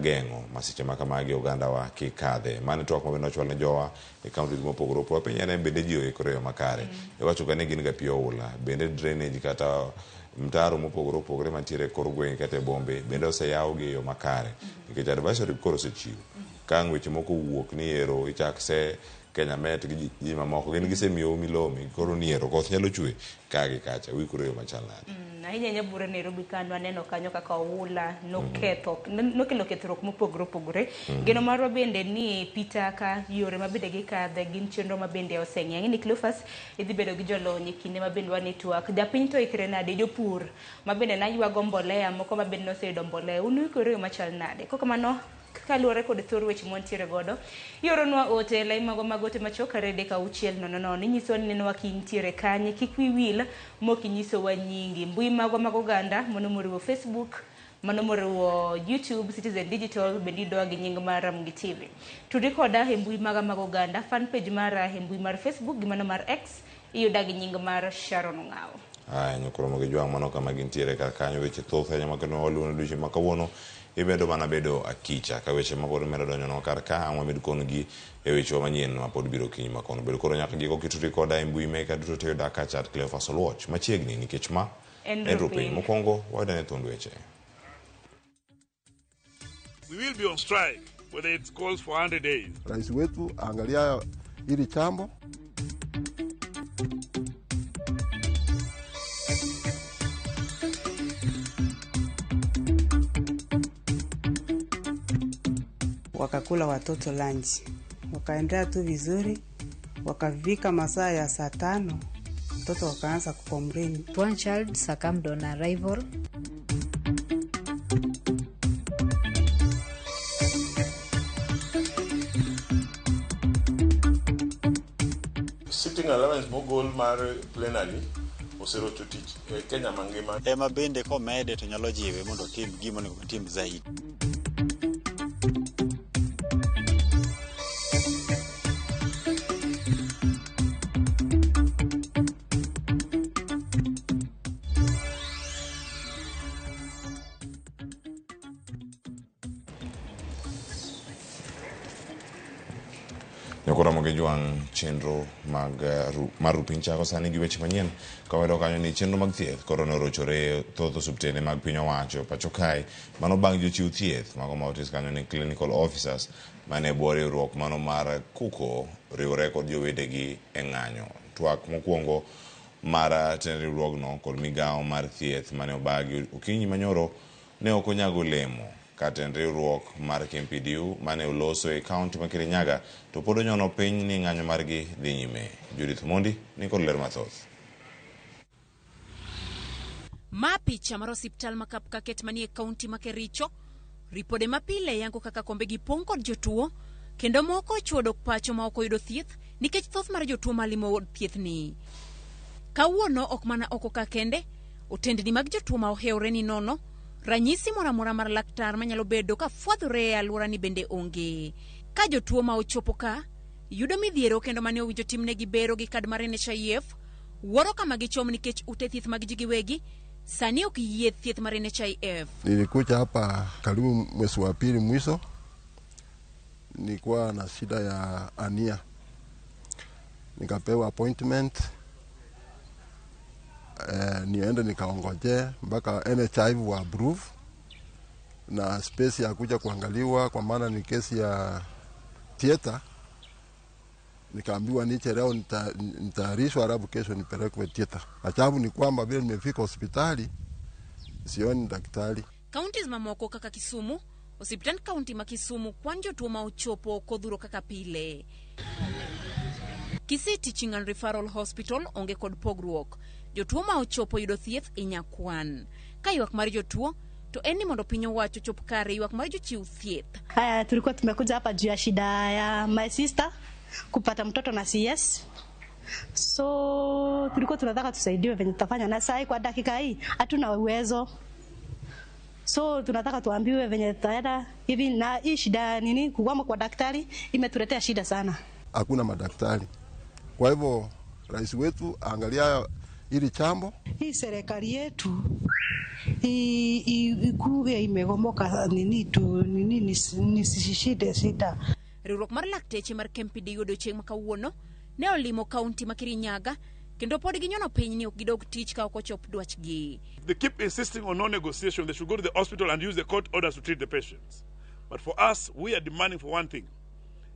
gengo masiche makamagi oganda wa kikadhe mane twak mabende ochwal ne jowa e kaunti mopogore opogore piny ne bende ji oikore makare iwacho ka ne gin ga pi oula bende drainage kata mtaro mopogore opogore mantiere kor gweng' kata bombe bende oseyaw gi yo makare nikech advisory koro osechiw ka weche moko wuok ni ero ichak se Kenya Met gi ji mamoko gin gisemiyo milomi koro ni ero koth nyalo chwe kagi kacha wikore yo machal nade ahinya nyabura Nairobi kanyo aneno kanyo kaka oula nokelo kethruok mopogore opogore geno marwa bende ni pitaka yore mabende gikadhe gin chenro mabende oseng'eng ni Cleophas idhi bedo gi jolony kinde mabende wa network japiny to ikre nade jopur mabende na ywago mbolea moko mabende noseyudo mbolea unuikore yo machal nade kokamano kaluwore kod thor weche montiere godo ioronwa ote lai mago magote machoka rede ka uchiel nono inyiso ni neno wakintiere kanye kik wiwil mokinyiso wa nyingi mbui mago mag oganda mono moriwo Facebook mano moriwo YouTube Citizen Digital bendi doa gi nying mar RamogiTV tudi koda e mbui maga mag oganda fan page mara e mbui mar Facebook gi mano mar X iyuda gi nying mar Sharon Ngao nyokoro mogi jwang mano kama gintiere kar kanyo weche thoth ahinya makendo waluono duche makawuono ibedo mana bedo akicha ka weche mapod medo donjo no kar ka ang'wa med kono gi e weche manyien mapod biro kiny makono bedo koro nyaka giko kituri koda e mbui meka duto te yuda ka chat Cleophas Watch machiegni nikech ma Andrew Piny mokwongo wadane thond weche. We will be on strike whether it calls for 100 days. Rais wetu angalia hili chambo wakakula watoto lunch, wakaendelea tu vizuri, wakavika masaa ya saa 5, mtoto wakaanza kukomplain. One child succumbed on arrival. Sitting allowance mogol mar plenary osero to teach Kenya mangima. Ema bende komede to nyalo jiwe mondo tim gimo ne tim zaidi. Nyokora mogi jwang chenro mag marupiny chako sani gi weche manyien kawedo kanyo ni chenro mag thieth koro norochore thoth osuptende mag piny owacho pacho kae mano bang' jochiw thieth mago ma otis kanyo ni clinical officers mane bwo riwruok mano mar kuko riwore kod jowetegi e ng'anyo twak mokwongo mar tend riwruogno kod migawo mar thieth mane obagi okinyi manyoro ne ok onyago olemo katend riwruok mar KMPDU mane oloso e kaunti ma Kirinyaga to pod onyono piny ni ng'anyo margi dhi nyime. Judith Mondi ni kod ler mathoth. Ma picha mar osiptal ma Kapkaket manie kaunti ma Kericho ripode mapile yango kaka kombe gi pong' kod jotuo kendo moko chuo dok pacho ma ok oyudo thieth nikech thoth mar jotuo malimo thieth ni. Kawuono ok mana oko ka kende otendni mag jotuo ma ohewre ni nono ranyisi moramora mar laktar manyalo bedo ka fwadhore e alwora ni bende onge. Ka jotuo ma ochopo ka yudo midhiero kendo mane owinjo timnegi bero gi kad mar NHIF wuoro kama gichom nikech ute thieth mag ji giwegi sani ok yie thieth mar NHIF. Nilikuja hapa karibu mwezi wa pili mwisho, nilikuwa na shida ya ania, nikapewa appointment niende nikaongoje mpaka NHIF wa approve na space ya kuja kuangaliwa kwa maana ni kesi ya theater. Nikaambiwa niche leo nitaarishwa halafu kesho nipelekwe theater. Ajabu ni kwamba vile nimefika hospitali sioni daktari. Counties mamoko kaka Kisumu, hospitali county ma Kisumu kwan jotuo ma ochopo kodhuro kaka pile. Kisii Teaching and Referral Hospital onge kod pogruok. Jotuo ma ochopo yudo thieth inyakwan. Ka ywak mar jotuo to eni mondo piny owacho chop kare ywak mar jochiw thieth. Tulikuwa tumekuja hapa juu ya shida ya my sister kupata mtoto na CS. So tulikuwa tunataka tusaidiwe venye tutafanya na sai kwa dakika hii hatuna uwezo. So tunataka tuambiwe venye tutaenda hivi na hii shida nini kukwama kwa daktari imetuletea shida sana. Hakuna madaktari. Kwa hivyo rais wetu angalia hili chambo. Hii serikali yetu ikuwe imegomoka nisishide sita. Riwruok mar lakteche mar Kempidi yudo chieng' makawuono ne olimo kaunti ma Kirinyaga kendo pod ginyono piny ni ok gidog tich ka ok ochop dwachgi. They keep insisting on no negotiation. They should go to the hospital and use the court orders to treat the patients. But for us, we are demanding for one thing,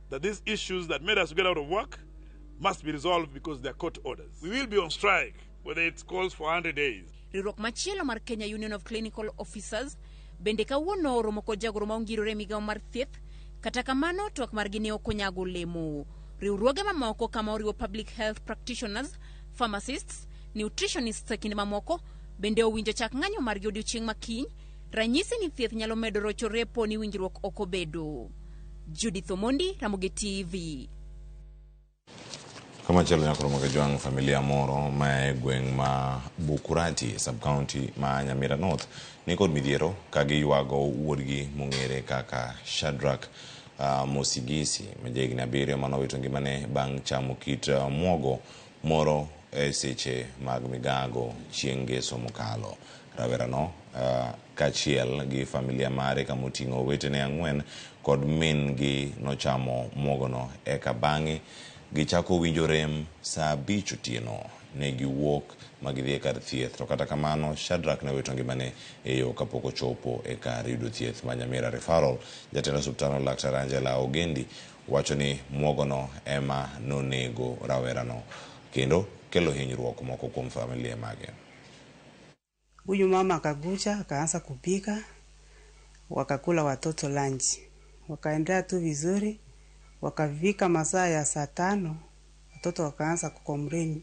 that these issues that made us get out of work must be resolved because they are court orders. We will be on strike, whether it calls for 100 days. Riwruok machielo mar Kenya Union of Clinical Officers bende kawuono oromo kod jagoro ma ongirore migawo mar thieth, kata kamano twak margi ne ok onyago olemo. Riwruoge mamoko kama oriwo public health practitioners, pharmacists, nutritionists kinde mamoko bende owinjo chak ng'anyo margi odiochieng' makiny, ranyisi ni thieth nyalo medo rocho repo ni winjruok ok obedo. Judith Omondi, RamogiTV. Kama chelo nyakoro magajwang familia moro ma gweng' ma Bukurati sub-county ma Nyamira North ni kod midhiero kagi yuago wuodgi mong'ere kaka Shadrack Mosigisi majegni 7 manowito ngimane bang' chamo kit muogo moro e seche mag migago chieng' ngeso mokalo. Rawerano kachiel gi familia mare kamoting'o wetene 4 kod min gi nochamo muogono eka bang'e gichako winjo rem saa 5 otieno ne giwuok magidhi kar thieth. To kata kamano Shadrack ne wito ngimane e yo kapok ochopo e kar yudo thieth ma Nyamira Referral. Jatend osuptal Laktar Angela Ogendi wacho ni muogono ema nonego rawerano kendo kelo hinyruok moko kuom familia mage. Huyu mama akakuja akaanza kupika, wakakula watoto lunch, wakaendelea tu vizuri. Wakafika masaa ya saa 5 watoto wakaanza kukomplain,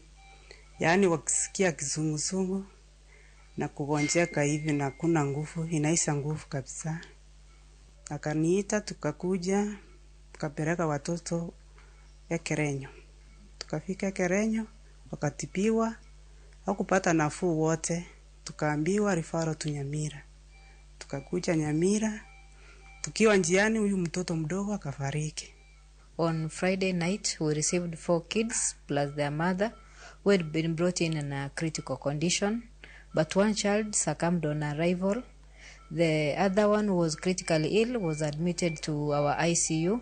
yaani wakisikia kizunguzungu na kugonjeka hivi na kuna nguvu, inaisha nguvu kabisa. Akaniita, tukakuja tukapeleka watoto Kerenyo. Tukafika Kerenyo wakatibiwa, hakupata nafuu wote, tukaambiwa referral tu Nyamira. Tukakuja Nyamira, tukiwa njiani huyu mtoto mdogo akafariki. On Friday night, we received 4 kids plus their mother who had been brought in a critical condition, but one child succumbed on arrival. The other one was critically ill, was admitted to our ICU.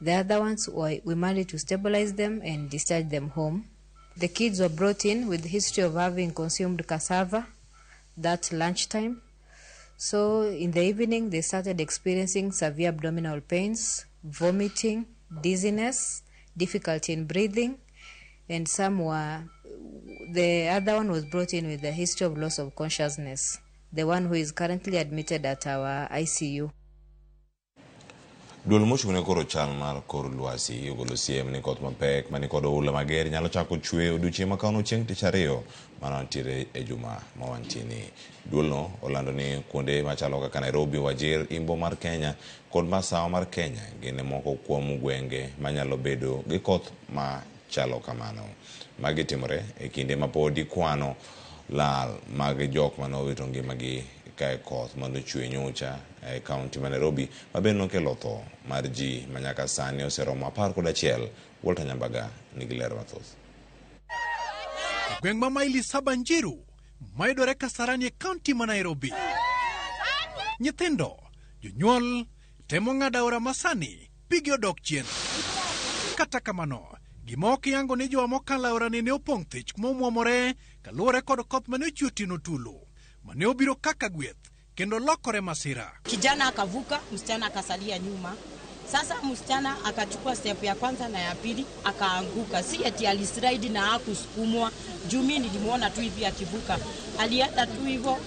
The other ones, we managed to stabilize them and discharge them home. The kids were brought in with history of having consumed cassava that lunchtime. So in the evening, they started experiencing severe abdominal pains, vomiting, dizziness, difficulty in breathing, and the other one was brought in with a history of loss of consciousness, the one who is currently admitted at our ICU. Duol mochung'ne koro chal mar kor lwasi ogolo siem ni koth mapek mani kod oula mager nyalo chako chwe odiochieng' makawuono chieng' tich ariyo manantiere e juma mawantieni. Duolno olando ni kuonde machalo kaka Nairobi, Wajir, Imbo mar Kenya kod Masawa mar Kenya gin moko kuom gwenge manyalo bedo gi koth machalo kamano. Magi timore e kinde ma pod ikwano lal mag jok manowito ngimagi kae koth manochwe nyocha e kaunti ma Nairobi mabende nokelo tho mar ji manyaka sani oseromo 11. Walter Nyambaga nigi ler mathoth. Gweng' ma maili 7 Njiru mayudore Kasarani e kaunti ma Nairobi. Nyithindo, jonyuol temo ng'ado aora masani pigi odok chien. Kata kamano, gima ok yango ni joma mokalo aora ne opong' thich kuma omuomore kaluwore kod koth mane ochwe otieno tulu mane obiro kaka gweth kendo lokore masira. Kijana akavuka, msichana akasalia nyuma. Sasa msichana akachukua step ya kwanza na ya pili akaanguka. Si eti alislide na hakusukumwa. Juu mimi nilimuona tu hivi akivuka. Alienda tu hivyo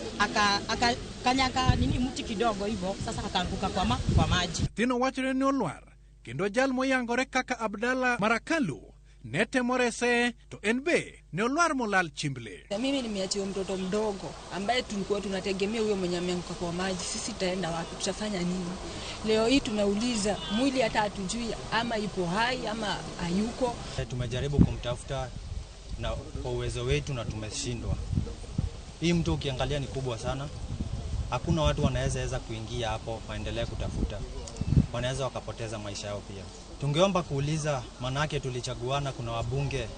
akanyaka mti kidogo hivyo, sasa akaanguka kwa maji. Tino wachre ni olwar kendo jal moyangore kaka Abdalla Marakalu nete morese to enbe ne olwar molal chimble. Mimi nimeachiwa mtoto mdogo ambaye tulikuwa tunategemea huyo mwenye ameanguka kwa maji. Sisi taenda wapi, tutafanya nini? Leo hii tunauliza mwili hata hatujui ama ipo hai ama hayuko. Tumejaribu kumtafuta na kwa uwezo wetu na tumeshindwa. Hii mto ukiangalia ni kubwa sana. Hakuna watu wanaweza kuingia hapo waendelee kutafuta. Wanaweza wakapoteza maisha yao pia. Tungeomba kuuliza, manake tulichaguana, kuna wabunge.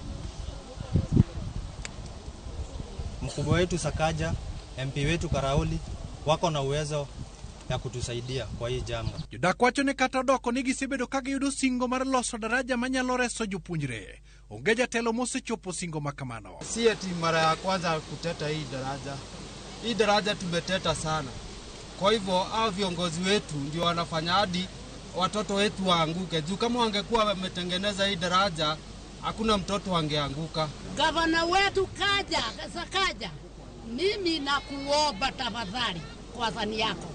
Mkubwa wetu Sakaja MP wetu Karauli wako na uwezo ya kutusaidia kwa hii janga. Jodak wacho ni kata doko ni gisebedo ka giyudo singo mar loso daraja manyalo reso jopuonjre. Onge jatelo mosechopo singo makamano. Si eti mara ya kwanza kuteta hii daraja. Hii daraja tumeteta sana. Kwa hivyo hao viongozi wetu ndio wanafanya hadi watoto wetu waanguke. Juu kama wangekuwa wametengeneza hii daraja, hakuna mtoto wangeanguka. Gavana wetu kaja. Mimi nakuomba tafadhali kwa zani yako.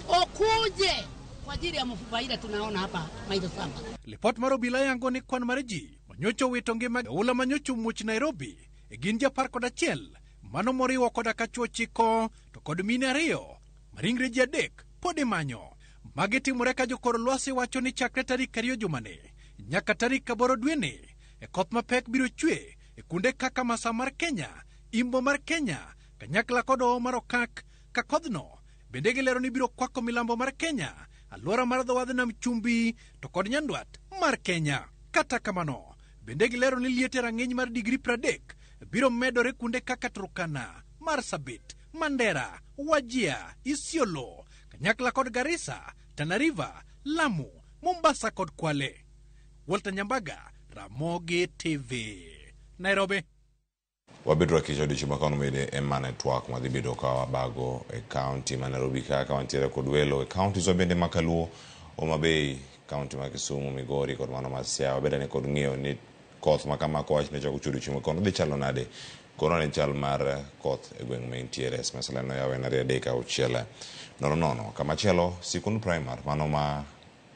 Okuje kwa ajili ya mfupa ile tunaona hapa Maidho Samba. Lipot maro bila yango ni kwan marji. Manyocho witonge ula manyocho much Nairobi. Eginja par koda chiel. Mano moriwo koda kachuo chiko to kod mine ariyo. Maringre ji adek podi manyo. Magi timore ka jokor lwasi wacho ni chakre tarik 2 jumane nyaka tarik 8 dweni. Koth mapek biro chwe kunde kaka Masa mar Kenya, Imbo mar Kenya, kanyakla kod Hoho mar Okak. Ka kodhno bende gilero ni biro kwako milambo mar Kenya, alwora mar dho wadh nam chumbi to kod nyandwat mar Kenya. Kata kamano bende gilero ni liete rang'iny mar digri 30 biro medore kunde kaka Turkana, Marsabit, Mandera, Wajir, Isiolo, kanyakla kod Garissa, Tana River, Lamu, Mombasa kod Kwale. Walter Nyambaga, Ramogi TV, Nairobi. Wabedro kicho dicho makono mede emane twak madhibedo ka wabago e county ma Nairobi kaka wantiere kod welo e county zo bende makaluo Homa Bay, county ma Kisumu, Migori kod mano ma Siaya. Wabedane kod ng'eyo ni koth makama kowach ne chako chudo chiemo kono dhi chalo nade. Kono ne chal mar koth e gweng' mentiere smesaleno yawe na 3:06 nono. Kamachielo sikund primar mano ma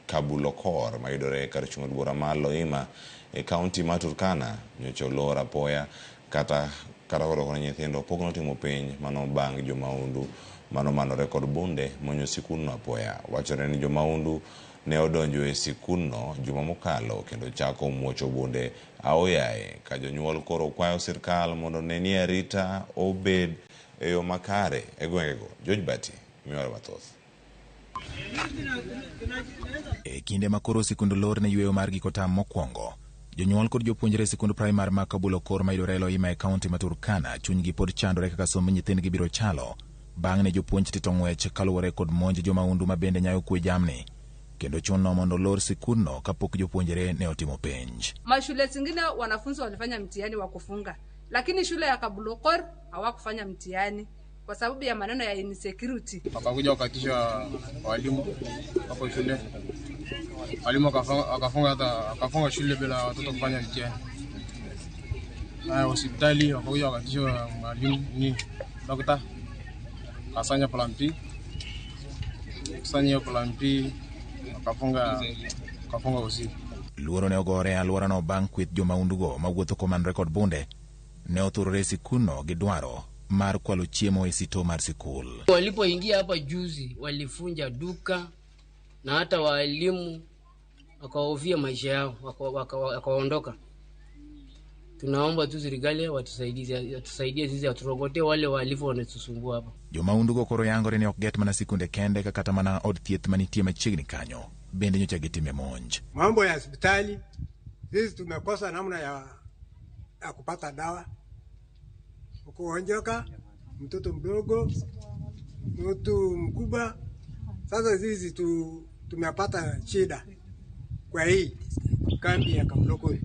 Kabulokor ma yudore kar chung' bura malo ima e county ma Turkana nyocho lora poya kata koro kono nyithindo pok notimo penj mano bang' jomaundu mano manore kod bunde monyo sikunno apoya. Wachore ni jomaundu ne odonjo e sikunno juma mokalo kendo chako muocho bunde aoyaye ka jonyuol koro kwayo sirkal mondo nenie arita obed e yo makare e gwengego. George Bati miwaro mathoth. E kinde makoro sikund lor ne yweyo mar giko tam mokwongo, jonyuol kod jopuonjre sikund primar ma Kabulokor ma yudore Eloima e kaunti ma Turkana chunygi pod chandore kaka somb nyithindgi biro chalo bang' ne jopuonj tito ng'wech kaluwore kod monj jomaundu ma bende nyayo kwe jamni kendo chuno mondo lor sikundno kapok jopuonjre ne otimo penj. Mashule zingine wanafunzi walifanya mtihani wa kufunga, lakini shule ya Kabulokor hawakufanya mtihani kwa sababu ya maneno ya insecurity. Wakakuja wakatisha walimu hapo shule. Walimu akafunga shule bila watoto kufanya mtihani. Hospitali wakakuja wakatisha mwalimu ni daktari kasanya plan P wakafunga usiku. Luoro ne ogore alwora no bang' kweth jomaundugo mawuotho komanore kod bunde ne othurore sikunno gi dwaro mar kwalo chiemo e sito mar sikul. Walipoingia hapa juzi walifunja duka na hata walimu wakahofia maisha yao wakaondoka. Tunaomba tu serikali watusaidie sisi aturogote wale walifu wanatusumbua hapa. Jomaundugo koro yangore ni ok get mana sikunde kende kata mana od thieth manitie machiegni kanyo bende nyocha gitime monj. Mambo ya hospitali sisi tumekosa namna ya kupata dawa. Kuonjoka mtoto mdogo, mtu mkubwa. Sasa sisi tumepata shida kwa hii kambi ya Kabulokor.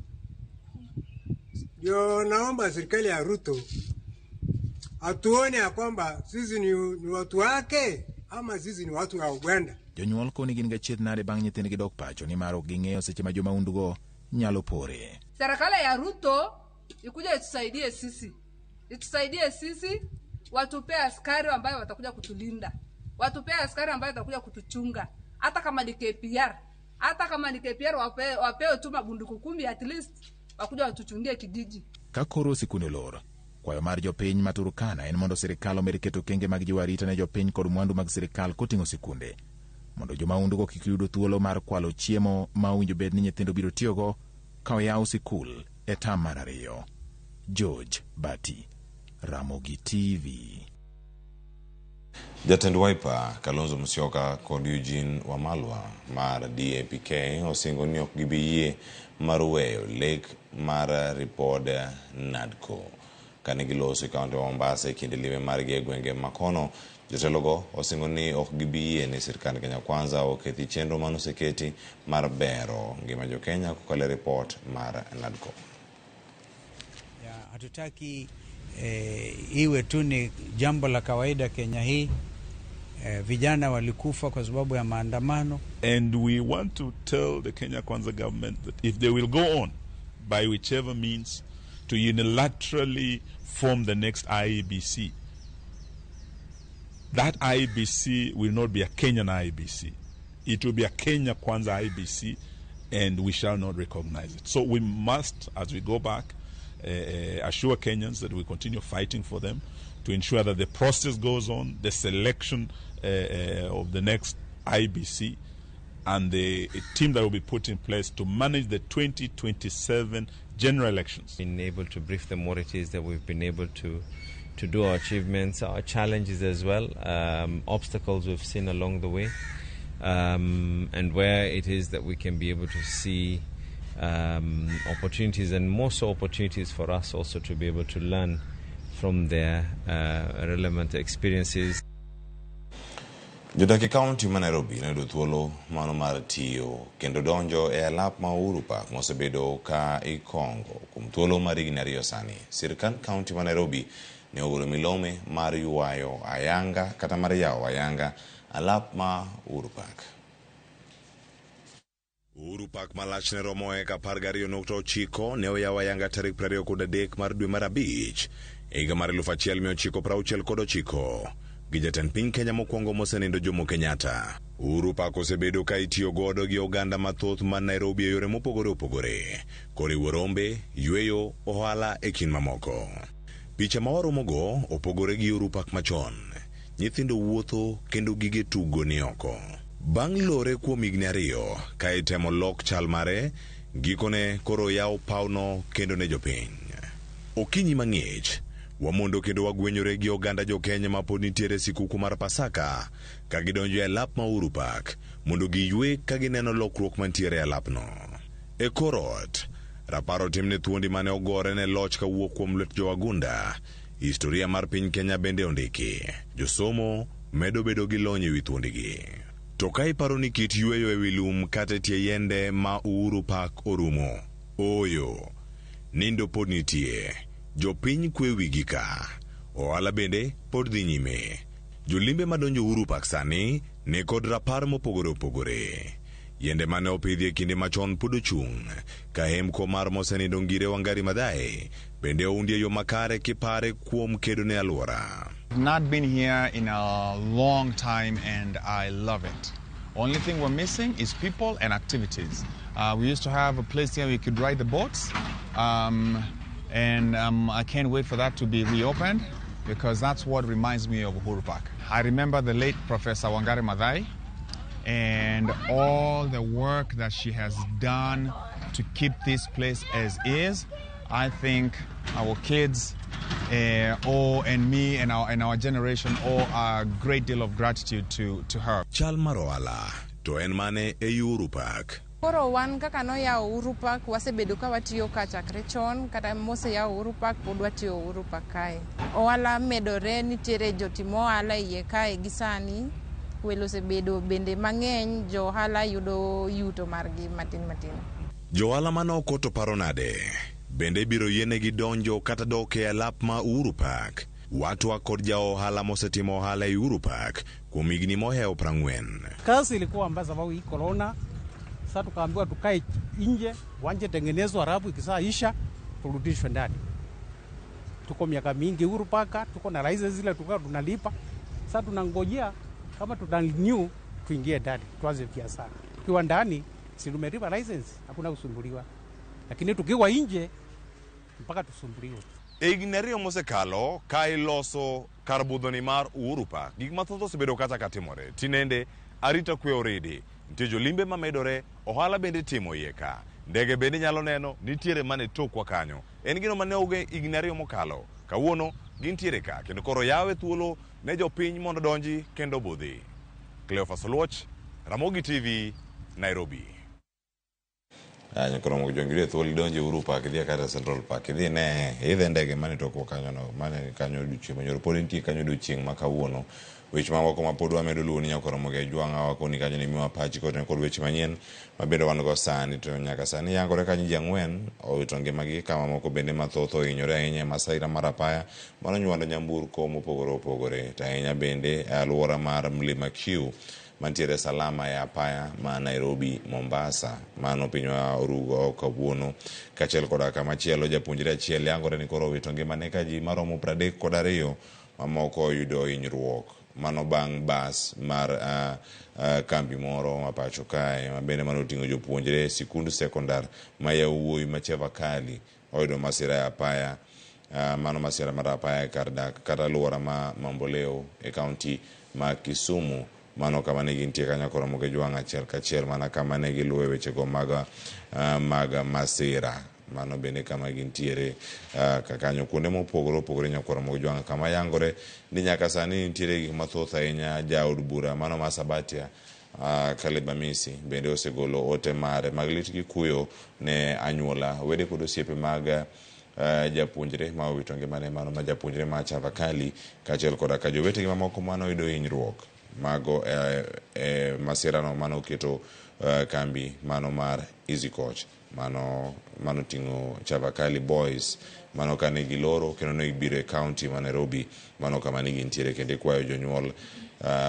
Ndio naomba serikali ya Ruto atuone ya kwamba sisi ni watu wake ama sisi ni watu wa Uganda. Jonyuol koni gin gachiedh nade bang' nyithindgi dok pacho ni maro ging'eyo seche ma jomaundugo nyalo pore. Serikali ya Ruto ikuja itusaidie sisi, watupe askari ambayo watakuja kutulinda, watupe askari ambayo watakuja kutuchunga, hata kama ni KPR wapeo tu mabunduku 10 at least wakuja watuchungie kijiji. Kakoro sikunde lor kwayo mar jopiny ma Turkana en mondo sirikal omed keto kenge mag jiwo arita ne jopiny kod mwandu mag sirikal koting'o sikunde mondo jomaundugo kik yudo thuolo mar kwalo chiemo ma owinjo bed ni nyithindo biro tiyogo ka oyaw sikul e tam mar 2. George Bati, Ramogi TV. Jatend Wiper Kalonzo Musyoka kod Eugene Wamalwa mar DAPK osingo ni ok gibi yie mar weyo lek mar ripod NADCO. kane giloso e kaunti wa Mombasa e kinde lime margi e gwenge makono. Jotelogo osingo ni ok gibi ne sirkand Kenya Kwanza okethi chenro manoseketi mar bero ngima jo Kenya kokalo report mar NADCO. Hatutaki iwe tu ni jambo la kawaida Kenya hii. Vijana walikufa kwa sababu ya maandamano. And we want to tell the Kenya Kwanza government that if they will go on by whichever means to unilaterally form the next IEBC, that IEBC will not be a Kenyan IEBC. It will be a Kenya Kwanza IEBC, and we shall not recognize it. So we must, as we go back, assure Kenyans that we continue fighting for them to ensure that the process goes on, the selection of the next IEBC, and the team that will be put in place to manage the 2027 general elections. Been able to brief them what it is that we've been able to do, our achievements, our challenges as well, obstacles we've seen along the way, and where it is that we can be able to see opportunities, and more so opportunities for us also to be able to learn from their relevant experiences. Jodaki kaunti ma Nairobi nayudo thuolo mano mar tiyo kendo donjo e alap ma Uhuru Park mosebedo ka ikongo kuom thuolo mar higni 2 sani. Sirkand kaunti ma Nairobi ne ogolo milome mar yuayo ayanga kata mar yawo ayanga alap ma Uhuru Park. Uhuru Park malachne romo eka 12.9 ne oyawo ayanga tarik 23 mar dwe mar abich higa mar 1969 gi jatend piny Kenya mokwongo mosenindo Jomo Kenyatta. Uhuru Park osebedo ka itiyo godo gi oganda mathoth man Nairobi e yore mopogore opogore, koriwo rombe, yweyo, ohala e kind mamoko. Picha ma waromogo opogore gi Uhuru Park machon. Nyithindo wuotho kendo gige tugo ni oko. Bang' lore kuom higni 2 ka itemo lok chal mare, gikone koro yawo pawno kendo ne jopiny. Okinyi mang'ich wamondo kendo wagwenyore gi oganda jo Kenya ma pod nitiere sikuku mar Pasaka ka gidonjo e alap ma Uhuru Park mondo giywe ka gineno lokruok mantiere e alapno. E korot, raparo timne thuondi mane ogore ne loch ka wuok kuom lwet jowagunda. Historia mar piny Kenya bende ondiki. Josomo medo bedo gi lony e wi thuondigi. To ka iparo ni kit yweyo e wi lum kata tie yende ma Uhuru Park orumo, oyo, nindo pod nitie. Jopiny kwe wigi ka. Ohala bende pod dhi nyime. Jolimbe madonjo Uhuru Park sani ne kod rapar mopogore opogore. Yende mane opidhi e kinde machon pod ochung'. Ka hemko mar mosenindo Ngire Wangari Maathai bende oundi e yo makare kipare kuom kedo ne alwora. I've not been here in a long time and I love it. Only thing we're missing is people and activities. We used to have a place here we could ride the boats. And I can't wait for that to be reopened because that's what reminds me of Uhuru Park. I remember the late Professor Wangari Maathai and all the work that she has done to keep this place as is. I think our kids and me and our generation owe a great deal of gratitude to her. Chal maroala to en mane e Uhuru Park. Koro wan kaka no ya Uhuru Park wasebedo ka watiyo ka chakre chon kata mose ya Uhuru Park pod watiyo Uhuru Park kae. Ohala medore nitiere jotimo ohala iye kae gi sani. Welo osebedo bende mang'eny, jo ohala yudo yuto margi matin. Jo ohala manoko to paro nade bende biro yienegi donjo kata dok e alap ma Uhuru Park. Watu kod ja ohala mosetimo ohala e Uhuru Park kuom higni mohewo 40. Kazi ilikuwa mbaya sababu hii corona. Sasa tukaambiwa tukae nje, wanje tengenezwa halafu ikisaisha turudishwe ndani. Tuko miaka mingi Uhuru Park, tuko na license zile tulikuwa tunalipa. Sasa tunangojea kama tutarenew tuingie ndani, tuanze biashara. Tukiwa ndani si tumelipa license, hakuna kusumbuliwa. Lakini tukiwa nje mpaka tusumbuliwe. Ignario mosekalo ka iloso kar budhoni mar Uhuru Park. Gik mathoth osebedo kata katimore. Tinende arita kwe oridi. Nitie jolimbe mamedore, ohala bende timo iye ka. Ndege bende nyalo neno, nitiere mane tokwa kanyo. En gino mane oge Ignario mokalo. Kawuono gintiere ka kendo koro yawe thuolo ne jopiny mondo donji kendo budhi. Cleophas Oluoch, Ramogi TV, Nairobi. Nyakoro Ramogi jongire thuol donje uru park idhi kata Central Park idhi ne idhe ndege mane toko kanyo no mane kanyo duchi manyoro polinti kanyo duchieng makawuono weche mamoko ma pod wamedo luwo ni Nyakoro Ramogi jwanga wako ni kanyo ni miwa pachi kod weche manyien mabende wan go sani to nyaka sani yangore kanyo ji 4 owito ngimagi kama moko bende mathoth ohinyore ahinya Masaira mar apaya mano nywando nyamburko mopogore opogore to ahinya bende e alwora mar Mlima Kiu mantiere salama ya apaya ma Nairobi Mombasa mano pinywa orugo kawuono kachiel koda kamachielo japuonjre achiel yangore ni koro owito ngimane ka ji maromo 32 mamoko oyudo hinyruok mano bang' bas mar kambi moro mapacho kae mabende mano oting'o jopuonjre sikund sekondar ma yawuoyi ma Chavakali oyudo masira ya apaya mano masira mar apaya kar dak kata alwora ma Mamboleo e kaunti ma Kisumu mano kama ne gintie ka Nyakoro Ramogi jwang' achiel kachiel mana kama ne giluwe wechego mag masira mano bende kama gintiere kanyo kuonde mopogore opogore Nyakoro Ramogi jwang' kama yangore ni nyaka sani nitiere gik mathoth ahinya jaod bura mano ma Sabatia Kaleba Misi bende osegolo ote mare mag lit gi kuyo ne anyuola wede kod osiepe mag japuonjre ma owito ngimane mano ma japuonjre ma Chavakali kachiel koda ka jowetegi mamoko mano oyudo hinyruok mago masira no mano keto kambi mano mar Easy Coach mano ting'o Chavakali Boys mano kane giloro kendo ne gibiro e county ma Nairobi mano kama ne gintiere kendo kwayo jonyuol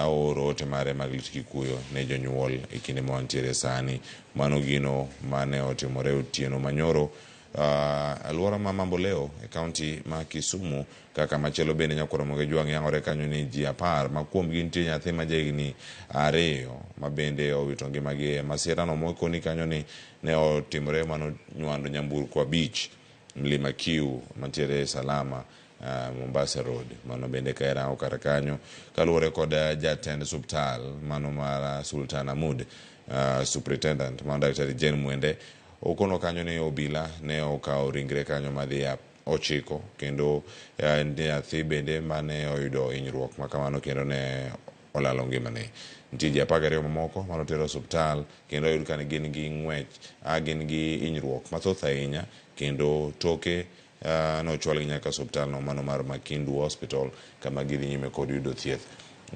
oro ote mare mag lit gi kuyo ne jonyuol e kinde ma wantiere sani mano gino mane otimore otieno manyoro alwora ma Mamboleo e county ma Kisumu kaka machielo bende Nyakoro Ramogi jwang' yangore kanyo ni ji 10 ma kuom gintie nyathi ma jahigni 2 ma bende owito ngimagi masira no mokoni kanyo ni ne otimore mano nywando nyamburko 5 Mlima Kiu mantiere salama Mombasa Road mano bende kaera okar kanyo kaluwore kod jatend subtal mano mar Sultan Ahmud superintendent mano Dr. Jane Mwende okono kanyo ni obila ne okawo ringre kanyo madhi 9 kendo nyathi bende mane oyudo hinyruok makamano kendo ne olalo ngimane nitie ji 12 mamoko mano tero subtal kendo oyud ka gin gi ng'wech gin gi hinyruok mathoth ahinya kendo toke nochwalgi nyaka subtal no mano mar Makindu Hospital kama gidhi nyime kod yudo thieth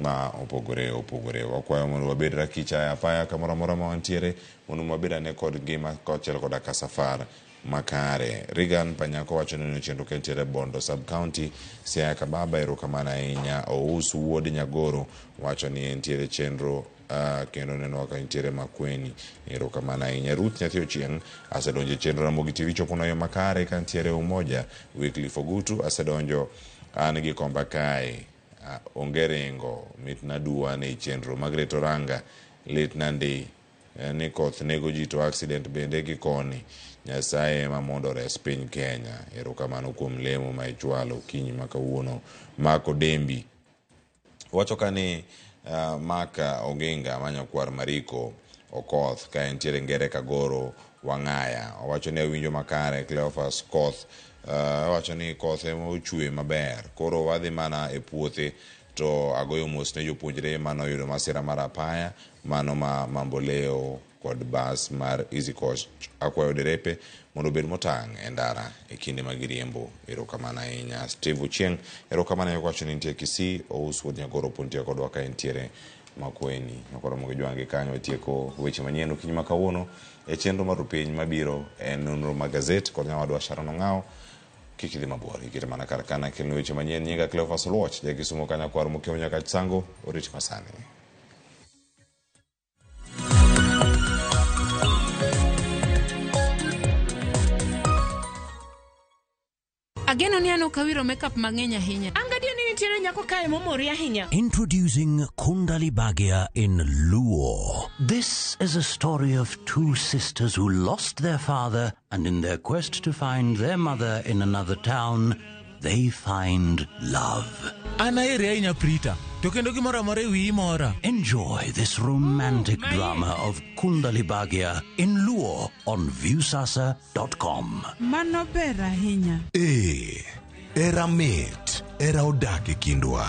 ma opogore wakwayo mondo wabed rakicha apaya kamoro amora ma wantiere mondo wabed ane kod ngima kochiel koda ka safar makare. Regan Panyako wacho ni chenro kentiere Bondo sub county Siaya Kababa erokamano ahinya Ous wuod Nyagoro wacho ni entiere chenro kendo neno ka entiere Makweni erokamano ahinya. Ruth Nyathi Ochieng' asedonjo chenro RamogiTV chopo na yo makare kantiere Umoja Wycliffe Ogutu asedonjo an gi komba kae ongerengo mitna duwa ne chenro Margaret Oranga litna ndi ni koth nego ji to accident bende gi koni Nyasaye ma mondo res piny Kenya erokamano kuom lemo ma ichwalo kinyi makawuono Mako Dembi wacho kani Maka Oginga manyakwar Mariko Okoth ka entiere Ngere Kagoro Wang'aya wacho ni winjo makare Cleophas Koth wacho ni koth ema ochwe maber koro wadhi mana e puothe to agoyo mos ne jopuonjre mano oyudo masira mar apaya mano ma Mamboleo kod bas mar Easy Coach akwayo derepe mondo bed motang' e ndara e kinde mag riembo erokamano ahinya. Steve Ochieng' erokamano wacho ni nitie Kisii Ous wuod Nyagoro pontie kodwa ka entiere Makweni. Nyakoro Ramogi jwang' kanyo tieko weche manyien okinyi makawuono e chenro mar piny mabiro e nonro mag gazet kod nyawadwa Sharon Ong'ao kik idhi mabor ikete mana kar kana kelni weche manyien nyinga Cleophas Oluoch jakisumo kanyakwar mokeo nyaka sango orit masani. Ageno ni ano kawiro makeup mang'eny ahinya. Angadio ni nitiere nyako kae momori ahinya. Introducing Kundali Bhagia in Luo. This is a story of 2 sisters who lost their father, and in their quest to find their mother in another town, they find love. Anaere Prita. Enjoy this romantic drama of Kundali Bhagia in Luo on viewsasa.com. Mano ber ahinya. Era mit, era odak e kindwa.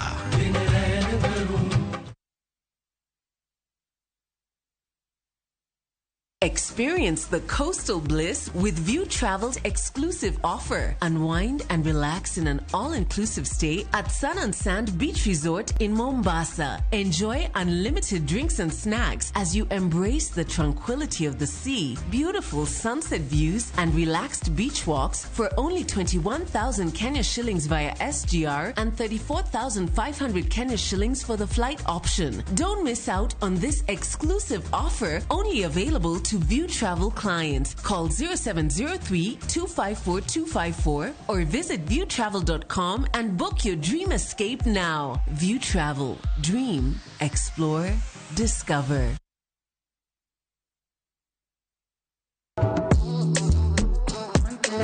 Experience the coastal bliss with View Travel's exclusive offer. Unwind and relax in an all-inclusive stay at Sun and Sand Beach Resort in Mombasa. Enjoy unlimited drinks and snacks as you embrace the tranquility of the sea, beautiful sunset views, and relaxed beach walks for only 21,000 Kenya shillings via SGR and 34,500 Kenya shillings for the flight option. Don't miss out on this exclusive offer, only available to View Travel clients. Call 0703-254-254 or visit viewtravel.com and book your dream escape now. View Travel. Dream. Explore. Discover.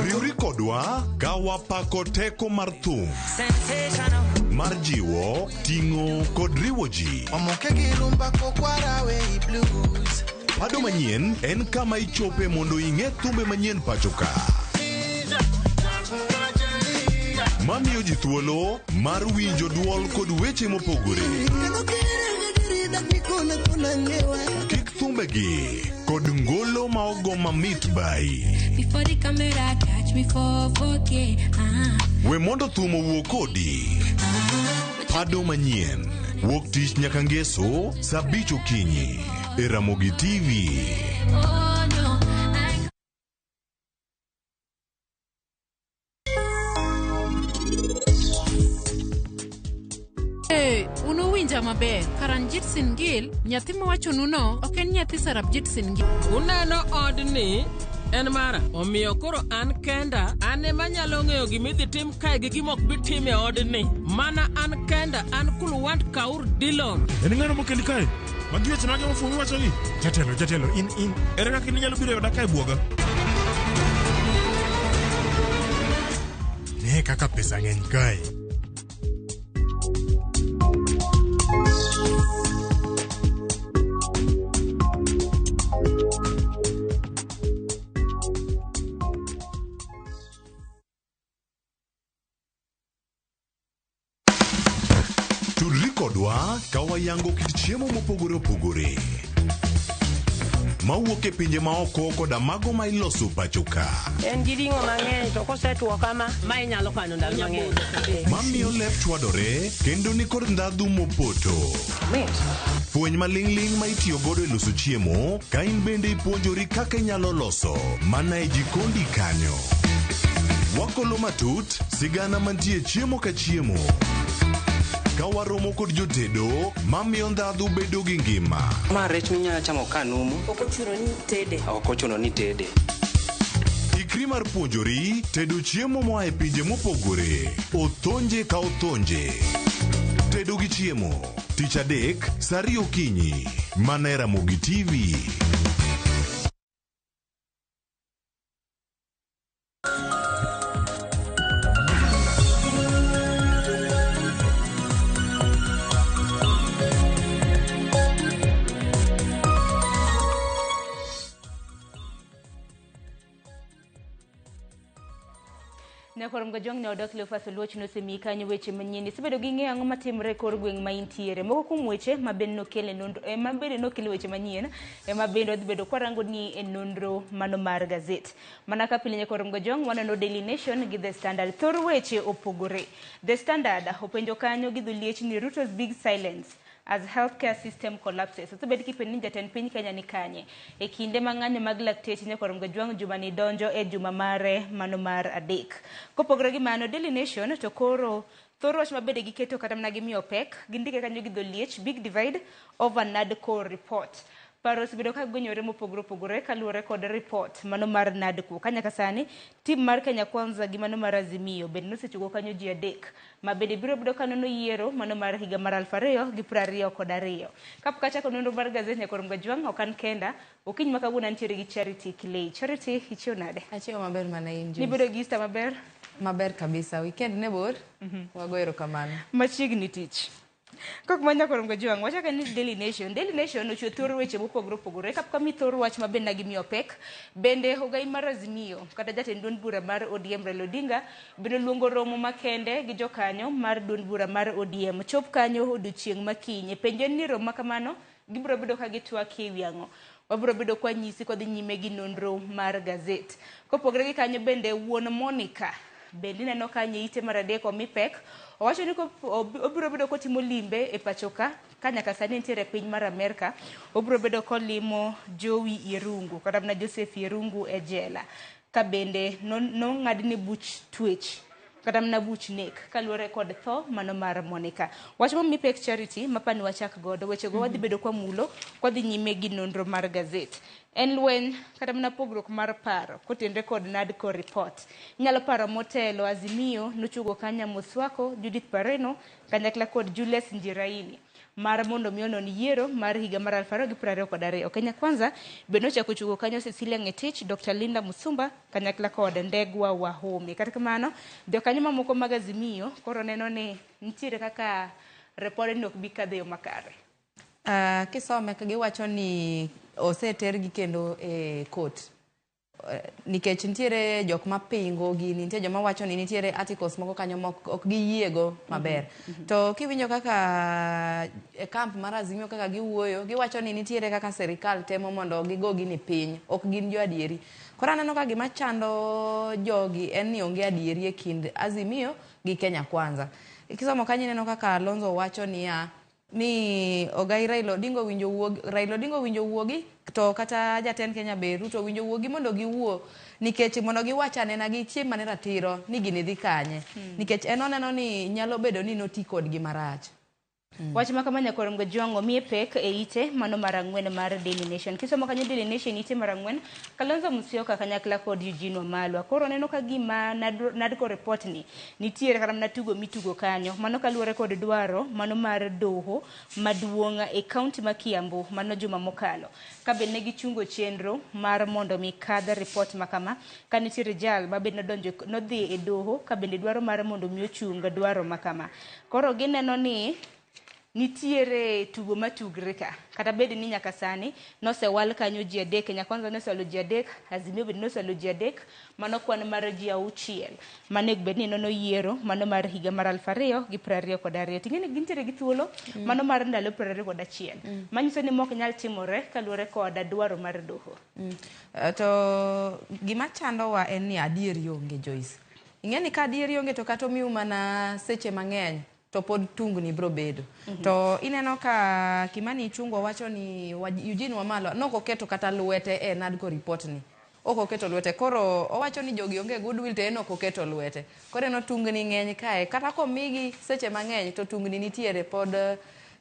Riuri kodwa gawa pako teko marthum marjiwo tingo kod riwo ji Pado manyien en kama ichope mondo ing'e thumbe manyien pachoka. Mamiyo ji thuolo mar winjo duol kod weche mopogore. Kik thumbe gi kod ngolo ma ogo mamit bai. Before the camera catch me for 4K. We mondo thumo wuo kodi. Pado manyien wuok tich nyaka ngeso saa 5 okinyi. RamogiTV. Unuwinja maber, Karanjit Singil, nyathi mowacho nuno, ok en nyathi Sarabjit Singil. Uneno odni en mara, omiyo koro an kenda, an ema nyalo ng'eyo gimidhi tim kae gi gimok bitim e odni. Mana an kenda, an Kulwant Kaur Dillon. En ng'ano mokendi kae? Magi weche mage mofuongi wacho ni? Jatelo, in. Ere kaka inyalo biro yoda kae buoga? Ne kaka pesa ng'eny kae. Kodwa kawayango kit chiemo mopogore opogore. Mawuok e pinje maoko koda mago ma iloso pachoka. En gi ring'o mang'eny to kosetuo kama ma inyalo kano ndalo mang'eny. Mamiyo lep chwadore kendo ni kod ndhadhu mopoto. Fueny maling'ling ma itiyo godo e loso chiemo, ka in bende ipuonjori kaka inyalo loso mana e jikondi kanyo. Wakolo matut sigana mantie chiemo ka chiemo. Kawaromo kod jotedo, mamiyo ndhadhu bedo gi ngima. Ma rech minyalo chamo ka numu. Ok ochuno ni tede. Ikri mar puonjori tedo chiemo moa e pinje mopogore. Othonje ka othonje. Tedo gi chiemo. Tich adek, saa 2 okinyi. Mana e RamogiTV. Korom gajong ne odok le faso luoch no semi kanyo weche manyien sebedo gi ng'e ang'o matimre kor gweng' ma intiere moko kuom weche maben no kele nonro mabede no kele weche manyien mabendo odhi bedo kwarango ni en nonro mano mar gazet mana ka pile korom gajong waneno Daily Nation gi The Standard thor weche opogore. The Standard openjo kanyo gi dhuliech ni Ruto's big silence as healthcare system collapses. So bed kipen ninja ten piny Kenya ni kanye. E kinde mang'anyo mag lakteche nyakorom gajwang' juma ni donjo e juma mare mano mar adek. Kopogore gi mano Daily Nation to koro thoro wach mabede giketo kata mana gimiyo pek gindike kanyo gi dholiech big divide over NADCO report. Paro sibedo ka gonyore mopogore kaluwore kod report mano mar NADCO. Kanya kasani tim mar Kenya Kwanza gi mano mar Azimio bed nosechugo kanyo ji adek mabede biro bedo kanono yiero mano mar higa mar 2022. Kapka chako nonro mar gazet nyakorom gajwang' okan kenda okiny makawuono nitiere gi Charity Kilei. Charity ichio nade? Achio maber mana injo. Ni bedo gi Easter maber? Maber kabisa. Weekend ne bor? Wagoero kamano. Machiegni tich. Kok manya korom gajwang' wachaka ni Daily Nation ochuo thor weche mopogore kapka mi thor wach mabende gimiyo pek bende ogai mar Azimio kata jatend duond bura mar ODM Raila Odinga bende luongo romo makende gi jokanyo mar duond bura mar ODM chop kanyo odiochieng' makinye penjo ni romo makamano gibiro bedo ka gitwak ewi ang'o. wabiro bedo kwa nyisi kod nyime gi nonro mar gazet. Kopogre gi kanyo bende wuon Monica bende neno kanyo ite mar adek omipek owacho ni obiro bedo kotimo limbe e pachoka ka nyaka sani nitiere piny mar Amerika. Obiro bedo kolimo Joey Irungu kata na Joseph Irungu e jela ka bende nong'adni buch twech kata na buch nek kaluwore kod tho mano mar Monica. Wach momipek Charity mapani wachak godo weche go wadhi bedo kwa mulo kodhi nyime gi nonro mar gazet. En lweny kata na pogruok mar paro kotenre kod NADCO report. Nyalo paro motelo Azimio nochugo Kanya Muswako, Judith Pareno kanyakla kod Julius Njiraini mar mondo miono ni yiero mar higa mar 2022. Kenya Kwanza beno chako chugo kanyo Cecilia Ngetich, Dr. Linda Musumba kanyakla kod Ndegwa Wahome. Kata kamano jo kanyo mamoko mag Azimio koro neno ni nitiere kaka report no bi kadhe makare. Kisome giwacho ni osetergi kendo e court nikech nitiere jok mapingo gi nitie joma wacho ni nitiere articles moko kanyo ok giyiego maber. To kiwinjo kaka camp mar Azimio kaka giwuoyo giwacho ni nitiere kaka serikal temo mondo gigogi ni piny ok gin jo adieri. Koro aneno ka gima chando jogi en ni onge adieri e kind Azimio gi Kenya Kwanza. Kisomo kanyo neno kaka Alonzo wacho ni ogai Raila Odinga winjo wuogi to kata jatend Kenya be Ruto winjo wuogi mondo giwuo nikech mondo giwachane na gi chiem mane ratiro ni gini dhi kanye nikech enoneno ni nyalo bedo ni noti kod gi marach. Wach makamanya korom go jongo mie pek e ite mano mar 4 mar Daily Nation. Kisomo kanyo Daily Nation ite mar 4 Kalonzo Musyoka kanyakla kod Eugene Wamalwa. Koro neno ka gima NADCO report ni nitiere kata na tugo mitugo kanyo mano kaluwore kod dwaro mano mar doho maduonga e county ma Kiambu mano juma mokalo kabe ne gichungo chenro mar mondo mi kadha report makama ka nitiere jal mabe nodhi e doho kabe ne dwaro mar mondo mi ochunga dwaro makama. Koro gineno ni nitiere tugo matugre ka kata bedi ni nyaka sani nosewal kanyo ji adek. Kenya Kwanza nosewalo ji adek, Azimio bedi nosewalo ji adek, mano kwan mar ji 6 mane bedi nono yiero mano mar higa mar 2022. Tingeni gintiere gi thuolo mano mar ndalo 21 manyiso ni mok nyal timore kaluwore kod dwaro mar doho. To gima chandowa en ni adieri onge Joyce. Ingeni ka adieri onge to kata omiu mana seche mang'eny to pod tungni bro bedo. To ineno ka Kimani Ichung'wa wacho ni Eugene Wamalwa noko keto kata lwete e NADCO report ni. Oko keto lwete. Koro owacho ni jogi onge goodwill te enoko keto lwete. Koro eno tungni ng'eny kae. Kata komigi seche mang'eny to tungni nitiere pod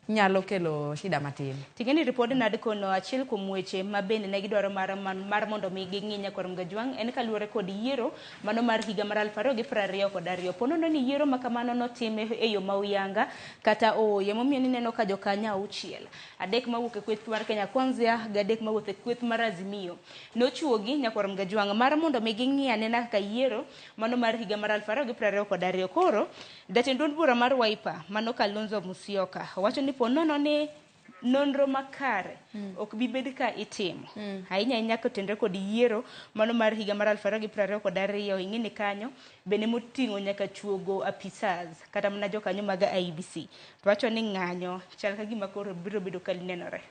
nyalo kelo shida matin. Tingeni report NADCO no achiel kuom weche mabende ne gidwaro mar mondo mi ging'inya korom gajwang' en kaluwore kod yiero mano mar higa mar 2022. Pono ni yiero makamano notime e yo mauyanga kata oye momiyo ni neno ka jokanya 6 adek mawuok e kweth mar Kenya Kwanza gadek mawuok e kweth mar Azimio nochuogi nyakorom gajwang' mar mondo mi ging'iane na ka yiero mano mar higa mar 2022. Koro jatend duond bura mar Wiper mano Kalonzo Musyoka wacho ni ponono ni nonro makare ok bibed ka itimo ahinya kotenre kod yiero mano mar higa mar 2022. Ing'eni kanyo bende moting'o nyaka chuogo apisas kata mana jokanyo mag IBC. To wacho ni ng'anyo chal ka gima koro biro bedo ka nenore.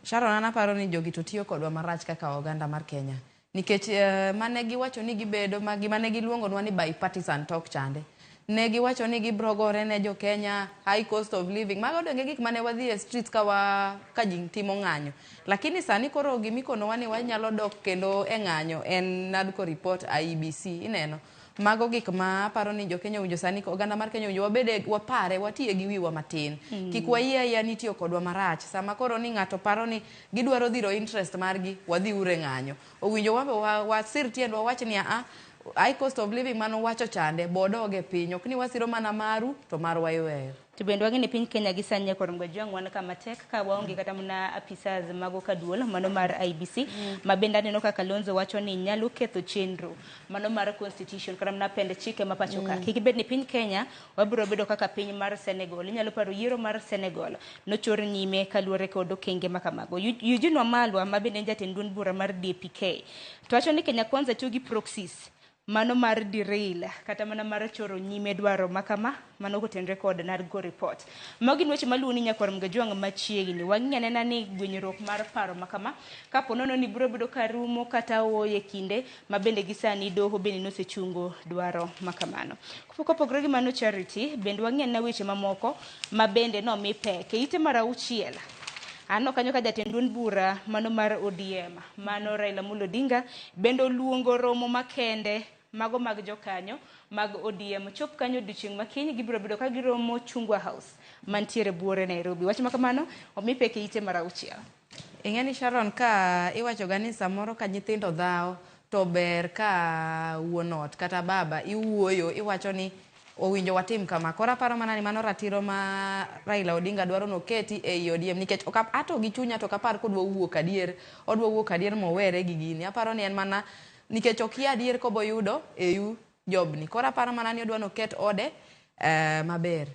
Sharon anaparo ni jogi to tiyo kodwa marach kaka oganda mar Kenya nikech mane giwacho ni gibedo mane giluongonwa ni bipartisan talk chande. Ne giwacho ni gibrogore ne jo Kenya high cost of living. Mago donge gik mane wadhi e streets ka ji timo ng'anyo. Lakini sani koro gimikono wani wanyalo dok kendo e ng'anyo en NADCO report IEBC. Ineno mago gik ma paro ni jo Kenya winjo sani oganda mar Kenya winjo wabede wapare watie gi wiwa matin. Kik wayie ni tiyo kodwa marach. Sama koro ni ng'ato paro ni gidwaro dhiro interest margi wadhi ure ng'anyo. Owinjo wasir tiendwa wach ni high cost of living mano wacho chande bodoge piny ok ni wasiro mana maru to marwa iweyo. To bende wang'e piny Kenya gi sanye korom gajwang' wan kama tek ka waonge kata mana apisas mago kaduol mano mar IBC mabende aneno ka Kalonzo wacho ni nyalo ketho chenro mano mar constitution kata mana pende chike ma pacho ka. Kik bed ni piny Kenya wabiro bedo kaka piny mar Senegal. Inyalo paro yiero mar Senegal nochor nyime kaluwore kod okenge makamago. Eugene Wamalwa mabende jatend duond bura mar DPK to wacho ni Kenya Kwanza tiyo gi proxies mano mar derail kata mana mar choro nyime dwaro makama mano kotenre kod Nargo report. Magi weche maluoni nyakwarom gajwang' machiegni wang'anena ni gwenyruok mar paro makama kapo nono ni biro bedo karumo kata oye kinde mabende gisani doho bende nosechungo dwaro makamano. Kopogore gi mano Charity bende wang'anena weche mamoko mabende nomi pek e ite mar 6 ano kanyo ka jatend duond bura mano mar ODM mano Raila Amolo Odinga bendo luongo romo makende mago mag jokanyo mag ODM chop kanyo odiochieng' makiny gibiro bedo ka giromo Chungwa House mantiere buore Nairobi. Wach makamano omi pek e ite mar 6. Ing'eni Sharon ka iwacho ga ni samoro ka nyithindo dhao to ber ka wuon ot kata baba iwuoyo iwacho ni owinjo watim kama. Kora paro mana ni mano ratiro ma Raila Odinga dwaro no keti e ODM nikech ato gi chunya to kapar kodwa wuok adier mowere gi gini. Aparo ni en mana nikech okia adier ko boyudo EU jobni. Kora paro mana ni odwa no ket ode maber.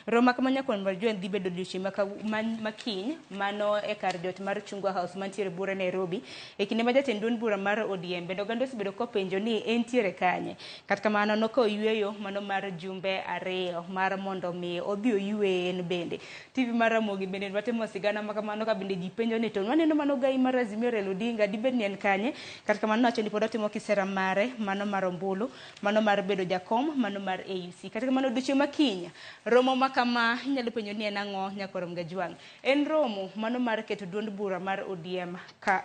Roma kama nyakon marjuen dhi bedo odiochieng' makiny mano e kar jot mar Chungwa House mantiere buore Nairobi e kinde ma jatend duond bura mar ODM bendo gando osebedo kopenjo ni entiere kanye kata kamano noko oyweyo mano mar jumbe 2 mar mondo mi odhi oywe en bende TV mar Ramogi bende watemo sigana makamano ka bende ji penjo ni to waneno mano gai mar Azimio Raila Odinga dibed ni en kanye kata kamano wacho ni pod otimo kisera mare mano mar ombulu mano mar bedo jakom mano mar AUC kata kamano odiochieng' makiny romo makama inyalo penjo ni en ang'o nyakwarom gajwang'. En romo mano mar keto duond bura mar ODM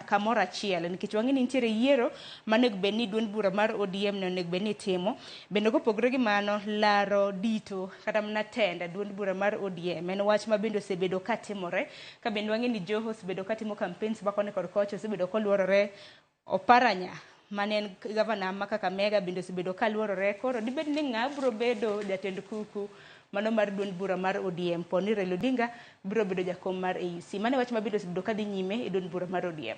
kamoro achiel nikech wang'e ni nitiere yiero manego bed ni duond bura mar ODM ne onego bed ni timo bende kopogore gi mano laro dito kata mana tenda duond bura mar ODM en wach ma bende osebedo katimore ka bende wang'e ni Joho osebedo katimo campaigns bakone kod kocha osebedo koluorore Oparanya manen gavana ma Kakamega bende osebedo kaluorore koro dibed ni ng'a biro bedo jatend kuku mano mar duond bura mar ODM poni Raila Odinga biro bedo jakom mar AUC mane wach mabiro osebedo kadhi nyime e duond bura mar ODM.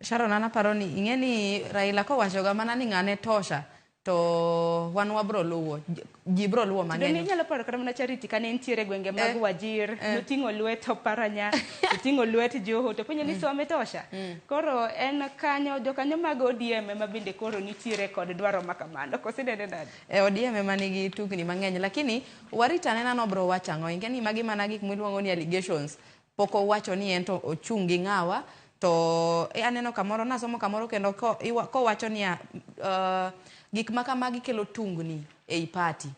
Sharon ana paro ni ing'eni Raila kowacho ga mana ni ng'ane tosha to wan wabro luwo ji bro luwo mang'eny. Ni nyalo paro kata mana Charity kane entiere gwenge mag Wajir noting'o lwet Oparanya noting'o lwet Joho to penjo ni some tosha koro en kanyo jokanyo mag ODM ema bende koro nitiere kod dwaro makamano kosidene nade ODM ema nigi tukni mang'eny lakini warita nena no bro wacho ang'o ing'eni magi mana gik miluongo ni allegations poko wacho ni en to ochungi ng'awa to aneno kamoro nasomo kamoro kendo ko wacho ni gik makamagi kelo tungni ei party.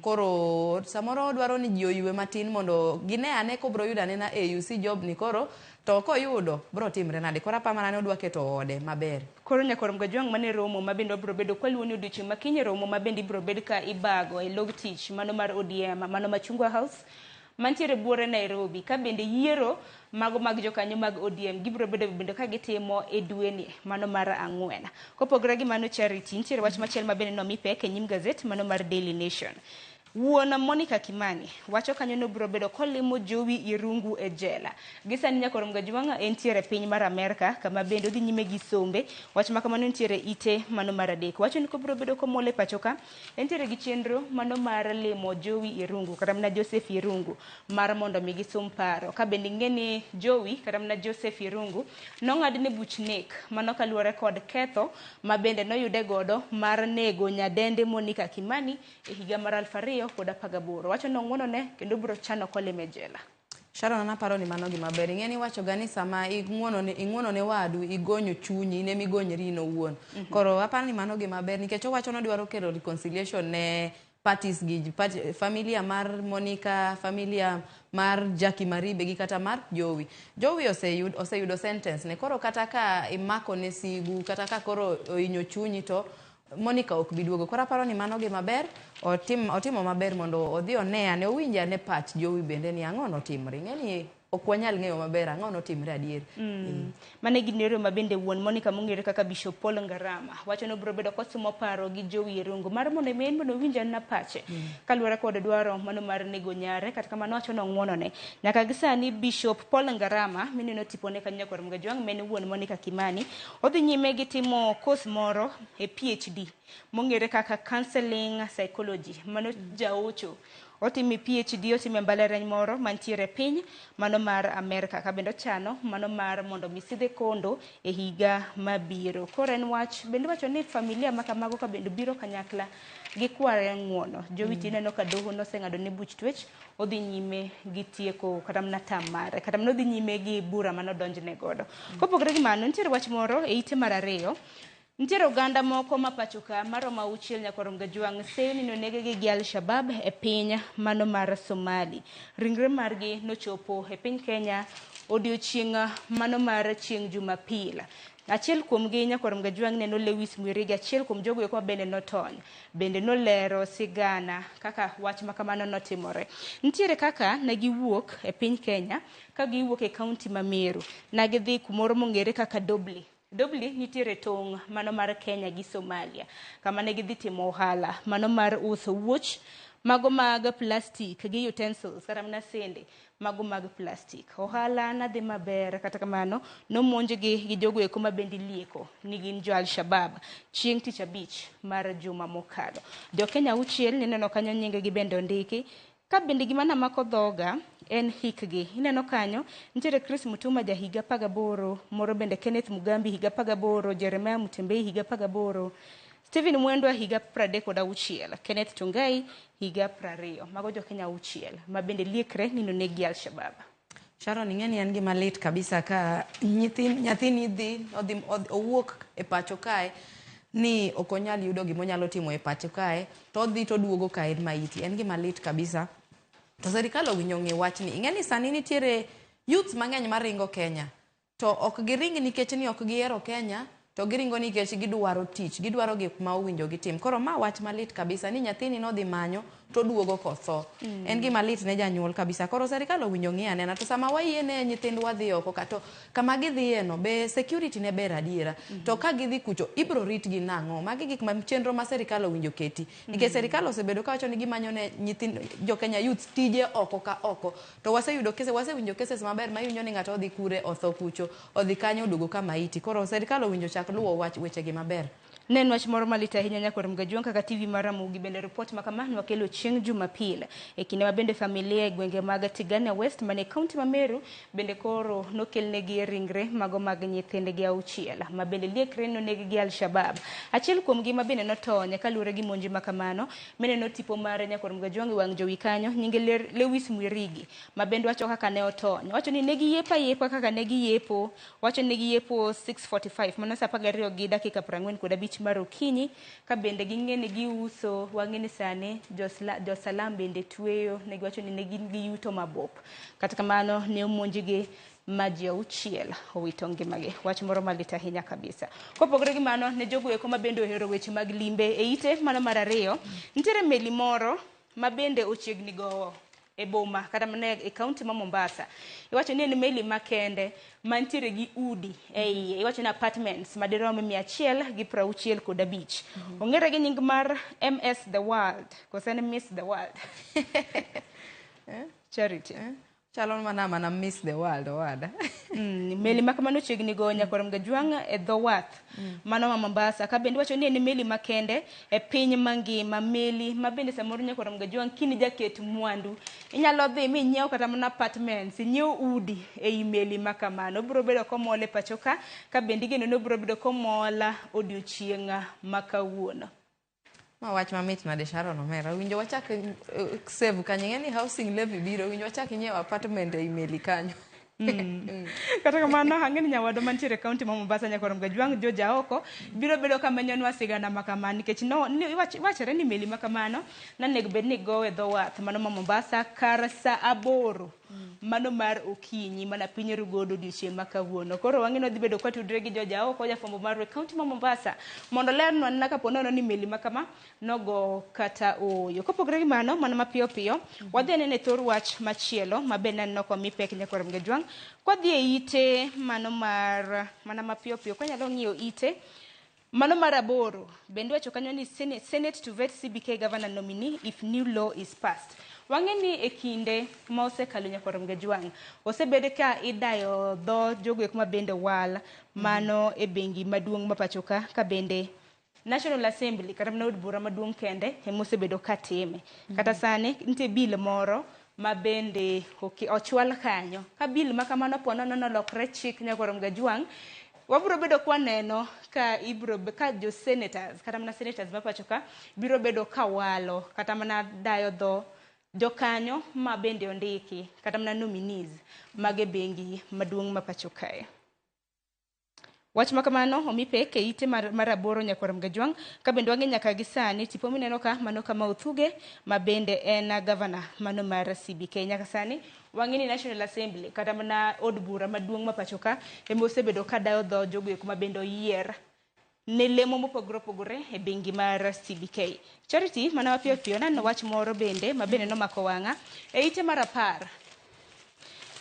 Koro samoro dwaro ni ji oywe matin mondo gine ane ko bro yudo anena AUC job ni koro to koyudo bro timre nade kora pa mana ne odwa keto ode maber. Koro nyakwarom gajwang' mane romo mabende bro bedo kwaluoni odiochieng' makiny romo mabende bro bed ka ibago e log tich mano mar ODM mano ma Chungwa House mantiere buore Nairobi ka bende yiero mago mag jokanyo mag ODM gibro bedo bende ka gitimo e dweni mano mar 4. Kopogore gi mano Charity nitiere wach machiel mabende nomi pek e nyim gazet mano mar Daily Nation. Wuona Monica Kimani wacho kanyo no bro bedo kolimo Jowi Irungu e jela. Gisani nyakwarom gajwang' entiere piny mar Amerika kama bende odhi nyime gi sombe wach makamano nitiere ite mano mar 3 wacho ni ko bro bedo komole pachoka entiere gi chenro mano mar limo Jowi Irungu kata mana Joseph Irungu mar mondo mi gisom paro ka bende ng'eni Jowi kata mana Joseph Irungu nong'adne buch nek mano kaluwore kod ketho ma bende noyude godo mar nego nyadende Monica Kimani e higa mar 2018 wacho no ng'wono ne kendo bro chano kolime jela. Sharon ana paro ni mano gima ber ing'eni wacho ga ni sama ing'wono ne wadu igonyo chunyi ne migonyri no wuon. Koro aparo ni mano gima ber nikech owacho no dwaro kelo reconciliation ne parties gi familia mar Monica familia mar Jackie Maribe gi kata mar Jowi oseyudo sentence ne koro kata ka imako ne sigu kata ka koro oinyo chunyi to Monica ok biduogo kora paro ni mano gima ber otimo maber mondo odhi onea ne owinja ne pach Jowi bende ni ang'o notimre ng'eni ok wanyal ng'eyo maber ang'o notimre adier. Mane ginero mabende wuon Monica mong'ere kaka Bishop Paul Ngarama wacho no bro bedo kosumo paro gi Jowi Irungu mar mondo men mondo winja na pache kaluwore kod dwaro mano mar nego nyare kata kamano wacho no ng'wono ne nyaka gisani Bishop Paul Ngarama mineno tipone kanya nyakwarom gajwang' men wuon Monica Kimani odhi nyime gi timo course moro e PhD mong'ere kaka counseling psychology mano jaocho otime PhD otime mbalariany moro mantiere piny mano mar Amerika ka bende ochano mano mar mondo misidhe kondo e higa mabiro. Koro en wach bende wacho ni familia makamago ka bende biro kanyakla gi kware ng'uono. Jowiti neno ka doho noseng'ado ne buch twech odhi nyime gi tieko kata mana tam mare kata mana odhi nyime gi bura manodonjne godo. Kopogore gi mano nitiere wach moro e ite mar ariyo. Nitiere oganda moko ma pacho ka maromo 6 nyaka rom gajwang' seyo ni nonegegi gi Al-Shabab e piny mano mar Somali. Ringre margi nochopo e piny Kenya odiochieng' mano mar chieng' Jumapil. Achiel kuom gi nyaka rom gajwang' neno Lewis Mwirigi, achiel kuom jogo eko bende notony. Bende nolero sigana kaka wach makamano notimore. Nitiere kaka ne giwuok e piny Kenya ka giwuok e kaunti ma Meru. Na gidhi kumoro mong'ere kaka Dobli. Dobli nitiere tong' mano mar Kenya gi Somalia. Kama ne gidhi timo ohala mano mar uso wuoch mago mag plastic gi utensils kata mana sende mago mag plastic. Ohala nadhi maber kata kamano nomonjgi gi jogo eko ma bendi lieko ni gin jo Al-Shabab chieng' tich abich mar juma mokalo. Jo Kenya 6 nineno kanyo nyinge gi bende ondiki. Ka bende gima namako dhoga en hikgi. Ineno kanyo nitiere Chris Mutuma ja higa 18, moro bende Kenneth Mugambi higa 18, Jeremiah Mutembei higa 18, Stephen Mwendwa higa 36, Kenneth Tungai higa 20. Mago jo Kenya 6 ma bende liekre ni nonegi Al-Shabab. Sharon, ing'eni en gima lit kabisa ka nyathini dhi owuok e pacho kae ni okonyal yudo gimonyalo timo e pacho kae to odhi to duogo ka en maiti. En gima lit kabisa. To serikal owinjo ng'e wachni. Ing'eni sani nitiere youths mang'eny maringo Kenya. To ok giring nikech ni ok gihero Kenya, to giringo nikech gidwaro tich, gidwaro gik ma owinjo gitim. Koro ma wach malit kabisa ni nyathini nodhi manyo to duogo kotho. En gima lit ne janyuol kabisa. Koro serikal owinjo ng'e anena to sama wayiene nyithindwa dhi oko kato kama gidhiye no be security ne ber adiera. To ka gidhi kucho ibro ritgi nang'o? Magi gik ma chenro ma serikal owinjo keti. Nikech serikal osebedo ka wacho ni gimanyo ne nyithindo jo Kenya youth tije oko ka oko. To wasewinjo cases maber ma yunyo ni ng'ato odhi kure otho kucho, odhi kanyo duogo kama iti. Koro serikal owinjo chak luwo wechegi maber. Nen wach moro malit ahinya nyaka rom gajwang' kaka TV mar Ramogi bende report makamano wakelo chieng' Jumapil e kinde ma bende familia e gwenge mag Tigania West mane kaunti ma Meru bende koro nokelnegi ringre mago mag nyithindgi 6 ma bende liekre nonegi gi Al-Shabab. Achiel kuom gi ma bende notony kaluwore gi monji makamano meneno tipo mare nyaka rom gajwang' e wang' jowi kanyo nyinge Lewis Mwirigi ma bende wacho kaka ne otony. Wacho ni ne giyepa kaka ne giyepo, wacho ni giyepo 6:45 mano saa 12 gi dakika 45 mar okinyi ka bende ging'eni giuso. Wang'eni sani jo Salam bende tweyo ne giwacho ni ne gin gi yuto mabop. Kata kamano ne omonjigi ma ji 6 owito ngimagi. Wach moro malit ahinya kabisa. Kopogore gi mano ne jogo eko ma bende ohero weche mag limbe e ite mano mar ariyo nitiere meli moro ma bende ochiegni gowo e boma kata mana e kaunti ma Mombasa. Iwacho ni en meli makende mantiere gi udi e iye. Iwacho ni apartments madirom 165. Ong'ere gi nying mar MS The World. Kosa en Miss The World. Charity. Chalon mana Miss The World owada. Meli makamano chiegni go nyaka rom gajwang' e dho wath mano ma Mombasa. Ka bende wacho ni en meli makende e piny mangima. Meli ma bende samoro nyaka rom gajwang' kini jaket mwandu inyalo dhi mi nyiew kata mana apartments, nyiew udi e meli makamano. Obiro bedo komole pacho ka bende geno no obiro bedo komola odiochieng' makawuono. Ma wach mamit na de Sharon Omera. Winjo wachak save kanyo ng'eni housing levy biro winjo wachak nyiew apartment e meli kanyo. Kata kamano hang'eni nyawado mantiere kaunti ma Mombasa nyaka rom gajwang' joja oko biro bedo kamenyonwa sigana makamano nikech wachore ni meli makamano nanego bed ni gowe dho wath mano ma Mombasa kar saa 8 mano mar okinyi mana piny rugodo odiochieng' makawuono. Koro wang'eni dhi bedo kwatudre gi joja oko jafwambo mar kaunti ma Mombasa mondo lernwa na kapo nono ni meli makama nogo kata oyo. Kopogore gi mano mana mapiyo piyo wadhi nene thor wach machielo ma be naneno komi pek nyaka rom gajwang' kwadhi e ite mano mar mana mapiyo piyo kwanyalo ng'iyo ite mano mar 8 bende wacho kanyo ni Senate to vet CBK governor nominee if new law is passed. Wang'eni e kinde ma osekalo nyaka rom gajwang' osebed ka idayo dho jogo eko ma bende wal mano e bengi maduong' ma pacho ka bende National Assembly kata mana od bura maduong' kende emosebedo katime. Kata sani nitie bill moro mabende ochwal kanyo. Ka bill makamano pono nolokre chik nyakorom Gajwang', wabiro bedo kwaneno ka ka jo senators kata mana senators mapacho ka biro bedo kawalo kata mana dayo dho jokanyo ma bende ondiki kata mana nominees mage bengi maduong' mapacho kae. Wach makamano omi pek e ite mar aboro nyakorom Gajwang', ka bende wang'e nyaka gi sani tipo mineno ka mano kama Uthuge ma bende en governor mano mar CBK. Nyaka sani wang'e ni National Assembly kata mana od bura maduong' mapacho ka emosebedo ka dayo dho jogo eko ma bende oyier ne lemo mopogore opogore e bengi mar CBK. Charity mana mapiyo piyo naneno wach moro bende ma bende nomako wang'a e ite mar 10.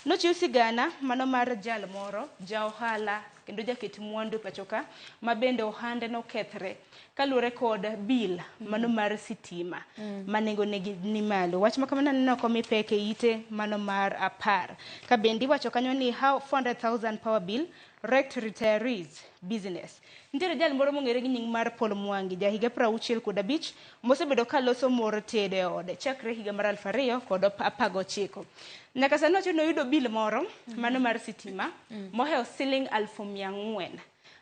Nochiw sigana mano mar jal moro ja ohala kendo jaket mwandu pachoka ma bende ohande nokethre kaluwore kod bill mano mar sitima manengo ni malo. Wach makamano neno komi pek e ite mano mar 10. Ka bende iwacho kanyo ni how 400,000 power bill wrecked retirees business. Nitiere jal moro mong'ere gi nying mar Paul Mwangi, ja higa 65 mosebedo ka loso mor tede ode chakre higa mar 2019. Nyaka sani wacho noyudo bill moro mano mar sitima moheo siling 400,000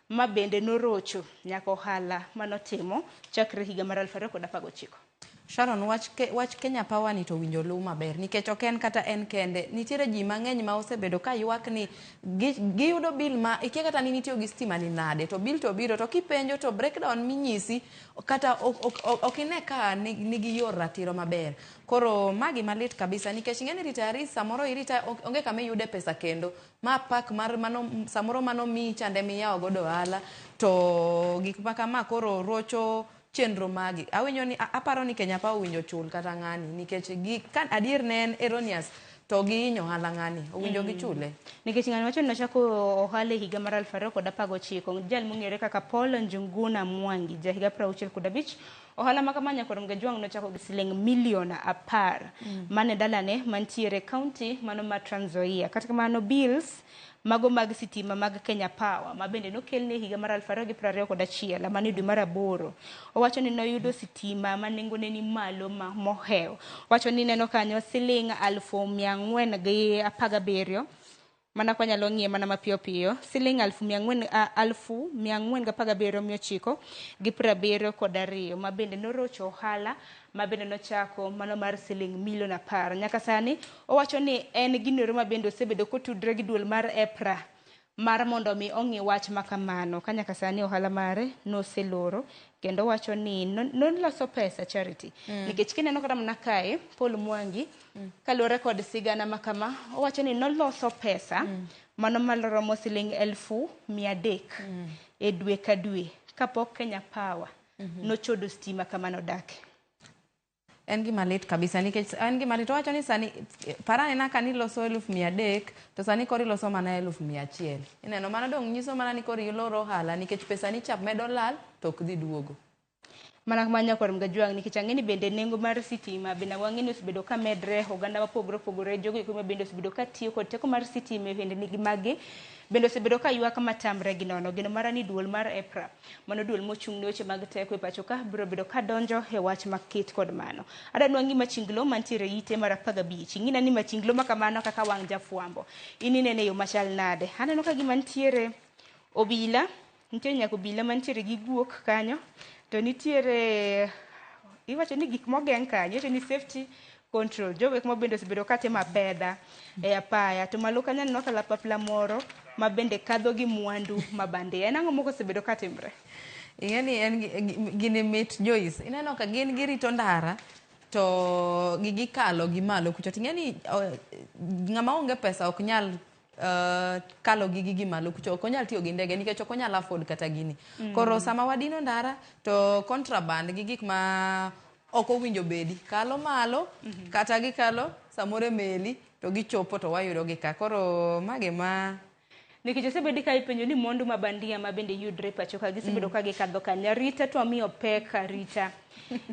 ma bende norocho nyaka ohala manotimo chakre higa mar 2019. Sharon, wach Kenya Power ni to winjo lu maber nikech ok en kata en kende. Nitiere ji mang'eny ma osebedo ka ywak ni giyudo bill ma ikia kata ni nitiyo gi stima ni nade to bill to biro to kipenjo to breakdown minyisi kata ok ine ka nigi yor ratiro maber. Koro magi malit kabisa nikech ng'eni retirees samoro irita onge kama iyude pesa kendo ma pak mar mano samoro mano mi chande miyawo godo ohala to gik makama koro rocho chenro magi. Awinjo ni aparo ni Kenya Power winjo chul kata ng'ani nikech kan adier ne en erroneous to gihinyo ohala ng'ani owinjo gichule nikech ng'ani wacho ni nochako ohala higa mar 2019. Jal mong'ere kaka Paul Njuguna Mwangi ja higa 65 ohala makama nyakorom Gajwang' nochako gi siling milion 10 mane dalane mantiere county mano ma Trans Nzoia. Kata kamano bills mago mag sitima mag Kenya Power ma bende nokelne higa mar 2021 mane dwe mar 8. Owacho ni noyudo sitima ma nengone ni malo moheo. Wacho ni neno kanyo siling 417 mana kwa nyalo ng'iye mana mapiyo piyo siling 417,972 ma bende norocho ohala ma bende nochako mano mar siling milion 10. Nyaka sani owacho ni en ginoro ma bende osebedo kotudre gi duol mar EPRA mar mondo mi ong'i wach makamano ka nyaka sani ohala mare noseloro kendo wacho ni noloso pesa Charity nikech kineno kata mana kae Paul Mwangi kaluwore kod sigana makama owacho ni noloso pesa mano maloromo siling 300,000 e dwe ka dwe kapok Kenya Power nochodo stima kamano dake. En gima lit kabisa nikech en gima lit wacho ni sani parane na kani loso 300,000 to sani kori loso mana 100,000. Ineno mana dong nyiso mana ni kori loro ohala nikech pesa ni chap medo lal to ok dhi duogo. Mana kama nyakorom Gajwang' nikech ang'eni bende nengo mar sitima bende wang'eni osebedo ka medre oganda mopogore opogore jogo eko bende osebedo ka tiyo kod teko mar sitima e hende nigi magi bende osebedo ka ywak matamre gi nono. Gino mara ni duol mar EPRA mano duol mochung' ne weche mag teko e pacho ka biro bedo ka donjo e wach makit kod mano. Adanwa ng'i machinglo mantiere ite mar 15 ing'ina ni machinglo makamano kaka wang' jafwambo ininene yo machal nade. Aneno ka gima ntiere obila nitiere nyaka obila mantiere gi guok kanyo to nitiere iwacho ni gik mogeng' kanyo to ni safety control jogo eko bende osebedo ka timo apedha e apaya to malo kanyo aneno kalapapla moro ma bende kadho gi mwandu mabande en ang'o moko osebedo ka timre. Ing'eni en gini mit Joyce ineno ka gin girito ndara to gikalo gi malo kucho ting'eni ng'ama onge pesa ok nyal kalo gi malo kucho ok onyal tiyo gi ndege nikech ok onyal afford kata gini. Koro sama wadino ndara to contraband gi gik ma ok owinjo bedi kalo malo kata gikalo samore meli to gichopo to wayudo gi ka. Koro mage ma nikech osebedo ka ipenjo ni mondu mabandia ma bende yudre pacho ka gisebedo ka gikadho kanyo rita to amiyo pek rita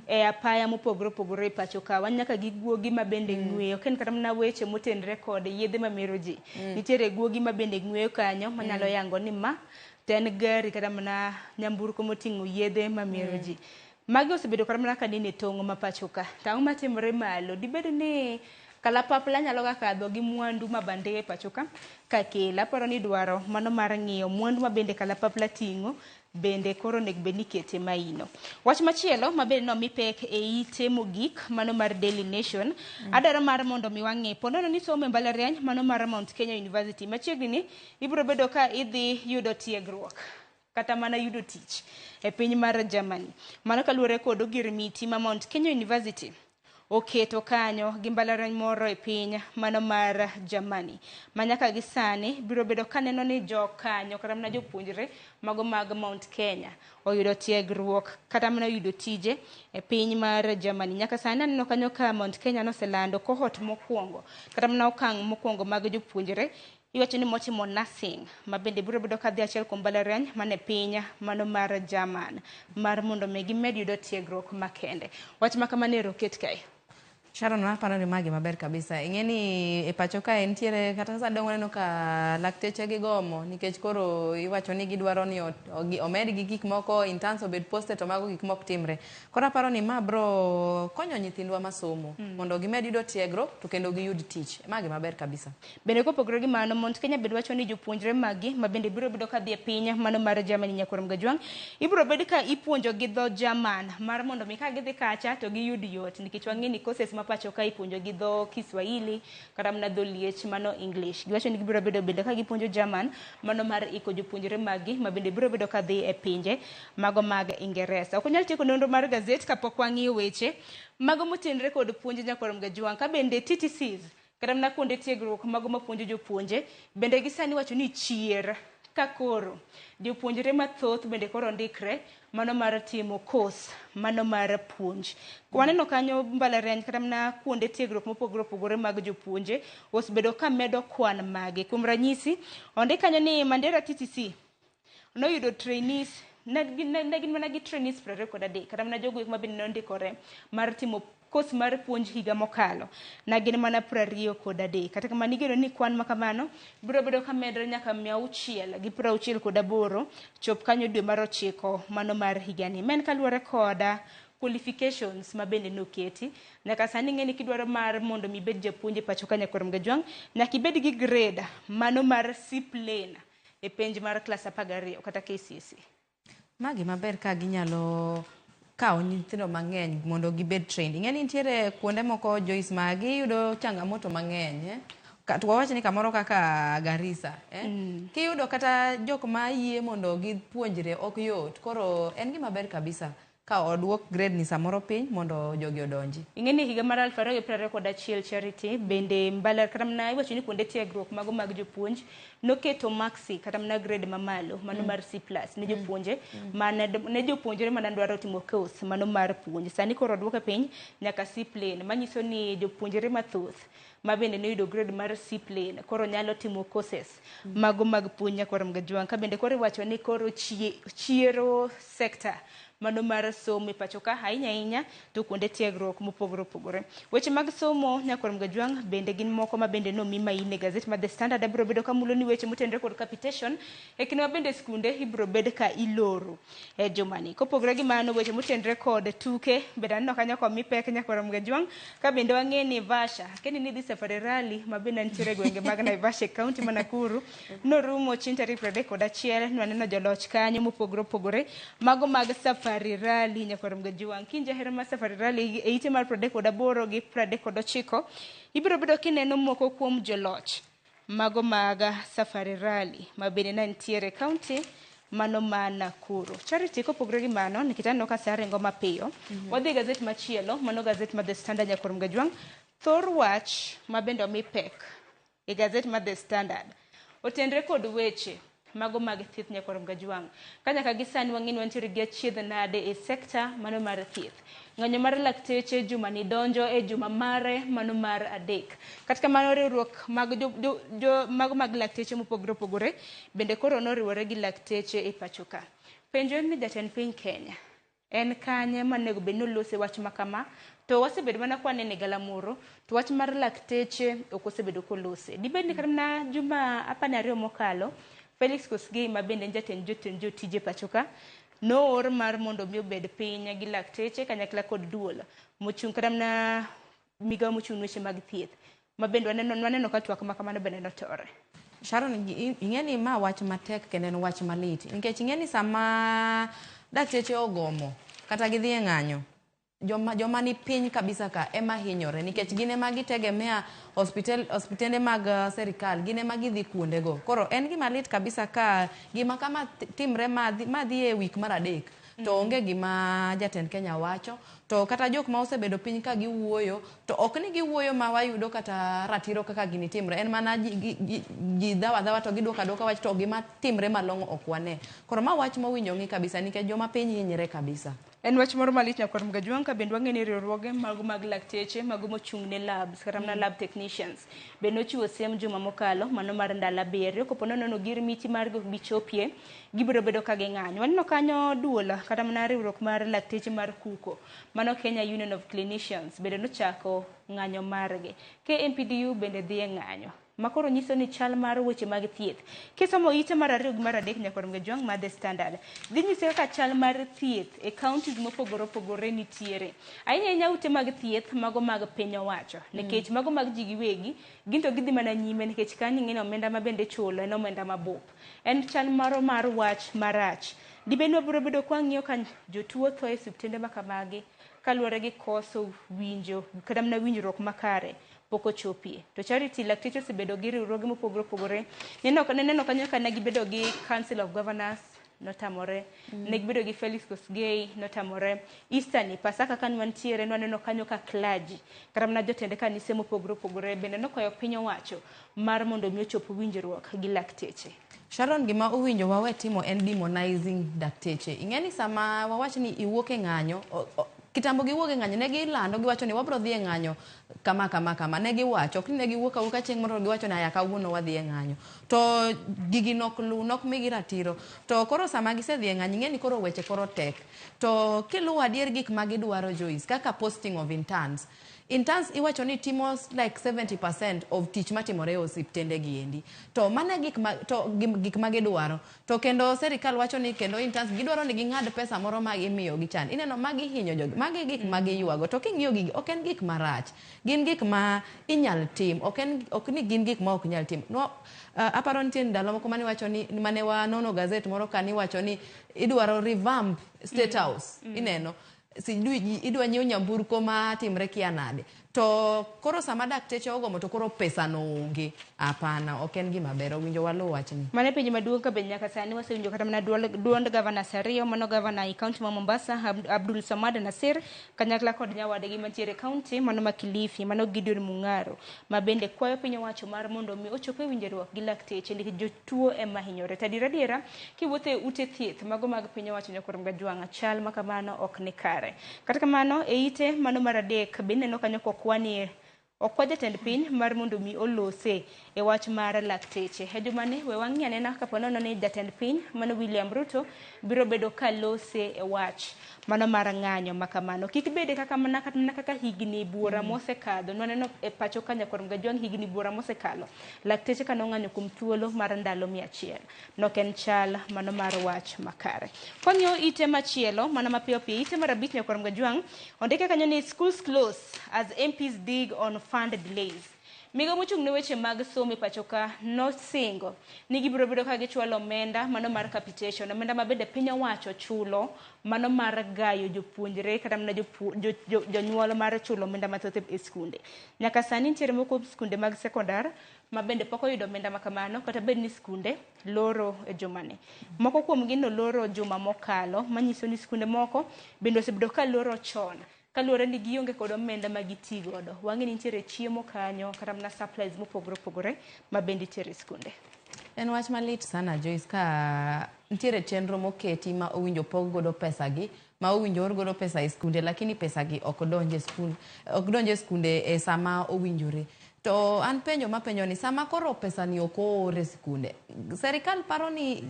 e apaya mopogore opogore pacho ka wanyaka gi guogi ma bende ng'weyo ken kata mana weche motenre kod yedhe mamero ji nitiere guogi ma bende ng'weyo kanyo manyalo yango ni ma ten gari kata mana nyamburko moting'o yedhe mamero ji. Magi osebedo kata mana kanini tong'o mapachoka. Tang'o matimore malo. Dibedo ni kalapapla nyalo kadho gi mwandu mabande pachoka kakela paro ni dwaro mano mar ng'iyo mwandu mabende kalapapla ting'o bende koro nek beni kete maino. Wach machielo mabende no mipek e ite mogik mano mar Daily Nation. Adaro mar mondo mi wang'e ponono ni somo mbalariany mano mar Mount Kenya University. Machiegni ni ibiro bedo ka idhi yudo tiegruok kata mana yudo tich e piny mar Germany. Mano kaluwore kod ogirmiti ma Mount Kenya University oketo kanyo gi mbalariany moro e piny mano mar Germany. Manyaka gi sani biro bedo kaneno ni jo kanyo kata mana jopuonjre mago mag Mount Kenya oyudo tiegruok kata mana yudo tije e piny mar Germany. Nyaka sani aneno kanyo ka Mount Kenya noselando cohort mokwongo kata mana okang' mokwongo mag jopuonjre iwacho ni motimo nursing mabende biro bedo kadhi achiel kuom mbalariany mane piny mano mar German mar mondo mi gimed yudo tiegruok makende. Wach makamanero ket kae. Sharon naparo ni magi maber kabisa. Ing'eni e pacho ka entiere kata sasa dongo neno ka lakteche gi gomo nikech koro iwacho ni gidwaro ni omed gi gik moko in terms of poste to mago gik mok timre. Koro aparo ni ma bro konyo nyithindwa masomo mondo gimed yudo tiegruok to kendo giyud tich. Magi maber kabisa. Bende kopogore gi mano Mount Kenya bende wacho ni jopuonjre magi mabende biro bedo kadhi e piny mano mar Germany Nyakurom Gajwang ibiro bedo ka ipuonjo gi dho German mar mondo mi ka gidhi kacha to giyud yot nikech wang'eni courses pacho ka ipuonjo gi dho Kiswahili kata mana dho liech mano English. Giwacho ni gibiro bedo bende ka gipuonjo German mano mar iko jopuonjre magi mabende biro bedo kadhi e pinje mago mag Ingereza. Ok onyal tieko nonro mar gazet kapok wang'iyo weche mago motenre kod puonj Nyakurom Gajwang ka bende TTCs kata mana kuonde tiegruok mago mapuonjo jopuonje bende gisani wacho ni chier ka koro jopuonjre mathoth bende koro ndikre mano mar timo course mano mar puonj. Waneno kanyo mbalariany kata mana kuonde tiegruok mopogore opogore mag jopuonje osebedo ka medo kwan mage. Kuom ranyisi ondik kanyo ni Mandera TTC noyudo trainees negin mana gi trainees 23 kata mana jogo mabende nondikore mar timo course mar puonj higa mokalo na gin mana 23 kata kamano igeno ni kwan makamano biro bedo ka medre nyaka 668 chop kanyo dwe mar 9 mano mar higani. Men kaluwore koda qualifications mabende noketi nyaka sani ng'eni kidwaro mar mondo mibed japuonje pacho ka Nyakurom Gajwang nyaka ibed gi grade mano mar C plane e penj mar class 12 kata KCSE. Magi maber ka ginyalo kao nyithindo mang'eny mondo gibed trained. Ing'eni nitiere kuonde moko Joyce magi yudo changamoto mang'eny wawacho ni kamoro kaka Garissa kiyudo kata jok ma yie mondo gipuonjre ok yot. Koro en gima ber kabisa ka odwok grade ni samoro piny mondo jogi odonji. Ing'eni higa mar 2021 Charity bende mbalar kata mana iwacho ni kuonde tiegruok mago mag jopuonj noketo maxi kata mana grade mamalo mano mar C+ ne jopuonje ne jopuonjre mana dwaro timo course mano mar puonj. Sani koro odwoke piny nyaka C plane manyiso ni jopuonjre mathoth mabende ne yudo grade mar C plane koro nyalo timo courses mago mag puonj Nyakurom Gajwang ka bende koro iwacho ni koro chiero sector mano mar somo pacho ka ahinya to kuonde tiegruok mopogore opogore. Weche mag somo Nyakurom Gajwang bende gin moko mabende nomi maine gazet mar The Standard biro bedo ka mulo ni weche motenre kod capitation e kinde mabende skunde ibiro bed ka iloro e jumani. Kopogore gi mano weche motenre kod tuke bende aneno kanyo komi pek Nyakurom Gajwang ka bende wang'e ni Vasha keni ni dhi safari rally mabende nitiere gwenge mag Naivasha County ma Nakuru norumo chieng' tarik 31 nwaneno joloch kanyo mopogore opogore mago mag safari rally Nyakurom Gajwang. Kinja hero ma safari rally e ite mar 38 gi 39 ibiro bedo kineno moko kuom joloch mago mag safari rally mabende nitiere county mano ma Nakuru. Charity kopogore gi mano nikitano ka sare ngo mapiyo wadhi gazet machielo mano gazet ma The Standard Nyakurom Gajwang. Thor wach mabende omi pek e gazet ma The Standard otenre kod weche mago mag thieth Nyakurom Gajwang. Kanya ka gisani wang'ini wantiere gi achiedh nade e sekta mano mar thieth. Ng'anyo mar lakteche juma ni donjo e juma mare mano mar 3. Katika mano riwruok mago mag lakteche mopogore opogore bende koro noriwore gi lakteche e pachoka. Penjo ni jatend piny Kenya en kanye manego bed nolose wach makama to wasebedo mana kwanene galamoro to wach mar lakteche ok osebedo kolose. Dibed ni kata na juma 12 mokalo Felix Kosgei mabende jatend jotije pachoka noor mar mondo mi obed piny gi lakteche kanyakla kod duol mochung' kata na migawo mochung' weche mag thieth mabende waneno ka twak makamano bende notore. Sharon, ing'eni ma wach matek kendo en wach malit nikech ing'eni sama dakteche ogomo kata gidhi e ng'anyo joma ni piny kabisa ka ema hinyore nikech gine ma gitegemea hospitende mag serikal gine ma gidhi kuondego. Koro en gima lit kabisa ka gima kama timre madhi e wik mar adek to onge gima jatend Kenya wacho to kata jok ma osebedo piny ka giwuoyo to ok ni giwuoyo ma wayudo kata ratiro kaka gini timre en mana ji dhawa to giduoka wach to gima timre malong'o ok wane. Koro ma wach mowinjo ng'i kabisa nikech joma piny hinyre kabisa. En wach moro malit nyakor Mgajuang ka bende wang'e ni riwruoge mag lakteche mago mochung' ne labs kata na lab technicians bende ochiwo siem juma mokalo mano mar ndala beriyo kopo nono gir miti mar bichopie gibiro bedo ka ging'anyo. Waneno kanyo duola kata mana riwruok mar lakteche mar kuko mano Kenya Union of Clinicians bende nochako ng'anyo margi. KMPDU bende dhi e ng'anyo makoro nyiso ni chal mar weche mag thieth kisomo ite mar 2 gi mar 3 nyakor Mgajuang mar The Standard dhi nyise kaka chal mar thieth e counties mopogore opogore nitiere ahinya ute mag thieth mago mag piny owacho nikech mago mag ji giwegi ginto gidhi mana nyime nikech kanyo ng'eni omenda ma bende chulo en omenda mabup en chal mar wach marach dibeno biro bedo kwa ng'iyo kan jotuo tho e osiptende makamagi kaluwore gi koso winjo kata mana winjruok makare poko chopie to Charity lakteche osebedo gi riwruoge mopogore opogore neno kanyo ka ne gibedo gi Council of Governors notamore ne gibedo gi Felix Kosgei notamore Eastern Pasaka kan mantiere nwaneno kanyo ka clergy kata mana jotende kanise mopogore opogore bende nokwayo piny owacho mar mondo mi ochop winjruok gi lakteche. Sharon, gima owinjo wawe timo en demonizing dakteche. Ing'eni sama wawach ni iwuok e ng'anyo kitambo giwuok e ng'anyo ne gilando giwacho ni wabro dhi e ng'anyo kama ne giwacho ok ni ne giwuok awuoka chieng' moro giwacho ni aya kawuono wadhi e ng'anyo to gigi nok migi ratiro to koro sama gisedhi e ng'anyo ing'eni koro weche koro tek to kiluwo adier gik ma gidwaro Joyce kaka posting of interns iwacho ni timo like 70% of tich matimore e osiptende gi endi to mana gik ma gidwaro to kendo serikal wacho ni kendo interns gidwaro ni ging'ad pesa moro ma gimiyo gi chan ineno magi hinyo jogi magi gik ma giywago to king'iyo gigi ok en gik marach gin gik ma inyal tim ok ni gin gik ma ok nyal tim no aparo nitie ndalo moko mane wacho ni mane wanono gazet moro kani wacho ni idwaro revamp state house ineno idwa nyiewo nyamburko ma timre kia nade to koro sama dakteche ogomo to koro pesa no onge hapana ok en gima ber winjo waluw wachni mane penj maduong' ka ben nyaka sani wasewinjo kata mana duond gavana Sario mano gavana i kaunti ma Mombasa Abdul Samad Nasir kanyakla kod nyawadgi mantiere kaunti mano ma Kilifi mano Gideon Mung'aro ma bende kwayo piny owacho mar mondo mi ochope winjruok gi lakteche nikech jotuo ema hinyore tadiera kiwuothe ute thieth mago mag piny owacho nyakor Mgajuang chal makamano ok ni kare kata kamano e ite mano mar adek bende neno kanyo kwani okwa jatend piny mar mondo mi olose e wach mar lakteche hejumane we wang'i anena kapo nono ni jatend piny mano William Ruto biro bedo ka lose e wach mano mar ng'anyo makamano kik bede kaka higni buora mosekadho nwaneno e pacho ka nyakor Mgajuang higni buora mosekalo lakteche ka nong'anyo kuom thuolo mar ndalo 100 nok en chal mano mar wach makare kwang'iyo ite machielo mano mapiyo ite mar 5 nyakor Mgajuang ondike kanyo ni schools close as MPs dig on fund delays migo mochung' ne weche mag somo pachoka nosingo ni gibiro bedo ka gichwalo omenda mano mar capitation omenda mabende piny owacho chulo mano mar gayo jopuonjre kata mana jonyuol mar chulo omenda mathoth e skunde nyaka sani nitiere moko skunde mag sekondar mabende pok oyudo omenda makamano kata bed ni skunde loro e jumani moko kuom gi no loro juma mokalo manyiso ni skunde moko bende osebedo ka loro chon kaluwore ni gionge kod omenda ma gitigodo wang'e ni nitiere chiemo kanyo kata mana supplies mopogore opogore ma bende nitiere skunde. En wach malit sana Joyce ka nitiere chenro moketi ma owinjo pog godo pesa gi ma owinjo or godo pesa e skunde lakini pesa gi ok donje skunde e sama owinjore To an penjo mapenjo ni sama koro pesa ni okore skunde. Serikal paro ni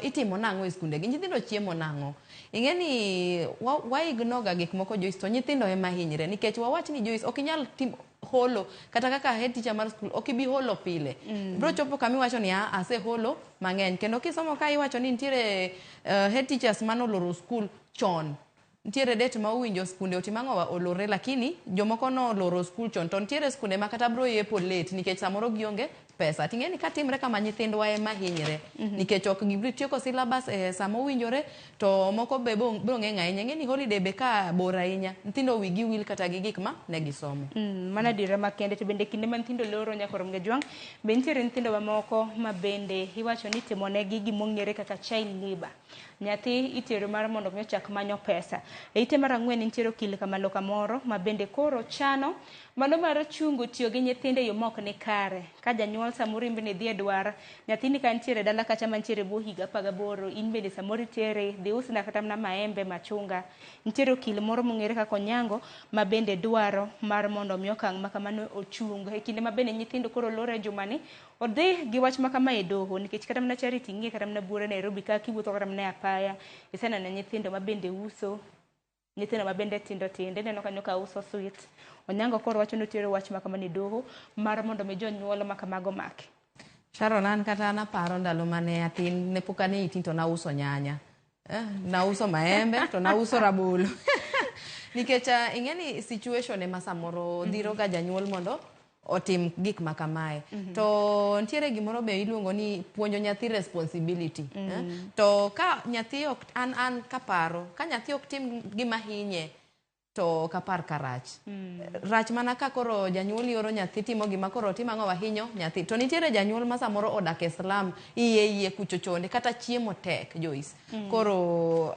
itimo nang'o e skunde gi nyithindo chiemo nang'o. Ingeni waignoga gik moko Joyce to nyithindo ema hinyre nikech wawach ni Joyce ok inyal holo kata kaka head teacher mar skul ok ibi holo pile. Bro chopo kami wacho ni ase holo mang'eny kendo kisomo ka iwacho ni nitiere head teachers manoloro skul chon. Ntiire det ma uwinjo skunde otimango olore lakini jomoko no loro skul chon to ntiere skunde ma kata bro yepo late nikech samoro gionge pesa. Tingeni ka timre kama nyithindwa ema hinyre nikech ok gibri tieko syllabus sama uwinjore to moko be bro ng'eng ahinya. Ng'eni holiday be ka bor ahinya nyithindo wigi wil kata gi gik ma ne gisomo. Mana dira makende to bende kinde ma nyithindo loro nyakorom gajwang be ntiere nyithindo mamoko ma bende iwacho ni timonegi gimong'ere kaka child labor. Nyathi itero mar mondo mi ochak manyo pesa. E ite mar ang'wen nitiere okil kamalo kamoro ma bende koro chano mano mar chungo tiyo gi nyithinde yo mok ni kare. Ka janyuol samoro imbe ne dhi e dwar nyathini ka nitiere dala kacha mantiere bo higa 18 in bende samoro itere dhi usna kata mana maembe machunga. Nitiere okil moro mong'ere kaka Onyango ma bende dwaro mar mondo mi okang' ma kamano ochung. E kinde ma bende nyithindo koro lore jumani odhi gi wach makama e doho nikech kata mana Charity ng'e kata mana buore Nairobi ka kiwuotho kata mana apaya iseneno nyithindo ma bende uso nyithindo ma bende tindo neno kanyo ka uso sweet. Onyango koro wacho ni otiero wach makama e doho mar mondo mi jonyuol makamago make. Sharon an kata naparo ndalo mane atin ne pok ane itin to nauso nyanya. Nauso maembe to nauso rabolo. Nikech ing'eni situation ema samoro dhiro ga janyuol mondo otim gik makamae. To ntiere gimoro be iluongo ni puonjo nyathi responsibility. To ka nyathi ok an kaparo ka nyathi ok tim gima hinye to kapar karach. Rach mana ka koro janyuol yoro nyathi timo gima koro timang'o wahinyo nyathi. To nitiere janyuol ma samoro odak e slum iye kuchochonde kata chiemo tek Joyce. Koro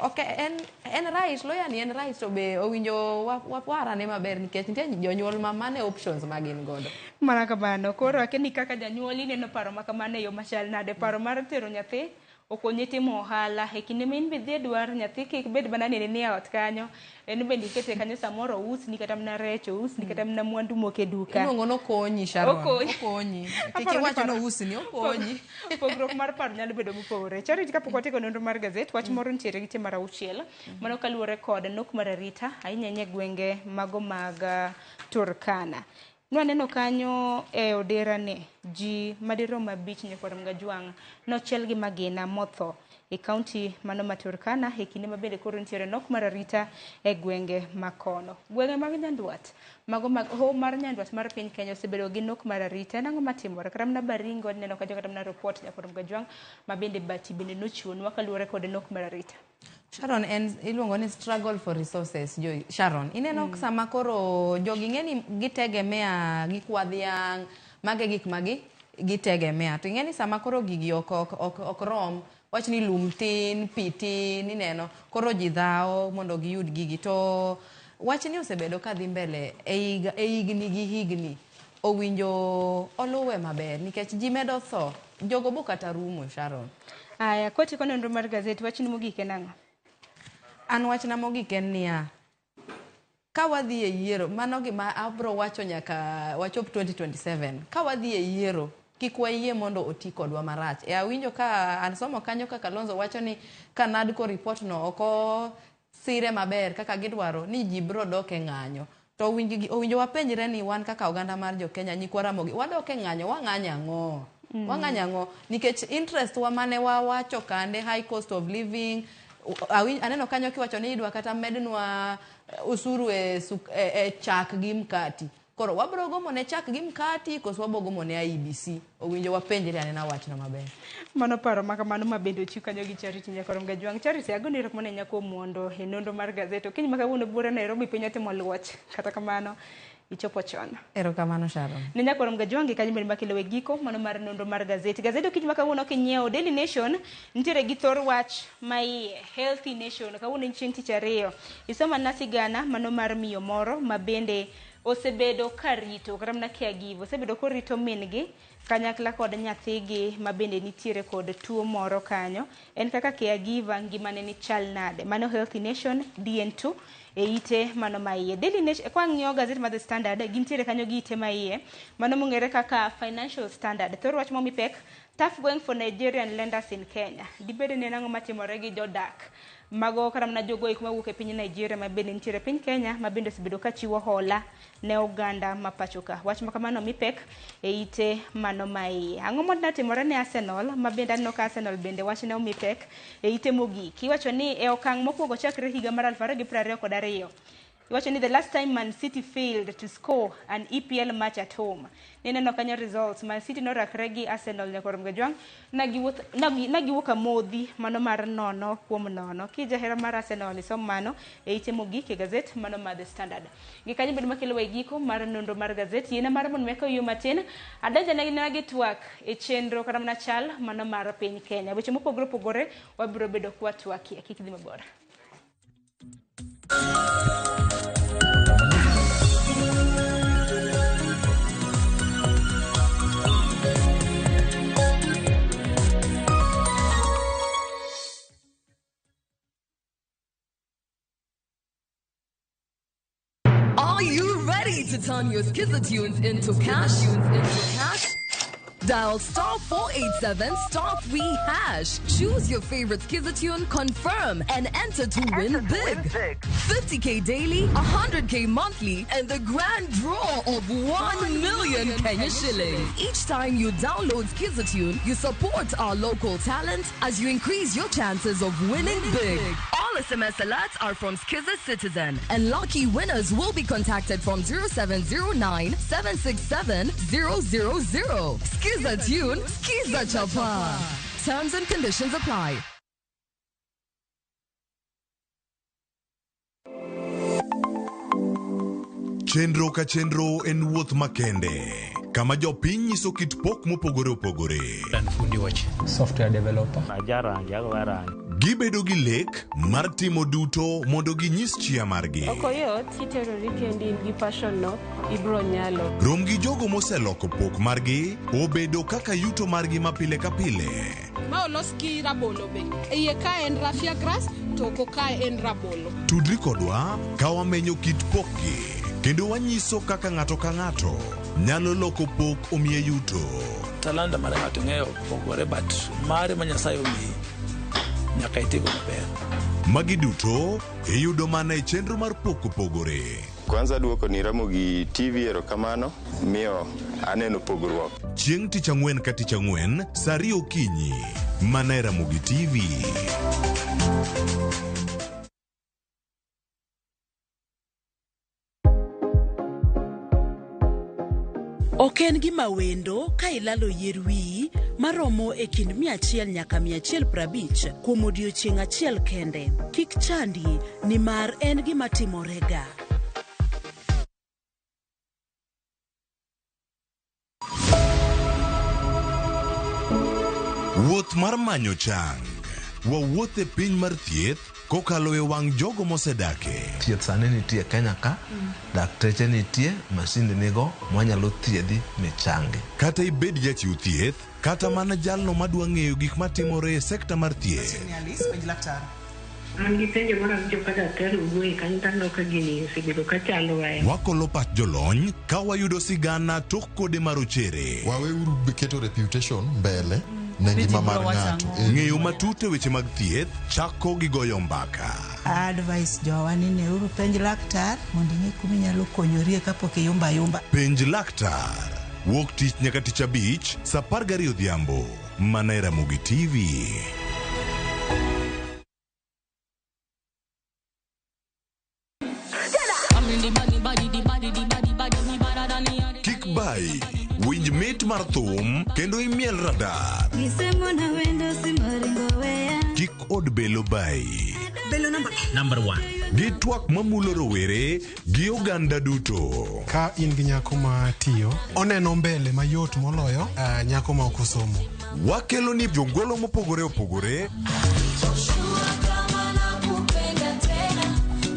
en right lawyer ni en right to be owinjo waparane maber nikech nitie jonyuol ma mane options magin godo. Mana kamano koro akeni kaka janyuol ineno paro makamano e yo machal nade paro mar tero nyathi okonyi timo ohala e kinde min be dhi dwar nyathi kik bed mana ni e ot kanyo en bende ikete kanyo samoro usni kata mana rech usni kata mana mwandu moke duka. Iluongo no konyi Sharon. Okonyi. Kik iwacho no usni okonyi. Pogruok mar paro nyalo bedo mopogore. Charity kapok watieko nonro mar gazet wach moro nitiere gi mar 6 mano kaluwore kod nok mar arita ahinya gwenge mago mag Turkana. Nwaneno kanyo e odera ne ji madirom abich nyakorom gajwang nochiel gi magina motho e kaunti mano ma Turkana e kinde ma bende koro nitiere nok mar arita e gwenge makono. Gwenge mag Nyanduat mago mag mar Nyanduat mar piny Kenya osebedo gi nok mar arita. Nang'o matimore kata mana Baringo neno ka kata mana report nyakorom gajwang ma bende bati bende nochuonwa kaluwore kod nok mar arita. Sharon iluongo ni struggle for resources Sharon ineno sama koro jogi ng'eni gitegemea gikwa dhiang' mage gik magi gitegemea to ing'eni sama koro gigi ok rom wach ni lum tin pi tin ineno koro ji dhao mondo giyud gigi to wach ni osebedo ka dhi mbele e higni gi higni owinjo oluwe maber nikech ji medo tho jogo bo kata rumo Sharon. Aya kotieko nonro mar gazet wach ni mogik en ang'o? An wachna mogik en niya ka wadhi e yiero mano gima abro wacho nyaka wachop 2027 ka wadhi e yiero kik wayie mondo oti kodwa marach. Awinjo ka ansomo kanyo kaka Kalonzo wacho ni ka NADCO report no oko sire maber kaka gidwaro ni ji bro dok e ng'anyo to owinjo wapenjre ni wan kaka oganda mar jo Kenya nyikwa Ramogi wadok e ng'anyo wang'anyo ang'o? Wang'anyo ang'o nikech interest wa mane wawacho kande high cost of living aneno kanyo kiwacho ni idwa kata mednwa usuru e chak gi mkati koro wabro gomo ne chak gi mkati koso wabogomo ne IBC owinjo wapenjre anena wachno maber. Mano paro makamano ma bende ochiw kanyo gi Charity nyakorom gajwang. Charity agoni rok mane nyako mondo e nonro mar gazet kiny makawuono buore Nairobi piny otimo luoch kata kamano ichopo chon. Erokamano Sharon. Ne nyakorom gajwang kanyo bende makelo e giko mano mar nonro mar gazet. Gazet kiny makawuono kinyiewo Daily Nation nitiere gi thor wach mai Healthy Nation kawuono chieng' tich ariyo isoma na sigana mano mar miyo moro ma bende osebedo karito kata mana caregiver osebedo korito min-gi kanyakla kod nyathigi mabende nitiere kod tuo moro kanyo. En kaka caregiver ngimane ni chal nade. Mano Healthy Nation DN2 e ite mano maiye. Daily Nation kwa ng'iyo gazet mar The Standard gintiere kanyo gi ite maiye. Mano mong'ere kaka Financial Standard. Thoro wach momi pek tough going for Nigerian lenders in Kenya. Dibede ne nang'o matimore gi jodak mago kata mana jogo ik mawuok e piny Nigeria mabende nitiere piny Kenya mabende osebedo ka chiwo hola ne oganda ma pachoka. Wach makamano mi pek e ite mano maiye. Ang'o motimore ne Arsenal mabende aneno ka Arsenal bende wach ne omi pek e ite mogik. Iwacho ni e okang' mokwongo chakre higa mar 2022 iwacho ni the last time Man City failed to score an EPL match at home. Neno kanyo results Man City norakre gi Arsenal ne korom gajwang nagiwuok amodhi mano mar 0-0. Kijahera mar Arsenal isom mano e ite mogik e gazet mano mar The Standard. Gikanyo bedo makelo e giko mar nonro mar gazet yena mar mon meko yo matin adanja nagi twak e chenro kata mana chal mano mar piny Kenya. Weche mopogore opogore wabiro bedo kwa twaki kik dhi mabor. Are you ready to turn your Skizza-tunes into cash? Dial *487 *3#. Choose your favorite Skizza-tune, confirm, and enter to win big. 50K daily, 100K monthly, and the grand draw of 1 million Kenya shillings. Each time you download Skizza-tune, you support our local talent as you increase your chances of winning big. All SMS alerts are from Skizza Citizen, and lucky winners will be contacted from 0709 767 000. Skizza Tune, Skizza Chapa. Terms and conditions apply. Chenro ka chenro en wuoth makende. Kama jopiny nyiso kit pok mopogore opogore. Fundi wache. Software developer. Gibedo gi lek mar timo duto mondo ginyis chia margi. Okoyot kiterori kendi gi passion no ibro nyalo. Rom gi jogo moseloko pok margi obedo kaka yuto margi mapile ka pile. Ma olos gi rabolo be. Iye ka en raffia grass to ko ka en rabolo. Tudri kodwa ka wamenyo kit pokgi kendo wanyiso kaka ng'ato ka ng'ato nyalo loko pok omiye yuto. Talanda mare ng'ato ng'eyo pogore but mare ma Nyasaye omiyi nyaka itigo maber. Magi duto iyudo mana e chenro mar pok opogore. Kwanza duoko ni RamogiTV erokamano miyo aneno pogruok. Chieng' tich ang'wen ka tich ang'wen saa 2 okinyi mana e RamogiTV. Oken gima wendo ka ilalo yier wiyi maromo e kind 100 nyaka 150 kuom odiochieng' achiel kende. Kik chandi nimar en gima timorega. Wuoth mar manyo chang. Wawuoth e piny mar thieth kokalo e wang' jogo mosedake. Thieth sani nitie Kenya ka, dakteche nitie, masinde nigo mwanyalo thiedhi michangi. Kata ibed jachiw thieth, kata mana jalno madwa ng'eyo gik matimore e sekta mar thieth. Wakolo pat jolony ka wayudo sigana tok kode marochere. Waweuru keto reputation mbele. Ngima mar ng'ato. Ng'eyo matut e weche mag thieth chako gi goyo mbaka. Advice jowa ni ne uru penj laktar mondo ing'e kuma inyalo konyorie kapok iyumba yumba. Penj laktar. Wuok tich nyaka tich abich saa 12 odhiambo mana e RamogiTV. Kik bai winj mit mar thum kendo imiel radar. Kik od belo bai. Belo number 1. Gi twak mamulo rowere gi oganda duto. Ka in gi nyako ma tiyo, oneno mbele mayot moloyo nyako ma ok osomo. Wakelo ni jongolo mopogore opogore.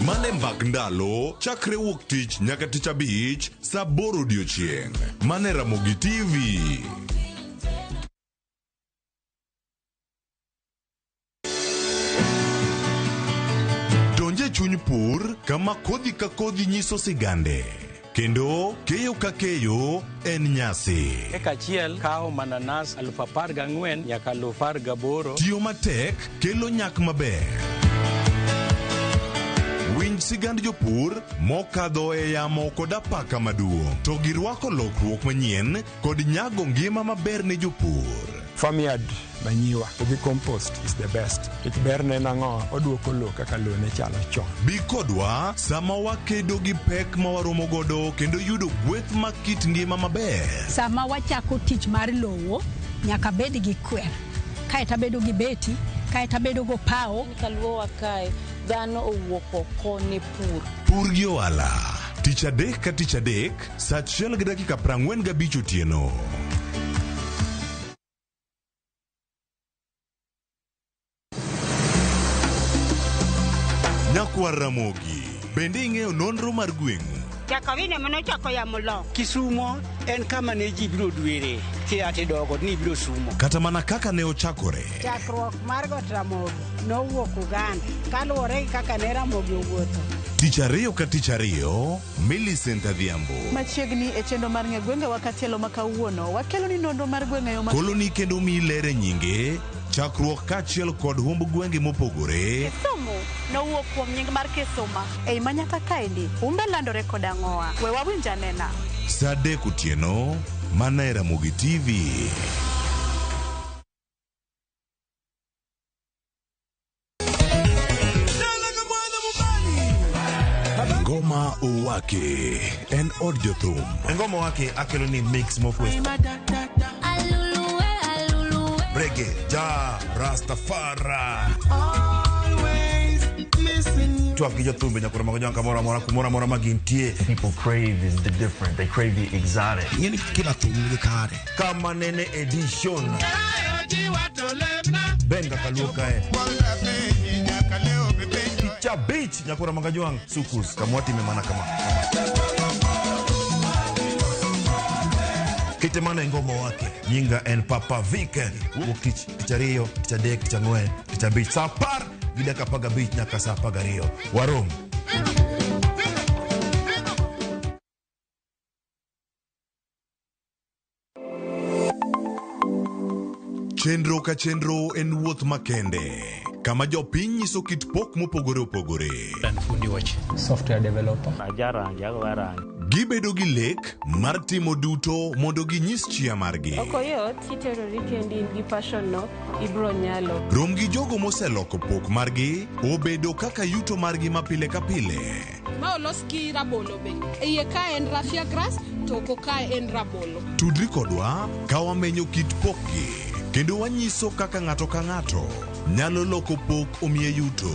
Mane Olale mbak ndalo chakre wuok tich nyaka tich abich saa 8 odiechieng'. Mane Ramogi TV. Donje chuny pur kama kodhi ka kodhi nyiso sigande. Kendo keyo ka keyo en nyasi. Eka achiel kao mananas 14,000 nyaka 18,000. Tiyo matek kelo nyak maber. Winj sigand jopur mokadho e yamo kod apaka maduong'. To girwako lokruok manyien kod nyago ngima maber ne jopur. Farmyard manyiwa ubi compost is the best. Ich berne nango oduoko lo kaka lo ne chalo chon. Bi kodwa sama wakedo gi pek ma waromo godo kendo yudo gweth ma kit ngima maber. Sama wachako tich mar lowo nyaka bed gi kwer. Kaeta bedo gi beti, kaeta bedo go pao. Kaluowa kae dhano owuok oko ne pur. Pur gi ohala. Tich adek ka tich adek, saa 1:45 otieno. Nyakwa Ramogi, bende ing'eyo nonro mar gweng'u? Jakawine mano chako ya mulo. Kisumo en kama ne ji biro dwere. Kiati dogo ni biro sumo. Kata mana kaka ne ochakore. Chakruok mar got Ramogi nowuok Uganda. Kaluwore kaka ne Ramogi owuotho. Tich ariyo ka tich ariyo, Millicent Adhiambo. Machiegni e chendo mar ng'e gwenge wakatielo makawuono. Wakelo ni nonro mar gwenge yo Koloni kendo mi lere nyinge. Chakruok kachiel kod humb gwenge mopogore. Kisumu nowuok kuom nying mar Kisuma. Ei manyaka kaendi, umbe landore kod ang'owa. We wawinj anena. Saa 3 otieno, mana e Ramogi TV. Ngoma Owake en od jothum. Ngoma Owake akelo ni mix mofwes. Reggae, ja, Rastafari. Twak gi jothumbe nyakoro mago nyanka mora magintie. People crave is the different. They crave the exotic. Yeni kila thum ni kare. Kama nene edition. Benga kaluka e. Picha beach nyakoro magajwang sukus kamwati memana kama. Kite mana ngoma wake nyinga en Papa Weekend wuok tich ariyo tich adek tich ang'wen tich abich saa 10 gi dakika 15 nyaka saa 12 warom. Chenro ka chenro en wuoth makende kama jopiny nyiso kit pok mopogore opogore. Fundi watch. Software developer. Gibedo gi lek mar timo duto mondo ginyis chia margi. Okoyot iterori kendi gi passion no ibro nyalo. Rom gi jogo moseloko pok margi obedo kaka yuto margi mapile ka pile. Ma olos gi rabolo be. Iye ka en raffia grass to oko ka en rabolo. Tudri kodwa ka wamenyo kit pokgi kendo wanyiso kaka ng'ato ka ng'ato nyalo loko pok omiye yuto.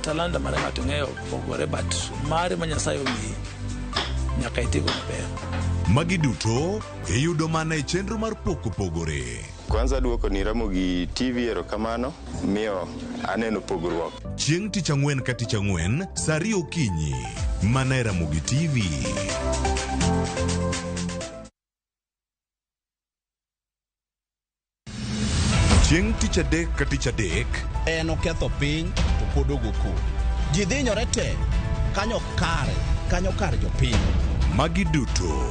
Talanta mare ng'ato ng'eyo pogore but mare ma Nyasaye omiyi nyaka itigo maber. Magi duto iyudo mana e chenro mar pok opogore. Kwanza duoko ni Ramogi TV erokamano miyo aneno pogruok. Chieng' tich ang'wen ka tich ang'wen saa 2 okinyi mana e Ramogi TV. Chieng' tich adek ka tich adek en oketho piny to pod ogoko. Ji dhinyore te kanyo kar jopiny. Magi duto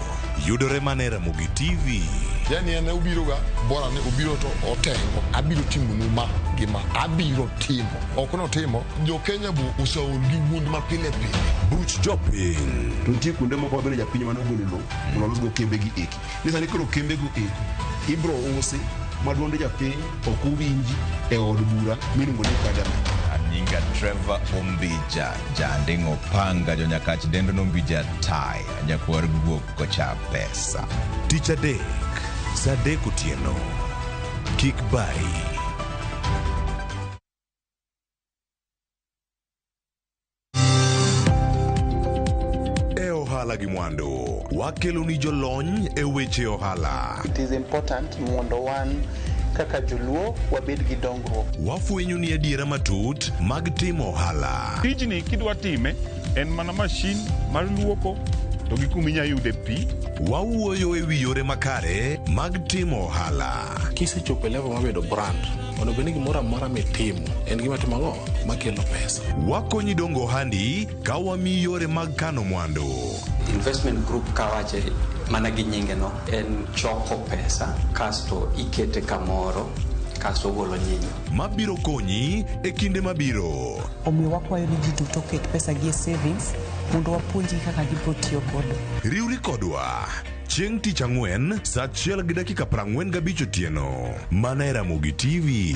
yudore mana e Ramogi TV. Yani ene ubiroga bora ne ubiro to otengo abiro timo numa gima abiro timo okono timo jo Kenya bu usaul gi wund ma pile pile buch jopiny to tie kunde moko bere japiny mano golilo mondo los go kembe gi eki nisa ni koro kembe go eki ibro usi maduonde japiny okuwinji e od bura miluongo ni parliament. Nyinga Trevor Ombija jandingo panga jo nyakach dendo nombija tai nyakwar guok kocha pesa. Tich adek saa 3 otieno kik bai. E ohala gi mwandu wakelo ni jolony e weche ohala. It is important mondo wan kaka joluo wabed gi dongruok. Wafwenyo ni adiera matut mag timo ohala. Tijni kidwa time en mana mashin mar luoko to gi kuma inyalo yude pi. Wawuoyo e wi yore makare mag timo ohala. Kisechopo level mabedo brand, onego ni gimoro amora mitimo en gima timo ang'o makelo pesa. Wakonyi dongo ohandi ka wamiyi yore mag kano mwandu. Investment group kawache mana gi nyinge no en choko pesa kasto ikete kamoro kasto golo nyinyo mabiro konyi e kinde mabiro. Omiyo wakwayo ni ji duto ket pesa gi e savings mondo wapuonji kaka gibiro tiyo kodo. Riwri kodwa chieng' tich ang'wen saa 1:45 otieno mana e Ramogi TV.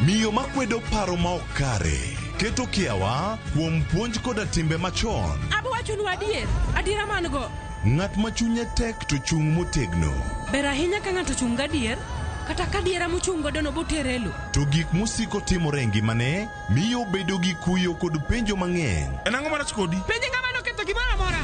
Miyo makwedo paro ma ok kare keto kiawa kuom puonj koda timbe machon. Abwachonu adiera man go. Ng'at ma chunye tek to chung' motegno. Ber ahinya ka ng'ato chung' gadier, kata ka diera mochung' godo no boterelo. To gik musiko timore e ngimane miyo bedo gi kuyo kod penjo mang'eny. En ang'o marach kodi? Penjo ng'ama noketho gimoro amora.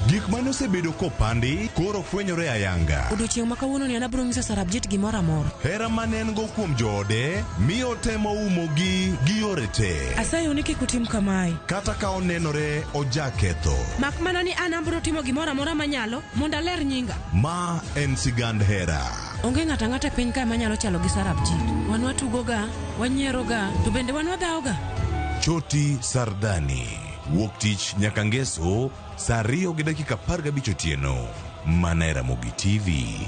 Gik mane osebedo kopandi koro fwenyore ayanga. Odiochieng' ma kawuono ni an abiro nyiso Sarabjit gimoro amora. Hera mane en go kuom joode miyo temo umogi gi yore te. Asayo ni kik utim kamae. Kata ka onenore ojaketho. Mak mana ni an abiro timo gimoro amora manyalo mondo aler nyinga. Ma en sigand hera. Onge ng'ata ng'ata piny ka manyalo chalo gi Sarabjit. Wan watugoga, wanyieroga, to bende wan wadhaoga. Choti Sardani. Wuok tich nyaka ngeso saa 2:15 otieno mana e Ramogi TV.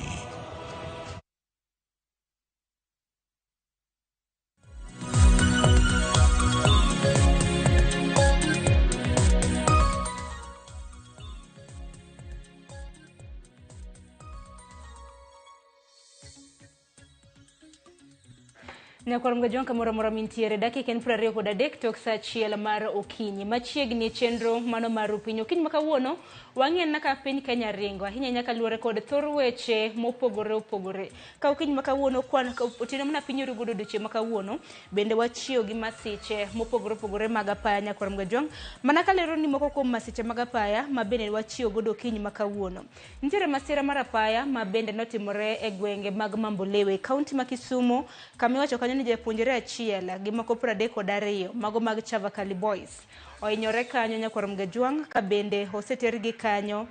Nyakorom jonka moro mintiere dakika en 23 tok saa 1 mar okinyi machiegni chenro mano mar piny okinyi makawuono wang'en naka piny Kenya ringo ahinya nyaka luore kod thor weche mopogore opogore ka okinyi makawuono kwan otino mana piny rugudo duche makawuono bende wachiyo gi masiche mopogore opogore mag apaya nyakorom jong mana kalero ni moko kuom masiche mag apaya mabende wachiyo godo okinyi makawuono nitiere masira mar apaya mabende notimore e gwenge mag Mambolewe kaunti ma Kisumu kamiwacho kanyo ni japuonjere achiel gi moko 32 mago mag Chavakali Boys oinyore kanyo nyakorom Gajwang ka bende osetergi kanyo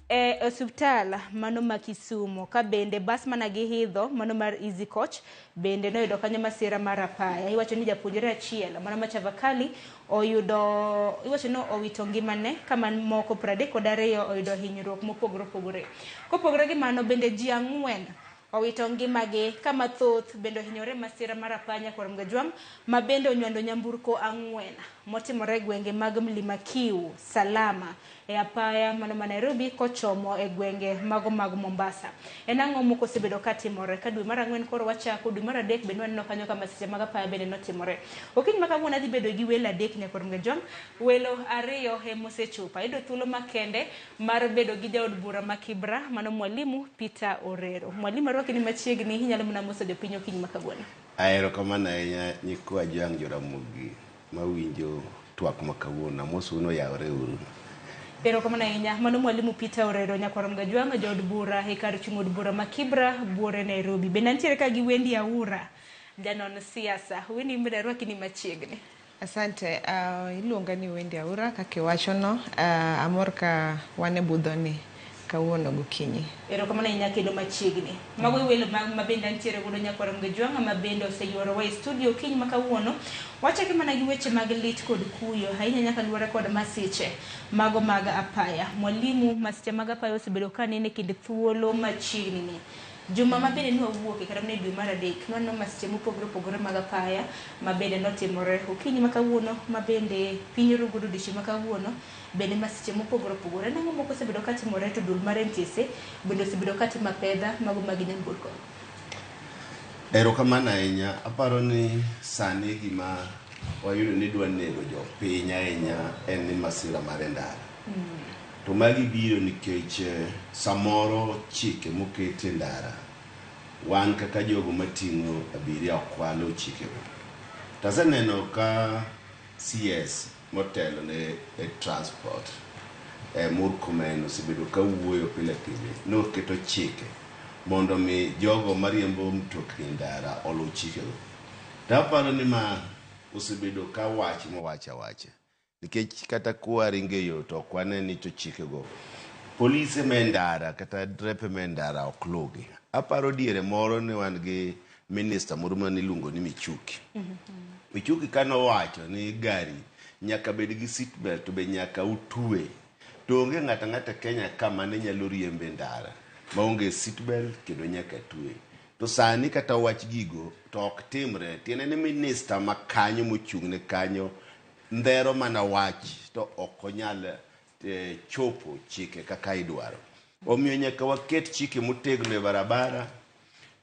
e hospital mano ma Kisumu ka bende bas mana gi hidho mano mar Easy Coach bende noyudo kanyo masira mar apaya iwacho ni japuonjere achiel mano ma Chavakali oyudo iwacho no owito ngimane kama moko 32 oyudo hinyruok mopogore opogore kopogore gi mano bende ji 4 owito ngimagi kama thoth bende hinyore masira mar apaya nyakorom Gajwang ma bende onywando nyamburko 4 motimore gwenge mag Mlima Kiu Salama e apaya mano ma Nairobi kochomo e gwenge mago mag Mombasa en ang'o moko osebedo katimore ka dwe mar 4 koro wachako dwe mar 3 bende waneno kanyo kama masiche mag apaya bende notimore okinyi makawuono adhi bedo gi welo 3 nyakorom Gajwang welo 2 mosechopo ido thuolo makende mar bedo gi jaod bura ma Kibra mano mwalimu Peter Orero mwalimu roki ni machiegni inyalo mna moso jopiny okinyi makawuono ahero kamano ahinya nyikwa Jang Joramogi mawinjo twak makawuono mosuno yawre uru pero kama na inya mano mwalimu Peter Orero nyakorom Gajwang jaod bura e kar chung od bura ma Kibra buore Nairobi be nantiere ka gi Wendi Aura janon siasa wini mbeda rwaki ni machiegni asante iluonga ni Wendi Aura kake wachono amor ka wane budhoni kawuono gokinyi pero kama na inya kendo machiegni mago welo mabende antiere godo nyakorom Gajwang mabende oseyuoro wa studio kinyi makawuono wachake mana gi weche mag lit kod kuyo ahinya nyaka luore kod masiche mago mag apaya mwalimu masiche mag apaya osebedo kanene kind thuolo machiegni ni juma mabende ni wawuok kata ne dwe mar 3 nono masiche mopogore opogore mag apaya mabende notimore okinyi makawuono mabende piny rugudo dishi makawuono bende masiche mopogore opogore nango moko osebedo katimore to dul mar MTC bende osebedo katima pedha mago mag nyamburko erokamano ahinya aparo ni sani gima wayudo ni dwa nego jopiny ahinya en ni masira mar ndara to magi biro nikech samoro chike mokete ndara wan kaka jogo mating'o abiria okwalo chikego taseneno ka CS motelo ne transport Murkomen osebedo ka wuoyo pile pile noketo chike mondo mi jogo mariembo mtokni ndara oluw chikego. Taparo ni ma osebedo ka wach mowacha nikech kata kwaringe yo to kwane ni to chikego polise mendara kata drepe mendara oklugi. Aparo diere moro ni wan gi minister moro mane iluongo ni Michuki. Michuki kano wacho ni gari nyaka bed gi seat belt to be nyaka utwe. To onge ng'ata Kenya kama ne nyalo riembe ndara maonge seat belt kendo nyaka twe. To sani kata wach gigo to ok timre. Tiene ni minister makanyo mochung' ne kanyo ndero mana wach to ok onyal chopo chike kaka idwaro. Omiyo nyaka waket chike motegno e barabara.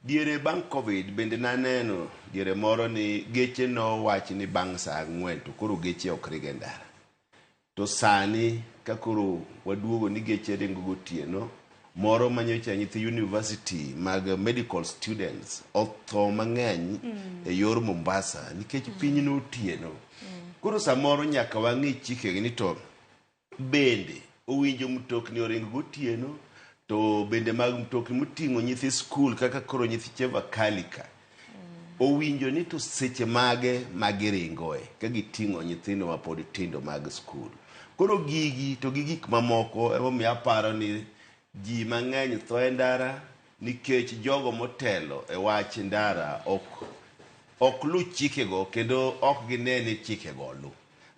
Diere bang' Covid bende naneno diere moro ni geche no wach ni bang' saa 4 to koro geche ok ringe ndara. To sani kakoro waduogo ni geche ringo gotieno, moro manyocha nyithi university mag medical students otho mang'eny e yor Mombasa nikech piny no otieno. Koro samoro nyaka wang'i chike ni to bende owinjo mtokni oring gotieno, to bende mag mtokni moting'o nyithi skul kaka koro nyithi Chevakalika owinjo ni to seche mage magiringoe ka giting'o nyithindo mapod tindo mag skul. Koro gigi to gi gik mamoko emomiyo aparo ni ji mang'eny tho e ndara nikech jogo motelo e wach ndara ok lu chikego kendo ok gine ni chikego lu.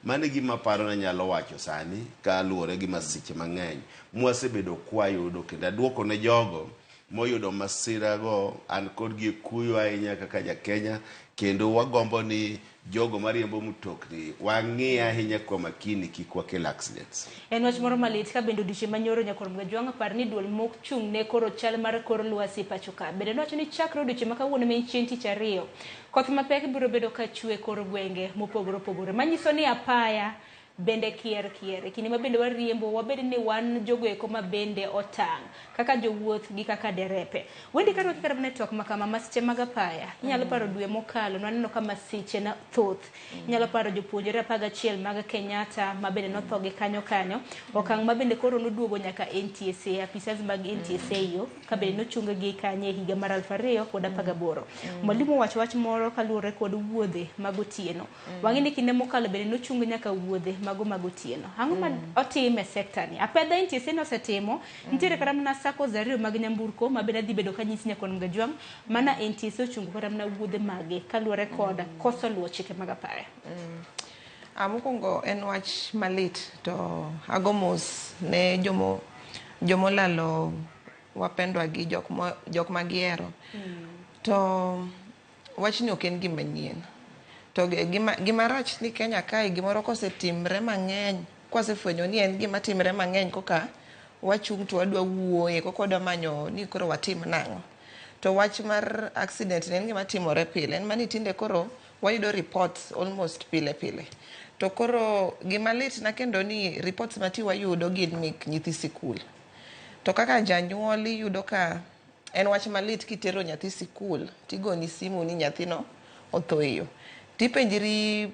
Mane gima paro na nyalo wacho sani ka luwore gi masiche mang'eny mwasebedo kwayudo kendo aduoko ne jogo moyudo masirago an kod gi kuyo ahinya kaka ja Kenya, kendo wagombo ni jogo mariembo mtokni wang'i ahinya kwa makini kik wakel accidents. En wach moro malit ka bendo diche manyoro nyakoromga jwang' par ni duol mok chung' ne koro chal mar kor lwasi pacho ka. Bende nowacho ni chakre diche makawuono me chieng' tich ariyo koth mapek biro bedo ka chwe kor gwenge mopogore opogore, manyiso ni apaya bende kier kini ma bende wariembo wabed ni wan jogoeko ma bende otang' kaka jowuoth gi kaka derepe. Wendi ka ruoth karab network makama masiche mag apaya inyalo paro dwe mokalo naneno ka masiche na thoth. Inyalo paro jopuonjre 11 mag Kenyatta ma bende notho gi kanyo okang' ma bende koro noduogo nyaka NTSA, afisas mag NTSA yo ka bende nochunga gi kanye higa mar 2018. Mwalimu wacho wach moro kaluwore kod wuodhe mag otieno. Wang'e ni kinde mokalo bende nochunga nyaka wuodhe mago tieno. Ang'o ma otime sekta ni? Apedha NTSA nosetimo, nitiere kata mana sako zario mag nyamburko ma bende dhi bedo ka nyisi Nyakoromga jwang' mana NTSA ochungo kata mana wuodhe mage kaluwore kod koso luwo chike mag apaya. Mokwongo en wach malit to ago mos ne jomolalo wapendwa gi jok magiero. To wachni ok en gima nyien. To gima rach ni Kenya kae gimoro kosetimre mang'eny, kwasefwenyo ni en gima timre mang'eny koka wachung' to wadwa wuoye koka wadwa manyo ni koro watim nang'o. To wach mar accident en gima timore pile. En mani tinde koro wayudo reports almost pile. To koro gima lit na kendo ni reports mati wayudo gin mek nyithi sikul. To kaka janyuol yudo ka en wach malit kitero nyathi sikul tigoni simu ni nyathino otho eyo. Tipenjiri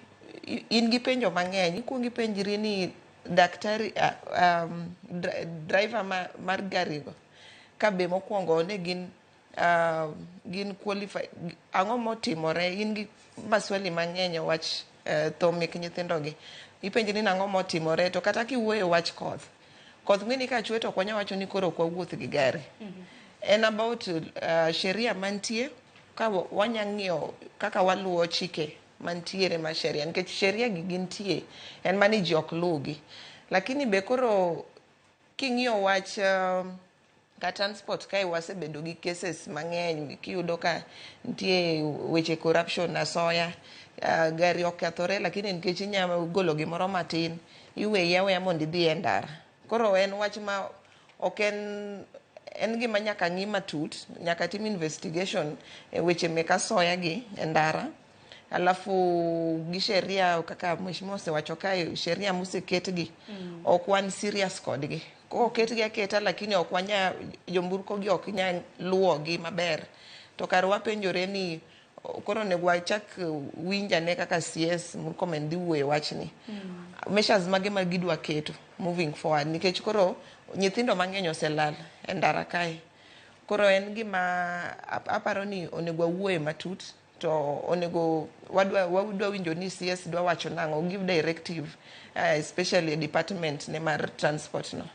in gi penjo mang'eny, ikuongi penjiri ni daktari driver mar garigo kabe mokwongo ne gin qualified, ang'o motimore, in gi maswali mang'eny wach tho mek nyithindogi. Ipenjiri ni ang'o motimore, to kata kiwuoyo wach koth ng'eni ka chwe to ok wanya wacho ni koro ok wawuoth gi gari. En about sheria mantie ka wanya ng'iyo kaka waluwo chike mantiere ma sheria, nikech sheria gi gintie en mani ji ok lugi. Lakini be koro king'iyo wach ka transport kae wasebedo gi cases mang'eny kiyudo ka nitie weche corruption asoya, gari okethore lakini nikech inyalo golo gimoro matin iweyi aweya mondo idhi e ndara. Koro en wach ma ok en gima nyaka ng'i matut, nyaka tim investigation e weche mek asoya gi e ndara. Alafu gi sheria kaka mheshimiwa osewacho kae, sheria moseketgi ok wan serious kodgi. Oketgi aketa lakini ok wanya, jomburko gi ok nya luwogi maber. To kar wapenjore ni koro ne wachak winjane kaka CS mkomen dhi wuoye wachni. Measures mage ma gidwa keto moving forward, nikech koro nyithindo mang'eny oselal e ndara kae. Koro en gima aparo ni onego wuoye matut to onego wadwa winjo ni CS dwa wacho nango give directive especially department ne mar transport no.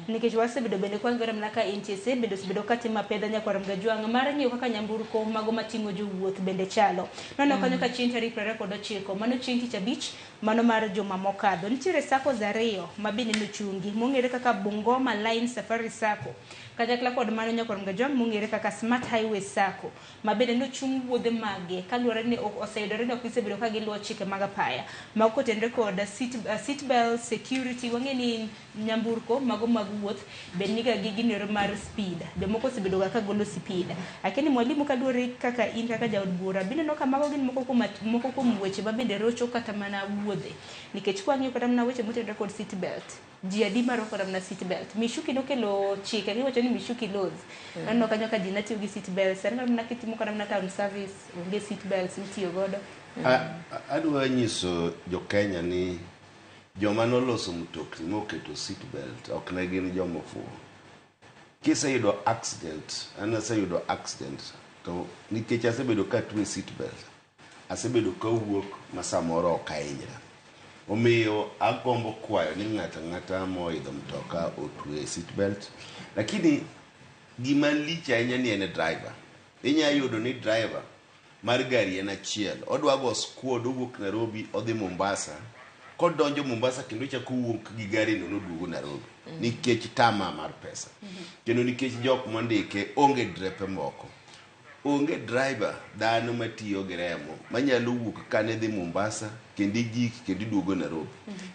Nikech wasebedo bende kwan gore mnaka NTSA bedo katima pedha nyakwara mgajwang mar ng'iyo kaka nyamburko mago mating'o jowuoth bende chalo. Nono kanyo ka chieng' tarik 29 mano chieng' tich abich mano mar juma mokadho. Nitiere SACCOs ariyo mabende nochungi mong'ere kaka Bungoma Line Safari Sacco kanyakla kod mano nyakwara mgajwang mong'ere kaka Smart Highway Sacco mabende nochung wuodhe mage kaluwore ni oseyudore ni ok gisebedo ka giluwo chike mag apaya mag kotenre kod seat belt security wang'e ni nyamburko mago mag wuoth beniga gi ginero mar speed jomoko osebedo ga ka golo speed lakini mwalimu kaluwore kaka in kaka jaod bura bende no kamago gin moko kuom weche mabende rocho kata mana wuodhe nikech kwang'iyo kata mana weche motenre kod seat belt ji adi maro kod mana seat belt Mishuki nokelo chike giwacho ni Mishuki laws nano kanyo ka ji natiyo gi seat belt sani kata mana kitimo kata mana town service onge seat belts mitiyo godo. Adwa nyiso jo Kenya ni joma noloso mtokni moketo seat belt ok ne gin joma fuwo. Kiseyudo accident, anaseyudo accident to nikech asebedo ka tuwe seat belt asebedo ka wuok masamoro ok ahinyra. Omiyo agombo kwayo ni ng'ata moidho mtoka otwe seat belt. Lakini gima lich ahinya ni en driver. Inya yudo ni driver mar gari en achiel odwa go squad owuok Nairobi odhi Mombasa. Kodonjo Mombasa kendo chako wuok gi gari no noduogo Nairobi nikech tama mar pesa. Kendo nikech jok mondike onge drepe moko. Onge driver dhano matiyo gi remo manyalo wuok kane dhi Mombasa kendo gik kendo duogo Nairobi.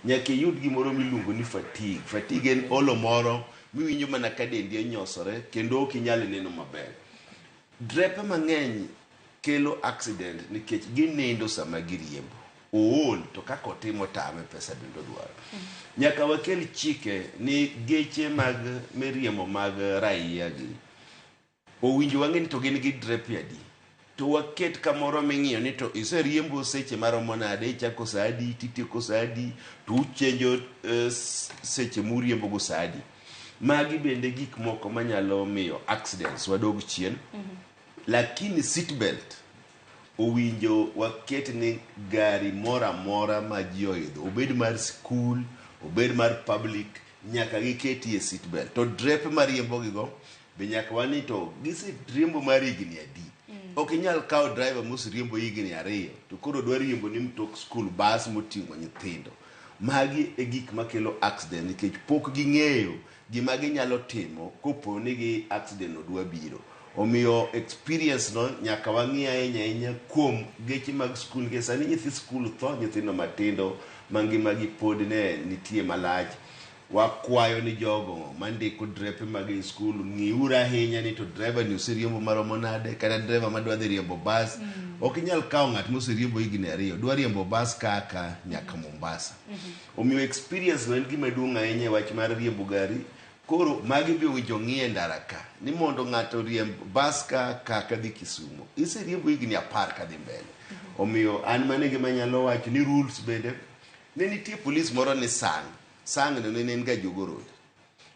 Nyaka yud gimoro miluongo ni fatigue. Fatigue en olo moro miwinjo mana ka dendi onyosore kendo ok inyal neno maber. Drepe mang'eny kelo accident nikech ginendo sama giriembo. Ool to kako timo tame pesa bendo dwaro. Nyaka wakel chike ni geche mag miriemo mag raia gi owinjo wang'e ni to gin gi drepe adi to waket kamoro ming'iyo ni to iseriembo seche maromo nade ichako saa adi titieko saa adi to uchenjo seche muriembo go saa adi. Magi bende gik moko manyalo miyo accidents wadog chien. Lakini seat belt owinjo waket ni gari mora mora ma ji oidho obed mar school obed mar public nyaka giketie seat belt to drepe mariembo gigo be nyaka wani to giseriembo mar higni adi. Ok inyal kawo driver moseriembo higni 2 to koro dwa riembo ni mtok school bus moting'o nyithindo. Magi e gik makelo accident nikech pok ging'eyo gima ginyalo timo kopo ni gi accident odwa biro. Omiyo experience no nyaka wang'i ahinya kuom geche mag school nikech sani nyithi school tho nyithindo matindo mangimagi pod ne nitie malach. Wakwayo ni jogo mandiko drepe mag school ng'iuru ahinya ni to driver ni oseriembo maromo nade kata driver madwa dhi riembo bus. Ok inyal kawo ng'at moseriembo higni 2 dwa riembo bus kaka nyaka Mombasa. Omiyo experience no en gima duong' ahinya wach mar riembo gari. Koro magi bi winjo ng'iye ndara ka ni mondo ng'ato riemb bus kaka dhi Kisumu iseriembo higni 10 kadhi mbele. Omiyo an mane gima nyalo wacho ni rules bende ne nitie police moro ni sang no ne en ga Jogo Road.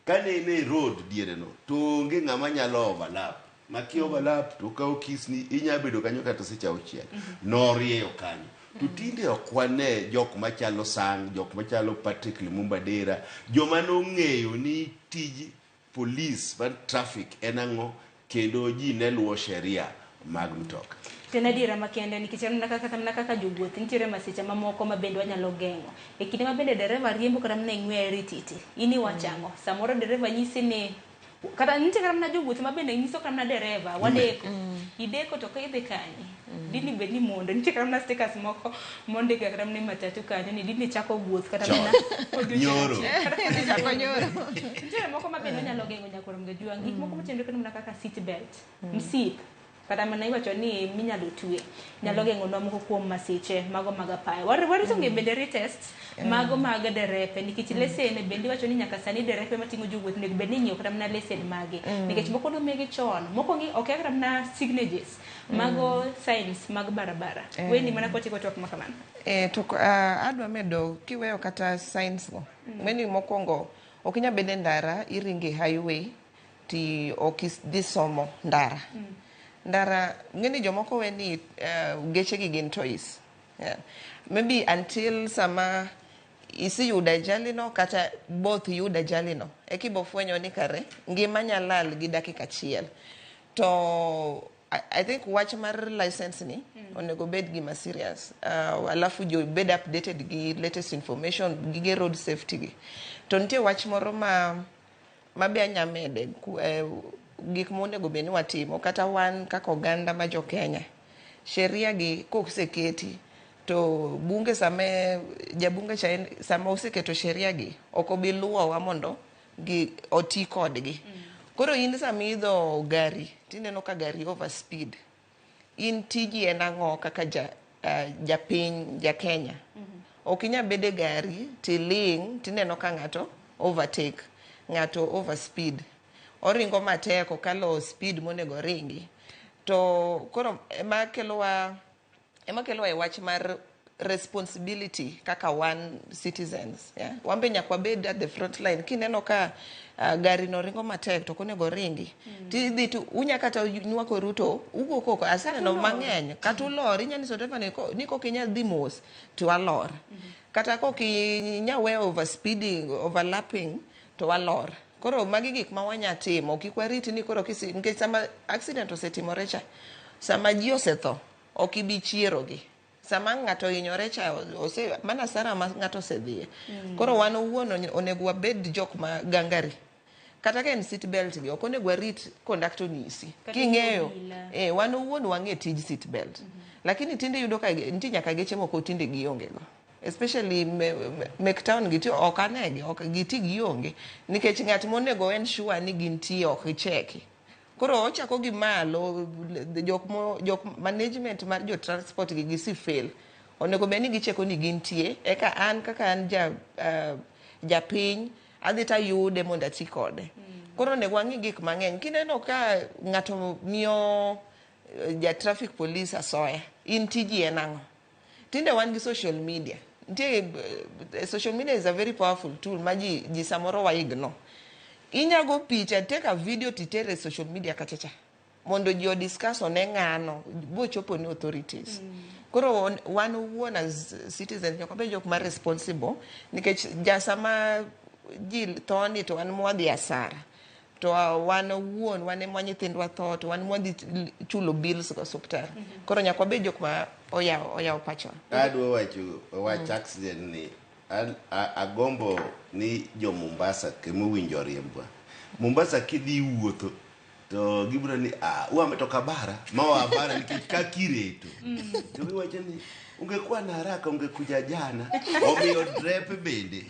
Kane ne road diere no to onge ng'ama nyalo overlap. Maki overlap to ka okisni inya bedo kanyo kata seche 6 norieyo kanyo. To tinde okwane jok machalo sang, jok machalo Patrick Lumumba Dera, joma nong'eyo ni tij police mar traffic en ang'o kendo ji ne luwo sheria mag mtoka. Tena dira makende nikech en kaka jowuoth nitiere masiche mamoko ma bende wanyalo geng'o. E kinde ma bende dereva riembo kata mana ng'we rititi. Ini wachango. Samoro dereva nyisi ni kata nitie kata mana jowuoth ma bende nyiso kata mana dereva wadeko. Ideko to ka idhi kanye. Dini bedni mondo nitie kata mana stickers moko monde kata mana matatu kanyo ni dini chako wuoth kata mana nyoro. Chako nyoro. Nitie moko ma bende nyalo geng'o nyakwara mgajwang. Gik moko machendo kata mana kaka seat belt. Msip kata mana iwacho ni minyalo twe nyalo geng'o nwa moko kuom masiche mago mag apaya. Warito nge bende retest mago mag derepe nikech lesen bende iwacho ni nyaka sani derepe mating'o jowuoth nego bende ing'iyo kata mana lesen mage nikech moko nomigi chon moko ok kata mana signatures mago signs mag barabara. Wendi mana kotiko tok makamano. To adwa medo kiweyo kata signs go. Meni mokwongo ok inya bede ndara iringe highway ti okidhi somo ndara. Ndara ngeni jomoko weni geche gi gin toys. Yeah. Maybe until sama isi yuda jalino kata both yuda jalino ekibo fwenyo ni kare ngima nyalal gi dakika achiel. To I think wach mar license ni onego bed gima serious. Alafu jo bed updated gi latest information gi road safety gi. To nitie wach moro ma be anyamede gik monego bed ni watimo kata wan kaka oganda ma jo Kenya. Sheria gi koseketi to bunge jabunge cha sama oseketo sheria gi okobi luwo mondo gi oti kodgi. Koro in sama idho gari tineno ka gari over speed. In tiji en ang'o kaka japiny ja Kenya. Ok inya bede gari tiling tineno ka ng'ato overtake, ng'ato over speed. Oringo matek okalo speed monego ringi. To koro ema kelowa e wach mar responsibility kaka one citizens. Yeah? Wambe nyakwa bed at the front line. Kineno ka gari no ringo matek to konego ringi. Tidhi tu unya kata nywako ruto ugo koko aseneno mang'eny kata ulor inya niso driver ni kok inya dhi mos to alor. Kata kok inya we over speeding, overlapping to alor. Koro magi gik ma wanya timo kik wariti ni koro nikech sama accident osetimore cha sama ji osetho ok ibi chiero gi. Sama ng'ato hinyore cha mana sara ma ng'ato osedhiye. Koro wan owuon onego wabed jok ma gangari. Kata ka en seat belt gi ok onego warit conductor nyisi. King'eyo wan owuon wang'e tij seat belt. Lakini tinde yudo ka nitie nyaka geche moko tinde gionge go. Especially mek town gi ok anegi ok giti gionge nikech ng'at monego en sure ni gintie ok icheki. Koro ochako gi malo jok management mar jo transport gi si fail. Onego beni gicheko ni gintie eka an kaka an japiny adhi ta yude mondo ati kode. Koro onego wang'i gik mang'eny. Kineno ka ng'ato miyo ja traffic police asoya in tiji en ang'o. Tinde wan gi social media. Social media is a very powerful tool ma ji samoro waigno. Inyago picha take a video titere social media kachacha mondo ji discuss one ng'ano bo chopo ni authorities. Koro wan wuon as citizens nyaka be jok ma responsible nikech sama ji thoni to wan mwadhi asara to wan wuon wan ma nyithindwa tho to wan mwadhi chulo bills go suptar. Koro nyaka be jok ma oyaw pacho. Adwa wach accident ni agombo ni jo Mombasa kemo winjo riembwa. Mombasa kidhi wuotho to gibro ni wametoka bara mawa bara nikech ka kireto. To giwacho ni ungekuwa na haraka ungekuja jana. Omiyo drepe bende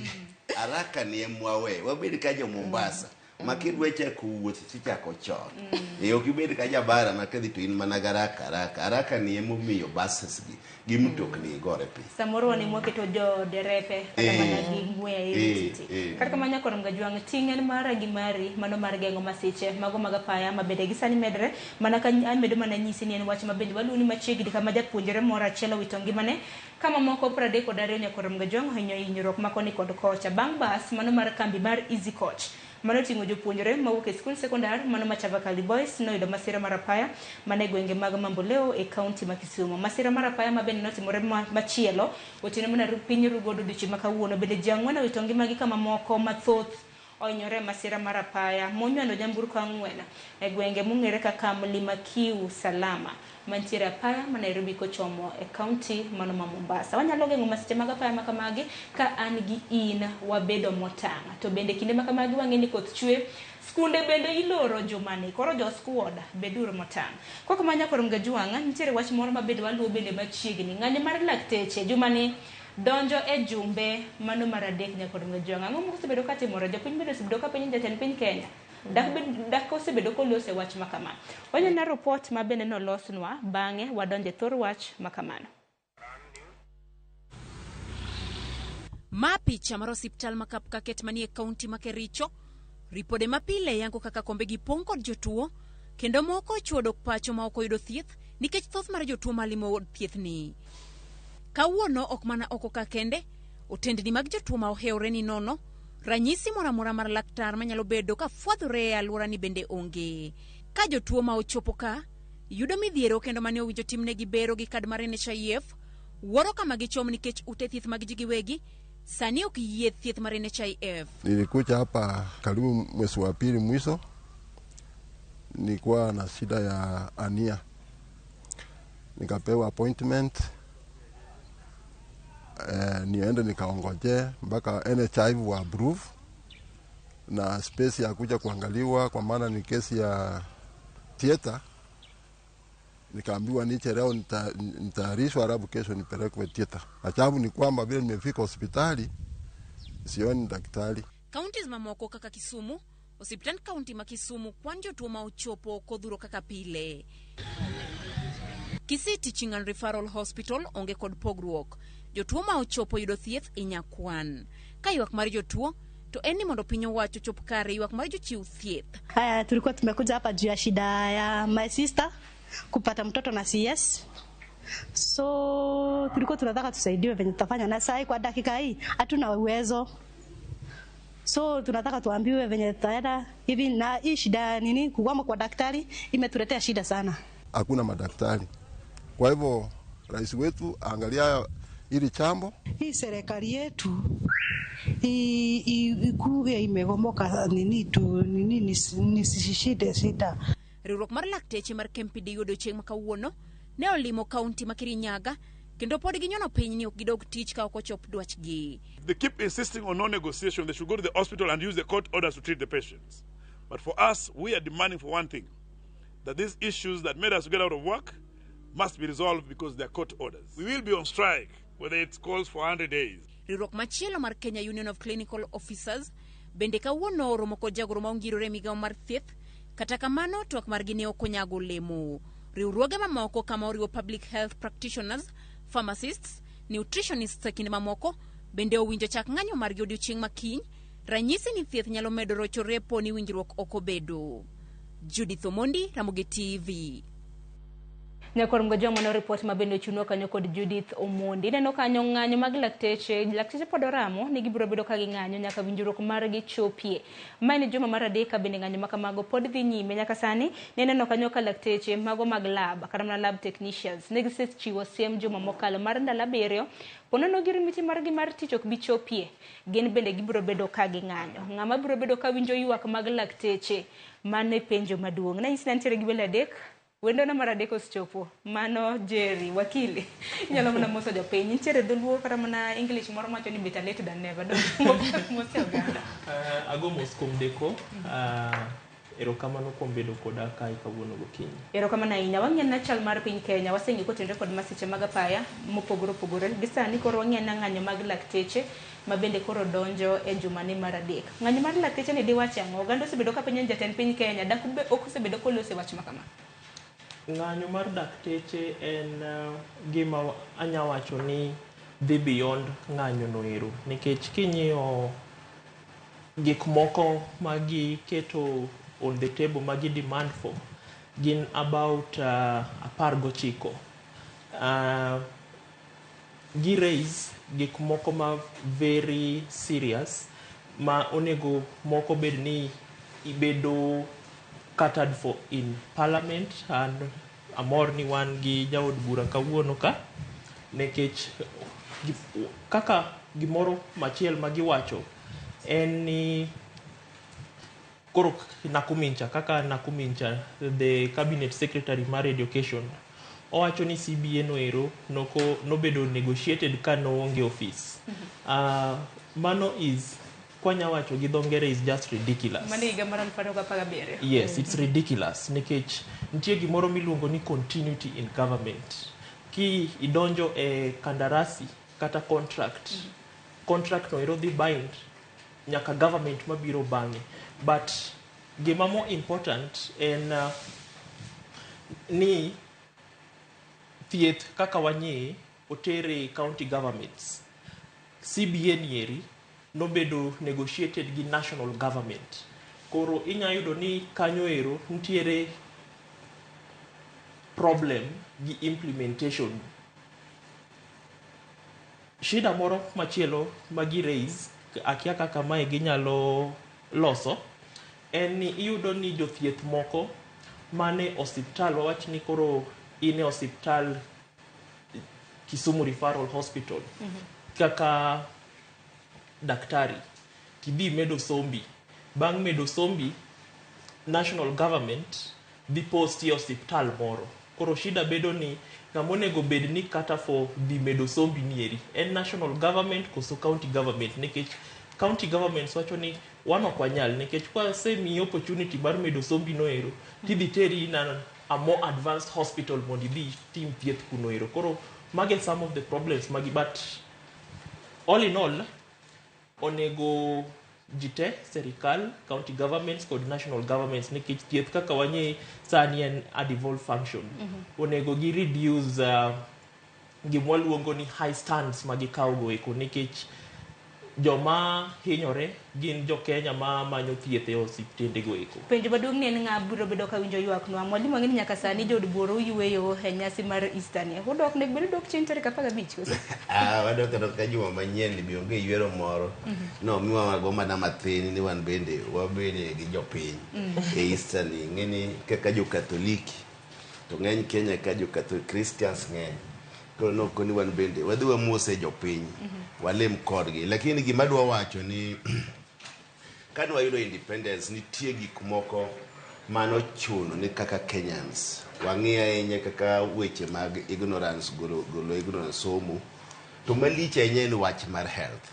haraka ni emwawe wabedi ka jo Mombasa. Makidwe chako wuoth tichako chon. Ok ibed ka jabara makadhi to in mana haraka ni emomiyo buses gi mtokni gore pi. Samoro wani mwaketo jo derepe kata mana gi ng'we titi. Kata kamanya koro mga juang ting'en mara gi mari mano mar geng'o masiche mago mag apaya mabede gi sani medre mana ka medo mana nyisi ni en wach mabende waluni machiegni kama japuonjre moro achiel owito ngimane kama moko 32 nyakoro mga juang hinyo hinyruok makoni kod kocha bang' bas mano mar kambi mar Easy Coach. Mano tingo jopuonjre mawuok e skul sekondar mano ma Chavakali Boys noyudo masira mar apaya mane gwenge mag Mamboleo e kaunti ma Kisumu. Masira mar apaya mabende notimore machielo otieno mana piny Rugodo dichi makawuono bende jang'wen owito ngimagi kama moko mathoth oinyore masira mar apaya monywando nyamburko 4 e gwenge mong'ere kaka Mlima Kiu Salama mantiere apaya ma Nairobi kochomo e kaunti mano ma Mombasa. Wanyalo geng'o masiche mag apaya makamagi ka an gi in wabedo motang'. To bende kinde makamagi wang'eni koth chwe skunde bende iloro jumani koro jo skuoda beduru motang'. Koko manya koro mga juanga nitiere wach moro mabedo waluo bende machiegni ng'anyo mar lakteche jumani donjo e jumbe mano mar adek nyakoro mga juanga ng'o mosebedo ka timore jopiny bende osebedo ka piny jatend piny Kenya dak osebedo kolose wach makama. Wanyana report mabende nolosnwa bang'e wadonje thor wach makamano. Ma picha mar osiptal ma Kapkaket manie kaunti ma Kericho ripode mapile yango kaka kombe gi pong' kod jotuo kendo moko chuo dok pacho ma ok oyudo thieth nikech thoth mar jotuo malimo thieth ni. Kawuono ok mana oko ka kende otendni mag jotuo ma ohewre ni nono Ranyisi moramora mar laktar manyalo bedo ka fwadhore e alwora ni bende onge. Ka jotuo ma ochopo ka yudo midhiero kendo mane owinjo timnegi bero gi kad mar NHIF, wuoro kama gichom nikech ute thieth mag ji giwegi sani ok yie thieth mar NHIF. Nilikuja hapa karibu mwezi wa pili mwisho, nilikuwa na shida ya ania, nikapewa appointment niende nikaongoje mpaka NHIF wa approve na space ya kuja kuangaliwa, kwa maana ni kesi ya theater. Nikaambiwa niche leo nitayarishwa, alafu kesho nipelekwe theater. Ajabu ni kwamba vile nimefika hospitali sioni daktari. Kaunti mamoko kaka Kisumu, osiptand kaunti ma Kisumu kwan jotuo ma ochopo kodhuro kaka pile. Kisii Teaching and Referral Hospital onge kod pogruok. Jotuo ma ochopo yudo thieth inyakwan. Ka ywak mar jotuo to eni mondo piny owacho chop kare ywak mar jochiw thieth. Tulikuwa tumekuja hapa juu ya shida ya my sister kupata mtoto na CS. So tulikuwa tunataka tusaidiwe venye tutafanya, na sasa kwa dakika hii hatuna uwezo. So tunataka tuambiwe venye tutaenda hivi, na hii shida nini kukwama kwa daktari imetuletea shida sana. Hakuna madaktari. Kwa hivyo rais wetu angalia ili chambo. Hii serikali yetu ikuwe imegomoka nini tu nini nisishide sida. Riwruok mar lakteche mar Kempidi yudo chieng' makawuono ne olimo kaunti ma Kirinyaga kendo pod ginyono piny ni ok gidog tich ka ok ochop dwachgi. They keep insisting on no negotiation. They should go to the hospital and use the court orders to treat the patients. But for us, we are demanding for one thing, that these issues that made us get out of work must be resolved because they are court orders. We will be on strike, whether it calls for 100 days. Riwruok machielo mar Kenya Union of Clinical Officers bende kawuono oromo kod jagoro ma ongirore migawo mar thieth, kata kamano twak margi ne ok onyago olemo. Riwruoge mamoko kama oriwo public health practitioners, pharmacists, nutritionists kinde mamoko bende owinjo chak ng'anyo margi odiochieng' makiny, ranyisi ni thieth nyalo medo rocho repo ni winjruok ok obedo. Judith Omondi, Ramogi TV. Nyakor mgojo mano report mabende chuno kanyo kod Judith Omondi. Neno kanyo ng'anyo mag lakteche pod oramo ni gibiro bedo ka ng'anyo nyaka winjruok margi chopie. Mae ni juma mar adek bende ng'anyo makamago pod dhi nyime nyaka sani. Neno kanyo ka lakteche mago mag lab kata mana lab technicians ne gisechiwo siem juma mokalo mar ndalo 7 ponono girimiti margi mar tich ok bi chopie. Gin bende gibiro bedo ka ng'anyo. Ng'ama biro bedo ka winjo ywak mag lakteche mane penjo maduong'. Na insi nantiere gi bele adek wendo na maradeko chopo mano Jerry wakili nyalo mana moso jopiny nitiere dholuo kata mana English moro macho ni better late than never moso oganda ago mos kuom deko erokamano kuom bedo koda kai kawuono gokinyi. Erokamano ahinya. Wang'e na chal mar piny Kenya waseng'e kotenore kod masiche mag apaya mopogore opogore. Gisani koro wang'e na ng'anyo mag lakteche ma bende koro donjo e juma ni mar adek. Ng'anyo mar lakteche ni diwach ang'o? Oganda osebedo ka penjo jatend piny Kenya dak be ok osebedo kolose wach makama. Ng'anyo mar dakteche en gima anya wacho ni dhi beyond ng'anyo no ero, nikech kinyiyo gik moko magi keto on the table magi demand for gin about 19 gi raise gik moko ma very serious ma onego moko bed ni ibedo catered for in parliament, and amor ni wan gi jaod bura kawuono ka nekech kaka gimoro machiel magiwacho en ni koro Nakumincha kaka Nakumincha the cabinet secretary mar education owacho ni CBA no ero nobedo negotiated ka no onge office. Mano is kwanya wacho gi dho ngere is just ridiculous. Yes, it's ridiculous nikech nitie gimoro miluongo ni continuity in government. Ki idonjo e kandarasi kata contract no ero dhi bind nyaka government mabiro bang'e, but gima more important en ni thieth kaka wanyie otere county governments. CBA nieri nobedo negotiated gi national government. Koro inyayudo ni kanyo ero nitiere problem gi implementation. Shida moro machielo magi raise akia kaka mae ginyalo loso en ni iyudo ni jothieth moko mane osiptal, wawach ni koro ine osiptal Kisumu Referral Hospital kaka daktari kidhi medo sombi, bang' medo sombi national government dhi posti e osiptal moro. Koro shida bedo ni kamonego bed ni kata for dhi medo sombi nieri en national government koso county government, nikech county governments wacho ni wan ok wanyal, nikech kwa semi opportunity mar medo sombi noero tidhi teri na a more advanced hospital mondo idhi tim thieth kuno ero. Koro mage some of the problems magi, but all in all onego jite serikal, county governments kod national governments, nikech thieth kaka wanye sani en a devolved function. Onego gi reduce gimwa luongo ni high stands magi kawgo eko, nikech joma hinyore gin jo Kenya ma manyo thieth e osiptende go eko. Penjo maduong' ni en ng'a biro bedo ka winjo ywak nwa. Mwalimu ang'eni nyaka sani jod buoro yweyo e nyasi mar Easter ni. Udok ne bedo dok chien tarik 15 koso? Wadok ka juma manyien ni bionge ywero moro. No, miwa mago mana matin ni wan bende wabene gi jopiny e Easter ni. Ng'eni kaka jo Katoliki to ng'eny Kenya ka jo Catholic Christians ng'eny. Koro no koni wan bende wadhi wamose jopiny walem kodgi, lakini gima dwa wacho ni kani wayudo independence nitie gik moko mano chuno ni kaka Kenyans wang'i ahinya kaka weche mag ignorance, golo ignorance somo, to malich ahinya en wach mar health.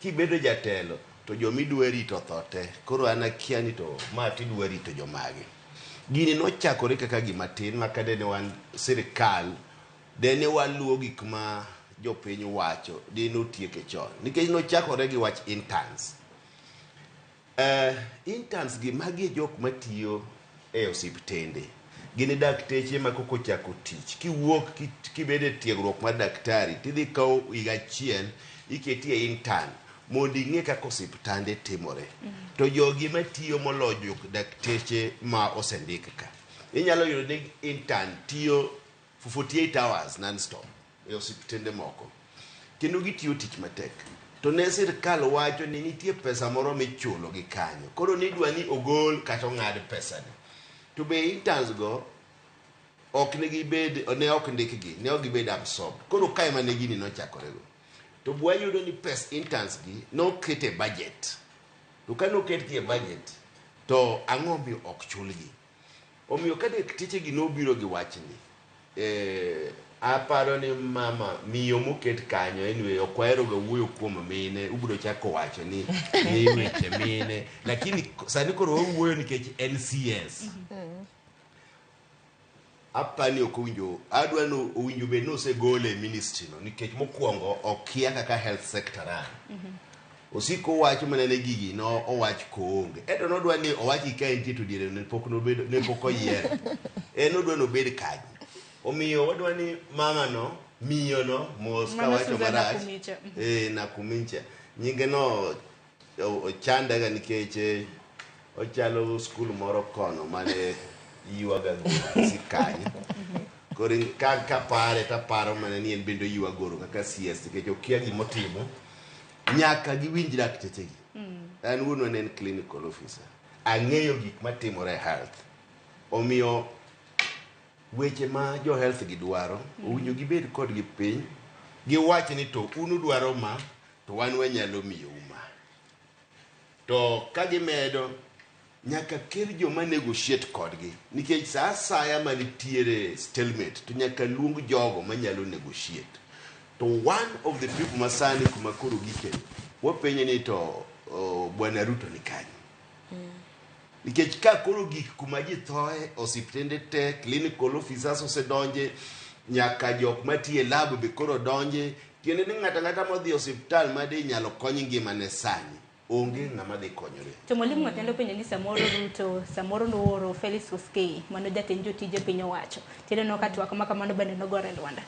Kibedo jatelo to jomidwa rito thote, koro an akia ni to ma tidwa rito jomagi. Gini nochakore kaka gima tin makade ne wan sirikal dene waluwo gik ma jopiny wacho dine otieke chon, nikech nochakore gi wach interns. Interns gi magi jok matiyo e osiptende, gini dakteche ma koko chako tich. Kiwuok kibede tiegruok mar daktari tidhi kawo higa achiel iketi e intern mondo ing'e kaka osiptande timore. To jogi matiyo moloyo dakteche ma osendik ka, inyalo yudo ni intern tiyo for 48 hours non-stop e osiptende moko, kendo gitiyo tich matek. To ne sirikal wacho ni nitie pesa moro michulo gi kanyo, koro nidwa ni ogol kata ong'ad pesa ni. To be interns go ok negibed, ne ok ndikgi, ne ok gibed absorbed. Koro kae mane gini nochakore go. To bwa yudo ni pes interns gi nokete budget. To ka noketgi e budget, to ang'o miyo ok chulgi? Omiyo ka dakteche gi nobiro gi wachni, aparo ni mama miyo moket kanyo anyway okwero ga wuoyo kuom mine, ubiro chako wacho ni weche mine, lakini sani koro wuoyo nikech NCS. Apani okowinjo, adwa no owinjo bed no segole ministry no, nikech mokwongo okia kaka health sector an. Osiko wacho mana ne gigi no owach koonge. Eto nodwa ni owachi ka entie to diere ne pok no bedo, ne pok oyier. Nodwa no bed kaji. Omiyo wadwa ni mama no, miyo no, mos ka wacho marach. Nakumincha. Nyinge no ochanda ga nikech ochalo skul moro kono mane yuaga sikany. Koro ka pare ta paro mana ni en bendo yuagoro kaka CS, nikech okia gimotimo nyaka giwinj dakteche gi. An wuon en clinical officer, ang'eyo gik matimore health. Omiyo weche ma jo health gi dwaro owinjo gibed kod gi piny, giwach ni to unu dwaro ma, to wan wanyalo miyo uma. To ka gimedo nyaka kel joma negotiate kodgi, nikech sa asaya manitiere stalemate to nyaka luong jogo manyalo negotiate. To one of the people masani kuma koro gike wapenye ni to Bwana Ruto ni kanyo. Nikech ka koro gik kuma ji thoe osiptende te, clinical officers osedonje, nyaka jok matiye lab be koro donje, tiende ni ng'ata modhi osiptal made nyalo kony ngimane sani onge ng'ama dhi konyore. To mwalimu atendo penjo ni samoro Ruto, samoro nooro Felix Koskei, mano jatend jotije piny owacho. Tiende no katwak ma kamano bende nogore Rwanda.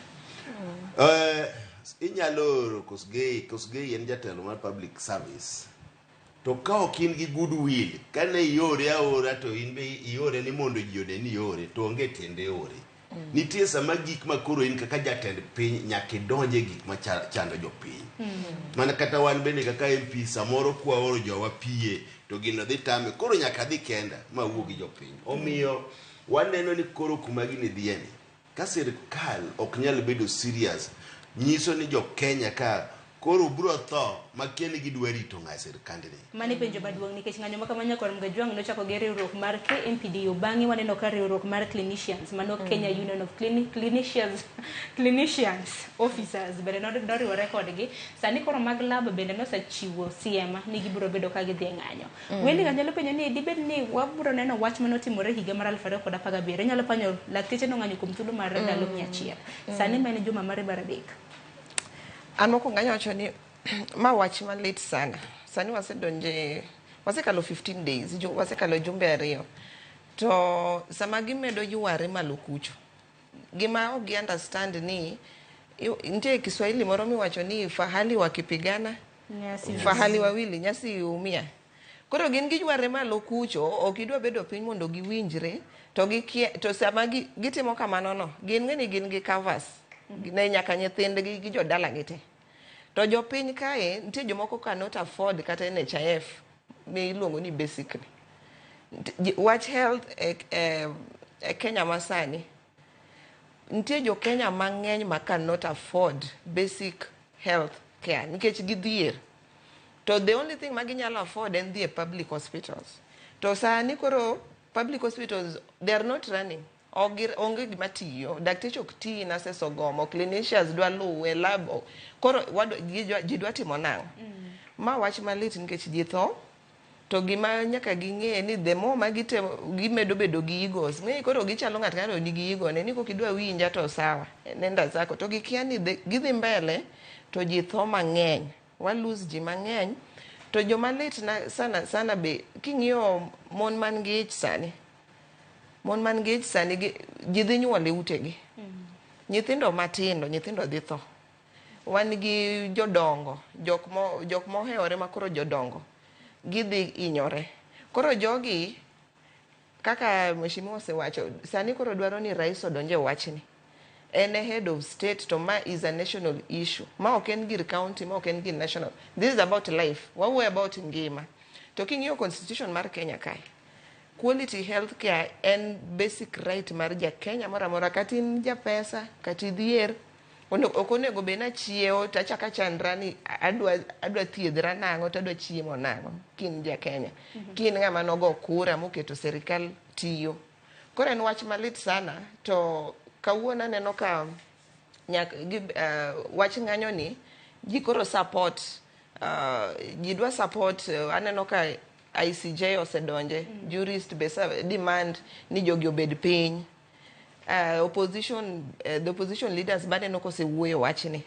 Inyalo oro Kosgei en jatelo mar public service. To ka ok in gi goodwill, kane iore aora to in be iore ni mondo ji ode ni iore, to onge tiende ore. nitie sama gik ma koro in kaka jatend piny nyaka idonje gik ma chando jopiny. Mana kata wan bende kaka MP samoro kwa oro jowa pie to gino dhi tame koro nyaka dhi kenda ma wuo gi jopiny. Omiyo waneno ni koro kuma gini dhieni ka sirkal ok nyal bedo serious nyiso ni jo Kenya ka koro bro tho makieni gidwa rito ng'a sirkandni. Mani penjo maduong' nikech ng'anyo ma kamanya kod Mgajwang' nochako gi riwruok mar KMPDU bang'e waneno ka riwruok mar clinicians mano Kenya Union of Clinicians Officers bende noriwore kodgi. Sani koro mag lab bende nosechiwo siema ni gibiro bedo ka gidhi ng'anyo. Wendi nyalo penjo ni dibed ni wabiro neno wach manotimore higa mar 2017 nyalo panyo lakteche no ng'anyo kuom thuolo mar ndalo 100. Sani mane juma mar 3. An moko ng'anyo wacho ni ma wach malit sana. Sani wasekalo 15 days, wasekalo jumbe 2. To sama gimedo yware malo kucho. Gima ok understand ni ntie Kiswahili moro miwacho ni fahali wakipigana fahali wawili nyasi umia. Koro gin giyware malo kucho ok idwa bedo piny mondo giwinjre to sama gitimo kamano no gin ng'eni gin gi covers ne nyaka nyithindgi gi jodala gite. To jopiny kae nitie jomoko cannot afford kata NHIF miluongo ni basically. Watch health Kenya masani nitie jo Kenya mang'eny ma cannot afford basic health care nikech gidhier. To the only thing ma ginyalo afford en dhi public hospitals. To sani koro public hospitals they are not running. Onge gima tiyo, dakteche ok tiyo, nurses ogomo, clinicians dwa luwe, lab koro ji dwa timo nang'o. Ma wach malit nikech ji tho to gima nyaka ging'e ni the more ma gimedo bedo gi egos ng'e koro gichalo ng'at ng'ato nigi ego ne ni kok idwa winja to sawa nenda zako to gikia ni gidhi mbele to ji tho mang'eny wa lose ji mang'eny to joma lit na sana be king'iyo mon man gi ich sani ji dhi nyuol e utegi. Nyithindo matindo, nyithindo dhi tho. Wan gi jodongo, jok mohewore makoro jodongo, gidhi inyore. Koro jogi, kaka mheshimiwa osewacho, sani koro dwaro ni rais odonje wachni. En a head of state to ma is a national issue. Ma ok en gir county, ma ok en gir national. This is about life. Wawuoyo about ngima. To king'iyo constitution mar Kenya kae. Quality health care en basic right mar ja Kenya mora mora kati in ja pesa kati dhier ok onego be na chiewo to achaka chandra ni adwa thiedhra nang'o to adwa chiemo nang'o kin ja Kenya kin ng'ama nogo kura moketo serikal tiyo. Koro en wach malit sana to kawuono aneno ka wach ng'anyo ni ji koro support ji dwa support aneno ka ICJ osedonje, jurist besa demand ni jogi obed piny. The opposition leaders bade no kosewuoyo wachni.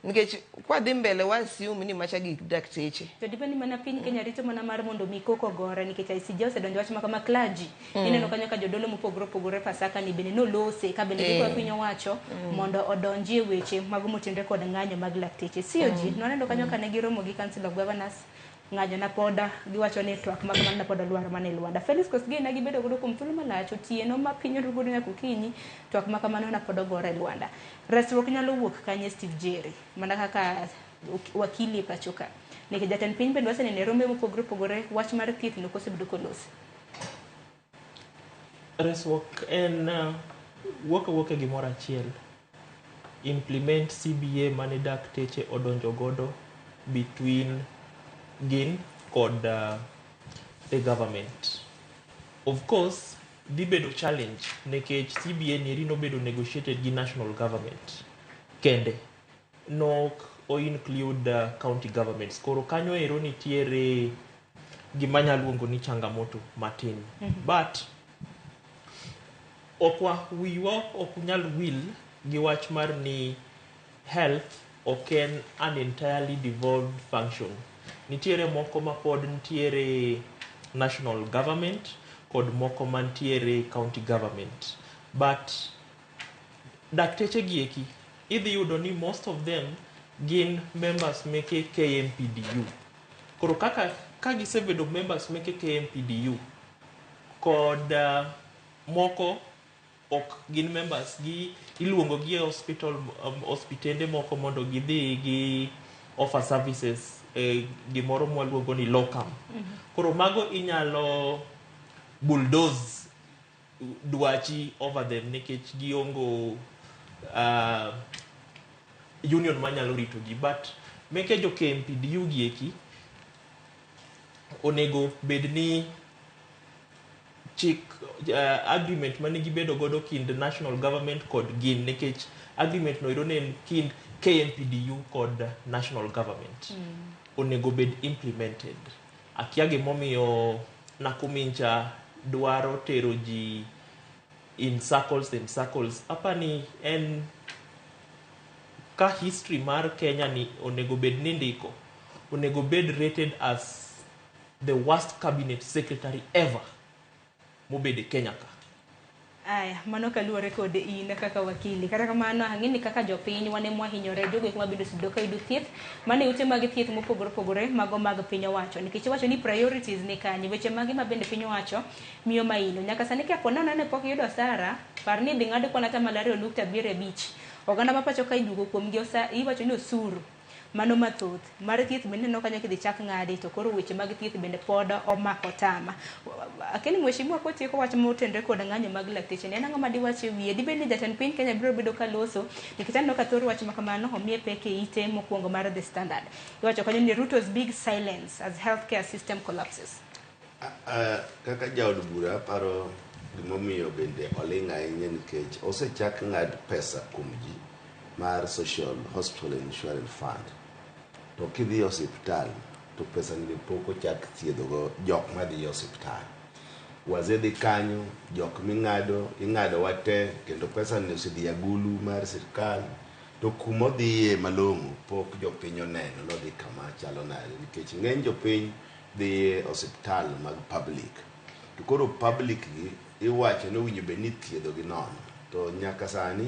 Nikech kwa dhi mbele wa assume ni macha gi dakteche. To dipeni mana piny Kenya rito mana mar mondo mikoko gore nikech ICJ osedonjo wach ma kama clergy. Ineno kanyo ka jodolo mopogore pasaka ni bende no lose ka bende giko piny owacho mondo odonjie weche mag motende kod ng'anyo mag lakteche. COG noneno kanyo ka ne giromo gi Council of Governors ng'anyo na poda giwacho ni twak mag man na poda luar mane Luanda. Felix Kosgei na gibedo godo kuom thuolo malach otieno ma piny rugodo nyaka okinyi twak ma kamano na poda gore Luanda. Resruok nyalo wuok kanye Steve Jerry mana kaka wakili pachoka. Nikech jatend piny bende wasenene rombe mopogore wach mar thieth no kosebedo kolose. Resruok en wuok gimoro achiel. Implement CBA mane dakteche odonjo godo between gin kod the government. Of course, dibedo challenge nekech CBA niri nobedo negotiated gi national government kende nok o include county governments. Koro kanyo ero nitiere gima nyaluongo ni changamoto matin. But wiwa ok nyal will gi wach mar ni health ok an entirely devolved function. Nitiere moko ma pod nitiere national government kod moko mantiere county government. But dakteche gieki idhi yudo ni most of them gin members meke KMPDU. Koro ka gisebedo members meke KMPDU kod moko ok gin members gi iluongo gi hospitende moko mondo gidhi gi offer services gimoro mwaluongo ni locum. Koro mago inyalo bulldoze dwachi over them nikech giongo union manyalo rito gi, but meke jo KMPDU gieki onego bed ni chik agreement mane gibedo godo kind national government kod gin, nikech agreement no ironen kind KMPDU kod national government onego bed implemented. Akia gimomiyo Nakumincha dwaro tero ji in circles and circles. Apani en ka history mar Kenya ni onego bed ni ndiko, onego bed rated as the worst cabinet secretary ever mobede Kenya ka. Aya, mano kaluwore kod in kaka wakili. Kata kamano ang'eni kaka jopiny wane mwahinyore jogo ek mabedo sudo ka yudo thieth mane ute mag thieth mopogore opogore mago mag piny owacho, nikech wacho ni priorities ni kanye weche magi mabende piny owacho miyo maino. Nyaka sani ka pona nane pok yudo sara par ni dhi ng'ado kwana ta malaria 7.5. Oganda ma pacho ka idugo kuom gi iwacho ni osuru mano mathoth mar thieth bende no kanyo kidhi chak ng'adi, to koro weche mag thieth bende pod omako tama. Akeni mheshimiwa kotieko wach motenre kod ng'anyo mag lakteche ne ang'o ma diwache wiye dibed ni jatend piny Kenya biro bedo ka loso, nikech aneno ka thor wach makamano omie peke ite mokwongo mar The Standard. Iwacho kanyo ni Ruto's big silence as healthcare system collapses. Kaka jaod bura paro gimomiyo bende oling' ahinya nikech osechak ng'ad pesa kuom ji mar social hospital insurance fund. To kidhi hospital to pesa ni pok ochak thiedhogo jok madhi hospital. Wazee dhi kanyo, jok ing'ado wate, kendo pesa ni osedhi agulu mar sirkal. To kuma odhiye malong'o pok jopiny oneno nodhi kama chalo nade, nikech ng'eny jopiny dhi hospital mag public. To koro public gi iwacho ni owinjo bed ni thiedho gi nono. To nyaka sani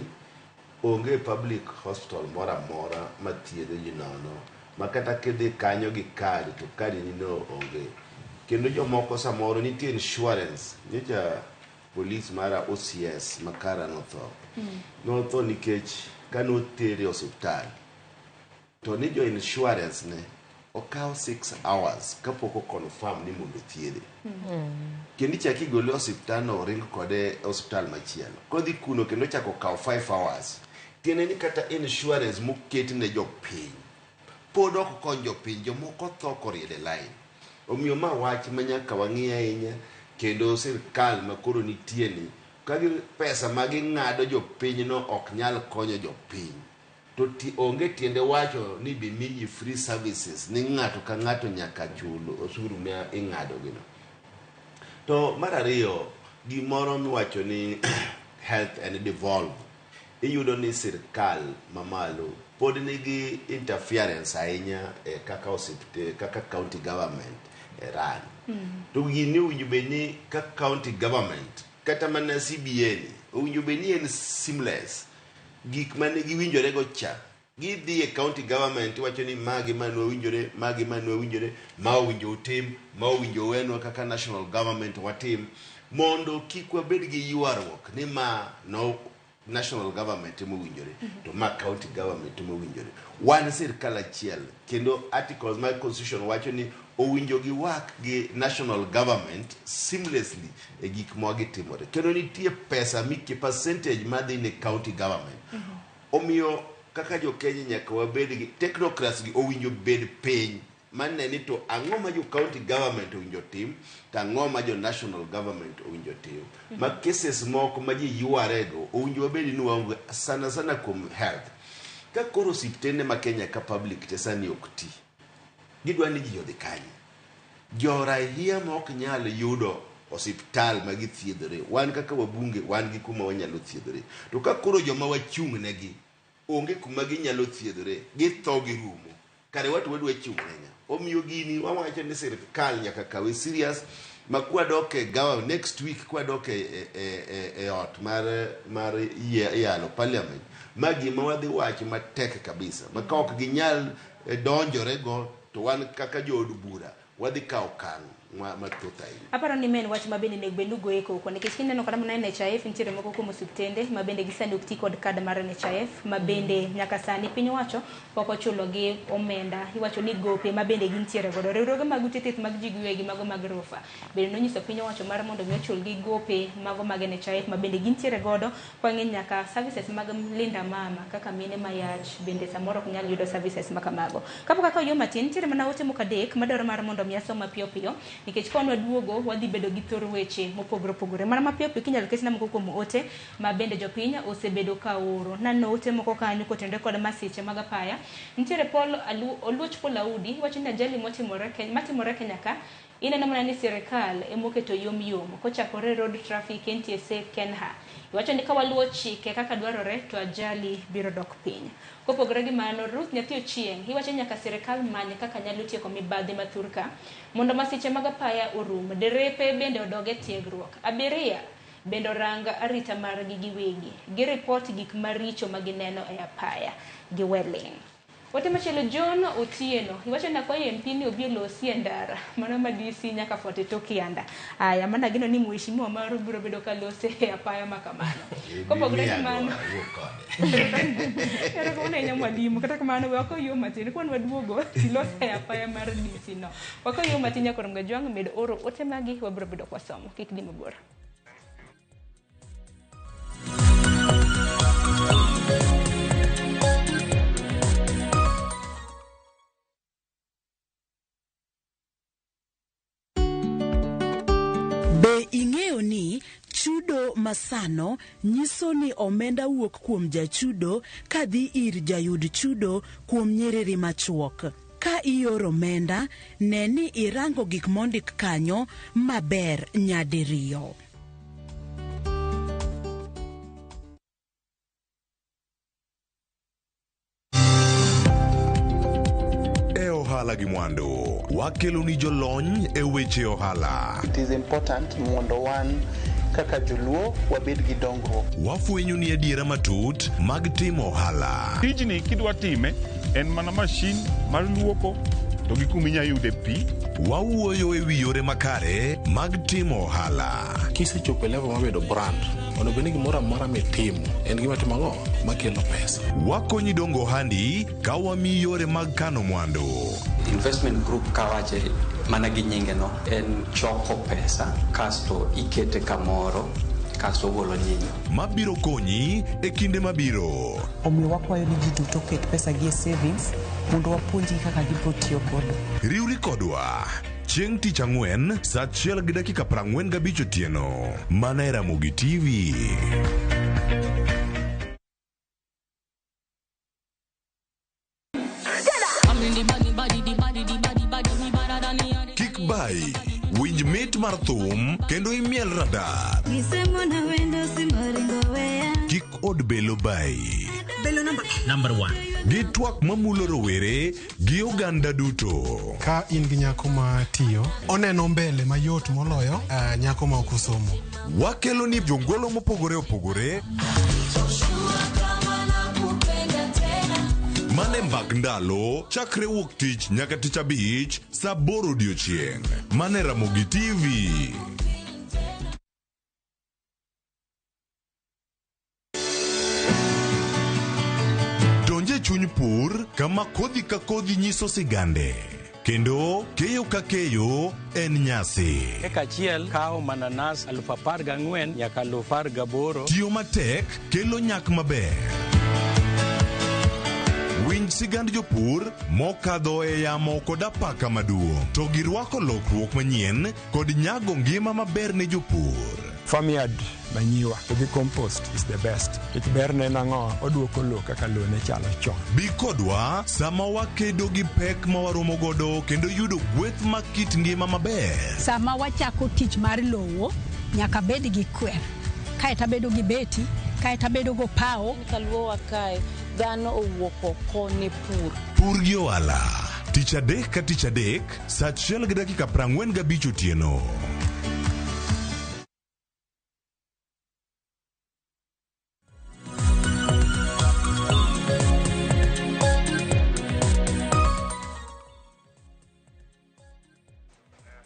onge public hospital mora mora ma thiedho ji nono, makata kidhi kanyo gi kadi to kadi ni no onge. Kendo jomoko samoro nitie insurance, nyocha police mara OCS makara notho nikech kano tere hospital to ni jo insurance ne okawo 6 hours kapok o confirm ni mondo thiedhe. Kendo chaki gole hospital no ring kode hospital machielo, kodhi kuno kendo chako kawo 5 hours. Tiene ni kata insurance moket ne jopiny pod ok konyo jopiny, jomoko tho koriede line. Omiyo ma wach manyaka wang'i ahinya, kendo sirkal makoro nitie ni kagi pesa magi ng'ado jopiny no ok nyal konyo jopiny. To onge tiende wacho ni bimiji free services ni ng'ato ka ng'ato nyaka chulo osuru ma ing'ado gino. To mar ariyo, gimoro miwacho ni health and devolve, iyudo ni sirkal mamalo pod nigi interference ahinya kaka hospital, kaka county government ran. To gini owinjo bed ni kaka county government kata mana CBN owinjo bed ni en seamless. Gik mane giwinjore go cha gidhi e county government wacho ni magi manwa winjore, magi manwa winjore, ma owinjo utim, ma owinjo wenwa kaka national government watim, mondo kik wabed gi ywaruok ni ma no national government mowinjore to ma county government mowinjore. Wan sirkal achiel, kendo articles my constitution wacho ni owinjo gi work gi national government seamlessly e gik magitimore. Kendo nitie pesa miki percentage madhi ne county government. Omiyo kaka jo Kenya nyaka wabed gi technocrats gi owinjo bed piny mane ni to ang'o ma jo county government owinjo tim, to ang'o ma jo national government owinjo tim. Ma cases moko ma ji yuarego owinjo wabed ni waonge sana kuom health. Ka koro osiptende ma Kenya ka public te sani ok ti, gidwa ni ji odhi kanye. Jo raia ma ok nyal yudo hospital ma githiedhore, wan kaka wabunge wan gi kuma wanyalo thiedhore. To ka koro joma wachung' negi onge kuma ginyalo thiedhore, githo gi rumo, kare wadwa chung' nenya. Omiyo gini wawacho ni sirkal nyaka kawe serious, ma kwadok e next week kwadok e ot mar yalo parliament, ma gima wadhi wacho matek kabisa, ma ka ok ginyal donjore go to wan kaka jood bura wadhi kawo okang' mathoth ahinya. Aparo ni men wach mabende nego bende ugo eko ko nikech kineno kada mana NHIF nitiere moko kuom osiptende mabende gisani ok ti kod kad mar NHIF mabende nyaka sani piny owacho pok ochulo gi omenda iwacho ni gope mabende gintiere godo riwruoge mag ute thieth mag ji giwegi mago mag rufa bende nonyiso piny owacho mar mondo mi ochul gi gope mago mag NHIF mabende gintiere godo kwang'e nyaka services mag linda mama kaka mine mayach bende samoro ok nyal yudo services makamago kapok aka yo matin nitiere mana ote moko adek madwaro mar mondo mi asom mapiyo piyo nikech ka wadwogo wadhi bedo gi thor weche mopogore opogore mana mapiyo piyo kinyalo ketna moko kuom ote ma bende jopiny osebedo ka oro nano ote moko kanyo kotenore kod masiche mag apaya nitiere Oluoch Paul Audi wacho ni ajali matimore Kenya ka ineno mana ni sirikal emoketo yom kochakore road traffic NTSA Kenha iwacho ni ka waluwo chike kaka dwarore to ajali biro dok piny kopogore gi mano Ruth Nyathi Ochieng iwacho nyaka sirikal manye kaka nyalo tieko mibadhi mathurka mondo masiche mag apaya orum derepe bende odoge tiegruok abiria bende orang arita margi giwegi gi report gik maricho magineno e apaya gi Welling. Wote machielo John Otieno iwacho na kwa MP ni obi losi endara mano ma DC nyaka fote to kianda aya mana gino ni mheshimiwa maru biro bedo ka lose apaya makamano kopogore gi mano era kona nya mwalimu kata kamano wako yo matin kwan waduogo tilose apaya mar DC no wako yo matin nyaka romga jwang med oro ote magi wabiro bedo kwa somo kik di mabor. Be ing'eyo ni chudo masano nyiso ni omenda wuok kuom jachudo kadhi ir jayud chudo kuom nyiriri machuok. Ka ioro omenda, ne ni irango gik mondik kanyo maber nyadiriyo. Ohala gi mwandu wakelo ni jolony e weche ohala. It is important mondo wan kaka joluo wabed gi dongruok. Wafwenyo ni adiera matut mag timo ohala. Tijni kidwa time en mana mashin mar luoko to gi kuminya yude pi. Wawuoyo e wi yore makare mag timo ohala. Kisechopo level mabedo brand ono bende gimoro amora mitimo en gima timo ang'o makelo pesa. Wakonyi dongo ohandi ka wamiyi yore mag kano mwandu. Investment group kawache mana gi nyinge no en choko pesa kasto ikete kamoro kasto golo nyinyo mabiro konyi e kinde mabiro. Omiyo wakwayo ni ji duto ket pesa gi e savings mondo wapuonji kaka gibiro tiyo godo. Riwri kodwa chieng' tich ang'wen saa 1:45 otieno mana e Ramogi TV. Kik bai winj mit mar thum kendo imiel radar. Kik od belo bai. Belo number 1 gi twak mamulo rowere gi oganda duto. Ka in gi nyako ma tiyo oneno mbele mayot moloyo nyako ma ok osomo. Wakelo ni jongolo mopogore opogore mane mbak ndalo chakre wuok tich nyaka tich abich saa 8 odiochieng' mane Ramogi TV. Donje chuny pur kama kodhi ka kodhi nyiso sigande kendo keyo ka keyo en nyasi. Eka achiel kao mananas 14,000 nyaka 18,000. Tiyo matek kelo nyak maber. Winj sigand jopur mokadho e yamo kod apaka maduong' to girwako lokruok manyien kod nyago ngima maber ne jopur. Farmyard manyiwa gi compost is the best. Ik berne nango oduoko lo kaka lo ne chalo chon. Bi kodwa sama wakedo gi pek ma waromo godo kendo yudo gweth makit ngima maber. Sama wachako tich mar lowo nyaka bed gi kwer. Kae tabedo gi beti, kae tabedo go pao. Kaluo wakae dhano owuok oko ne pur. Pur gi ohala. Tich adek ka tich adek saa 1:45 otieno.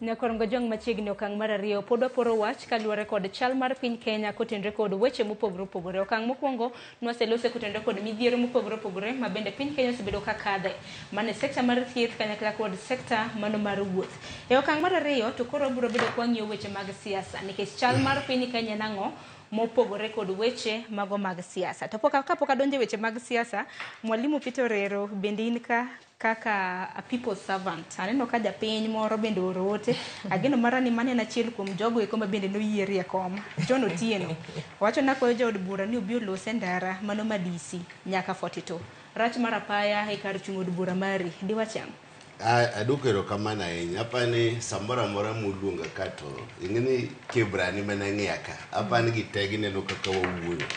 Nyakorom gajong machiegni okang mar ariyo pod waporo wach kaluwore kod chal mar piny Kenya kotenore kod weche mopogore opogore. Okang' mokwongo nwaselose kotenore kod midhiero mopogore opogore ma bende piny Kenya osebedo ka kadhe mane sekta mar thieth kanyakla kod sekta mano mar wuoth. E okang' mar ariyo to koro biro bedo kwang'iyo weche mag siasa nikech chal mar piny Kenya nang'o mopogore kod weche mago mag siasa. To kapok adonje weche mag siasa, Mwalimu Peter Rero bende in ka kaka a people servant. Aneno ka japiny moro bende orote. Ageno mara ni mane na achiel kuom jogo eko ma bende noyieri e kom. John Otieno. Wacho na koyo jaod bura ni obi olose ndara mano ma DC nyaka 42. Rach mar apaya e kar chung' od bura mari. Diwacham. Adukero kamana ahinya. Apani samora mora muluonga kato. Ingeni Kibrani mana ng'iyaka. Apani gitegi neno kaka wawuoyo.